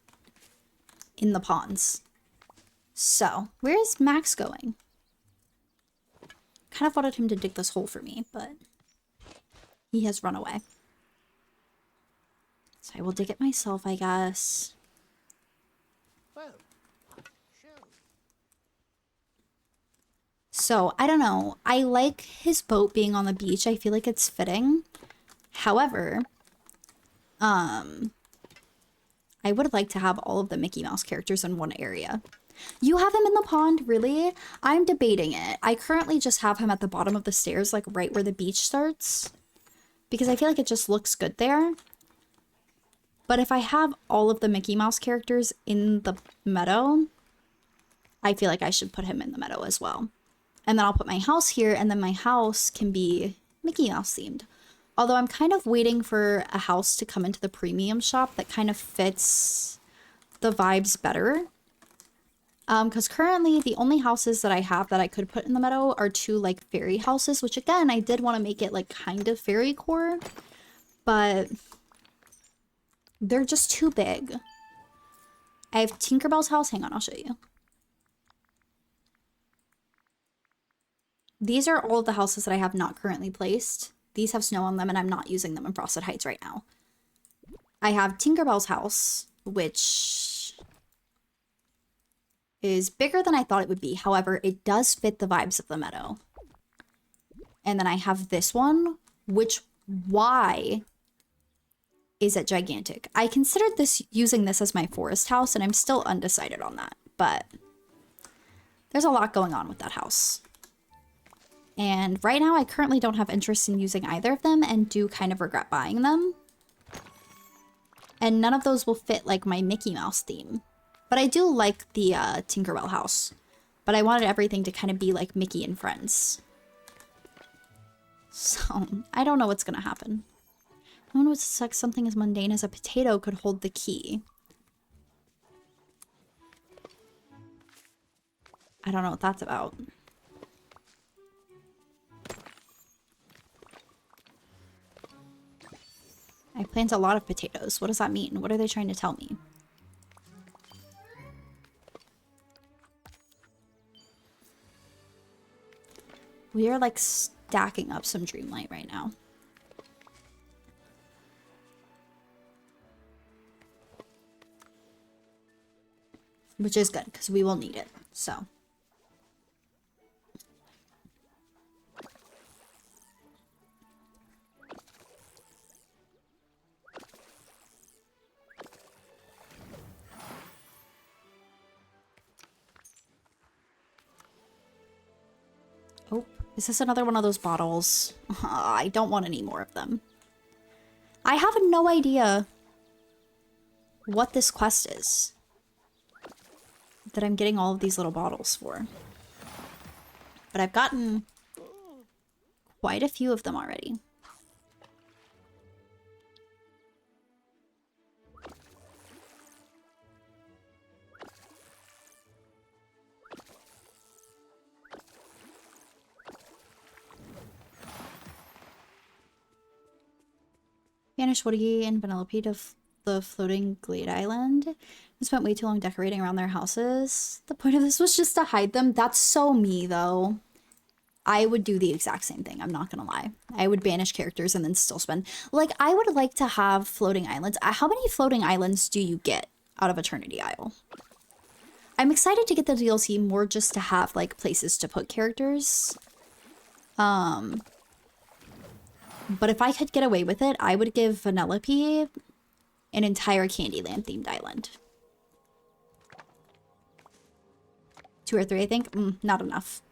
in the ponds. So, where is Max going? Kind of wanted him to dig this hole for me, but he has run away. So I will dig it myself, I guess. Well, sure. So, I don't know. I like his boat being on the beach. I feel like it's fitting. However, I would like to have all of the Mickey Mouse characters in one area. You have him in the pond? Really? I'm debating it. I currently just have him at the bottom of the stairs, like right where the beach starts. Because I feel like it just looks good there. But if I have all of the Mickey Mouse characters in the meadow, I feel like I should put him in the meadow as well. And then I'll put my house here, and then my house can be Mickey Mouse themed. Although I'm kind of waiting for a house to come into the premium shop that kind of fits the vibes better. Because currently the only houses that I have that I could put in the meadow are two like fairy houses, which again, I did want to make it like kind of fairy core, but they're just too big. I have Tinkerbell's house. Hang on, I'll show you. These are all of the houses that I have not currently placed. These have snow on them and I'm not using them in Frosted Heights right now. I have Tinkerbell's house, which is bigger than I thought it would be. However, it does fit the vibes of the meadow. And then I have this one, which why is it gigantic? I considered using this as my forest house and I'm still undecided on that, but there's a lot going on with that house. And right now I currently don't have interest in using either of them and do kind of regret buying them. And none of those will fit like my Mickey Mouse theme. But I do like the Tinkerbell house. But I wanted everything to kind of be like Mickey and Friends. So, I don't know what's gonna happen. No one would suspect something as mundane as a potato could hold the key. I don't know what that's about. I plant a lot of potatoes. What does that mean? What are they trying to tell me? We are like stacking up some Dreamlight right now. Which is good, because we will need it, so. Oh, is this another one of those bottles? I don't want any more of them. I have no idea what this quest is that I'm getting all of these little bottles for. But I've gotten quite a few of them already. Banished Woody and Vanellope to the floating glade island. I spent way too long decorating around their houses. The point of this was just to hide them. That's so me, though. I would do the exact same thing, I'm not gonna lie. I would banish characters and then still spend... Like, I would like to have floating islands. How many floating islands do you get out of Eternity Isle? I'm excited to get the DLC more just to have, like, places to put characters. But if I could get away with it, I would give Vanellope an entire Candyland-themed island. 2 or 3, I think? Not enough.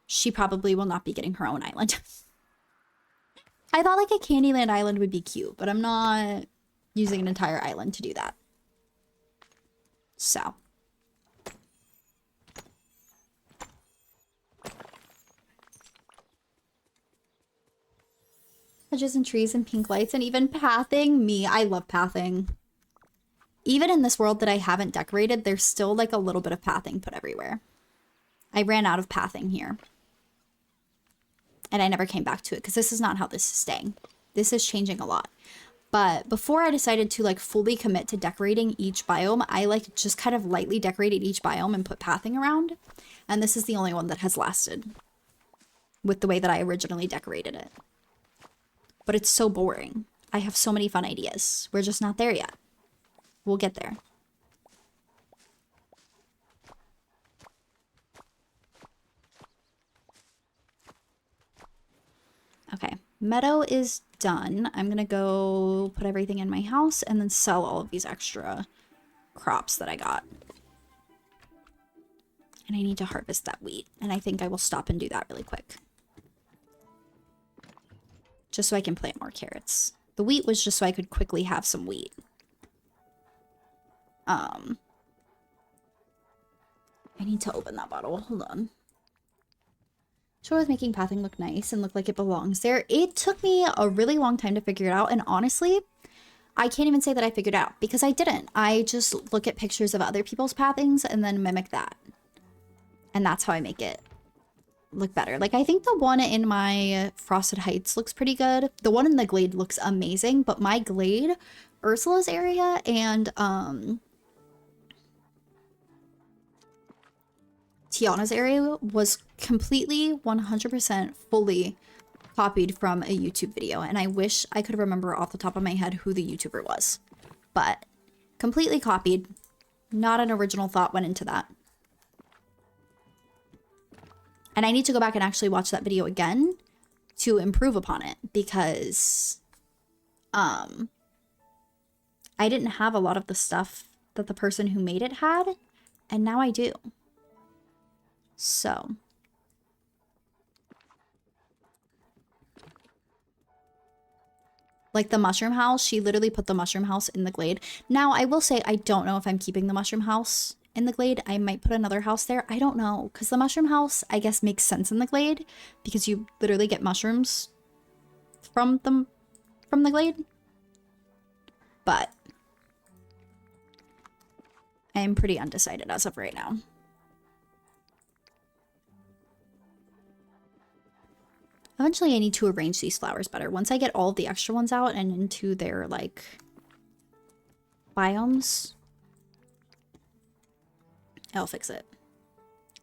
She probably will not be getting her own island. I thought like a Candyland island would be cute, but I'm not using an entire island to do that. So. Hedges and trees and pink lights and even pathing. Me, I love pathing. Even in this world that I haven't decorated, there's still like a little bit of pathing put everywhere. I ran out of pathing here. And I never came back to it because this is not how this is staying. This is changing a lot. But before I decided to like fully commit to decorating each biome, I like just kind of lightly decorated each biome and put pathing around. And this is the only one that has lasted with the way that I originally decorated it. But it's so boring. I have so many fun ideas. We're just not there yet. We'll get there. Okay, meadow is done. I'm gonna go put everything in my house and then sell all of these extra crops that I got. And I need to harvest that wheat. And I think I will stop and do that really quick. Just so I can plant more carrots. The wheat was just so I could quickly have some wheat. I need to open that bottle. Hold on. So I was making pathing look nice and look like it belongs there. It took me a really long time to figure it out, and honestly, I can't even say that I figured it out because I didn't. I just look at pictures of other people's pathings and then mimic that. And that's how I make it look better. Like, I think the one in my Frosted Heights looks pretty good. The one in the Glade looks amazing, but my Glade, Ursula's area, and Tiana's area was completely 100% fully copied from a YouTube video, and I wish I could remember off the top of my head who the YouTuber was. But completely copied. Not an original thought went into that. And I need to go back and actually watch that video again to improve upon it because I didn't have a lot of the stuff that the person who made it had, and now I do. So like the mushroom house, she literally put the mushroom house in the Glade. Now, I will say I don't know if I'm keeping the mushroom house in the Glade. I might put another house there. I don't know, because the mushroom house, I guess, makes sense in the Glade because you literally get mushrooms from the Glade. But I am pretty undecided as of right now. Eventually, I need to arrange these flowers better. Once I get all of the extra ones out and into their, like, biomes, I'll fix it.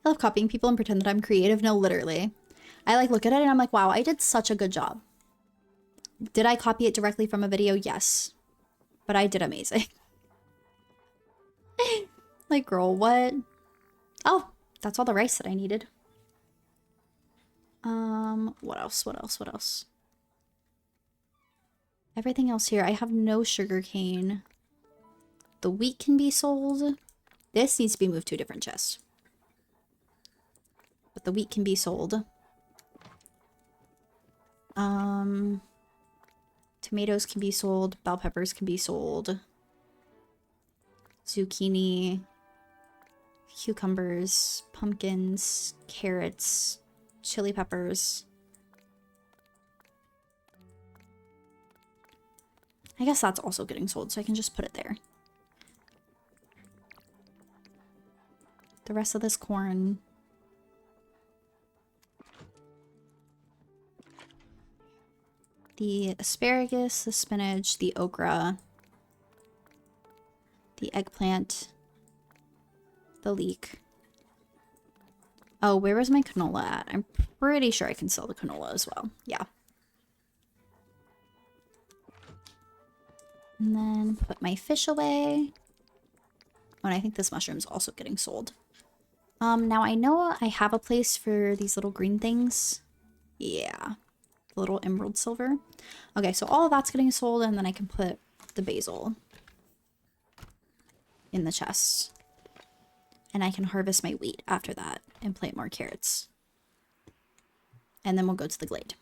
I love copying people and pretend that I'm creative. No, literally. I, like, look at it and I'm like, wow, I did such a good job. Did I copy it directly from a video? Yes. But I did amazing. Like, girl, what? Oh, that's all the rice that I needed. What else? What else? What else? Everything else here. I have no sugar cane. The wheat can be sold. This needs to be moved to a different chest. But the wheat can be sold. Tomatoes can be sold. Bell peppers can be sold. Zucchini. Cucumbers. Pumpkins. Carrots. Chili peppers. I guess that's also getting sold, so I can just put it there. The rest of this corn. The asparagus, the spinach, the okra, the eggplant, the leek. Oh, where is my canola at? I'm pretty sure I can sell the canola as well. Yeah. And then put my fish away. Oh, and I think this mushroom's also getting sold. Now I know I have a place for these little green things. Yeah. The little emerald silver. Okay, so all of that's getting sold, and then I can put the basil in the chest. And I can harvest my wheat after that and plant more carrots. And then we'll go to the Glade.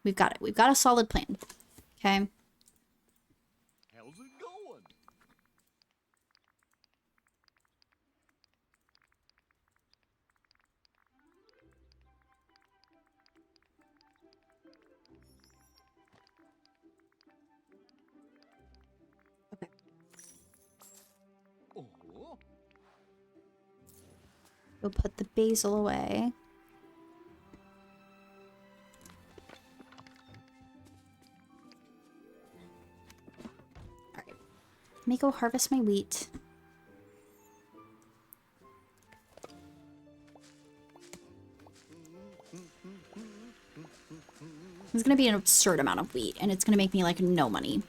We've got it. We've got a solid plan. Okay. How's it going? Okay. Oh. We'll put the basil away. Alright. Let me go harvest my wheat. It's gonna be an absurd amount of wheat, and it's gonna make me, like, no money.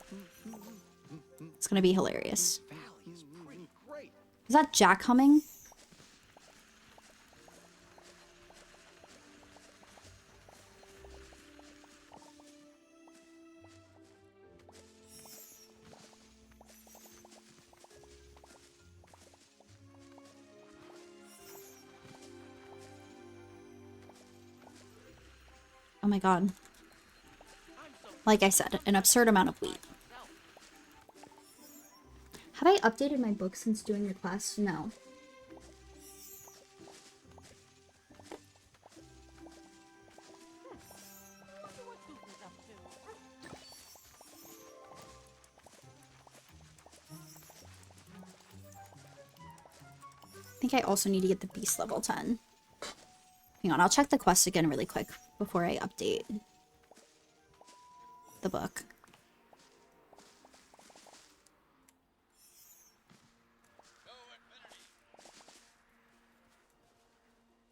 It's gonna be hilarious. Valley is pretty great. Is that Jack humming? Oh my god. Like I said, an absurd amount of wheat. Have I updated my book since doing your class? No. think I also need to get the beast level 10. Hang on, I'll check the quest again really quick before I update the book.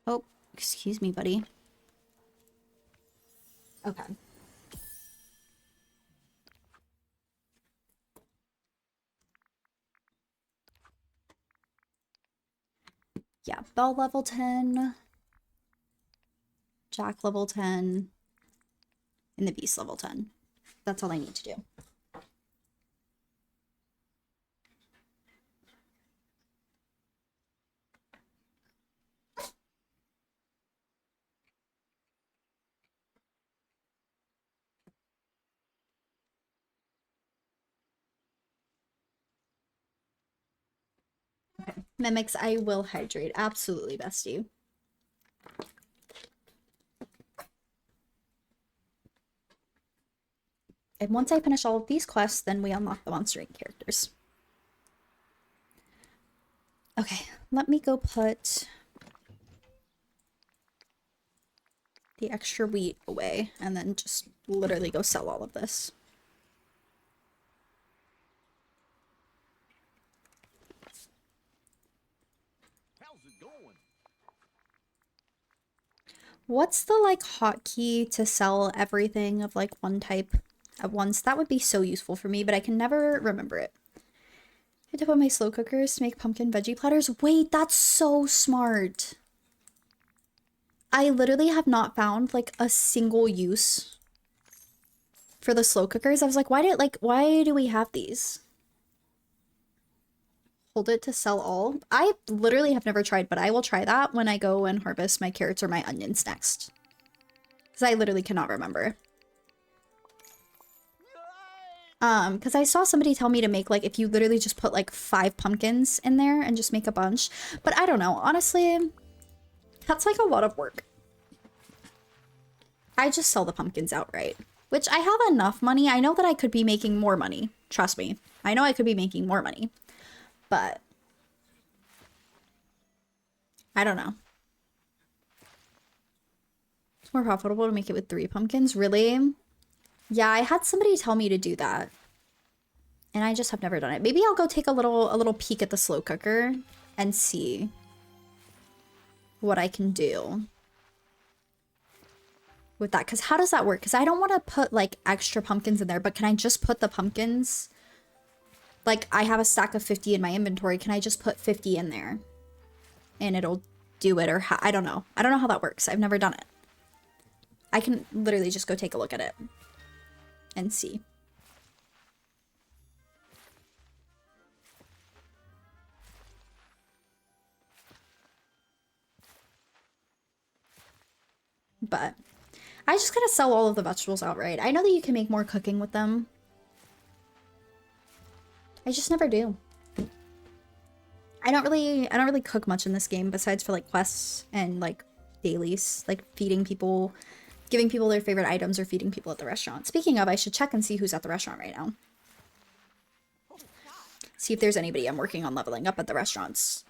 Oh, excuse me, buddy. Okay. Yeah, Belle level 10. Jack level 10. And the beast level 10. That's all I need to do. Okay. Mimics, I will hydrate. Absolutely, bestie. And once I finish all of these quests, then we unlock the Monster Inc. characters. Okay, let me go put the extra wheat away and then just literally go sell all of this. How's it going? What's the like hotkey to sell everything of like one type at once? That would be so useful for me, but I can never remember it. I had to put my slow cookers to make pumpkin veggie platters. Wait, that's so smart. I literally have not found like a single use for the slow cookers. I was like, why do we have these? Hold it to sell all. I literally have never tried, but I will try that when I go and harvest my carrots or my onions next. Because I literally cannot remember. Because I saw somebody tell me to make, like, if you literally just put, like, 5 pumpkins in there and just make a bunch. But I don't know. Honestly, that's, like, a lot of work. I just sell the pumpkins outright. Which, I have enough money. I know that I could be making more money. Trust me. I know I could be making more money. But I don't know. It's more profitable to make it with 3 pumpkins? Really? Yeah, I had somebody tell me to do that. And I just have never done it. Maybe I'll go take a little peek at the slow cooker and see what I can do with that. Because how does that work? Because I don't want to put like extra pumpkins in there, but can I just put the pumpkins? Like I have a stack of 50 in my inventory. Can I just put 50 in there? And it'll do it, or I don't know. I don't know how that works. I've never done it. I can literally just go take a look at it and see. But I just gotta sell all of the vegetables outright. I know that you can make more cooking with them. I just never do. I don't really cook much in this game besides for like quests and like dailies, like feeding people, giving people their favorite items, or feeding people at the restaurant. Speaking of, I should check and see who's at the restaurant right now. See if there's anybody I'm working on leveling up at the restaurants.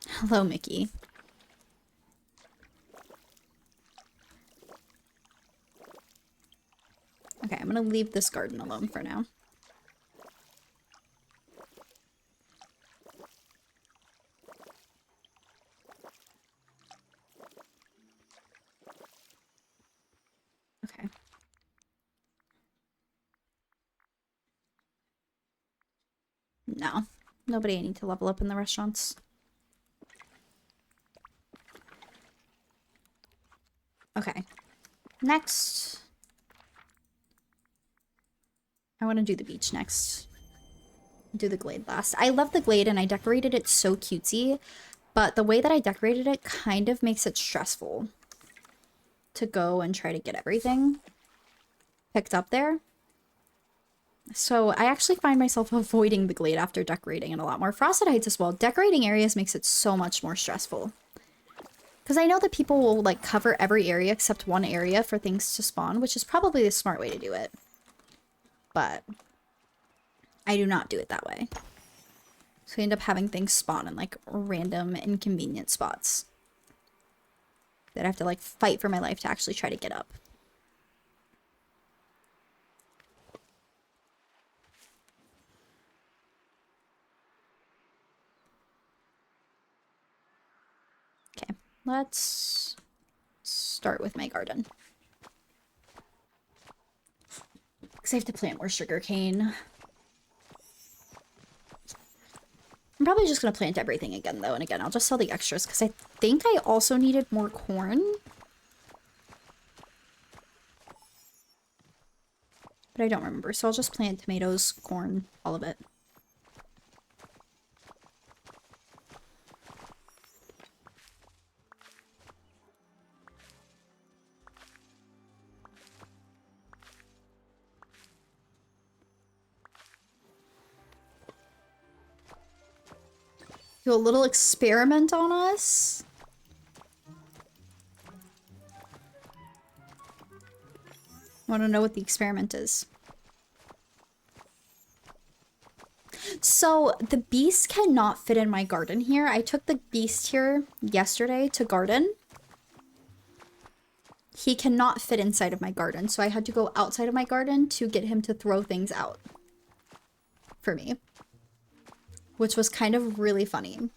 Hello, Mickey. Okay, I'm gonna leave this garden alone for now. Okay. No. Nobody I need to level up in the restaurants. Okay. Next. I want to do the beach next. Do the glade last. I love the glade and I decorated it so cutesy, but the way that I decorated it kind of makes it stressful to go and try to get everything picked up there. So I actually find myself avoiding the glade after decorating it a lot more. Frosted Heights as well. Decorating areas makes it so much more stressful. Because I know that people will like cover every area except one area for things to spawn, which is probably the smart way to do it. But I do not do it that way. So I end up having things spawn in like random inconvenient spots that I have to like fight for my life to actually try to get up. Okay, let's start with my garden. Because I have to plant more sugarcane. I'm probably just going to plant everything again, though. And again, I'll just sell the extras because I think I also needed more corn. But I don't remember. So I'll just plant tomatoes, corn, all of it. Do a little experiment on us. Want to know what the experiment is? So the beast cannot fit in my garden here. I took the beast here yesterday to garden. He cannot fit inside of my garden, so I had to go outside of my garden to get him to throw things out for me, which was kind of really funny.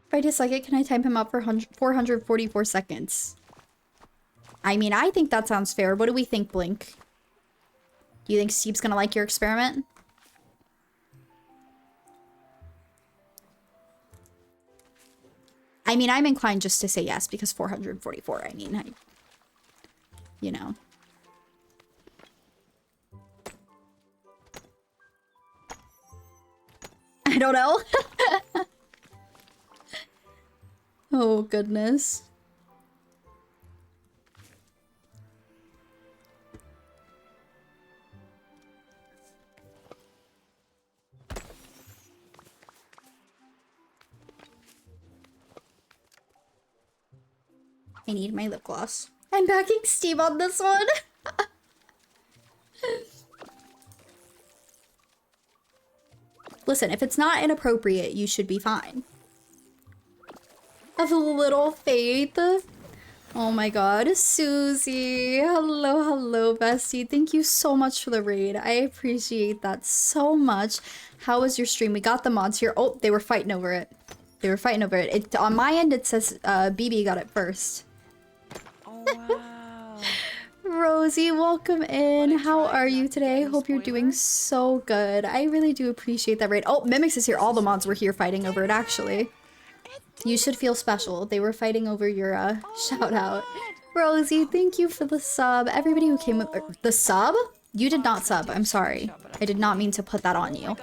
If I dislike it, can I time him up for 444 seconds? I mean, I think that sounds fair. What do we think, Blink? Do you think Steve's gonna like your experiment? I mean, I'm inclined just to say yes, because 444, I mean, you know. I don't know. Oh, goodness. I need my lip gloss. I'm backing Steve on this one. Listen, if it's not inappropriate, you should be fine. Of little faith. Oh my god, Susie. Hello, hello, bestie. Thank you so much for the raid. I appreciate that so much. How was your stream? We got the mods here. Oh, they were fighting over it. They were fighting over it. On my end, it says BB got it first. Oh, wow. Rosie, welcome in. How are you today? Hope you're doing so good. I really do appreciate that raid. Oh, Mimics is here. All the mods were here fighting over it, actually. You should feel special. They were fighting over your shout out. Rosie, thank you for the sub. Everybody who came with the sub? You did not sub. I'm sorry. I did not mean to put that on you.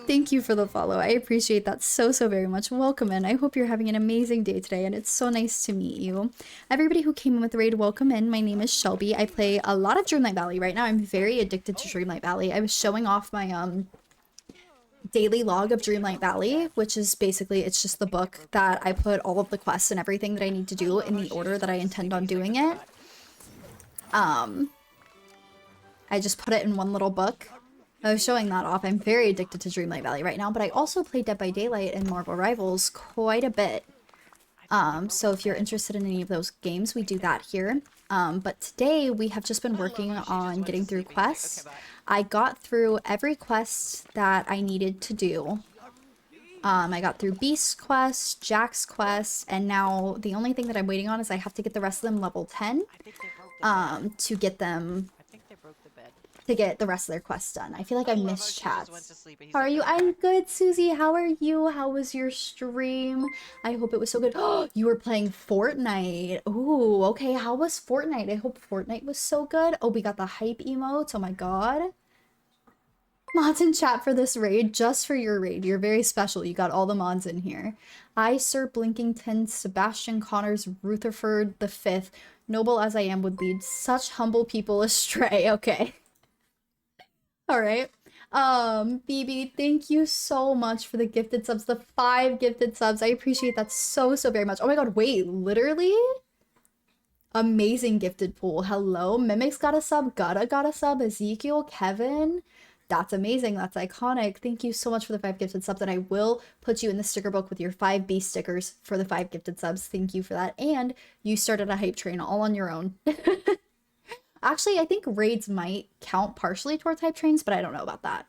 Thank you for the follow. I appreciate that so very much. Welcome in. I hope you're having an amazing day today, and it's so nice to meet you. Everybody who came in with the raid, welcome in. My name is Shelby. I play a lot of Dreamlight Valley right now. I'm very addicted to Dreamlight Valley. I was showing off my daily log of Dreamlight Valley, which is basically, it's just the book that I put all of the quests and everything that I need to do in the order that I intend on doing it. I just put it in one little book. I was showing that off. I'm very addicted to Dreamlight Valley right now, but I also play Dead by Daylight and Marvel Rivals quite a bit. So if you're interested in any of those games, we do that here. But today we have just been working on getting through quests. I got through every quest that I needed to do. I got through Beast's quest, Jack's quest, and now the only thing that I'm waiting on is I have to get the rest of them level 10 to get them, to get the rest of their quests done. I feel like I missed chats. How are you? I'm good, Susie. How are you? How was your stream? I hope it was so good. Oh, you were playing Fortnite. Ooh, okay. How was Fortnite? I hope Fortnite was so good. Oh, we got the hype emotes. Oh my god. Mods in chat for this raid, just for your raid. You're very special. You got all the mods in here. I, Sir Blinkington, Sebastian Connors, Rutherford the Fifth, noble as I am, would lead such humble people astray. Okay. All right. BB, thank you so much for the gifted subs, the 5 gifted subs. I appreciate that so, so very much. Oh my god, wait, literally? Amazing gifted pool. Hello, Mimics got a sub, Gutta got a sub, Ezekiel, Kevin. That's amazing. That's iconic. Thank you so much for the 5 gifted subs, and I will put you in the sticker book with your 5 B stickers for the 5 gifted subs. Thank you for that. And you started a hype train all on your own. Actually, I think raids might count partially towards hype trains, but I don't know about that.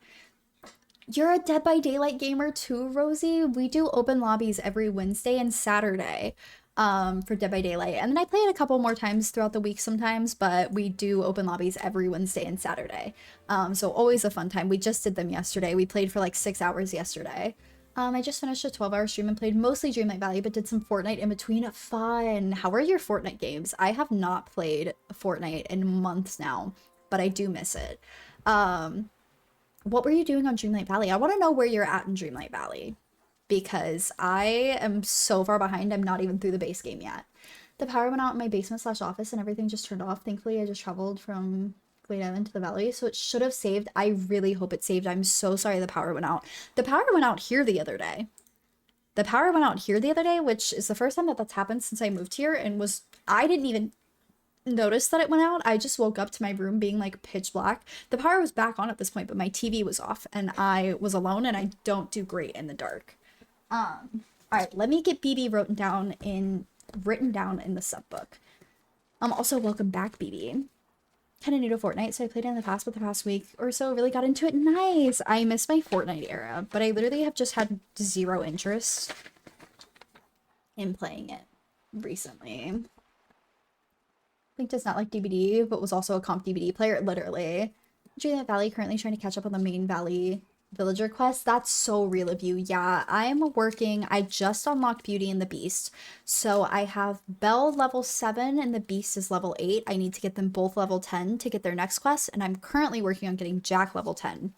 You're a Dead by Daylight gamer too, Rosie? We do open lobbies every Wednesday and Saturday for Dead by Daylight. And then I play it a couple more times throughout the week sometimes, but we do open lobbies every Wednesday and Saturday. So always a fun time. We just did them yesterday. We played for like 6 hours yesterday. I just finished a 12-hour stream and played mostly Dreamlight Valley, but did some Fortnite in between. Fun. How are your Fortnite games? I have not played Fortnite in months now, but I do miss it. What were you doing on Dreamlight Valley? I want to know where you're at in Dreamlight Valley, because I am so far behind. I'm not even through the base game yet. The power went out in my basement / office and everything just turned off. Thankfully, I just traveled from Glade Island to the valley, so it should have saved. I really hope it saved. I'm so sorry the power went out. The power went out here the other day. The power went out here the other day, which is the first time that that's happened since I moved here, and I didn't even notice that it went out. I just woke up to my room being like pitch black. The power was back on at this point, but my TV was off and I was alone, and I don't do great in the dark. All right, let me get BB written down in the sub book. Also welcome back, BB. Kind of new to Fortnite, so I played it in the past, but the past week or so really got into it. Nice. I miss my Fortnite era, but I literally have just had 0 interest in playing it recently. Link does not like DBD, but was also a comp DBD player, literally. Dreamlight Valley, currently trying to catch up on the main Valley villager quest. That's so real of you. Yeah, I'm working. I just unlocked Beauty and the Beast. So I have Belle level 7 and the Beast is level 8. I need to get them both level 10 to get their next quest. And I'm currently working on getting Jack level 10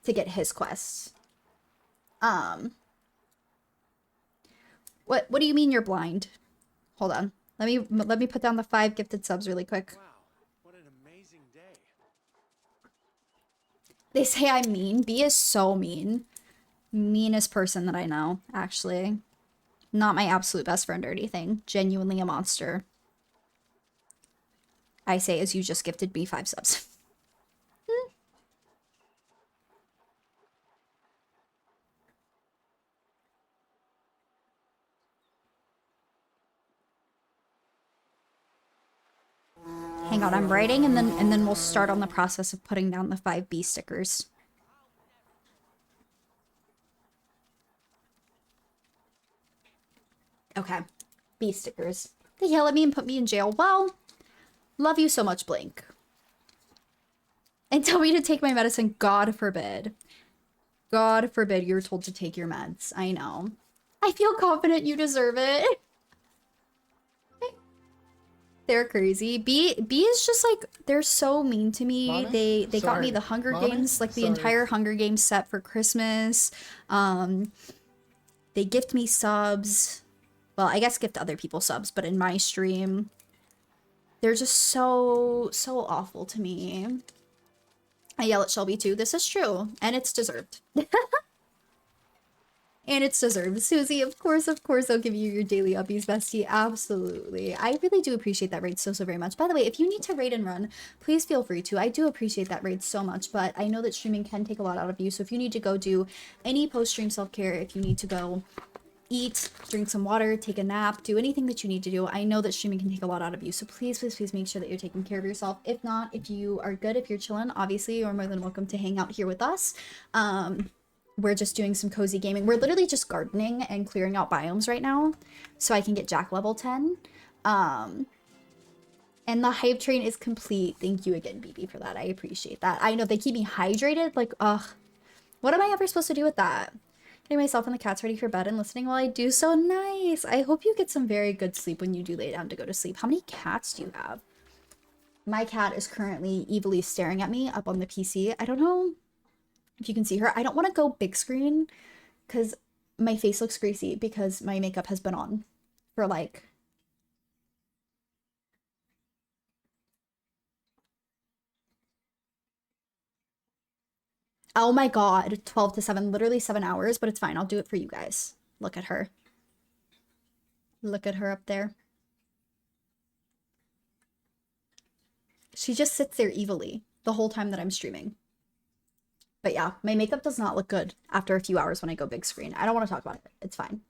to get his quest. What do you mean you're blind? Hold on. Let me put down the 5 gifted subs really quick. Wow, what an amazing day. They say I'm mean. B is so mean. Meanest person that I know, actually. Not my absolute best friend or anything. Genuinely a monster. I say as you just gifted me 5 subs. Hang on, I'm writing and then we'll start on the process of putting down the 5B stickers. Okay, B stickers. They yell at me and put me in jail. Well, love you so much, Blink. And tell me to take my medicine. God forbid. God forbid you're told to take your meds. I know. I feel confident you deserve it. They're crazy. B is just like, they're so mean to me. Mommy? They got me the Hunger Games, like the entire Hunger Games set for Christmas. They gift me subs. Well, I guess gift other people subs, but in my stream, they're just so awful to me. I yell at Shelby too. This is true, and it's deserved. And it's deserved. Susie, of course, I'll give you your daily uppies, bestie. Absolutely. I really do appreciate that raid so very much. By the way, if you need to raid and run, please feel free to. I do appreciate that raid so much, but I know that streaming can take a lot out of you. So if you need to go do any post-stream self-care, if you need to go eat, drink some water, take a nap, do anything that you need to do, I know that streaming can take a lot out of you. So please make sure that you're taking care of yourself. If not, if you are good, if you're chilling, obviously you're more than welcome to hang out here with us. We're just doing some cozy gaming. We're literally just gardening and clearing out biomes right now so I can get Jack level 10. And the hype train is complete. Thank you again, BB, for that. I appreciate that. I know they keep me hydrated. Like, ugh. What am I ever supposed to do with that? Getting myself and the cats ready for bed and listening while I do so. Nice. I hope you get some very good sleep when you do lay down to go to sleep. How many cats do you have? My cat is currently evilly staring at me up on the PC. I don't know if you can see her. I don't want to go big screen because my face looks greasy because my makeup has been on for like Oh my god, 12 to 7, literally 7 hours, but it's fine. I'll do it for you guys. Look at her. Look at her up there. She just sits there evilly the whole time that I'm streaming. But yeah, my makeup does not look good after a few hours when I go big screen. I don't want to talk about it. It's fine.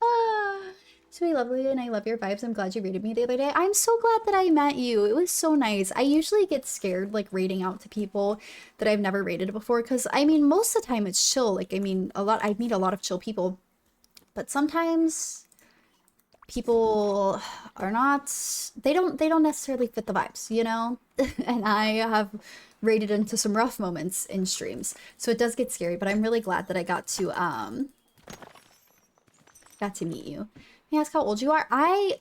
Ah, sweet, lovely, and I love your vibes. I'm glad you rated me the other day. I'm so glad that I met you. It was so nice. I usually get scared like rating out to people that I've never rated before because I mean most of the time it's chill. Like I mean I meet a lot of chill people, but sometimes people are not they don't necessarily fit the vibes, you know? And I have raided into some rough moments in streams. So it does get scary, but I'm really glad that I got to meet you. May I ask how old you are?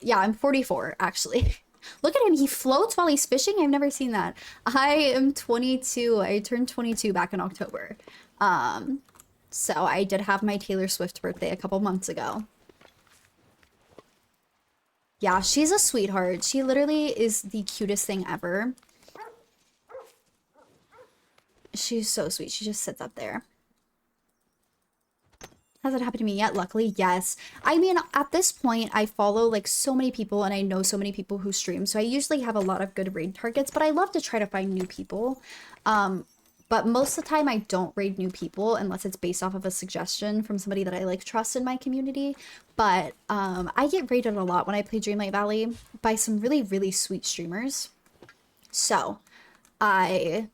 Yeah, I'm 44 actually. Look at him, he floats while he's fishing. I've never seen that. I am 22. I turned 22 back in October. So I did have my Taylor Swift birthday a couple months ago. Yeah, she's a sweetheart. She literally is the cutest thing ever. She's so sweet. She just sits up there. Hasn't happened to me yet, luckily. Yes. I mean, at this point, I follow like so many people and I know so many people who stream. So I usually have a lot of good raid targets, but I love to try to find new people. But most of the time I don't raid new people unless it's based off of a suggestion from somebody that I like trust in my community. But I get raided a lot when I play Dreamlight Valley by some really, really sweet streamers. So I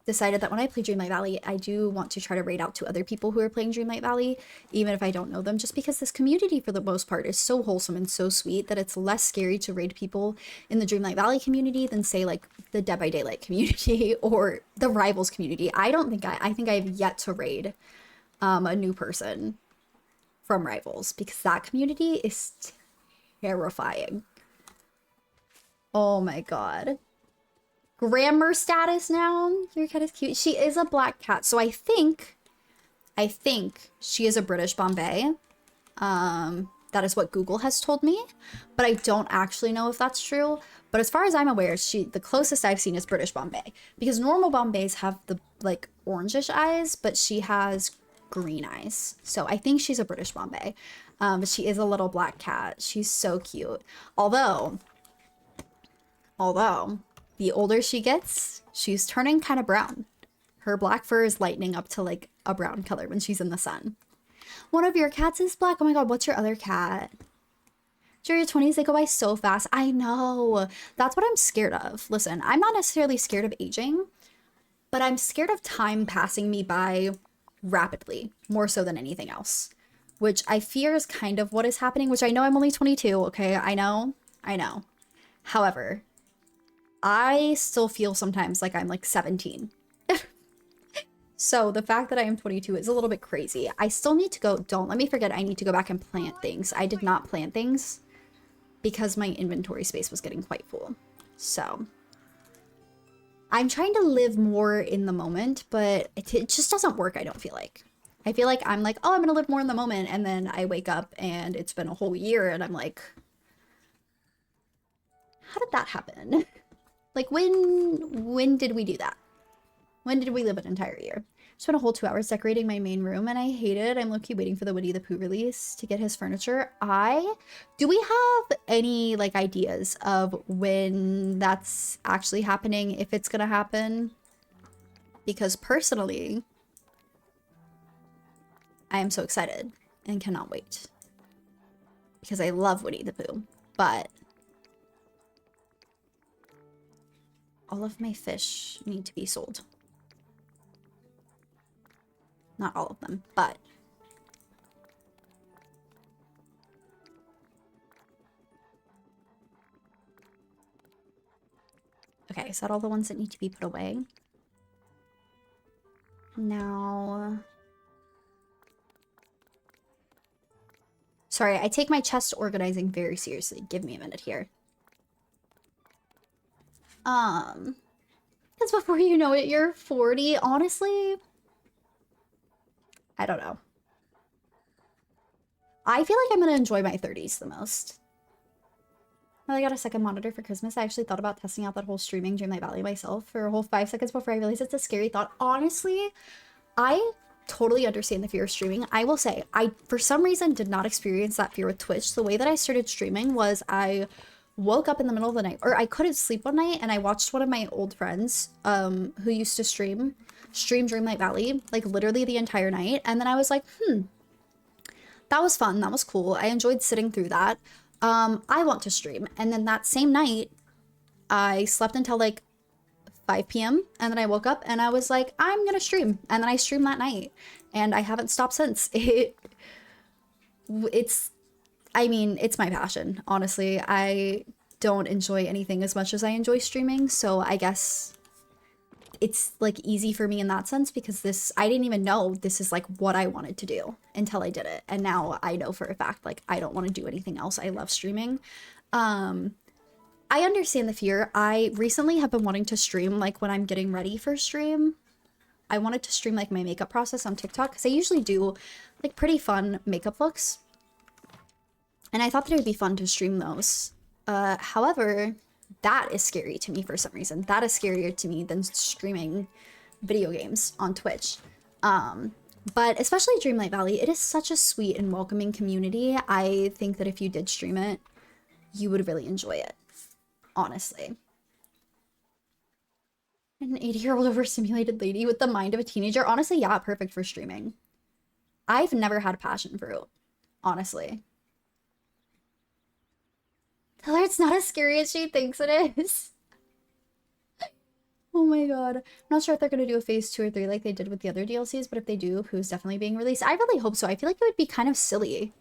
decided that when I play Dreamlight Valley, I do want to try to raid out to other people who are playing Dreamlight Valley, even if I don't know them, just because this community for the most part is so wholesome and so sweet that it's less scary to raid people in the Dreamlight Valley community than say like the Dead by Daylight community or the Rivals community. I think I have yet to raid a new person from Rivals because that community is terrifying. Oh my god. Grammar status now. Your cat is cute. She is a black cat. So I think she is a British Bombay. That is what Google has told me, but I don't actually know if that's true. But as far as I'm aware, the closest I've seen is British Bombay because normal Bombays have the like orangish eyes, but she has green eyes. So I think she's a British Bombay. But she is a little black cat. She's so cute. Although the older she gets, she's turning kind of brown. Her black fur is lightening up to like a brown color when she's in the sun. One of your cats is black. Oh my god, what's your other cat? During your 20s, they go by so fast. I know. That's what I'm scared of. Listen, I'm not necessarily scared of aging, but I'm scared of time passing me by rapidly, more so than anything else. Which I fear is kind of what is happening, which I know I'm only 22, okay? I know. However, I still feel sometimes like I'm like 17. So the fact that I am 22 is a little bit crazy. I still need to go, don't let me forget, I need to go back and plant things. I did not plant things because my inventory space was getting quite full. So I'm trying to live more in the moment, but it just doesn't work, I don't feel like. I feel like I'm like, oh, I'm gonna live more in the moment, and then I wake up and it's been a whole year and I'm like, how did that happen? Like, when did we do that? When did we live an entire year? Spent a whole 2 hours decorating my main room and I hate it. I'm low-key waiting for the Winnie the Pooh release to get his furniture. Do we have any, like, ideas of when that's actually happening, if it's gonna happen? Because personally, I am so excited and cannot wait. Because I love Winnie the Pooh, but all of my fish need to be sold. Not all of them, but okay, is that all the ones that need to be put away? Now, sorry, I take my chest organizing very seriously. Give me a minute here. Because before you know it, you're 40. Honestly, I don't know. I feel like I'm gonna enjoy my 30s the most. I got a second monitor for Christmas. I actually thought about testing out that whole streaming Dreamlight Valley myself for a whole 5 seconds before I realized it's a scary thought. Honestly, I totally understand the fear of streaming. I will say, I, for some reason, did not experience that fear with Twitch. The way that I started streaming was I woke up in the middle of the night, or I couldn't sleep one night, and I watched one of my old friends who used to stream Dreamlight Valley, like literally the entire night. And then I was like, that was fun. That was cool. I enjoyed sitting through that. I want to stream. And then that same night, I slept until like 5 p.m. and then I woke up and I was like, I'm gonna stream. And then I streamed that night and I haven't stopped since. It's my passion. Honestly, I don't enjoy anything as much as I enjoy streaming. So I guess it's like easy for me in that sense because I didn't even know this is like what I wanted to do until I did it. And now I know for a fact, like I don't want to do anything else. I love streaming. I understand the fear. I recently have been wanting to stream like when I'm getting ready for stream. I wanted to stream like my makeup process on TikTok because I usually do like pretty fun makeup looks. And I thought that it would be fun to stream those. However, that is scary to me for some reason. That is scarier to me than streaming video games on Twitch. But especially Dreamlight Valley, it is such a sweet and welcoming community. I think that if you did stream it, you would really enjoy it. Honestly. An 80-year-old overstimulated lady with the mind of a teenager. Honestly, yeah, perfect for streaming. I've never had passion fruit. Honestly. Tell her it's not as scary as she thinks it is. Oh my god. I'm not sure if they're going to do a phase 2 or 3 like they did with the other DLCs, but if they do, Pooh's definitely being released. I really hope so. I feel like it would be kind of silly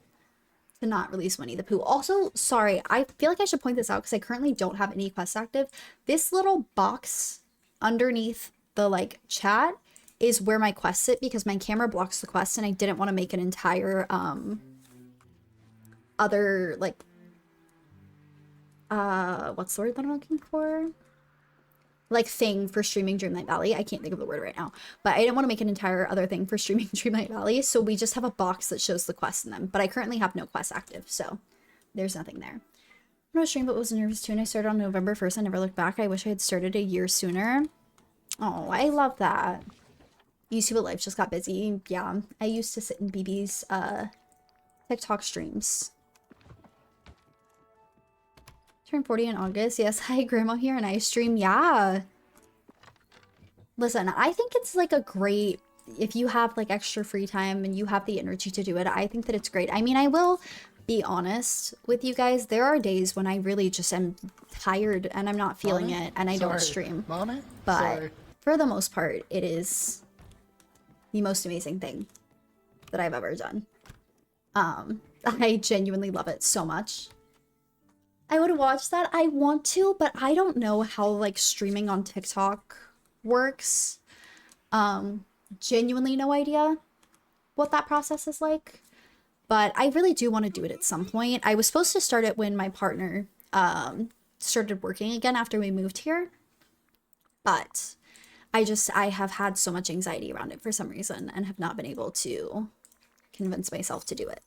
to not release Winnie the Pooh. Also, sorry, I feel like I should point this out because I currently don't have any quests active. This little box underneath the like chat is where my quests sit because my camera blocks the quest and I didn't want to make an entire other like what's the word that I'm looking for? Like thing for streaming Dreamlight Valley. I can't think of the word right now, but I didn't want to make an entire other thing for streaming Dreamlight Valley, so we just have a box that shows the quests in them, but I currently have no quests active, so there's nothing there. I'm not stream, but was nervous too, and I started on November 1st. I never looked back. I wish I had started a year sooner. Oh, I love that. YouTube at Life just got busy. Yeah, I used to sit in BB's TikTok streams. Turned 40 in August. Yes, hi, Grandma here, and I stream. Yeah. Listen, I think it's like a great, if you have like extra free time and you have the energy to do it, I think that it's great. I mean, I will be honest with you guys. There are days when I really just am tired and I'm not feeling it and I don't stream. But for the most part, it is the most amazing thing that I've ever done. I genuinely love it so much. I would watch that. I want to, but I don't know how like streaming on TikTok works. Genuinely no idea what that process is like, but I really do want to do it at some point. I was supposed to start it when my partner started working again after we moved here, but I have had so much anxiety around it for some reason and have not been able to convince myself to do it.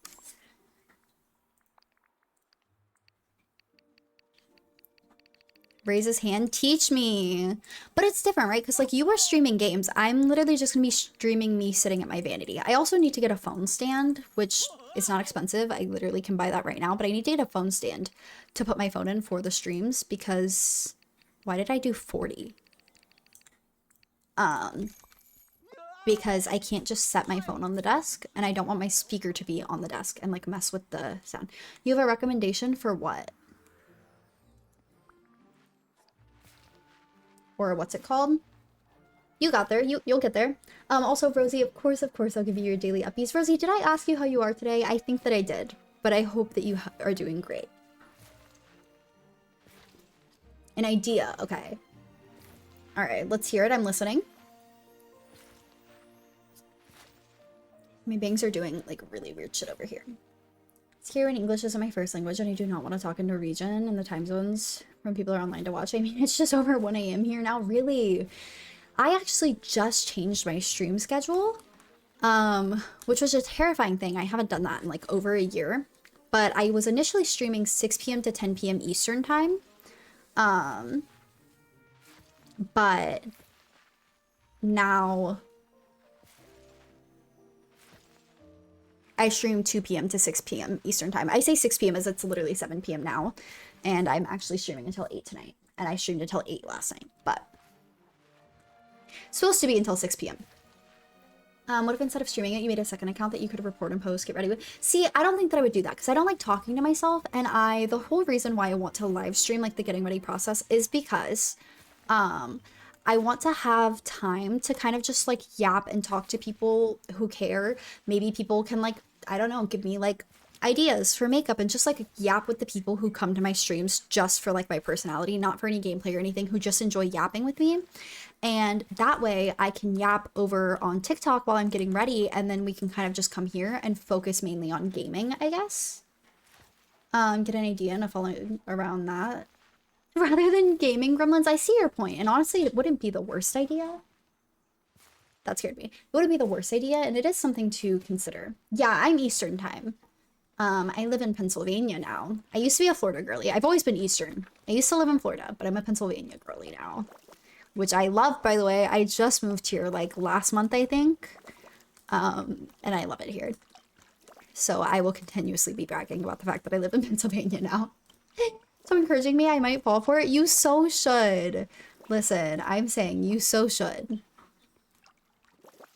Raise his hand, teach me. But it's different, right? Because like you were streaming games. I'm literally just gonna be streaming me sitting at my vanity. I also need to get a phone stand, which is not expensive. I literally can buy that right now, but I need to get a phone stand to put my phone in for the streams because why did I do 40? Because I can't just set my phone on the desk and I don't want my speaker to be on the desk and like mess with the sound. You have a recommendation for what? Or what's it called? You got there. You'll get there. Also, Rosie, of course, I'll give you your daily uppies. Rosie, did I ask you how you are today? I think that I did, but I hope that you are doing great. An idea. Okay. All right, let's hear it. I'm listening. My bangs are doing like really weird shit over here. Scary when English isn't my first language and I do not want to talk in Norwegian and the time zones when people are online to watch. I mean, it's just over 1 a.m. here now. Really? I actually just changed my stream schedule, which was a terrifying thing. I haven't done that in like over a year. but I was initially streaming 6 p.m. to 10 p.m. Eastern time. But now I stream 2 p.m. to 6 p.m. Eastern time. I say 6 p.m. as it's literally 7 p.m. now, and I'm actually streaming until 8 tonight, and I streamed until 8 last night, but supposed to be until 6 p.m. What if instead of streaming it, you made a second account that you could report and post, get ready with? See, I don't think that I would do that because I don't like talking to myself, and the whole reason why I want to live stream like the getting ready process is because I want to have time to kind of just like yap and talk to people who care. Maybe people can like, I don't know, give me like ideas for makeup and just like yap with the people who come to my streams just for like my personality, not for any gameplay or anything, who just enjoy yapping with me. And that way I can yap over on TikTok while I'm getting ready, and then we can kind of just come here and focus mainly on gaming, I guess. Get an idea and a following around that. Rather than gaming gremlins, I see your point, and honestly, it wouldn't be the worst idea. That scared me. It wouldn't be the worst idea, and it is something to consider. Yeah, I'm Eastern time. I live in Pennsylvania now. I used to be a Florida girly. I've always been Eastern. I used to live in Florida, but I'm a Pennsylvania girly now. Which I love, by the way. I just moved here like last month, I think. And I love it here. So I will continuously be bragging about the fact that I live in Pennsylvania now. So encouraging me, I might fall for it. You so should. Listen, I'm saying you so should.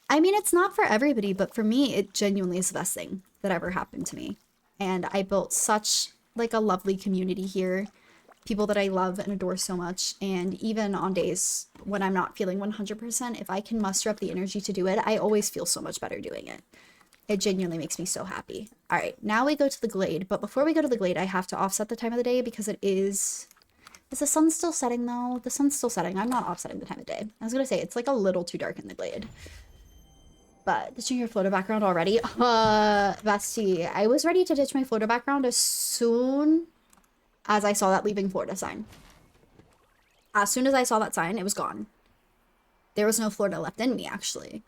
I mean, it's not for everybody, but for me, it genuinely is the best thing that ever happened to me. And I built such like a lovely community here. People that I love and adore so much. And even on days when I'm not feeling 100%, if I can muster up the energy to do it, I always feel so much better doing it. It genuinely makes me so happy. All right, now we go to the glade. But before we go to the glade, I have to offset the time of the day because it is... Is the sun still setting though? The sun's still setting. I'm not offsetting the time of day. I was gonna say, it's like a little too dark in the glade. But ditching your floater background already? Bestie, I was ready to ditch my floater background as soon as I saw that leaving Florida sign. As soon as I saw that sign, it was gone. There was no Florida left in me, actually.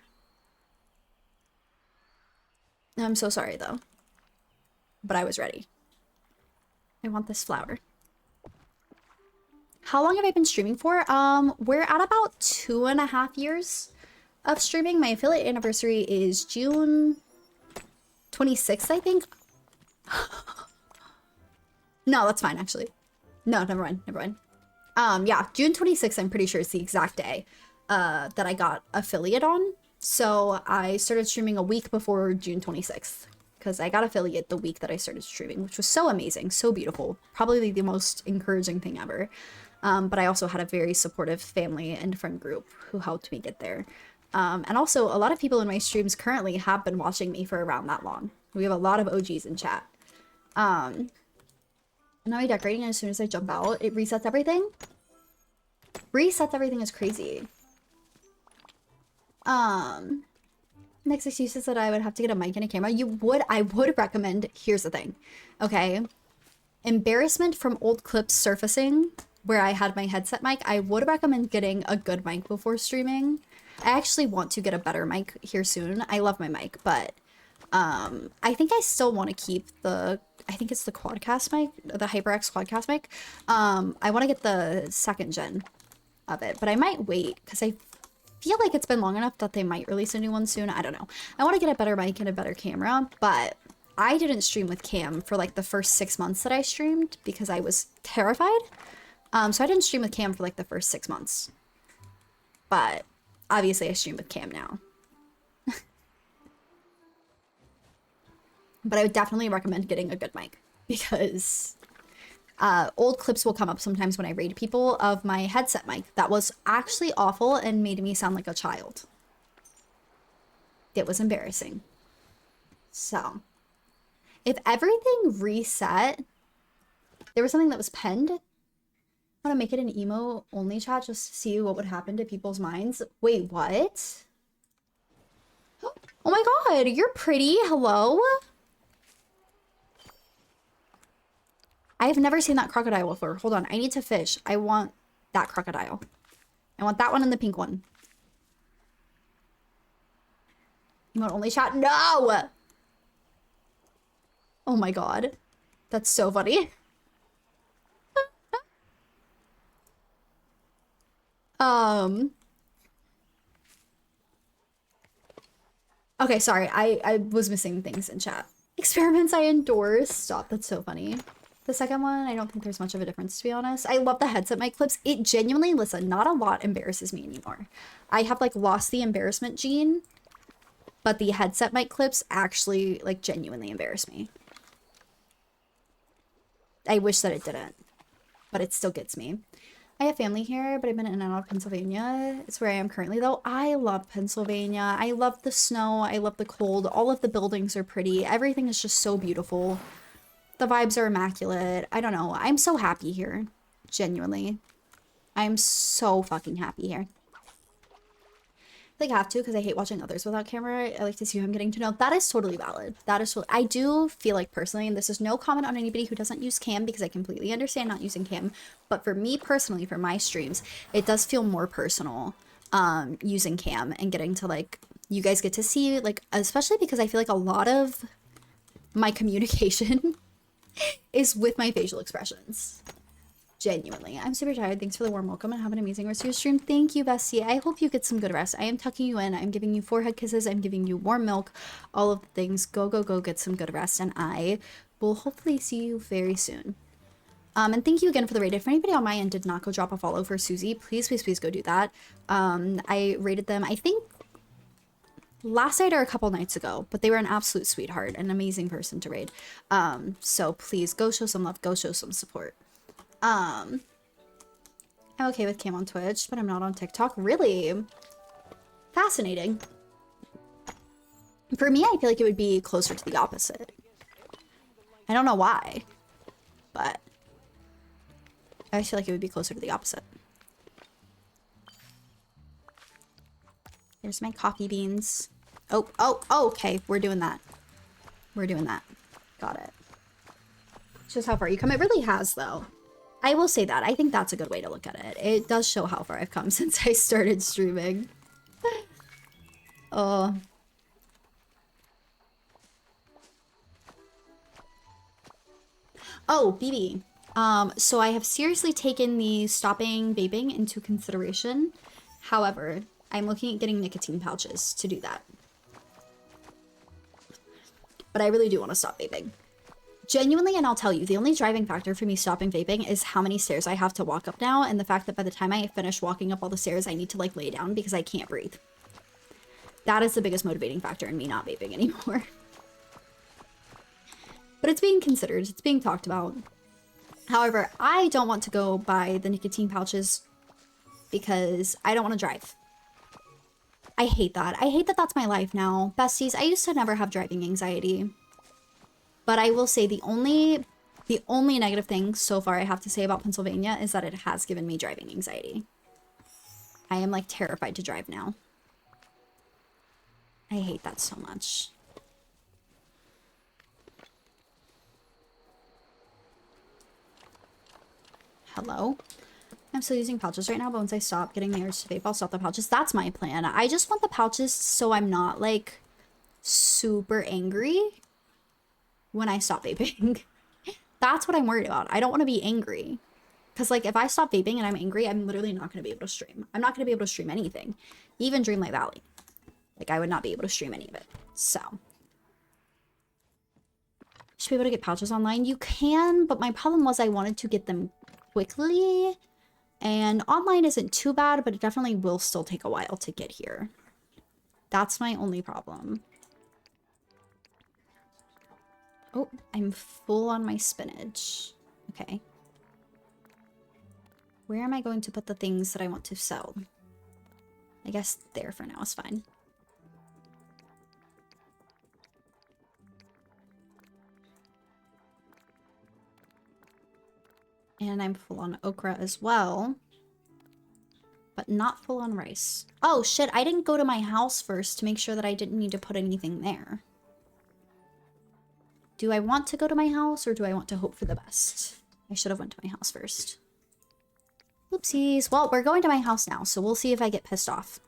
I'm so sorry, though. But I was ready. I want this flower. How long have I been streaming for? We're at about 2.5 years of streaming. My affiliate anniversary is June 26th, I think. No, that's fine, actually. No, never mind. Yeah, June 26th, I'm pretty sure it's the exact day that I got affiliate on. So I started streaming a week before June 26th because I got affiliate the week that I started streaming, which was so amazing, so beautiful. Probably the most encouraging thing ever. But I also had a very supportive family and friend group who helped me get there. And also, a lot of people in my streams currently have been watching me for around that long. We have a lot of OGs in chat. Now I'm decorating, and as soon as I jump out, it resets everything. Resets everything is crazy. Next excuse is that I would have to get a mic and a camera. I would recommend, here's the thing, okay? Embarrassment from old clips surfacing where I had my headset mic. I would recommend getting a good mic before streaming. I actually want to get a better mic here soon. I love my mic, but I think I still want to keep I think it's the Quadcast mic, the HyperX Quadcast mic. I want to get the 2nd gen of it, but I might wait because I feel like it's been long enough that they might release a new one soon. I don't know. I want to get a better mic and a better camera, but I didn't stream with cam for like the first 6 months that I streamed because I was terrified. So I didn't stream with cam for like the first 6 months, but obviously I stream with cam now. But I would definitely recommend getting a good mic because old clips will come up sometimes when I raid people of my headset mic that was actually awful and made me sound like a child. It was embarrassing. So, if everything reset, there was something that was penned. I want to make it an emo only chat just to see what would happen to people's minds. Wait, what? Oh my god, you're pretty. Hello? I have never seen that crocodile before. Hold on, I need to fish. I want that crocodile. I want that one and the pink one. You want only chat? No! Oh my god. That's so funny. Okay, sorry. I was missing things in chat. Experiments I endorse. Stop. That's so funny. The second one, I don't think there's much of a difference, to be honest. I love the headset mic clips. It genuinely, listen, not a lot embarrasses me anymore. I have, like, lost the embarrassment gene, but the headset mic clips actually, like, genuinely embarrass me. I wish that it didn't, but it still gets me. I have family here, but I've been in and out of Pennsylvania. It's where I am currently, though. I love Pennsylvania. I love the snow. I love the cold. All of the buildings are pretty. Everything is just so beautiful. The vibes are immaculate. I don't know. I'm so happy here. Genuinely. I'm so fucking happy here. I like have to because I hate watching others without camera. I like to see who I'm getting to know. That is totally valid. That is I do feel like personally, and this is no comment on anybody who doesn't use cam because I completely understand not using cam, but for me personally, for my streams, it does feel more personal using cam and getting to, like, you guys get to see, like, especially because I feel like a lot of my communication is with my facial expressions. Genuinely. I'm super tired. Thanks for the warm welcome and have an amazing rest of your stream. Thank you, Bestie. I hope you get some good rest. I am tucking you in. I'm giving you forehead kisses. I'm giving you warm milk. All of the things. Go, go, go. Get some good rest. And I will hopefully see you very soon. And thank you again for the raid. If anybody on my end did not go drop a follow for Susie, please, please, please go do that. I rated them, I think, last night or a couple nights ago, but they were an absolute sweetheart, an amazing person to raid. So please go show some love, go show some support. I'm okay with cam on Twitch, but I'm not on TikTok. Really? Fascinating. For me, I feel like it would be closer to the opposite. I don't know why, but I feel like it would be closer to the opposite. There's my coffee beans. Oh, okay. We're doing that. We're doing that. Got it. Shows how far you come. It really has, though. I will say that. I think that's a good way to look at it. It does show how far I've come since I started streaming. Oh. Oh, BB. So I have seriously taken the stopping vaping into consideration. However, I'm looking at getting nicotine pouches to do that. But I really do want to stop vaping. Genuinely, and I'll tell you, the only driving factor for me stopping vaping is how many stairs I have to walk up now, and the fact that by the time I finish walking up all the stairs, I need to, like, lay down because I can't breathe. That is the biggest motivating factor in me not vaping anymore. But it's being considered. It's being talked about. However, I don't want to go buy the nicotine pouches because I don't want to drive. I hate that. I hate that that's my life now. Besties, I used to never have driving anxiety. But I will say the only negative thing so far I have to say about Pennsylvania is that it has given me driving anxiety. I am, like, terrified to drive now. I hate that so much. Hello? I'm still using pouches right now, but once I stop getting the urge to vape, I'll stop the pouches. That's my plan. I just want the pouches so I'm not, like, super angry when I stop vaping. That's what I'm worried about. I don't want to be angry. Because, like, if I stop vaping and I'm angry, I'm literally not going to be able to stream. I'm not going to be able to stream anything. Even Dreamlight Valley. Like, I would not be able to stream any of it. So. Should be able to get pouches online. You can, but my problem was I wanted to get them quickly. And online isn't too bad, but it definitely will still take a while to get here. That's my only problem. Oh, I'm full on my spinach. Okay. Where am I going to put the things that I want to sell? I guess there for now is fine. And I'm full on okra as well. But not full on rice. Oh shit, I didn't go to my house first to make sure that I didn't need to put anything there. Do I want to go to my house or do I want to hope for the best? I should have went to my house first. Oopsies. Well, we're going to my house now, so we'll see if I get pissed off.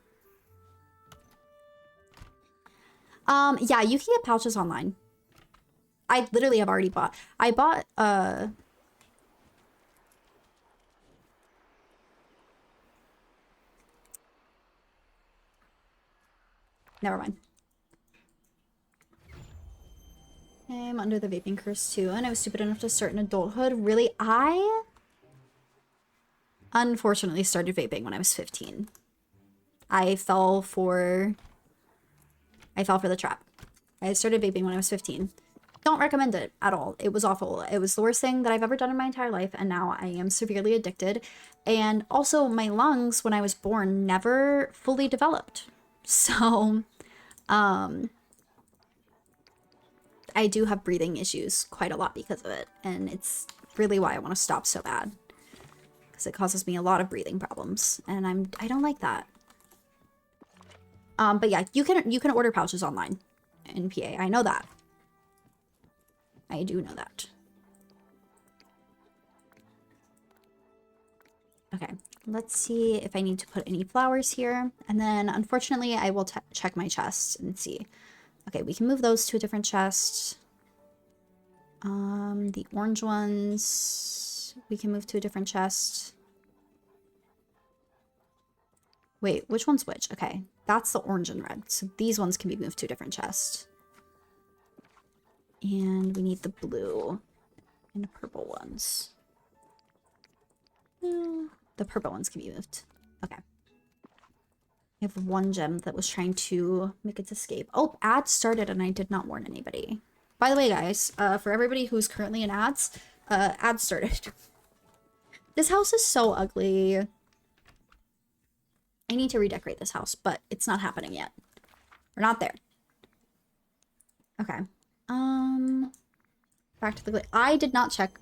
Yeah, you can get pouches online. I literally have already bought. I bought, never mind. I'm under the vaping curse too, and I was stupid enough to start in adulthood. Really, I unfortunately started vaping when I was 15. I fell for the trap. I started vaping when I was 15. Don't recommend it at all. It was awful. It was the worst thing that I've ever done in my entire life, and now I am severely addicted. And also, my lungs, when I was born, never fully developed. So, I do have breathing issues quite a lot because of it, and it's really why I want to stop so bad. Because it causes me a lot of breathing problems, and I don't like that. But yeah, you can order pouches online in PA. I know that. I do know that. Okay, let's see if I need to put any flowers here. And then, unfortunately, I will check my chest and see. Okay, we can move those to a different chest. The orange ones, we can move to a different chest. Wait, which one's which? Okay, that's the orange and red. So these ones can be moved to a different chest. And we need the blue and the purple ones. The purple ones can be moved. Okay. I have one gem that was trying to make its escape. Oh, ads started and I did not warn anybody. By the way, guys, for everybody who's currently in ads started. This house is so ugly. I need to redecorate this house, but it's not happening yet. We're not there. Okay. Back to the I did not check.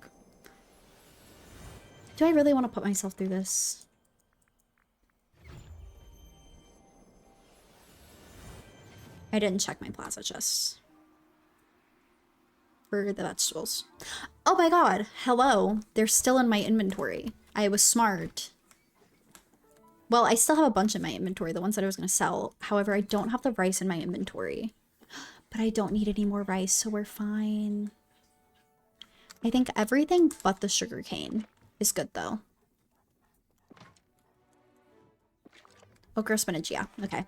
Do I really want to put myself through this? I didn't check my plaza chests for the vegetables. Oh my god, hello. They're still in my inventory. I was smart. Well, I still have a bunch in my inventory, the ones that I was going to sell. However, I don't have the rice in my inventory. But I don't need any more rice, so we're fine. I think everything but the sugar cane is good, though. Okra spinach, yeah. Okay.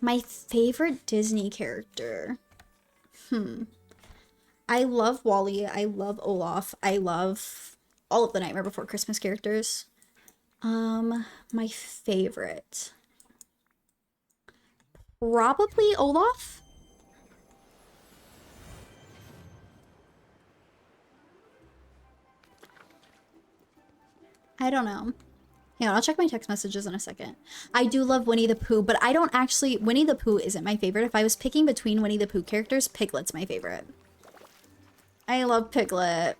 My favorite Disney character. I love Wally. I love Olaf. I love all of the Nightmare Before Christmas characters. My favorite. Probably Olaf? I don't know. Yeah, I'll check my text messages in a second. I do love Winnie the Pooh, but I don't actually... Winnie the Pooh isn't my favorite. If I was picking between Winnie the Pooh characters, Piglet's my favorite. I love Piglet.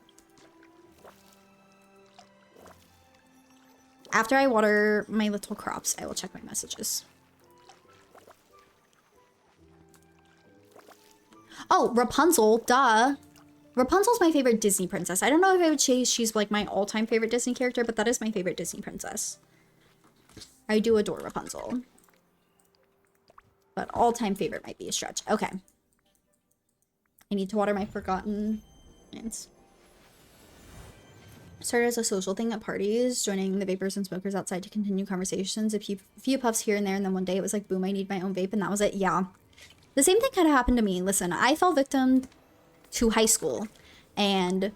After I water my little crops, I will check my messages. Oh, Rapunzel, duh. Rapunzel's my favorite Disney princess. I don't know if I would say she's like my all-time favorite Disney character, but that is my favorite Disney princess. I do adore Rapunzel. But all-time favorite might be a stretch. Okay. I need to water my forgotten plants. Started as a social thing at parties, joining the vapors and smokers outside to continue conversations. A few puffs here and there, and then one day it was like, boom, I need my own vape, and that was it. Yeah. The same thing kind of happened to me. Listen, I fell victim to high school, and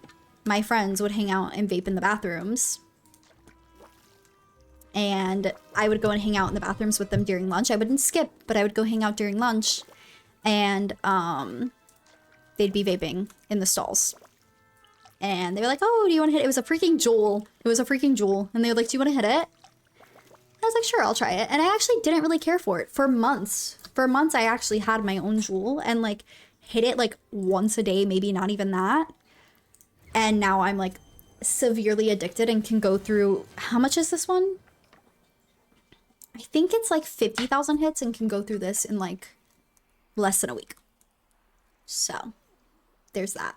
my friends would hang out and vape in the bathrooms. And I would go and hang out in the bathrooms with them during lunch. I wouldn't skip, but I would go hang out during lunch, and they'd be vaping in the stalls. And they were like, oh, do you want to hit it? It was a freaking Joel. It was a freaking Joel. And they were like, do you want to hit it? I was like, sure, I'll try it. And I actually didn't really care for it for months. For months, I actually had my own Juul and like hit it like once a day, maybe not even that. And now I'm like severely addicted and can go through, how much is this one? I think it's like 50,000 hits and can go through this in like less than a week. So there's that.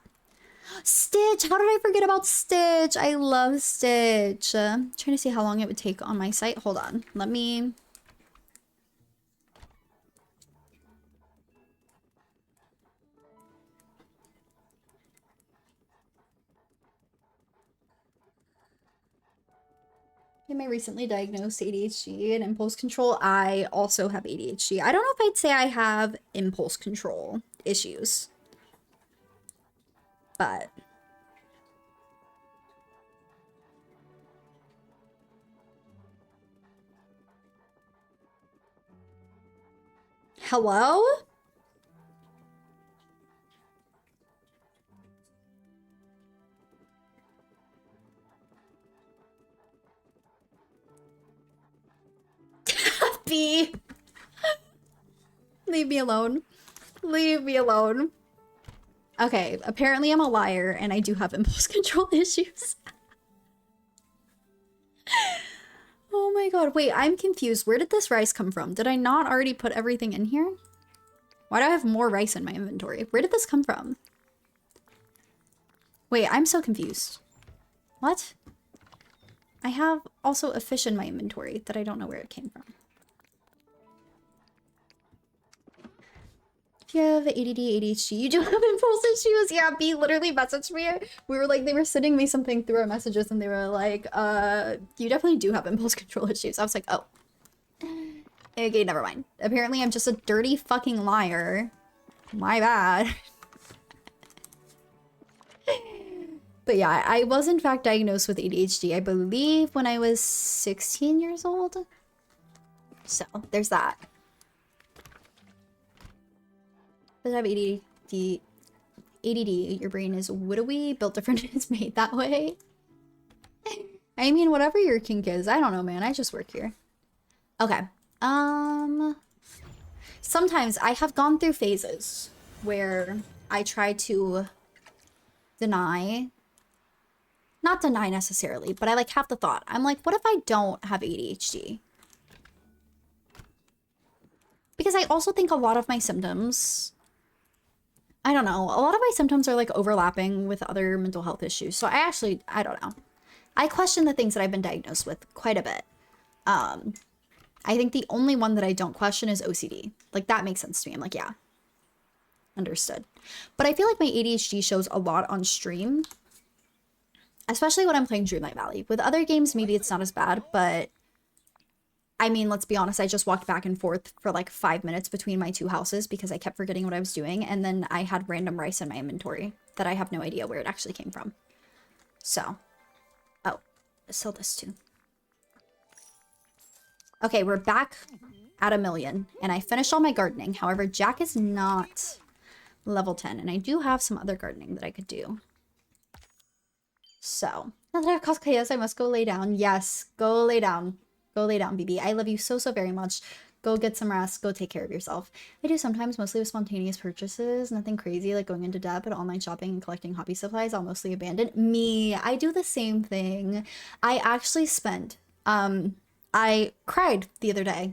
Stitch! How did I forget about Stitch? I love Stitch. Trying to see how long it would take on my site. Hold on. Let me... In my recently diagnosed ADHD and impulse control, I also have ADHD. I don't know if I'd say I have impulse control issues, but hello? B. Leave me alone. Leave me alone. Okay, apparently I'm a liar and I do have impulse control issues. Oh my god, wait, I'm confused. Where did this rice come from? Did I not already put everything in here? Why do I have more rice in my inventory? Where did this come from? Wait, I'm so confused. What? I have also a fish in my inventory that I don't know where it came from. If you have ADD, ADHD, you do have impulse issues. Yeah, B literally messaged me. We were like, they were sending me something through our messages and they were like, you definitely do have impulse control issues. I was like, oh. Okay, never mind. Apparently I'm just a dirty fucking liar. My bad. But yeah, I was in fact diagnosed with ADHD, I believe, when I was 16 years old. So, there's that. Does have ADD, your brain is widowy, built different, it's made that way. I mean, whatever your kink is, I don't know, man. I just work here. Okay. Sometimes I have gone through phases where I try to deny, not deny necessarily, but I like have the thought. I'm like, what if I don't have ADHD? Because I also think a lot of my symptoms, I don't know, a lot of my symptoms are like overlapping with other mental health issues. So I don't know. I question the things that I've been diagnosed with quite a bit. I think the only one that I don't question is OCD. Like, that makes sense to me. I'm like, yeah, understood. But I feel like my ADHD shows a lot on stream, especially when I'm playing Dreamlight Valley. With other games, maybe it's not as bad, but I mean, let's be honest, I just walked back and forth for like 5 minutes between my two houses because I kept forgetting what I was doing, and then I had random rice in my inventory that I have no idea where it actually came from. So, oh, sell this too. Okay, we're back at 1,000,000, and I finished all my gardening. However, Jack is not level 10, and I do have some other gardening that I could do. So, now that I've caused chaos, I must go lay down. Yes, go lay down. Go lay down, BB. I love you so, so very much. Go get some rest. Go take care of yourself. I do sometimes, mostly with spontaneous purchases. Nothing crazy like going into debt, but online shopping and collecting hobby supplies, I'll mostly abandon. Me, I do the same thing. I actually spent, I cried the other day,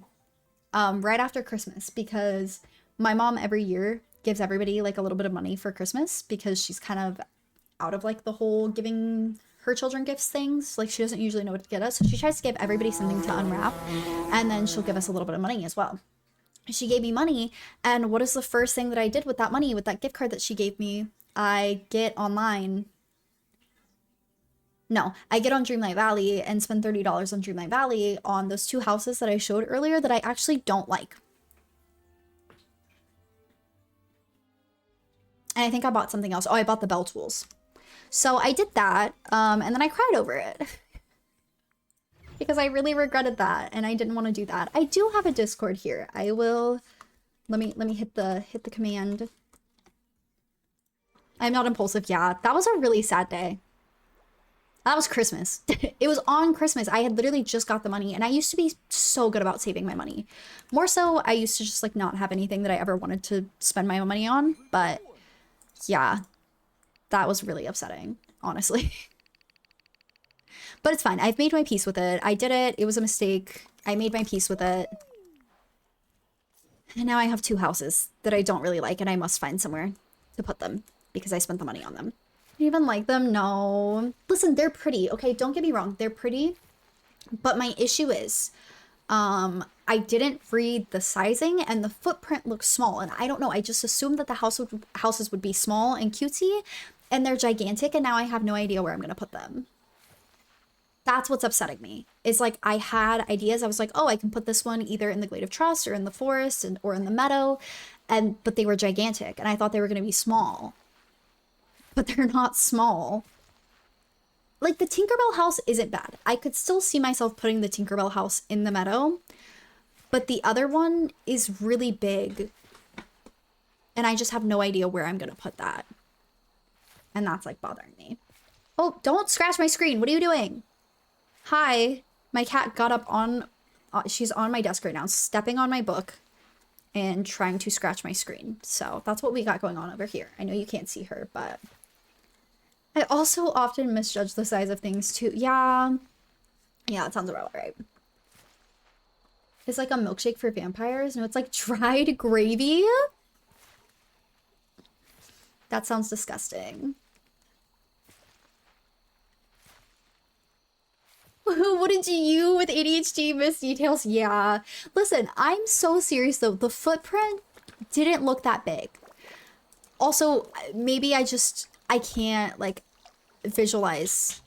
right after Christmas, because my mom every year gives everybody like a little bit of money for Christmas because she's kind of out of like the whole giving her children gifts things. Like, she doesn't usually know what to get us, so she tries to give everybody something to unwrap, and then she'll give us a little bit of money as well. She gave me money, and what is the first thing that I did with that money, with that gift card that she gave me? I get online. No, I get on Dreamlight Valley and spend $30 on Dreamlight Valley on those two houses that I showed earlier that I actually don't like. And I think I bought something else. Oh, I bought the Belle tools. So I did that, and then I cried over it. Because I really regretted that, and I didn't want to do that. I do have a Discord here. I will... Let me hit the command. I'm not impulsive. Yeah, that was a really sad day. That was Christmas. It was on Christmas. I had literally just got the money, and I used to be so good about saving my money. More so, I used to just like not have anything that I ever wanted to spend my money on, but yeah, that was really upsetting, honestly. But it's fine. I've made my peace with it. I did it. It was a mistake. I made my peace with it. And now I have two houses that I don't really like, and I must find somewhere to put them because I spent the money on them. Do you even like them? No. Listen, they're pretty, okay? Don't get me wrong. They're pretty. But my issue is, I didn't read the sizing, and the footprint looks small. And I don't know. I just assumed that the houses would be small and cutesy, and they're gigantic, and now I have no idea where I'm going to put them. That's what's upsetting me. It's like I had ideas. I was like, oh, I can put this one either in the Glade of Trust or in the forest or in the meadow. But they were gigantic and I thought they were going to be small. But they're not small. Like the Tinkerbell house isn't bad. I could still see myself putting the Tinkerbell house in the meadow. But the other one is really big. And I just have no idea where I'm going to put that. And that's like bothering me. Oh, don't scratch my screen. What are you doing? Hi. My cat got up on, she's on my desk right now, stepping on my book and trying to scratch my screen. So that's what we got going on over here. I know you can't see her, but I also often misjudge the size of things too. Yeah. Yeah, that sounds about right. It's like a milkshake for vampires. No, it's like dried gravy. That sounds disgusting. Wouldn't you with ADHD miss details? Yeah. Listen, I'm so serious though. The footprint didn't look that big. Also, maybe I can't like visualize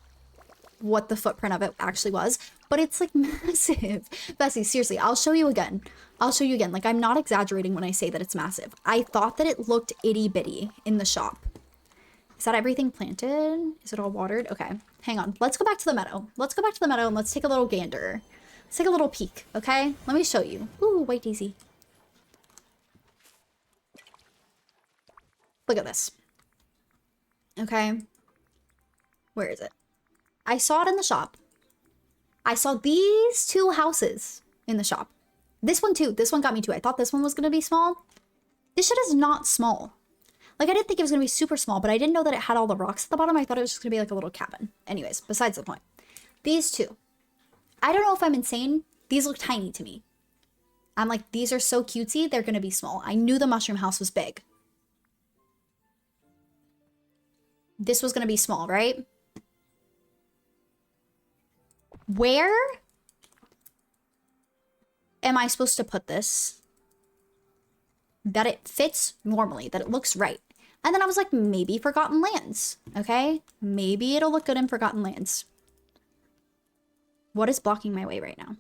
what the footprint of it actually was, but it's like massive. Bessie, seriously, I'll show you again. I'll show you again. Like, I'm not exaggerating when I say that it's massive. I thought that it looked itty bitty in the shop. Is that everything planted? Is it all watered? Okay, hang on. Let's go back to the meadow. Let's go back to the meadow and let's take a little gander. Let's take a little peek, okay? Let me show you. Ooh, white daisy. Look at this. Okay. Where is it? I saw it in the shop. I saw these two houses in the shop. This one too. This one got me too. I thought this one was going to be small. This shit is not small. Like, I didn't think it was going to be super small, but I didn't know that it had all the rocks at the bottom. I thought it was just going to be like a little cabin. Anyways, besides the point. These two. I don't know if I'm insane. These look tiny to me. I'm like, these are so cutesy. They're going to be small. I knew the mushroom house was big. This was going to be small, right? Where am I supposed to put this? That it fits normally, that it looks right. And then I was like, maybe Forgotten Lands, okay? Maybe it'll look good in Forgotten Lands. What is blocking my way right now?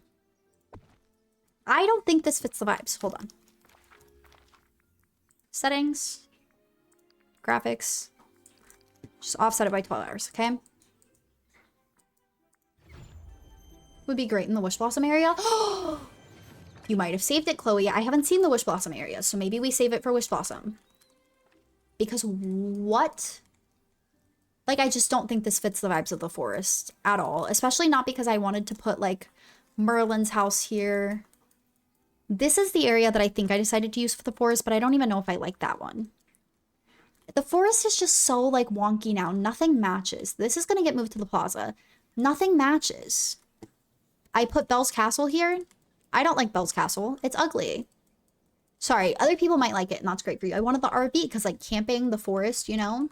I don't think this fits the vibes. Hold on. Settings. Graphics. Just offset it by 12 hours, okay? Would be great in the Wish Blossom area. You might have saved it, Chloe. I haven't seen the Wish Blossom area, so maybe we save it for Wish Blossom. Because what? Like, I just don't think this fits the vibes of the forest at all. Especially not because I wanted to put, like, Merlin's house here. This is the area that I think I decided to use for the forest, but I don't even know if I like that one. The forest is just so, like, wonky now. Nothing matches. This is going to get moved to the plaza. Nothing matches. I put Belle's Castle here. I don't like Belle's Castle. It's ugly. Sorry, other people might like it, and that's great for you. I wanted the RV because, like, camping the forest, you know?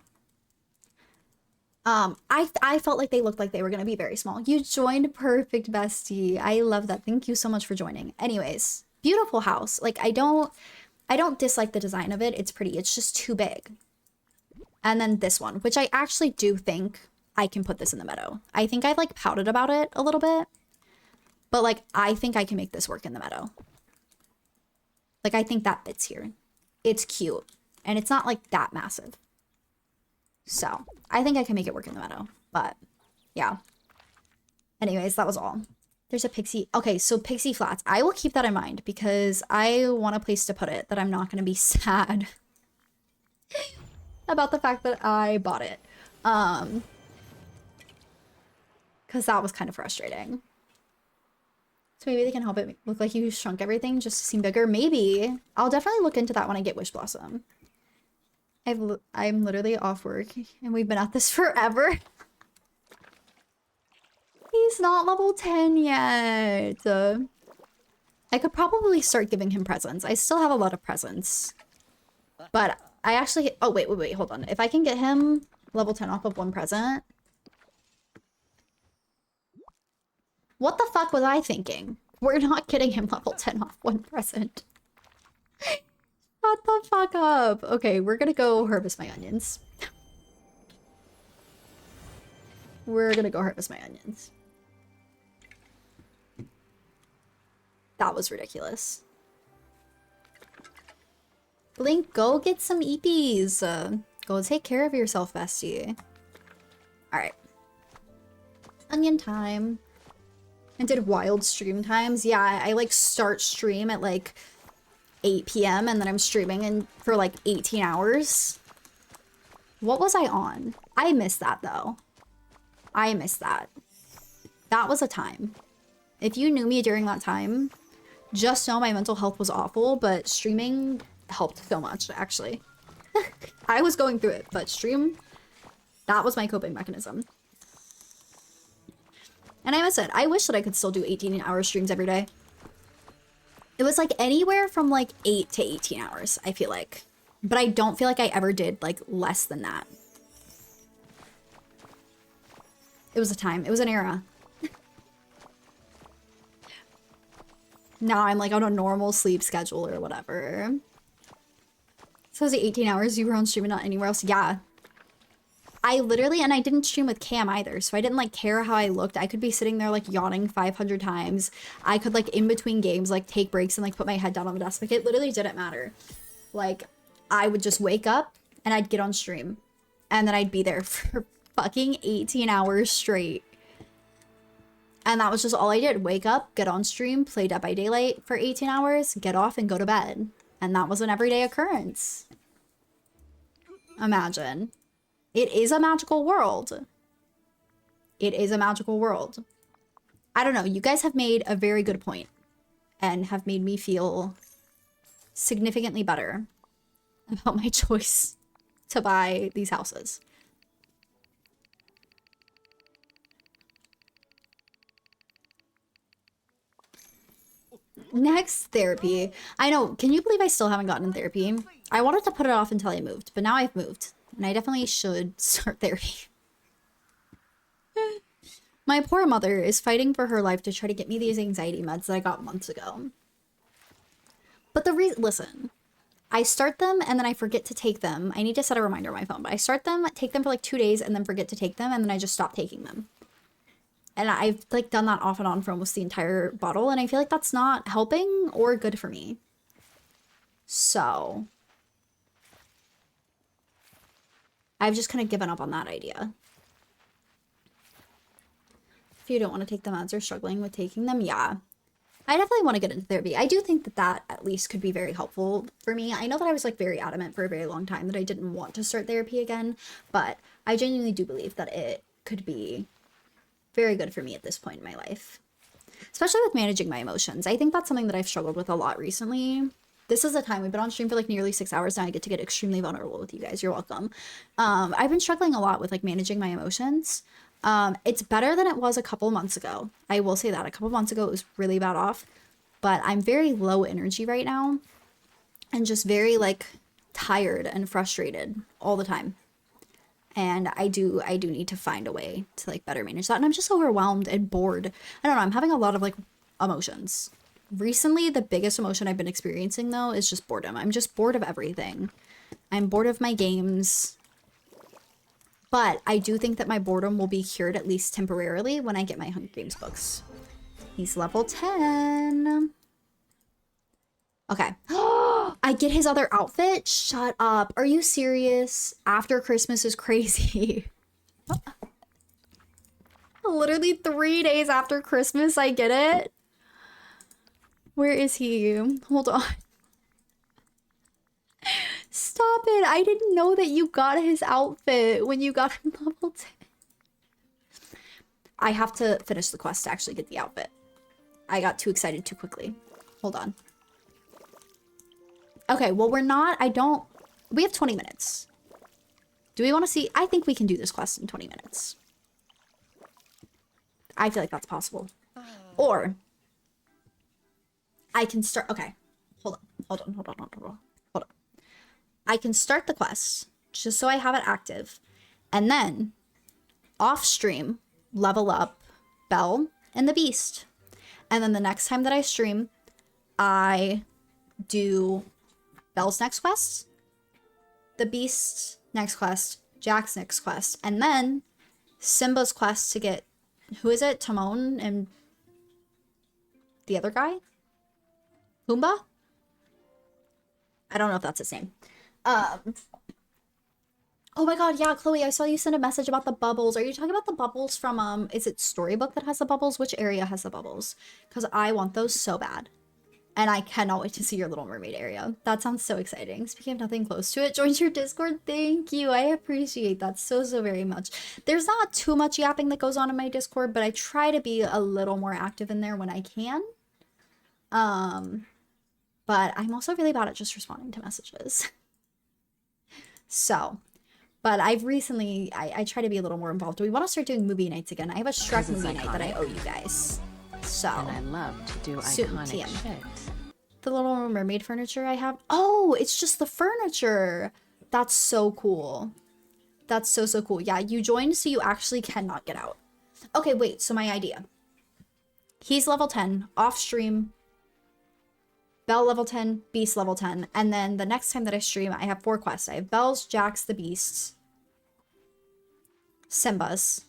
I felt like they looked like they were going to be very small. You joined perfect, bestie. I love that. Thank you so much for joining. Anyways, beautiful house. Like, I don't dislike the design of it. It's pretty. It's just too big. And then this one, which I actually do think I can put this in the meadow. I think I, like, pouted about it a little bit. But, like, I think I can make this work in the meadow. Like, I think that fits here. It's cute. And it's not, like, that massive. So, I think I can make it work in the meadow. But, yeah. Anyways, that was all. There's a Pixie. Okay, so Pixie Flats. I will keep that in mind because I want a place to put it that I'm not going to be sad about the fact that I bought it. Because that was kind of frustrating. So maybe they can help it look like you shrunk everything just to seem bigger. Maybe. I'll definitely look into that when I get Wish Blossom. I'm literally off work and we've been at this forever. He's not level 10 yet. I could probably start giving him presents. I still have a lot of presents. But I actually... Oh, wait, hold on. If I can get him level 10 off of one present... What the fuck was I thinking? We're not getting him level 10 off one present. Shut the fuck up. Okay, we're gonna go harvest my onions. We're gonna go harvest my onions. That was ridiculous. Blink, go get some EPs. Go take care of yourself, bestie. Alright. Onion time. I did wild stream times. Yeah, I like start stream at like 8 p.m. and then I'm streaming for like 18 hours. What was I on? I missed that though. I missed that. That was a time. If you knew me during that time, just know my mental health was awful, but streaming helped so much, actually. I was going through it, but stream, that was my coping mechanism. And I miss it. I wish that I could still do 18-hour streams every day. It was like anywhere from like 8 to 18 hours, I feel like. But I don't feel like I ever did like less than that. It was a time. It was an era. Now I'm like on a normal sleep schedule or whatever. So was it 18 hours you were on stream and not anywhere else? Yeah. I literally, and I didn't stream with cam either, so I didn't like care how I looked. I could be sitting there like yawning 500 times. I could like in between games like take breaks and like put my head down on the desk. Like it literally didn't matter. Like I would just wake up and I'd get on stream and then I'd be there for fucking 18 hours straight. And that was just all I did. Wake up, get on stream, play Dead by Daylight for 18 hours, get off and go to bed. And that was an everyday occurrence. Imagine. It is a magical world. It is a magical world. I don't know. You guys have made a very good point and have made me feel significantly better about my choice to buy these houses. Next, therapy. I know. Can you believe I still haven't gotten in therapy? I wanted to put it off until I moved, but now I've moved. And I definitely should start therapy. My poor mother is fighting for her life to try to get me these anxiety meds that I got months ago. But listen, I start them and then I forget to take them. I need to set a reminder on my phone, but I start them, take them for like 2 days and then forget to take them and then I just stop taking them. And I've like done that off and on for almost the entire bottle and I feel like that's not helping or good for me. So I've just kind of given up on that idea. If you don't want to take the meds or struggling with taking them, yeah. I definitely want to get into therapy. I do think that that at least could be very helpful for me. I know that I was like very adamant for a very long time that I didn't want to start therapy again, but I genuinely do believe that it could be very good for me at this point in my life. Especially with managing my emotions. I think that's something that I've struggled with a lot recently. This is the time we've been on stream for like nearly 6 hours now. I get to get extremely vulnerable with you guys. You're welcome. I've been struggling a lot with like managing my emotions. It's better than it was a couple months ago. I will say that a couple months ago it was really bad off, but I'm very low energy right now and just very like tired and frustrated all the time. And I do need to find a way to like better manage that. And I'm just overwhelmed and bored. I don't know. I'm having a lot of like emotions. Recently, the biggest emotion I've been experiencing though is just boredom. I'm just bored of everything. I'm bored of my games. But I do think that my boredom will be cured at least temporarily when I get my Hunger Games books. He's level 10. Okay. I get his other outfit? Shut up. Are you serious? After Christmas is crazy. Literally 3 days after Christmas, I get it. Where is he? Hold on. Stop it. I didn't know that you got his outfit when you got him level 10. I have to finish the quest to actually get the outfit. I got too excited too quickly. Hold on. Okay, well, we have 20 minutes. Do we want to see? I think we can do this quest in 20 minutes. I feel like that's possible. Or I can start, okay. Hold on. I can start the quest just so I have it active. And then off stream, level up Belle and the Beast. And then the next time that I stream, I do Belle's next quest, the Beast's next quest, Jack's next quest, and then Simba's quest to get, who is it? Timon and the other guy? Pumbaa? I don't know if that's his name. Um, oh my god, yeah, Chloe, I saw you send a message about the bubbles. Are you talking about the bubbles from, is it Storybook that has the bubbles? Which area has the bubbles? Because I want those so bad. And I cannot wait to see your Little Mermaid area. That sounds so exciting. Speaking of nothing close to it, join your Discord. Thank you. I appreciate that so, so very much. There's not too much yapping that goes on in my Discord, but I try to be a little more active in there when I can. But I'm also really bad at just responding to messages. So, but I've recently, I try to be a little more involved. Do we want to start doing movie nights again? I have a Shrek movie night that I owe you guys. So, And I love to do soon, iconic TM. shit. The Little Mermaid furniture I have. Oh, it's just the furniture. That's so cool. That's so, so cool. Yeah, you joined so you actually cannot get out. Okay, wait. So my idea. He's level 10, off stream. Belle level 10, Beast level 10. And then the next time that I stream, I have 4 quests. I have Belle's, Jack's, the Beasts, Simba's.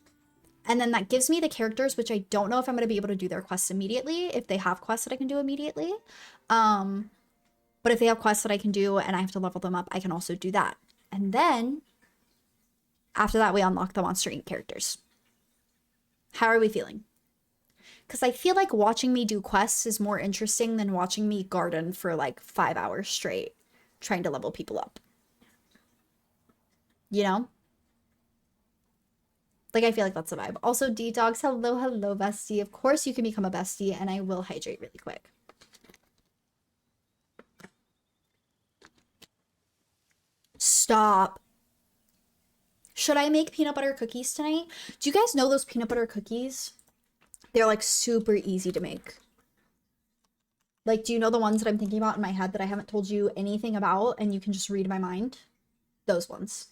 And then that gives me the characters, which I don't know if I'm going to be able to do their quests immediately, if they have quests that I can do immediately. But if they have quests that I can do and I have to level them up, I can also do that. And then, after that, we unlock the Monster Inc. characters. How are we feeling? Because I feel like watching me do quests is more interesting than watching me garden for like 5 hours straight, trying to level people up. You know? Like, I feel like that's the vibe. Also, D-Dogs, hello, hello, bestie. Of course you can become a bestie, and I will hydrate really quick. Stop. Should I make peanut butter cookies tonight? Do you guys know those peanut butter cookies? They're, like, super easy to make. Like, do you know the ones that I'm thinking about in my head that I haven't told you anything about, and you can just read my mind? Those ones.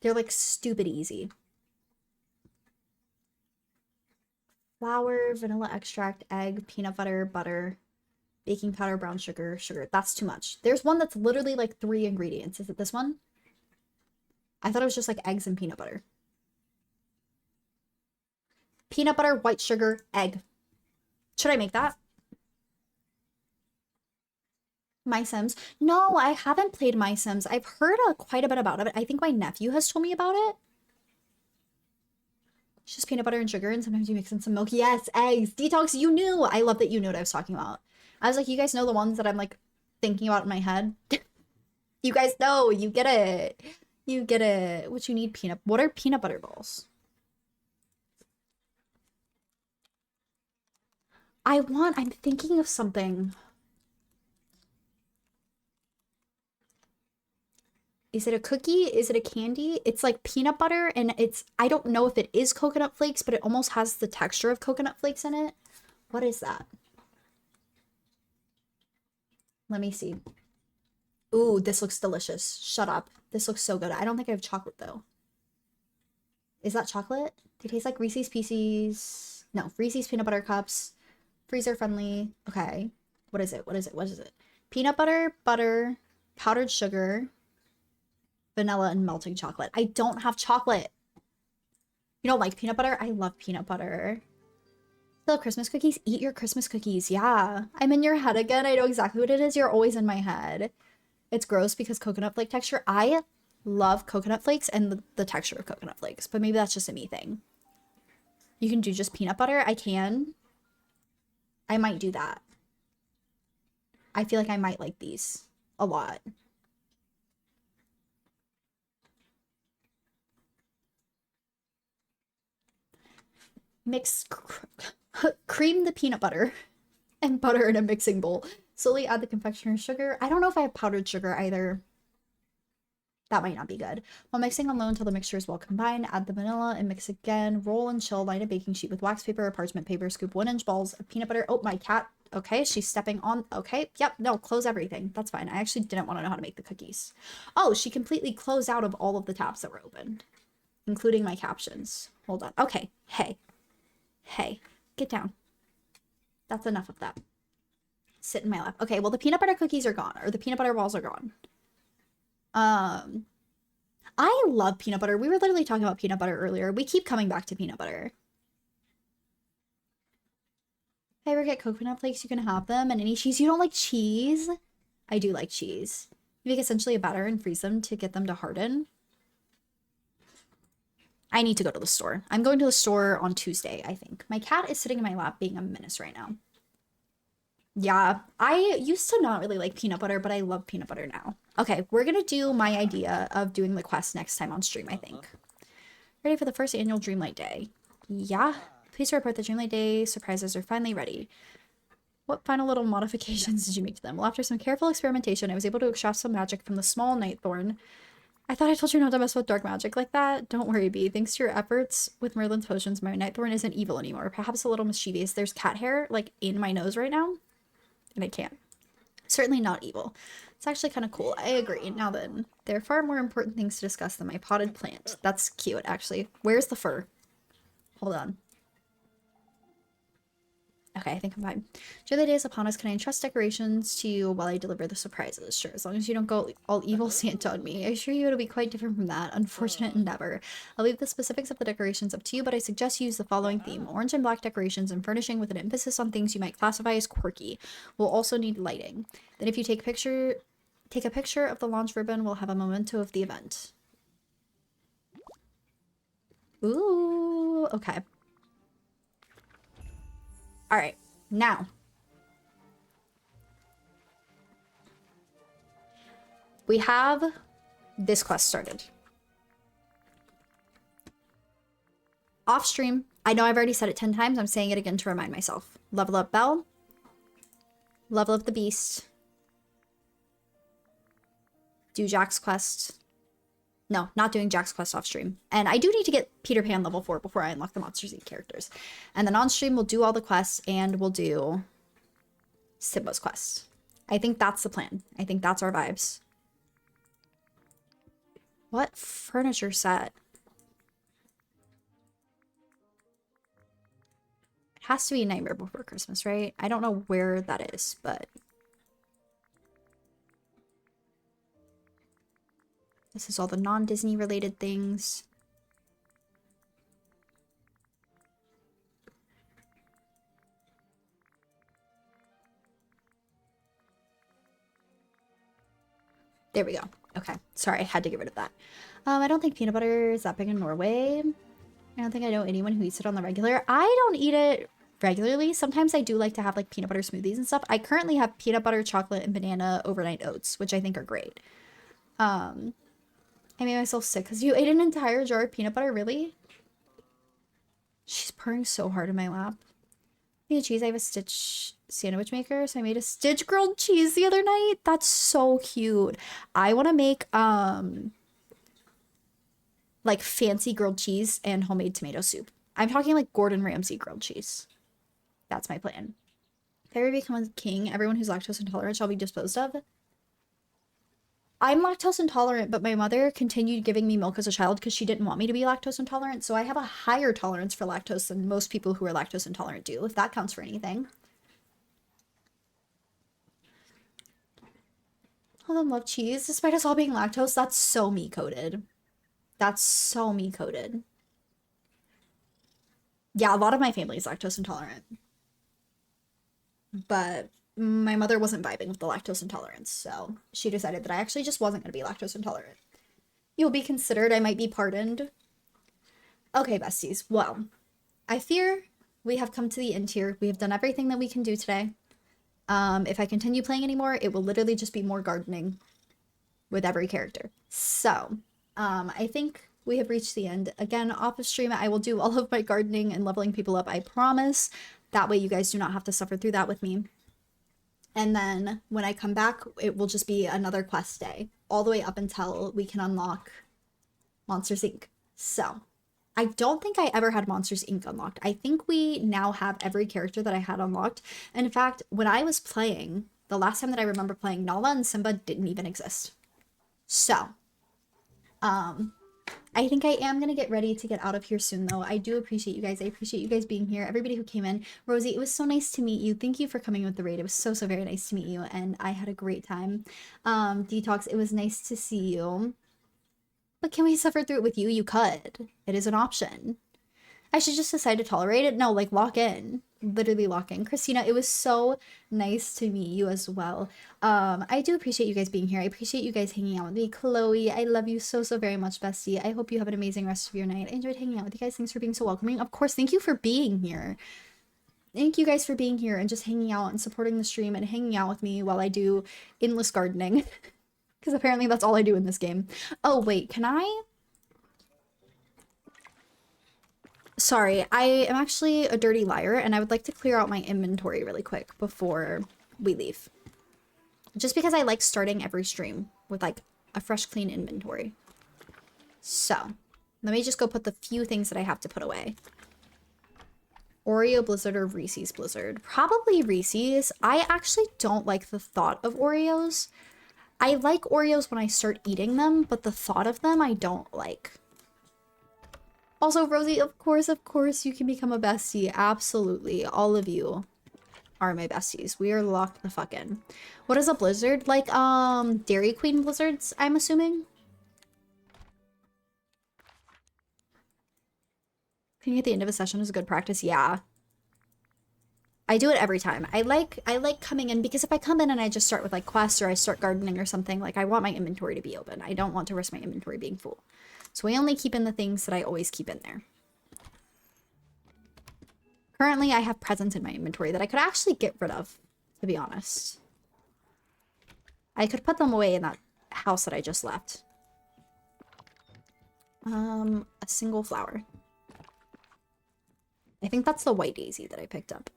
They're like stupid easy. Flour, vanilla extract, egg, peanut butter, butter, baking powder, brown sugar, sugar. That's too much. There's one that's literally like 3 ingredients. Is it this one? I thought it was just like eggs and peanut butter. Peanut butter, white sugar, egg. Should I make that? My Sims? No, I haven't played My Sims. I've heard quite a bit about it. I think my nephew has told me about it. It's just peanut butter and sugar, and sometimes you mix in some milk. Yes, eggs. Detox, you knew. I love that you knew what I was talking about. I was like, you guys know the ones that I'm like thinking about in my head? You guys know. You get it. You get it. What you need, peanut. What are peanut butter balls? I'm thinking of something. Is it a cookie? Is it a candy? It's like peanut butter, and I don't know if it is coconut flakes, but it almost has the texture of coconut flakes in it. What is that? Let me see. Ooh, this looks delicious. Shut up. This looks so good. I don't think I have chocolate, though. Is that chocolate? They taste like Reese's Pieces. No, Reese's Peanut Butter Cups. Freezer friendly. Okay. What is it? What is it? What is it? Peanut butter, butter, powdered sugar, vanilla, and melting chocolate. I don't have chocolate. You don't like peanut butter? I love peanut butter. Still Christmas cookies? Eat your Christmas cookies. Yeah. I'm in your head again. I know exactly what it is. You're always in my head. It's gross because coconut flake texture. I love coconut flakes and the texture of coconut flakes, but maybe that's just a me thing. You can do just peanut butter? I can. I might do that. I feel like I might like these a lot. Mix cream the peanut butter and butter in a mixing bowl. Slowly add the confectioner's sugar. I don't know if I have powdered sugar either. That might not be good. While mixing on low until the mixture is well combined, add the vanilla and mix again. Roll and chill. Line a baking sheet with wax paper or parchment paper. Scoop 1-inch balls of peanut butter. Oh, my cat. Okay, she's stepping on. Okay, yep, no, close everything. That's fine. I actually didn't want to know how to make the cookies. Oh, she completely closed out of all of the tabs that were opened, including my captions. Hold on. Okay, hey. Hey, get down. That's enough of that. Sit in my lap. Okay, well, the peanut butter cookies are gone, or the peanut butter balls are gone. I love peanut butter. We were literally talking about peanut butter earlier. We keep coming back to peanut butter. If I ever get coconut flakes, you can have them. And any cheese. You don't like cheese? I do like cheese. You make essentially a batter and freeze them to get them to harden. I need to go to the store. I'm going to the store on Tuesday, I think. My cat is sitting in my lap being a menace right now. Yeah, I used to not really like peanut butter, but I love peanut butter now. Okay, we're gonna do my idea of doing the quest next time on stream, I think. Ready for the first annual Dreamlight Day? Yeah. Please report the Dreamlight Day surprises are finally ready. What final little modifications did you make to them? Well, after some careful experimentation, I was able to extract some magic from the small night thorn. I thought I told you not to mess with dark magic like that. Don't worry, Bee. Thanks to your efforts with Merlin's potions, my Nightthorn isn't evil anymore. Perhaps a little mischievous. There's cat hair, like, in my nose right now. And I can't. Certainly not evil. It's actually kind of cool. I agree. Now then, there are far more important things to discuss than my potted plant. That's cute, actually. Where's the fur? Hold on. Okay, I think I'm fine. Joy day is upon us. Can I entrust decorations to you while I deliver the surprises? Sure, as long as you don't go all evil Santa on me. I assure you it'll be quite different from that. Unfortunate endeavor. I'll leave the specifics of the decorations up to you, but I suggest you use the following theme. Orange and black decorations and furnishing with an emphasis on things you might classify as quirky. We'll also need lighting. Then if you take a picture of the launch ribbon, we'll have a memento of the event. Ooh, okay. All right, now we have this quest started. Off stream, I know I've already said it 10 times. I'm saying it again to remind myself. Level up Belle. Level up the beast. Do Jack's quest. No, not doing Jack's quest off stream. And I do need to get Peter Pan level 4 before I unlock the Monsters Inc. characters. And then on stream, we'll do all the quests and we'll do Simba's quest. I think that's the plan. I think that's our vibes. What furniture set? It has to be Nightmare Before Christmas, right? I don't know where that is, but... This is all the non-Disney related things. There we go. Okay. Sorry, I had to get rid of that. I don't think peanut butter is that big in Norway. I don't think I know anyone who eats it on the regular. I don't eat it regularly. Sometimes I do like to have like peanut butter smoothies and stuff. I currently have peanut butter, chocolate, and banana overnight oats, which I think are great. I made myself sick because you ate an entire jar of peanut butter, really? She's purring so hard in my lap. I need cheese. I have a Stitch sandwich maker, so I made a Stitch grilled cheese the other night. That's so cute. I want to make like fancy grilled cheese and homemade tomato soup. I'm talking like Gordon Ramsay grilled cheese. That's my plan. If I ever become a king, everyone who's lactose intolerant shall be disposed of. I'm lactose intolerant, but my mother continued giving me milk as a child because she didn't want me to be lactose intolerant. So I have a higher tolerance for lactose than most people who are lactose intolerant do, if that counts for anything. All of them love cheese, despite us all being lactose. That's so me-coded. That's so me-coded. Yeah, a lot of my family is lactose intolerant. But my mother wasn't vibing with the lactose intolerance, so she decided that I actually just wasn't going to be lactose intolerant. You'll be considered. I might be pardoned. Okay, besties. Well, I fear we have come to the end here. We have done everything that we can do today. If I continue playing anymore, it will literally just be more gardening with every character. So, I think we have reached the end. Again, off of stream, I will do all of my gardening and leveling people up, I promise. That way you guys do not have to suffer through that with me. And then when I come back, it will just be another quest day, all the way up until we can unlock Monsters Inc. So, I don't think I ever had Monsters Inc. unlocked. I think we now have every character that I had unlocked. And in fact, when I was playing, the last time that I remember playing, Nala and Simba didn't even exist. So, I think I am going to get ready to get out of here soon, though. I do appreciate you guys. I appreciate you guys being here. Everybody who came in. Rosie, it was so nice to meet you. Thank you for coming with the raid. It was so, so very nice to meet you, and I had a great time. Detox, it was nice to see you. But can we suffer through it with you? You could. It is an option. I should just decide to tolerate it. No, like lock in. Literally lock in. Christina, it was so nice to meet you as well. I do appreciate you guys being here. I appreciate you guys hanging out with me. Chloe, I love you so, so very much, bestie. I hope you have an amazing rest of your night. I enjoyed hanging out with you guys. Thanks for being so welcoming. Of course, thank you for being here. Thank you guys for being here and just hanging out and supporting the stream and hanging out with me while I do endless gardening. Because apparently that's all I do in this game. Oh, wait, can I? Sorry, I am actually a dirty liar and I would like to clear out my inventory really quick before we leave. Just because I like starting every stream with like a fresh, clean inventory. So, let me just go put the few things that I have to put away. Oreo Blizzard or Reese's Blizzard? Probably Reese's. I actually don't like the thought of Oreos. I like Oreos when I start eating them, but the thought of them I don't like. Also, Rosie, of course, you can become a bestie. Absolutely. All of you are my besties. We are locked the fuck in. What is a blizzard? Like, Dairy Queen blizzards, I'm assuming? Cleaning at the end of a session is a good practice. Yeah. I do it every time. I like coming in because if I come in and I just start with like quests or I start gardening or something, like I want my inventory to be open. I don't want to risk my inventory being full. So we only keep in the things that I always keep in there. Currently, I have presents in my inventory that I could actually get rid of, to be honest. I could put them away in that house that I just left. A single flower. I think that's the white daisy that I picked up.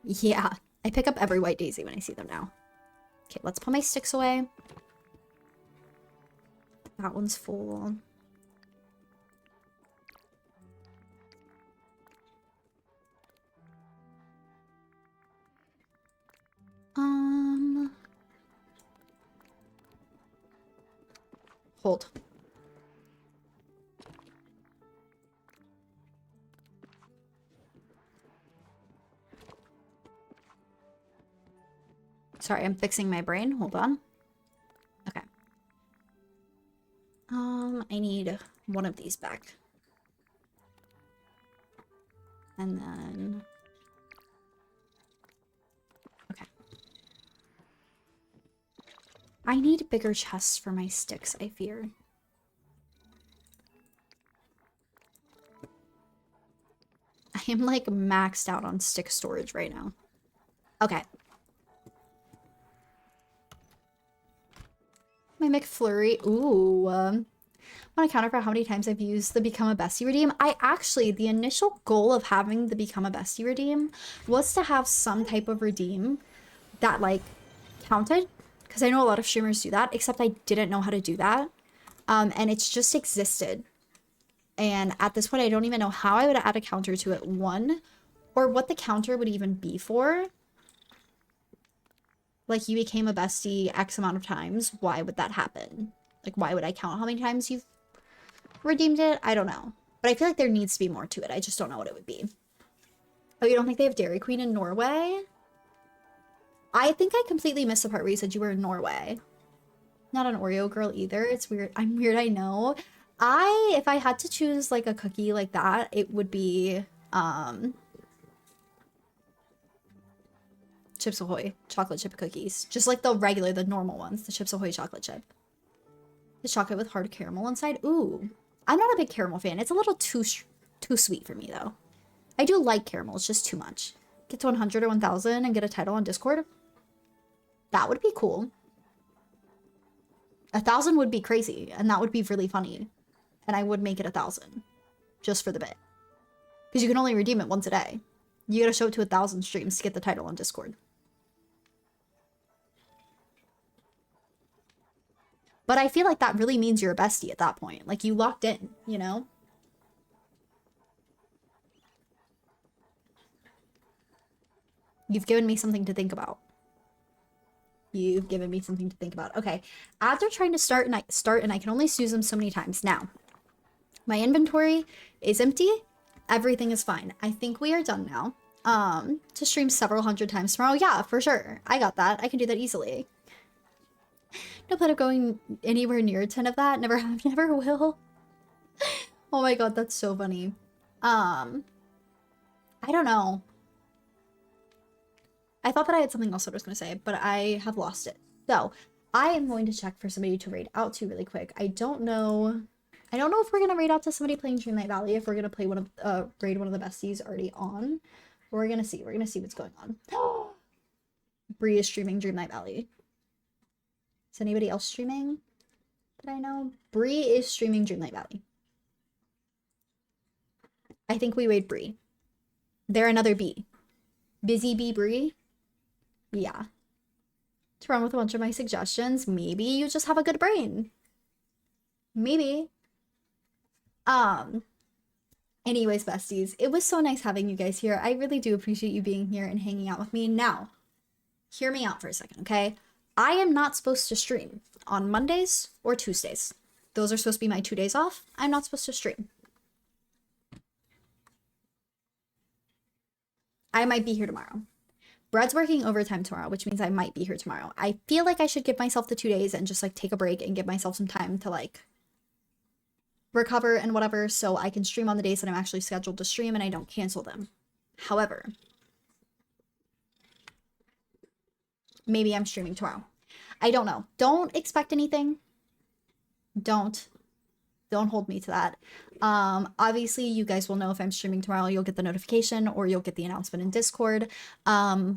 Yeah, I pick up every white daisy when I see them now. Okay, let's put my sticks away. That one's full. Hold. Sorry, I'm fixing my brain. Hold on. Okay. I need one of these back. And then... Okay. I need bigger chests for my sticks, I fear. I am like maxed out on stick storage right now. Okay. My McFlurry. Ooh. Want to counter for how many times I've used the Become a Bestie redeem? I actually, the initial goal of having the Become a Bestie redeem was to have some type of redeem that like counted. Because I know a lot of streamers do that, except I didn't know how to do that. And it's just existed. And at this point, I don't even know how I would add a counter to it, one, or what the counter would even be for. Like, you became a bestie X amount of times. Why would that happen? Like, why would I count how many times you've redeemed it? I don't know. But I feel like there needs to be more to it. I just don't know what it would be. Oh, you don't think they have Dairy Queen in Norway? I think I completely missed the part where you said you were in Norway. Not an Oreo girl either. It's weird. I'm weird, I know. If I had to choose like a cookie like that, it would be Chips Ahoy chocolate chip cookies. Just like the regular, the normal ones, the Chips Ahoy chocolate chip. The chocolate with hard caramel inside. Ooh, I'm not a big caramel fan. It's a little too sweet for me though. I do like caramel, it's just too much. Get to 100 or 1000 and get a title on Discord. That would be cool. 1000 would be crazy, and that would be really funny. And I would make it 1000. Just for the bit. Because you can only redeem it once a day. You gotta show it to 1000 streams to get the title on Discord. But I feel like that really means you're a bestie at that point. Like, you locked in, you know? You've given me something to think about. You've given me something to think about. Okay. Ads are trying to start and I can only use them so many times. Now, my inventory is empty. Everything is fine. I think we are done now. To stream several hundred times tomorrow. Yeah, for sure. I got that. I can do that easily. No plan of going anywhere near 10 of that. Never have, never will. Oh my god, that's so funny. I don't know. I thought that I had something else I was going to say, but I have lost it. So I am going to check for somebody to raid out to really quick. I don't know if we're going to raid out to somebody playing Dreamlight Valley, if we're going to play raid one of the besties already on. We're going to see. We're going to see what's going on. Bree is streaming Dreamlight Valley. Is anybody else streaming that I know? Bree is streaming Dreamlight Valley. I think we raid Bree. They're another B. Busy Bee Bree? Yeah. To run with a bunch of my suggestions, maybe you just have a good brain. Maybe. Anyways, besties, it was so nice having you guys here. I really do appreciate you being here and hanging out with me. Now, hear me out for a second, okay? I am not supposed to stream on Mondays or Tuesdays. Those are supposed to be my 2 days off. I'm not supposed to stream. I might be here tomorrow. Brad's working overtime tomorrow, which means I might be here tomorrow. I feel like I should give myself the 2 days and just like take a break and give myself some time to like recover and whatever, so I can stream on the days that I'm actually scheduled to stream and I don't cancel them. However, maybe I'm streaming tomorrow. I don't know. Don't expect anything. Don't hold me to that. Obviously you guys will know if I'm streaming tomorrow. You'll get the notification or you'll get the announcement in Discord. But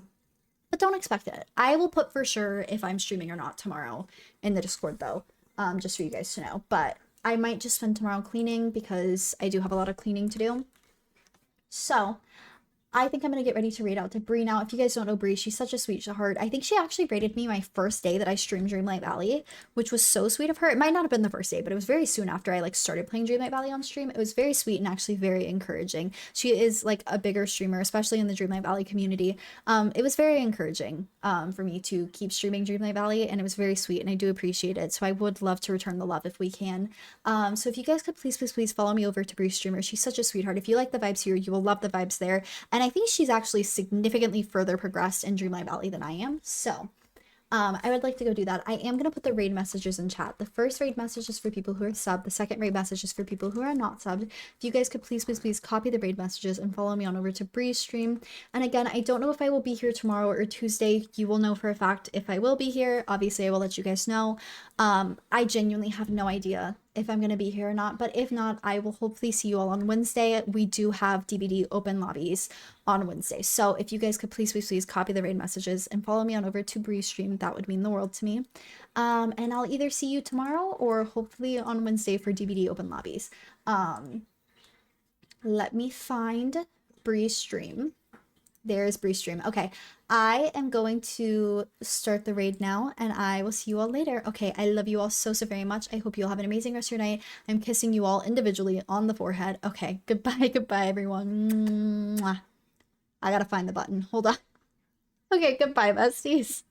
don't expect it. I will put for sure if I'm streaming or not tomorrow in the Discord though, just for you guys to know. But I might just spend tomorrow cleaning because I do have a lot of cleaning to do. So I think I'm going to get ready to raid out to Bree now. If you guys don't know Bree, she's such a sweetheart. I think she actually raided me my first day that I streamed Dreamlight Valley, which was so sweet of her. It might not have been the first day, but it was very soon after I like started playing Dreamlight Valley on stream. It was very sweet and actually very encouraging. She is like a bigger streamer, especially in the Dreamlight Valley community. It was very encouraging for me to keep streaming Dreamlight Valley, and it was very sweet and I do appreciate it. So I would love to return the love if we can. So if you guys could please follow me over to Bree Streamer. She's such a sweetheart. If you like the vibes here, you will love the vibes there. And I think she's actually significantly further progressed in Dreamlight Valley than I am. So I would like to go do that. I am going to put the raid messages in chat. The first raid message is for people who are subbed. The second raid message is for people who are not subbed. If you guys could please copy the raid messages and follow me on over to Bree's stream. And again, I don't know if I will be here tomorrow or Tuesday. You will know for a fact if I will be here. Obviously, I will let you guys know. I genuinely have no idea if I'm going to be here or not, but if not, I will hopefully see you all on Wednesday. We do have DBD open lobbies on Wednesday, so if you guys could please copy the raid messages and follow me on over to Bree's stream, that would mean the world to me. And I'll either see you tomorrow or hopefully on Wednesday for DBD open lobbies. Let me find Bree's stream. There's Bree's stream. Okay, I am going to start the raid now, and I will see you all later. Okay, I love you all so very much. I hope you all have an amazing rest of your night. I'm kissing you all individually on the forehead. Okay, goodbye, everyone. Mwah. I gotta find the button. Hold on. Okay, goodbye, besties.